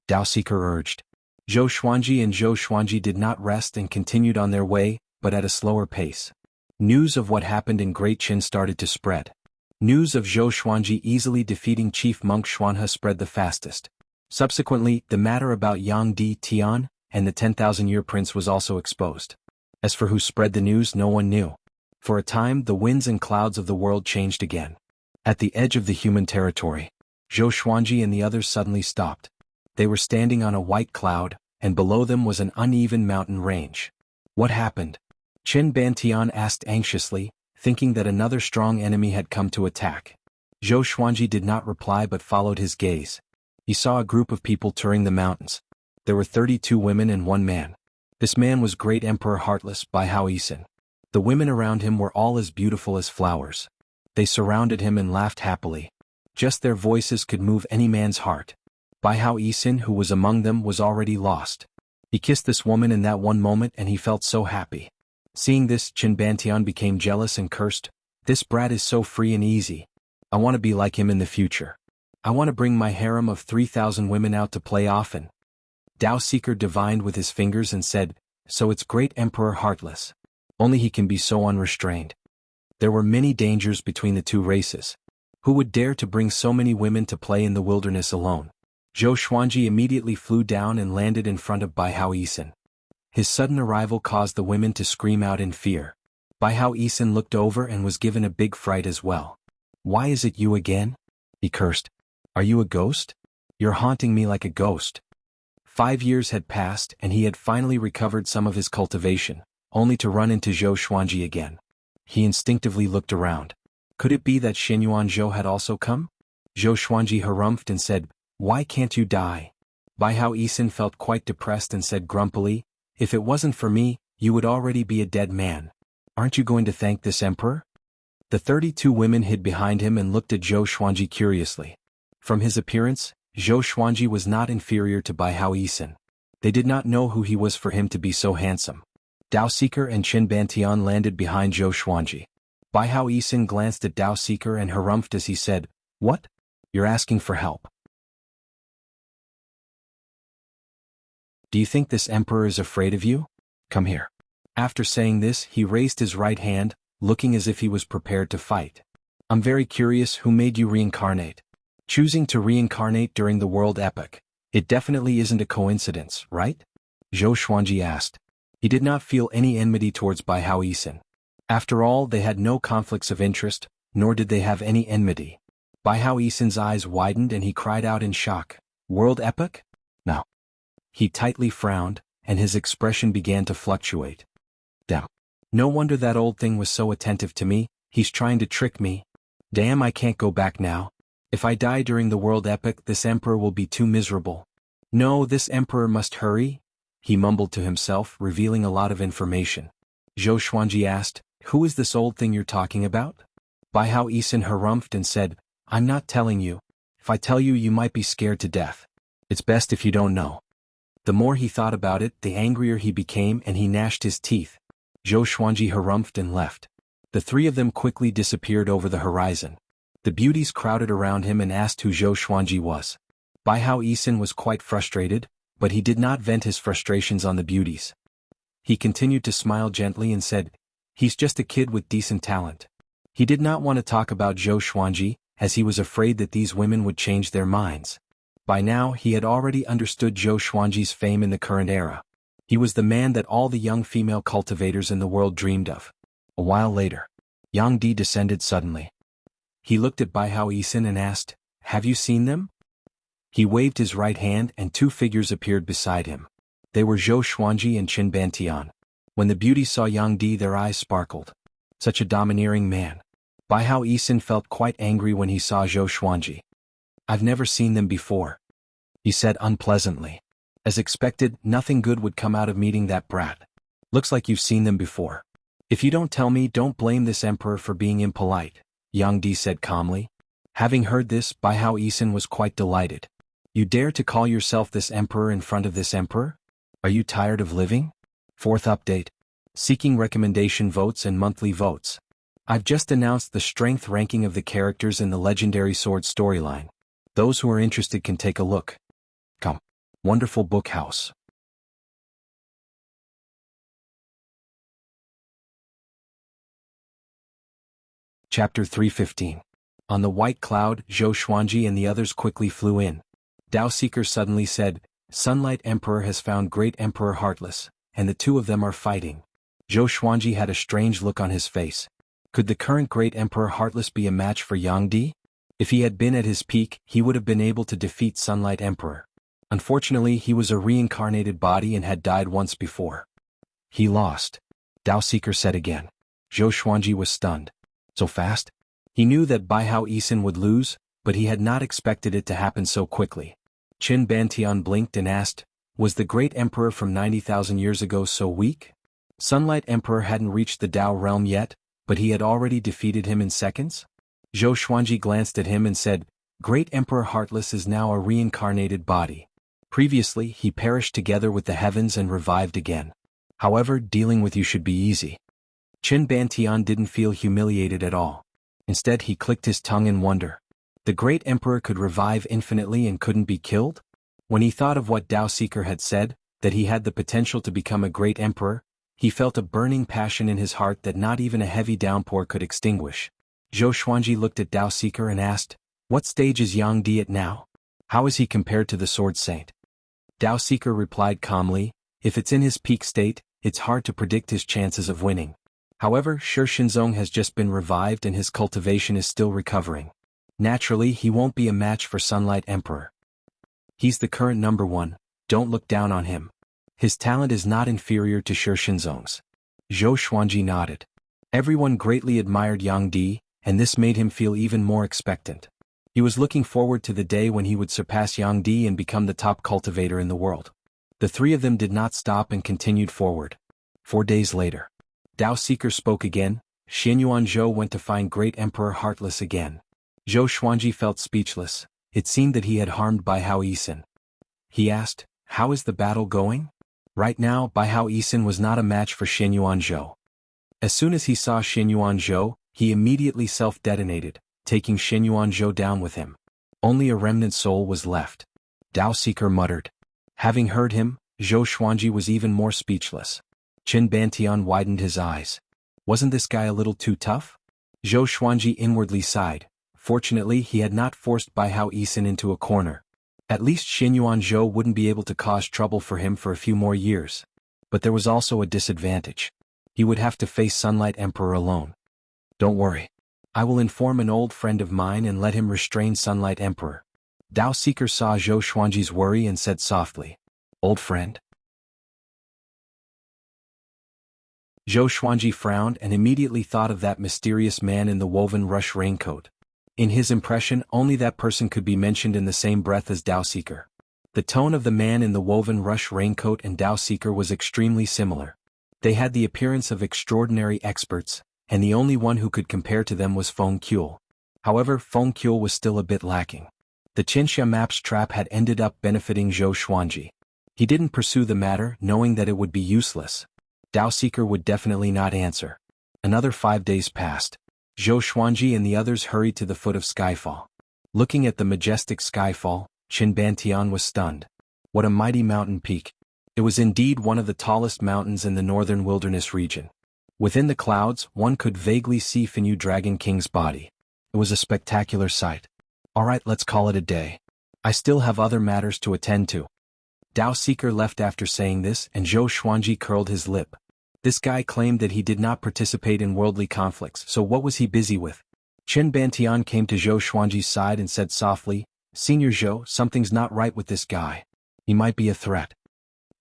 Dao Seeker urged. Zhou Xuanji did not rest and continued on their way, but at a slower pace. News of what happened in Great Qin started to spread. News of Zhou Xuanji easily defeating Chief Monk Xuanhe spread the fastest. Subsequently, the matter about Yang Di Tian and the 10,000-year prince was also exposed. As for who spread the news, no one knew. For a time, the winds and clouds of the world changed again. At the edge of the human territory, Zhou Xuanji and the others suddenly stopped. They were standing on a white cloud, and below them was an uneven mountain range. What happened? Qin Bantian asked anxiously, thinking that another strong enemy had come to attack. Zhou Xuanji did not reply but followed his gaze. He saw a group of people touring the mountains. There were 32 women and 1 man. This man was Great Emperor Heartless by Hao Yisan. The women around him were all as beautiful as flowers. They surrounded him and laughed happily. Just their voices could move any man's heart. Bai Hao Yisin, who was among them, was already lost. He kissed this woman in that one moment and he felt so happy. Seeing this, Qin Bantian became jealous and cursed, "This brat is so free and easy. I want to be like him in the future. I want to bring my harem of 3,000 women out to play often." Dao Seeker divined with his fingers and said, "So it's great Emperor Heartless. Only he can be so unrestrained." There were many dangers between the two races. Who would dare to bring so many women to play in the wilderness alone? Zhou Xuanji immediately flew down and landed in front of Bai Hao Yisin. His sudden arrival caused the women to scream out in fear. Bai Hao Yisin looked over and was given a big fright as well. "Why is it you again?" he cursed. "Are you a ghost? You're haunting me like a ghost." 5 years had passed and he had finally recovered some of his cultivation, only to run into Zhou Xuanji again. He instinctively looked around. Could it be that Xinyuan Zhou had also come? Zhou Xuanji harumphed and said, "Why can't you die?" Bai Hao Yisin felt quite depressed and said grumpily, "If it wasn't for me, you would already be a dead man. Aren't you going to thank this emperor?" The 32 women hid behind him and looked at Zhou Xuanji curiously. From his appearance, Zhou Xuanji was not inferior to Bai Hao Yisin. They did not know who he was for him to be so handsome. Dao Seeker and Qin Bantian landed behind Zhou Xuanji. Bai Hao Yisin glanced at Dao Seeker and harumphed as he said, "What? You're asking for help? Do you think this emperor is afraid of you? Come here." After saying this, he raised his right hand, looking as if he was prepared to fight. "I'm very curious, who made you reincarnate? Choosing to reincarnate during the world epoch. It definitely isn't a coincidence, right?" Zhou Xuanji asked. He did not feel any enmity towards Bai Hao Yisin. After all, they had no conflicts of interest, nor did they have any enmity. Bai Hao Yisin's eyes widened and he cried out in shock, "World epoch? No." He tightly frowned, and his expression began to fluctuate. "Damn. No wonder that old thing was so attentive to me, he's trying to trick me. Damn, I can't go back now. If I die during the world epoch, this emperor will be too miserable. No, this emperor must hurry," he mumbled to himself, revealing a lot of information. Zhou Xuanji asked, "Who is this old thing you're talking about?" Bai Hao Yisin harumphed and said, "I'm not telling you. If I tell you, you might be scared to death. It's best if you don't know." The more he thought about it, the angrier he became and he gnashed his teeth. Zhou Xuanji harumphed and left. The three of them quickly disappeared over the horizon. The beauties crowded around him and asked who Zhou Xuanji was. Bai Hao Yisin was quite frustrated, but he did not vent his frustrations on the beauties. He continued to smile gently and said, "He's just a kid with decent talent." He did not want to talk about Zhou Xuanji, as he was afraid that these women would change their minds. By now he had already understood Zhou Xuanji's fame in the current era. He was the man that all the young female cultivators in the world dreamed of. A while later, Yang Di descended suddenly. He looked at Bai Hao Yisin and asked, "Have you seen them?" He waved his right hand and 2 figures appeared beside him. They were Zhou Xuanji and Qin Bantian. When the beauties saw Yang Di, their eyes sparkled. Such a domineering man. Bai Hao Yisin felt quite angry when he saw Zhou Xuanji. "I've never seen them before," he said unpleasantly. As expected, nothing good would come out of meeting that brat. "Looks like you've seen them before. If you don't tell me, don't blame this emperor for being impolite," Yang Di said calmly. Having heard this, Bai Hao Yisin was quite delighted. "You dare to call yourself this emperor in front of this emperor? Are you tired of living?" 4th update. Seeking recommendation votes and monthly votes. I've just announced the strength ranking of the characters in the Legendary Sword storyline. Those who are interested can take a look. Come. Wonderful Book House. Chapter 315. On the white cloud, Zhou Xuanji and the others quickly flew in. Dao Seeker suddenly said, "Sunlight Emperor has found Great Emperor Heartless, and the 2 of them are fighting." Zhou Xuanji had a strange look on his face. Could the current Great Emperor Heartless be a match for Yang Di? If he had been at his peak, he would have been able to defeat Sunlight Emperor. Unfortunately, he was a reincarnated body and had died once before. He lost. Dao Seeker said again. Zhou Xuanji was stunned. So fast? He knew that Bai Hao Yisin would lose, but he had not expected it to happen so quickly. Qin Bantian blinked and asked, "Was the great emperor from 90,000 years ago so weak?" Sunlight Emperor hadn't reached the Tao realm yet, but he had already defeated him in seconds? Zhou Xuanji glanced at him and said, Great Emperor Heartless is now a reincarnated body. Previously, he perished together with the heavens and revived again. However, dealing with you should be easy. Qin Bantian didn't feel humiliated at all. Instead, he clicked his tongue in wonder. The Great Emperor could revive infinitely and couldn't be killed? When he thought of what Dao Seeker had said, that he had the potential to become a great emperor, he felt a burning passion in his heart that not even a heavy downpour could extinguish. Zhou Xuanji looked at Dao Seeker and asked, "What stage is Yang Di at now? How is he compared to the Sword Saint?" Dao Seeker replied calmly, "If it's in his peak state, it's hard to predict his chances of winning. However, Shi Shinzong has just been revived and his cultivation is still recovering. Naturally, he won't be a match for Sunlight Emperor. He's the current number one, don't look down on him. His talent is not inferior to Shi Shinzong's." Zhou Xuanji nodded. Everyone greatly admired Yang Di, and this made him feel even more expectant. He was looking forward to the day when he would surpass Yang Di and become the top cultivator in the world. The three of them did not stop and continued forward. 4 days later, Dao Seeker spoke again. Xianyuan Zhou went to find Great Emperor Heartless again. Zhou Xuanji felt speechless. It seemed that he had harmed Bai Hao Yisin. He asked, "How is the battle going?" Right now, Bai Hao Yisin was not a match for Xianyuan Zhou. As soon as he saw Xianyuan Zhou, he immediately self-detonated, taking Xianyuan Zhou down with him. Only a remnant soul was left. Dao Seeker muttered. Having heard him, Zhou Xuanji was even more speechless. Qin Bantian widened his eyes. Wasn't this guy a little too tough? Zhou Xuanji inwardly sighed. Fortunately, he had not forced Bai Hao Yisin into a corner. At least Xianyuan Zhou wouldn't be able to cause trouble for him for a few more years. But there was also a disadvantage. He would have to face Sunlight Emperor alone. "Don't worry. I will inform an old friend of mine and let him restrain Sunlight Emperor." Dao Seeker saw Zhou Xuanji's worry and said softly, "Old friend?" Zhou Xuanji frowned and immediately thought of that mysterious man in the woven rush raincoat. In his impression, only that person could be mentioned in the same breath as Dao Seeker. The tone of the man in the woven rush raincoat and Dao Seeker was extremely similar. They had the appearance of extraordinary experts, and the only one who could compare to them was Feng Kuel. However, Feng Kuel was still a bit lacking. The Qianxia map's trap had ended up benefiting Zhou Xuanji. He didn't pursue the matter, knowing that it would be useless. Dao Seeker would definitely not answer. Another 5 days passed. Zhou Xuanji and the others hurried to the foot of Skyfall. Looking at the majestic Skyfall, Qin Bantian was stunned. What a mighty mountain peak. It was indeed one of the tallest mountains in the northern wilderness region. Within the clouds, one could vaguely see Finyu Dragon King's body. It was a spectacular sight. Alright, let's call it a day. I still have other matters to attend to. Dao Seeker left after saying this, and Zhou Xuanji curled his lip. This guy claimed that he did not participate in worldly conflicts, so what was he busy with? Qin Bantian came to Zhou Xuanji's side and said softly, "Senior Zhou, something's not right with this guy. He might be a threat."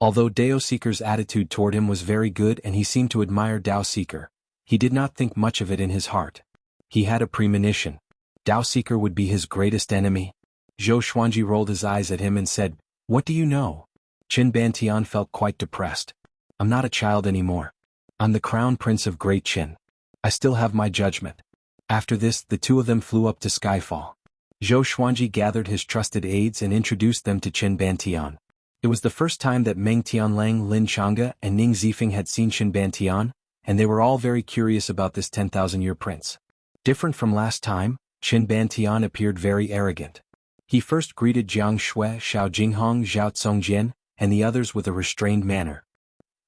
Although Dao Seeker's attitude toward him was very good and he seemed to admire Dao Seeker, he did not think much of it in his heart. He had a premonition. Dao Seeker would be his greatest enemy. Zhou Xuanji rolled his eyes at him and said, "What do you know?" Qin Bantian felt quite depressed. "I'm not a child anymore. I'm the crown prince of Great Qin. I still have my judgment." After this, the two of them flew up to Skyfall. Zhou Xuanji gathered his trusted aides and introduced them to Qin Bantian. It was the first time that Meng Tianlang, Lin Changge, and Ning Zifeng had seen Qin Bantian, and they were all very curious about this 10,000-year prince. Different from last time, Qin Bantian appeared very arrogant. He first greeted Jiang Shui, Xiao Jinghong, Zhao Tsongjian, and the others with a restrained manner.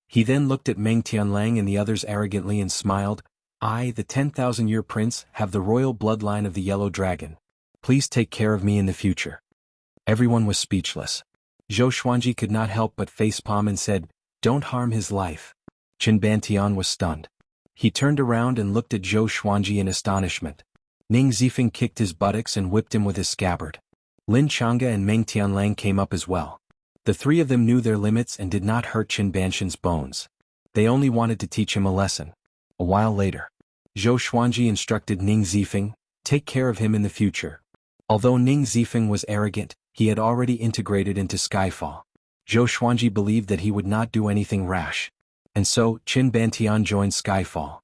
He then looked at Meng Tianlang and the others arrogantly and smiled. "I, the 10,000-year prince, have the royal bloodline of the Yellow Dragon. Please take care of me in the future." Everyone was speechless. Zhou Xuanji could not help but facepalm and said, "Don't harm his life." Qin Bantian was stunned. He turned around and looked at Zhou Xuanji in astonishment. Ning Zifeng kicked his buttocks and whipped him with his scabbard. Lin Changge and Meng Tianlang came up as well. The three of them knew their limits and did not hurt Qin Bantian's bones. They only wanted to teach him a lesson. A while later, Zhou Xuanji instructed Ning Zifeng, "Take care of him in the future." Although Ning Zifeng was arrogant, he had already integrated into Skyfall. Zhou Xuanji believed that he would not do anything rash. And so, Qin Bantian joined Skyfall.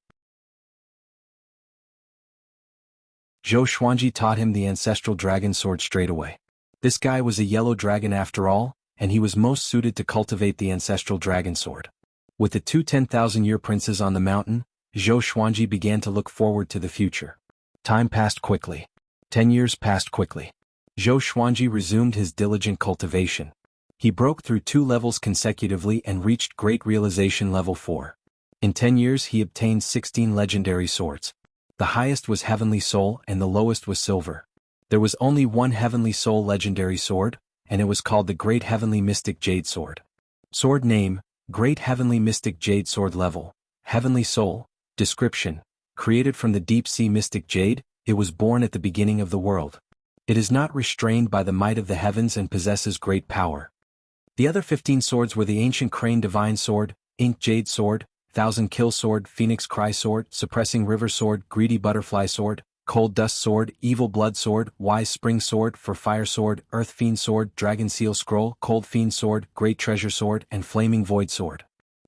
Zhou Xuanji taught him the ancestral dragon sword straight away. This guy was a yellow dragon after all, and he was most suited to cultivate the ancestral dragon sword. With the two 10,000-year princes on the mountain, Zhou Xuanji began to look forward to the future. Time passed quickly. 10 years passed quickly. Zhou Xuanji resumed his diligent cultivation. He broke through 2 levels consecutively and reached Great Realization Level 4. In 10 years he obtained 16 legendary swords. The highest was Heavenly Soul and the lowest was Silver. There was only one Heavenly Soul legendary sword, and it was called the Great Heavenly Mystic Jade Sword. Sword name, Great Heavenly Mystic Jade Sword Level, Heavenly Soul. Description: created from the deep sea mystic jade, it was born at the beginning of the world. It is not restrained by the might of the heavens and possesses great power. The other 15 swords were the Ancient Crane Divine Sword, Ink Jade Sword, Thousand Kill Sword, Phoenix Cry Sword, Suppressing River Sword, Greedy Butterfly Sword, Cold Dust Sword, Evil Blood Sword, Wise Spring Sword, For Fire Sword, Earth Fiend Sword, Dragon Seal Scroll, Cold Fiend Sword, Great Treasure Sword, and Flaming Void Sword.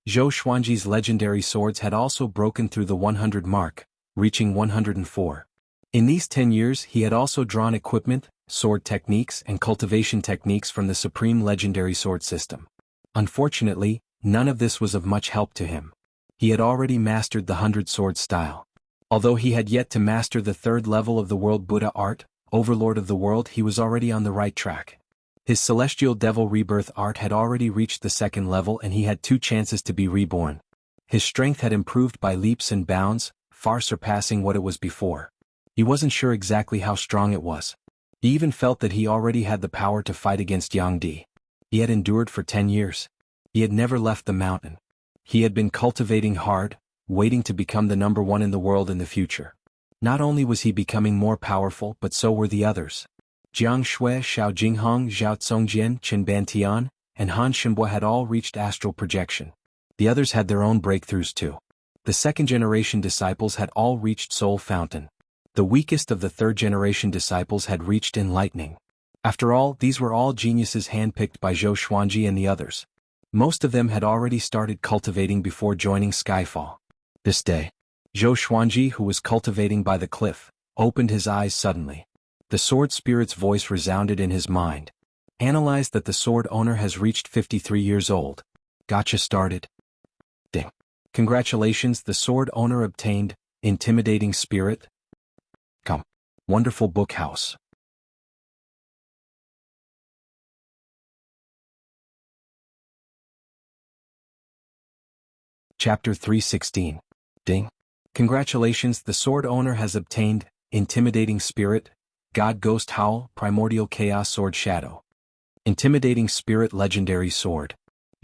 Zhou Xuanji's legendary swords had also broken through the 100 mark, reaching 104. In these 10 years he had also drawn equipment, sword techniques and cultivation techniques from the Supreme Legendary Sword System. Unfortunately, none of this was of much help to him. He had already mastered the 100-sword style. Although he had yet to master the 3rd level of the World Buddha art, Overlord of the World, he was already on the right track. His Celestial Devil Rebirth art had already reached the 2nd level and he had 2 chances to be reborn. His strength had improved by leaps and bounds, far surpassing what it was before. He wasn't sure exactly how strong it was. He even felt that he already had the power to fight against Yang Di. He had endured for 10 years. He had never left the mountain. He had been cultivating hard, waiting to become the number 1 in the world in the future. Not only was he becoming more powerful but so were the others. Jiang Shui, Xiao Jinghong, Zhao Tsongjian, Qin Bantian, and Han Shenbua had all reached astral projection. The others had their own breakthroughs too. The 2nd-generation disciples had all reached Soul Fountain. The weakest of the 3rd-generation disciples had reached Enlightening. After all, these were all geniuses handpicked by Zhou Xuanji and the others. Most of them had already started cultivating before joining Skyfall. This day, Zhou Xuanji, who was cultivating by the cliff, opened his eyes suddenly. The sword spirit's voice resounded in his mind. Analyze that the sword owner has reached 53 years old. Gotcha started. Ding. Congratulations, the sword owner obtained Intimidating Spirit. Come. Wonderful book house. Chapter 316. Ding. Congratulations, the sword owner has obtained Intimidating Spirit, God Ghost Howl, Primordial Chaos Sword Shadow. Intimidating Spirit Legendary Sword.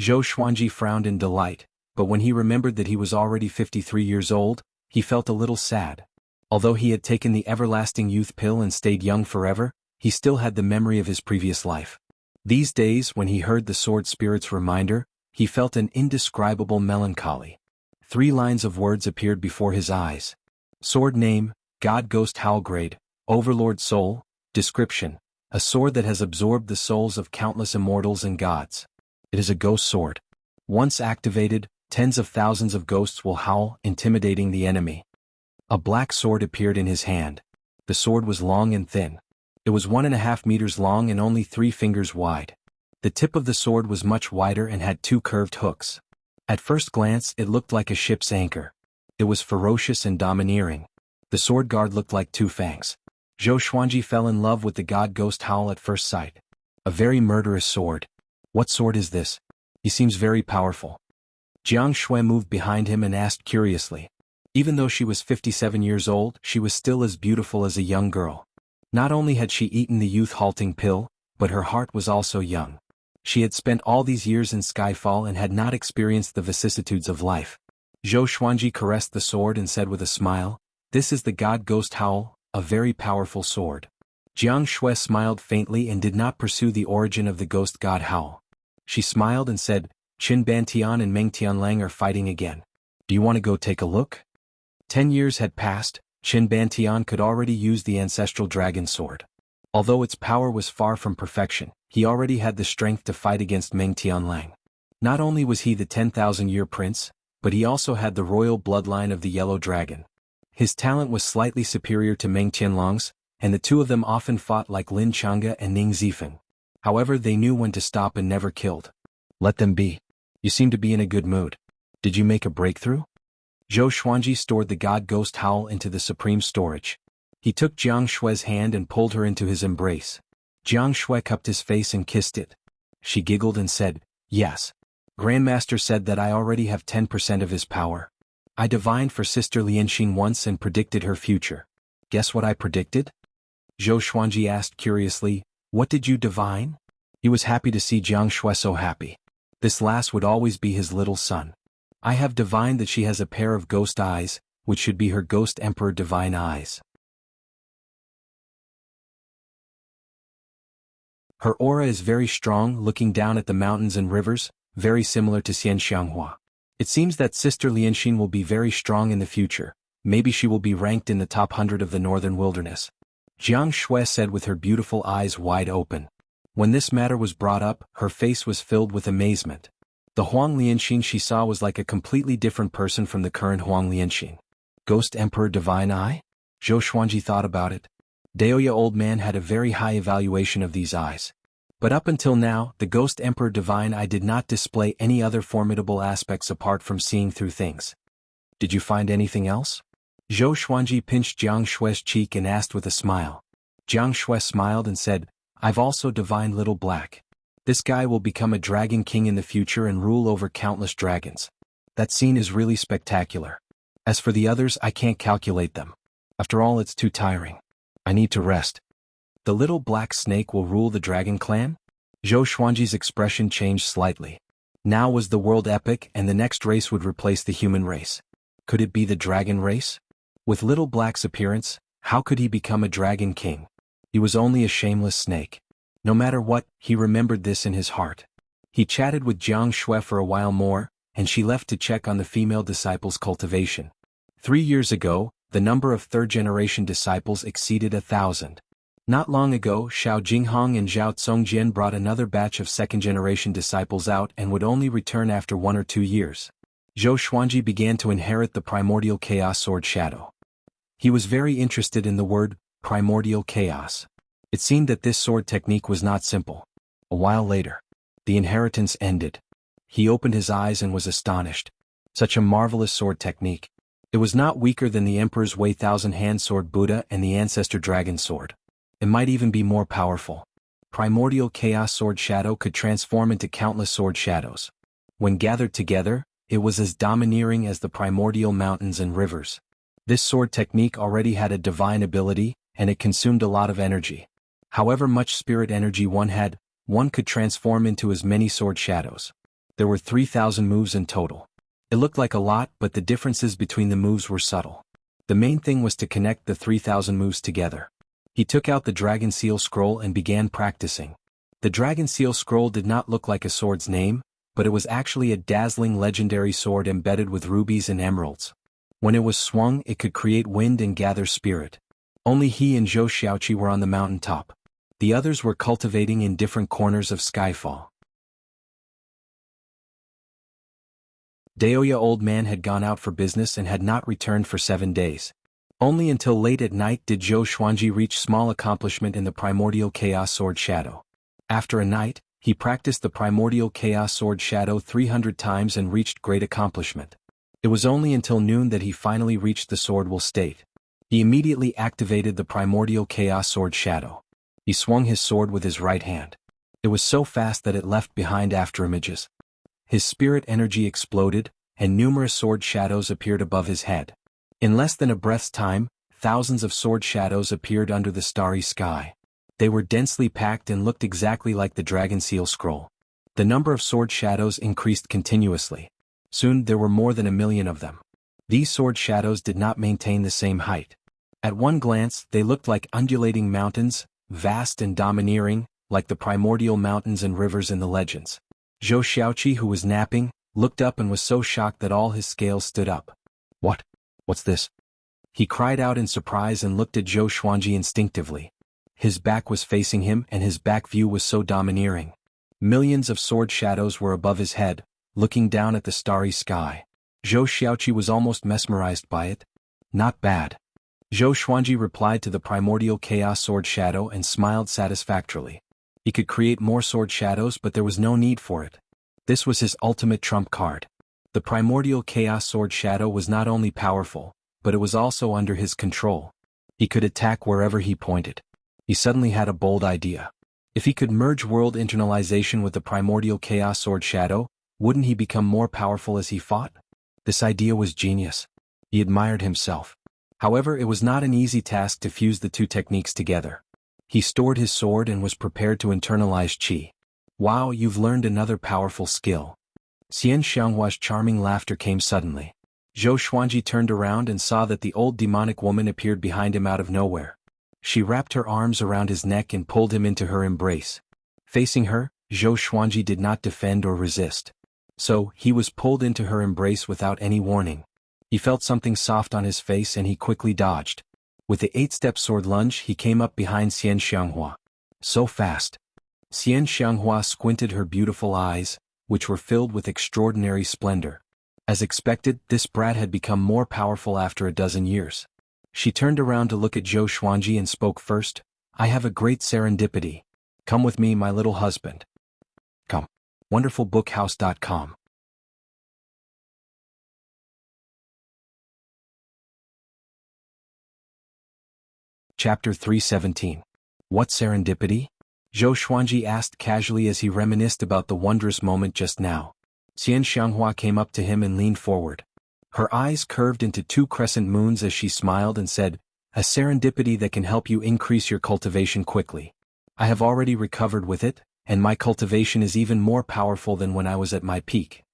Zhou Xuanji frowned in delight, but when he remembered that he was already 53 years old, he felt a little sad. Although he had taken the everlasting youth pill and stayed young forever, he still had the memory of his previous life. These days, when he heard the sword spirit's reminder, he felt an indescribable melancholy. 3 lines of words appeared before his eyes. Sword name, God Ghost Howl Grade, Overlord Soul. Description: a sword that has absorbed the souls of countless immortals and gods. It is a ghost sword. Once activated, tens of thousands of ghosts will howl, intimidating the enemy. A black sword appeared in his hand. The sword was long and thin. It was 1.5 meters long and only 3 fingers wide. The tip of the sword was much wider and had 2 curved hooks. At first glance, it looked like a ship's anchor. It was ferocious and domineering. The sword guard looked like 2 fangs. Zhou Xuanji fell in love with the God Ghost Howl at first sight. A very murderous sword. What sword is this? He seems very powerful. Jiang Shui moved behind him and asked curiously. Even though she was 57 years old, she was still as beautiful as a young girl. Not only had she eaten the youth-halting pill, but her heart was also young. She had spent all these years in Skyfall and had not experienced the vicissitudes of life. Zhou Xuanji caressed the sword and said with a smile, "This is the God Ghost Howl, a very powerful sword." Jiang Shui smiled faintly and did not pursue the origin of the Ghost God Howl. She smiled and said, "Qin Bantian and Meng Tianlang are fighting again. Do you want to go take a look?" 10 years had passed. Qin Bantian could already use the ancestral dragon sword. Although its power was far from perfection, he already had the strength to fight against Meng Tianlang. Not only was he the 10,000-year prince, but he also had the royal bloodline of the Yellow Dragon. His talent was slightly superior to Meng Qianlong's, and the two of them often fought like Lin Chang'e and Ning Zifeng. However, they knew when to stop and never killed. Let them be. You seem to be in a good mood. Did you make a breakthrough? Zhou Xuanji stored the god ghost howl into the supreme storage. He took Jiang Shue's hand and pulled her into his embrace. Jiang Shui cupped his face and kissed it. She giggled and said, "Yes. Grandmaster said that I already have 10% of his power. I divined for Sister Lianxing once and predicted her future. Guess what I predicted?" Zhou Xuanji asked curiously, "What did you divine?" He was happy to see Jiang Shui so happy. This last would always be his little son. "I have divined that she has a pair of ghost eyes, which should be her ghost emperor divine eyes. Her aura is very strong, looking down at the mountains and rivers, very similar to Xian Xianghua. It seems that Sister Lianxing will be very strong in the future. Maybe she will be ranked in the top 100 of the northern wilderness," Jiang Shui said with her beautiful eyes wide open. When this matter was brought up, her face was filled with amazement. The Huang Lianxing she saw was like a completely different person from the current Huang Lianxing. Ghost Emperor Divine Eye? Zhou Xuanji thought about it. Daoya Old Man had a very high evaluation of these eyes. But up until now, the Ghost Emperor Divine Eye did not display any other formidable aspects apart from seeing through things. "Did you find anything else?" Zhou Xuanji pinched Jiang Shue's cheek and asked with a smile. Jiang Shui smiled and said, "I've also divined Little Black. This guy will become a dragon king in the future and rule over countless dragons. That scene is really spectacular. As for the others, I can't calculate them. After all, it's too tiring. I need to rest." "The Little Black Snake will rule the Dragon Clan?" Zhou Xuanji's expression changed slightly. Now was the world epic and the next race would replace the human race. Could it be the dragon race? With Little Black's appearance, how could he become a dragon king? He was only a shameless snake. No matter what, he remembered this in his heart. He chatted with Jiang Shui for a while more, and she left to check on the female disciples' cultivation. 3 years ago, the number of third-generation disciples exceeded 1,000. Not long ago, Xiao Jinghong and Zhao Congjian brought another batch of second-generation disciples out and would only return after 1 or 2 years. Zhou Xuanji began to inherit the primordial chaos sword shadow. He was very interested in the word, primordial chaos. It seemed that this sword technique was not simple. A while later, the inheritance ended. He opened his eyes and was astonished. Such a marvelous sword technique. It was not weaker than the Emperor's Wei Thousand-Hand Sword Buddha and the Ancestor Dragon Sword. It might even be more powerful. Primordial Chaos Sword Shadow could transform into countless sword shadows. When gathered together, it was as domineering as the primordial mountains and rivers. This sword technique already had a divine ability, and it consumed a lot of energy. However much spirit energy one had, one could transform into as many sword shadows. There were 3,000 moves in total. It looked like a lot, but the differences between the moves were subtle. The main thing was to connect the 3,000 moves together. He took out the Dragon Seal Scroll and began practicing. The Dragon Seal Scroll did not look like a sword's name, but it was actually a dazzling legendary sword embedded with rubies and emeralds. When it was swung, it could create wind and gather spirit. Only he and Zhou Xiaoqi were on the mountaintop. The others were cultivating in different corners of Skyfall. Daoya Old Man had gone out for business and had not returned for 7 days. Only until late at night did Zhou Xuanji reach small accomplishment in the Primordial Chaos Sword Shadow. After a night, he practiced the Primordial Chaos Sword Shadow 300 times and reached great accomplishment. It was only until noon that he finally reached the Swordwell state. He immediately activated the Primordial Chaos Sword Shadow. He swung his sword with his right hand. It was so fast that it left behind afterimages. His spirit energy exploded, and numerous sword shadows appeared above his head. In less than a breath's time, thousands of sword shadows appeared under the starry sky. They were densely packed and looked exactly like the Dragon Seal Scroll. The number of sword shadows increased continuously. Soon there were more than 1,000,000 of them. These sword shadows did not maintain the same height. At one glance, they looked like undulating mountains, vast and domineering, like the primordial mountains and rivers in the legends. Zhou Xiaoqi, who was napping, looked up and was so shocked that all his scales stood up. What's this?" He cried out in surprise and looked at Zhou Xuanji instinctively. His back was facing him and his back view was so domineering. Millions of sword shadows were above his head, looking down at the starry sky. Zhou Xiaoqi was almost mesmerized by it. Not bad. Zhou Xuanji replied to the primordial chaos sword shadow and smiled satisfactorily. He could create more sword shadows, but there was no need for it. This was his ultimate trump card. The primordial chaos sword shadow was not only powerful, but it was also under his control. He could attack wherever he pointed. He suddenly had a bold idea. If he could merge world internalization with the primordial chaos sword shadow, wouldn't he become more powerful as he fought? This idea was genius. He admired himself. However, it was not an easy task to fuse the two techniques together. He stored his sword and was prepared to internalize qi. Wow, you've learned another powerful skill. Xian Xianghua's charming laughter came suddenly. Zhou Xuanji turned around and saw that the old demonic woman appeared behind him out of nowhere. She wrapped her arms around his neck and pulled him into her embrace. Facing her, Zhou Xuanji did not defend or resist. So, he was pulled into her embrace without any warning. He felt something soft on his face and he quickly dodged. With the 8-step sword lunge, he came up behind Xian Xianghua. So fast. Xian Xianghua squinted her beautiful eyes, which were filled with extraordinary splendor. As expected, this brat had become more powerful after a dozen years. She turned around to look at Zhou Xuanji and spoke first. I have a great serendipity. Come with me, my little husband. Come. WonderfulBookhouse.com. Chapter 317. What serendipity? Zhou Xuanji asked casually as he reminisced about the wondrous moment just now. Xian Xianghua came up to him and leaned forward. Her eyes curved into 2 crescent moons as she smiled and said, a serendipity that can help you increase your cultivation quickly. I have already recovered with it, and my cultivation is even more powerful than when I was at my peak.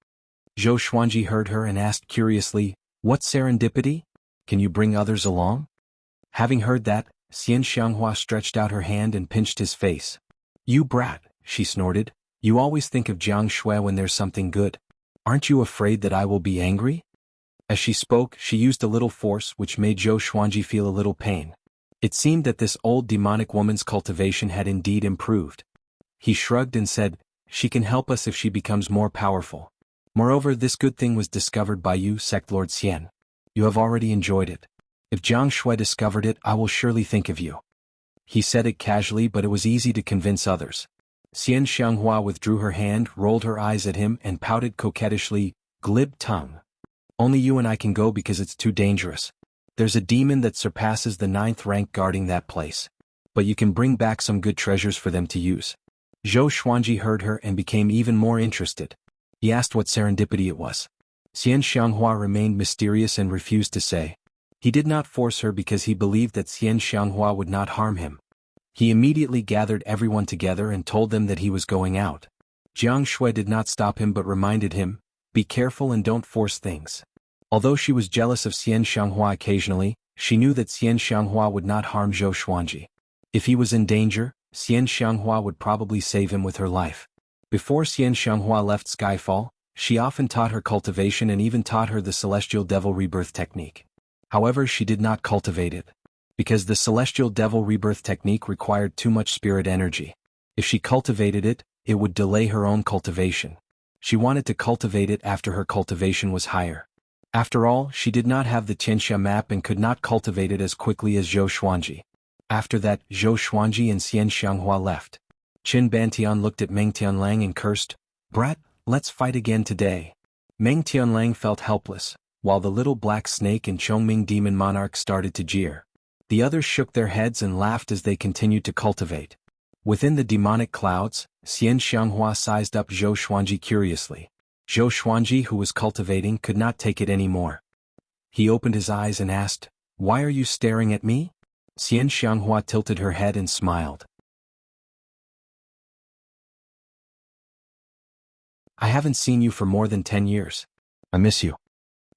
Zhou Xuanji heard her and asked curiously, what serendipity? Can you bring others along? Having heard that, Xian Xianghua stretched out her hand and pinched his face. You brat, she snorted, you always think of Jiang Shui when there's something good. Aren't you afraid that I will be angry? As she spoke, she used a little force which made Zhou Xuanji feel a little pain. It seemed that this old demonic woman's cultivation had indeed improved. He shrugged and said, she can help us if she becomes more powerful. Moreover, this good thing was discovered by you, Sect Lord Xian. You have already enjoyed it. If Jiang Shui discovered it, I will surely think of you. He said it casually, but it was easy to convince others. Xian Xianghua withdrew her hand, rolled her eyes at him, and pouted coquettishly, glib tongue. Only you and I can go because it's too dangerous. There's a demon that surpasses the 9th rank guarding that place. But you can bring back some good treasures for them to use. Zhou Xuanji heard her and became even more interested. He asked what serendipity it was. Xian Xianghua remained mysterious and refused to say. He did not force her because he believed that Xian Xianghua would not harm him. He immediately gathered everyone together and told them that he was going out. Jiang Shui did not stop him but reminded him, be careful and don't force things. Although she was jealous of Xian Xianghua occasionally, she knew that Xian Xianghua would not harm Zhou Xuanji. If he was in danger, Xian Xianghua would probably save him with her life. Before Xian Xianghua left Skyfall, she often taught her cultivation and even taught her the Celestial Devil Rebirth technique. However, she did not cultivate it. Because the Celestial Devil Rebirth technique required too much spirit energy. If she cultivated it, it would delay her own cultivation. She wanted to cultivate it after her cultivation was higher. After all, she did not have the Tianxia map and could not cultivate it as quickly as Zhou Xuanji. After that, Zhou Xuanji and Xian Xianghua left. Qin Bantian looked at Meng Tianlang and cursed, brat, let's fight again today. Meng Tianlang felt helpless, while the little black snake and Chongming demon monarch started to jeer. The others shook their heads and laughed as they continued to cultivate. Within the demonic clouds, Xian Xianghua sized up Zhou Xuanji curiously. Zhou Xuanji, who was cultivating, could not take it anymore. He opened his eyes and asked, why are you staring at me? Xian Xianghua tilted her head and smiled. I haven't seen you for more than 10 years. I miss you.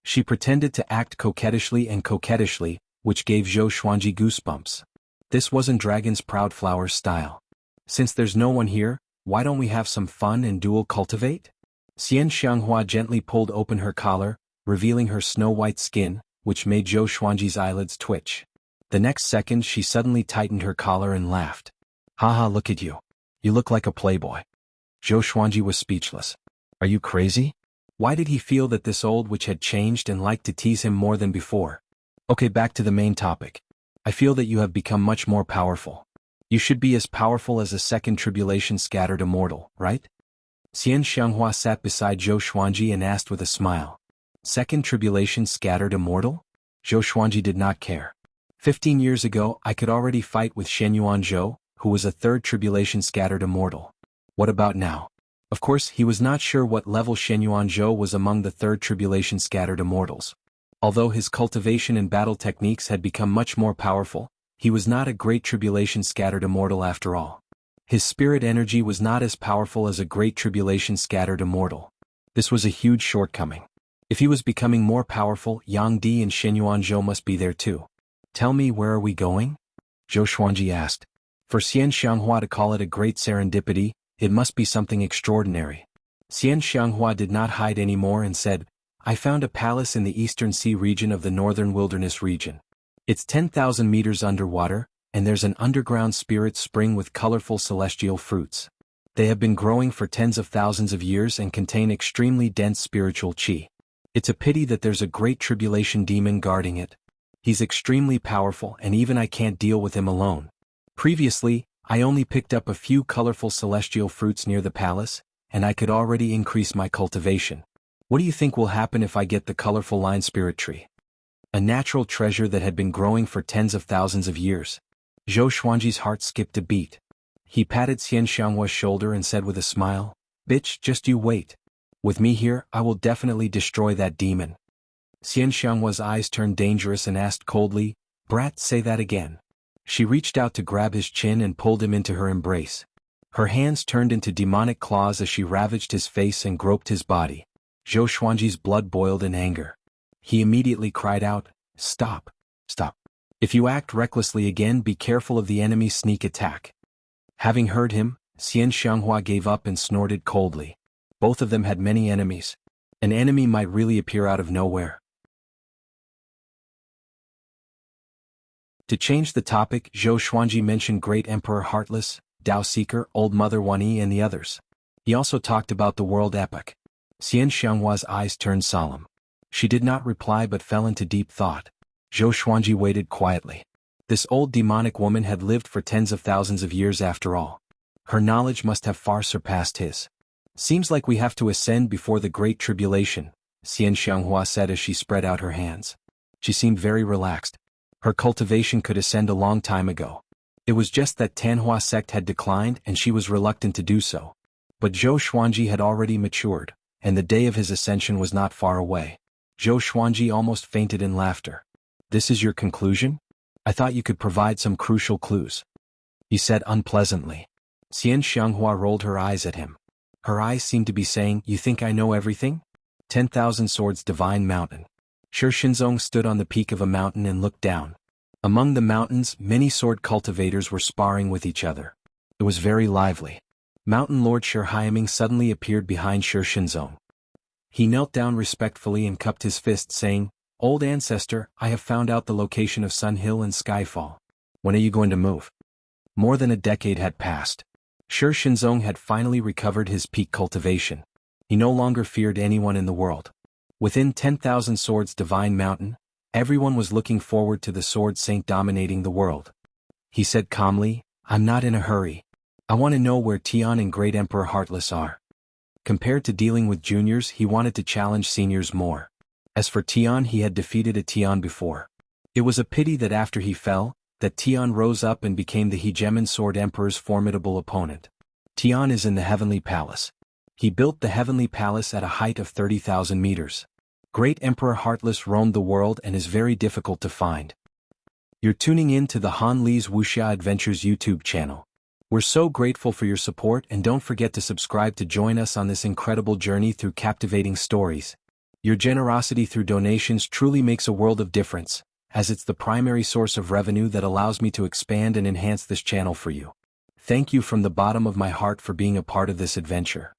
She pretended to act coquettishly, which gave Zhou Xuanji goosebumps. This wasn't Dragon's Proud Flower's style. Since there's no one here, why don't we have some fun and dual cultivate? Xian Xianghua gently pulled open her collar, revealing her snow-white skin, which made Zhou Xuanji's eyelids twitch. The next second she suddenly tightened her collar and laughed. Haha, look at you. You look like a playboy. Zhou Xuanji was speechless. Are you crazy? Why did he feel that this old witch had changed and liked to tease him more than before? Okay, back to the main topic. I feel that you have become much more powerful. You should be as powerful as a second tribulation scattered immortal, right? Xian Xianghua sat beside Zhou Xuanji and asked with a smile. Second tribulation scattered immortal? Zhou Xuanji did not care. 15 years ago, I could already fight with Shen Yuanzhou, who was a third tribulation scattered immortal. What about now? Of course, he was not sure what level Shen Yuanzhou was among the third tribulation scattered immortals. Although his cultivation and battle techniques had become much more powerful, he was not a great tribulation scattered immortal after all. His spirit energy was not as powerful as a great tribulation scattered immortal. This was a huge shortcoming. If he was becoming more powerful, Yang Di and Shen Yuanzhou must be there too. Tell me, where are we going? Zhou Xuanji asked. For Xian Xianghua to call it a great serendipity, it must be something extraordinary. Xian Xianghua did not hide anymore and said, I found a palace in the eastern sea region of the northern wilderness region. It's 10,000 meters underwater, and there's an underground spirit spring with colorful celestial fruits. They have been growing for tens of thousands of years and contain extremely dense spiritual qi. It's a pity that there's a great tribulation demon guarding it. He's extremely powerful and even I can't deal with him alone. Previously, I only picked up a few colorful celestial fruits near the palace, and I could already increase my cultivation. What do you think will happen if I get the colorful line spirit tree? A natural treasure that had been growing for tens of thousands of years. Zhou Xuanji's heart skipped a beat. He patted Xian Xianghua's shoulder and said with a smile, Bitch, just you wait. With me here, I will definitely destroy that demon. Xian Xianghua's eyes turned dangerous and asked coldly, Brat, say that again. She reached out to grab his chin and pulled him into her embrace. Her hands turned into demonic claws as she ravaged his face and groped his body. Zhou Xuanji's blood boiled in anger. He immediately cried out, Stop, stop. If you act recklessly again, be careful of the enemy's sneak attack. Having heard him, Xian Xianghua gave up and snorted coldly. Both of them had many enemies. An enemy might really appear out of nowhere. To change the topic, Zhou Xuanji mentioned Great Emperor Heartless, Dao Seeker, Old Mother Wanyi and the others. He also talked about the world epic. Xian Xianghua's eyes turned solemn. She did not reply but fell into deep thought. Zhou Xuanji waited quietly. This old demonic woman had lived for tens of thousands of years after all. Her knowledge must have far surpassed his. Seems like we have to ascend before the Great Tribulation, Xian Xianghua said as she spread out her hands. She seemed very relaxed. Her cultivation could ascend a long time ago. It was just that Tanhua sect had declined and she was reluctant to do so. But Zhou Xuanji had already matured, and the day of his ascension was not far away. Zhou Xuanji almost fainted in laughter. This is your conclusion? I thought you could provide some crucial clues. He said unpleasantly. Xian Xianghua rolled her eyes at him. Her eyes seemed to be saying, You think I know everything? 10,000 Swords Divine Mountain. Shi Shinzong stood on the peak of a mountain and looked down. Among the mountains, many sword cultivators were sparring with each other. It was very lively. Mountain Lord Shi Haiming suddenly appeared behind Shi Shinzong. He knelt down respectfully and cupped his fist, saying, Old ancestor, I have found out the location of Sun Hill and Skyfall. When are you going to move? More than a decade had passed. Shi Shinzong had finally recovered his peak cultivation. He no longer feared anyone in the world. Within 10,000 Swords Divine Mountain, everyone was looking forward to the Sword Saint dominating the world. He said calmly, I'm not in a hurry. I want to know where Tian and Great Emperor Heartless are. Compared to dealing with juniors, he wanted to challenge seniors more. As for Tian, he had defeated a Tian before. It was a pity that after he fell, that Tian rose up and became the Hegemon Sword Emperor's formidable opponent. Tian is in the Heavenly Palace. He built the Heavenly Palace at a height of 30,000 meters. Great Emperor Heartless roamed the world and is very difficult to find. You're tuning in to the Han Li's Wuxia Adventures YouTube channel. We're so grateful for your support and don't forget to subscribe to join us on this incredible journey through captivating stories. Your generosity through donations truly makes a world of difference, as it's the primary source of revenue that allows me to expand and enhance this channel for you. Thank you from the bottom of my heart for being a part of this adventure.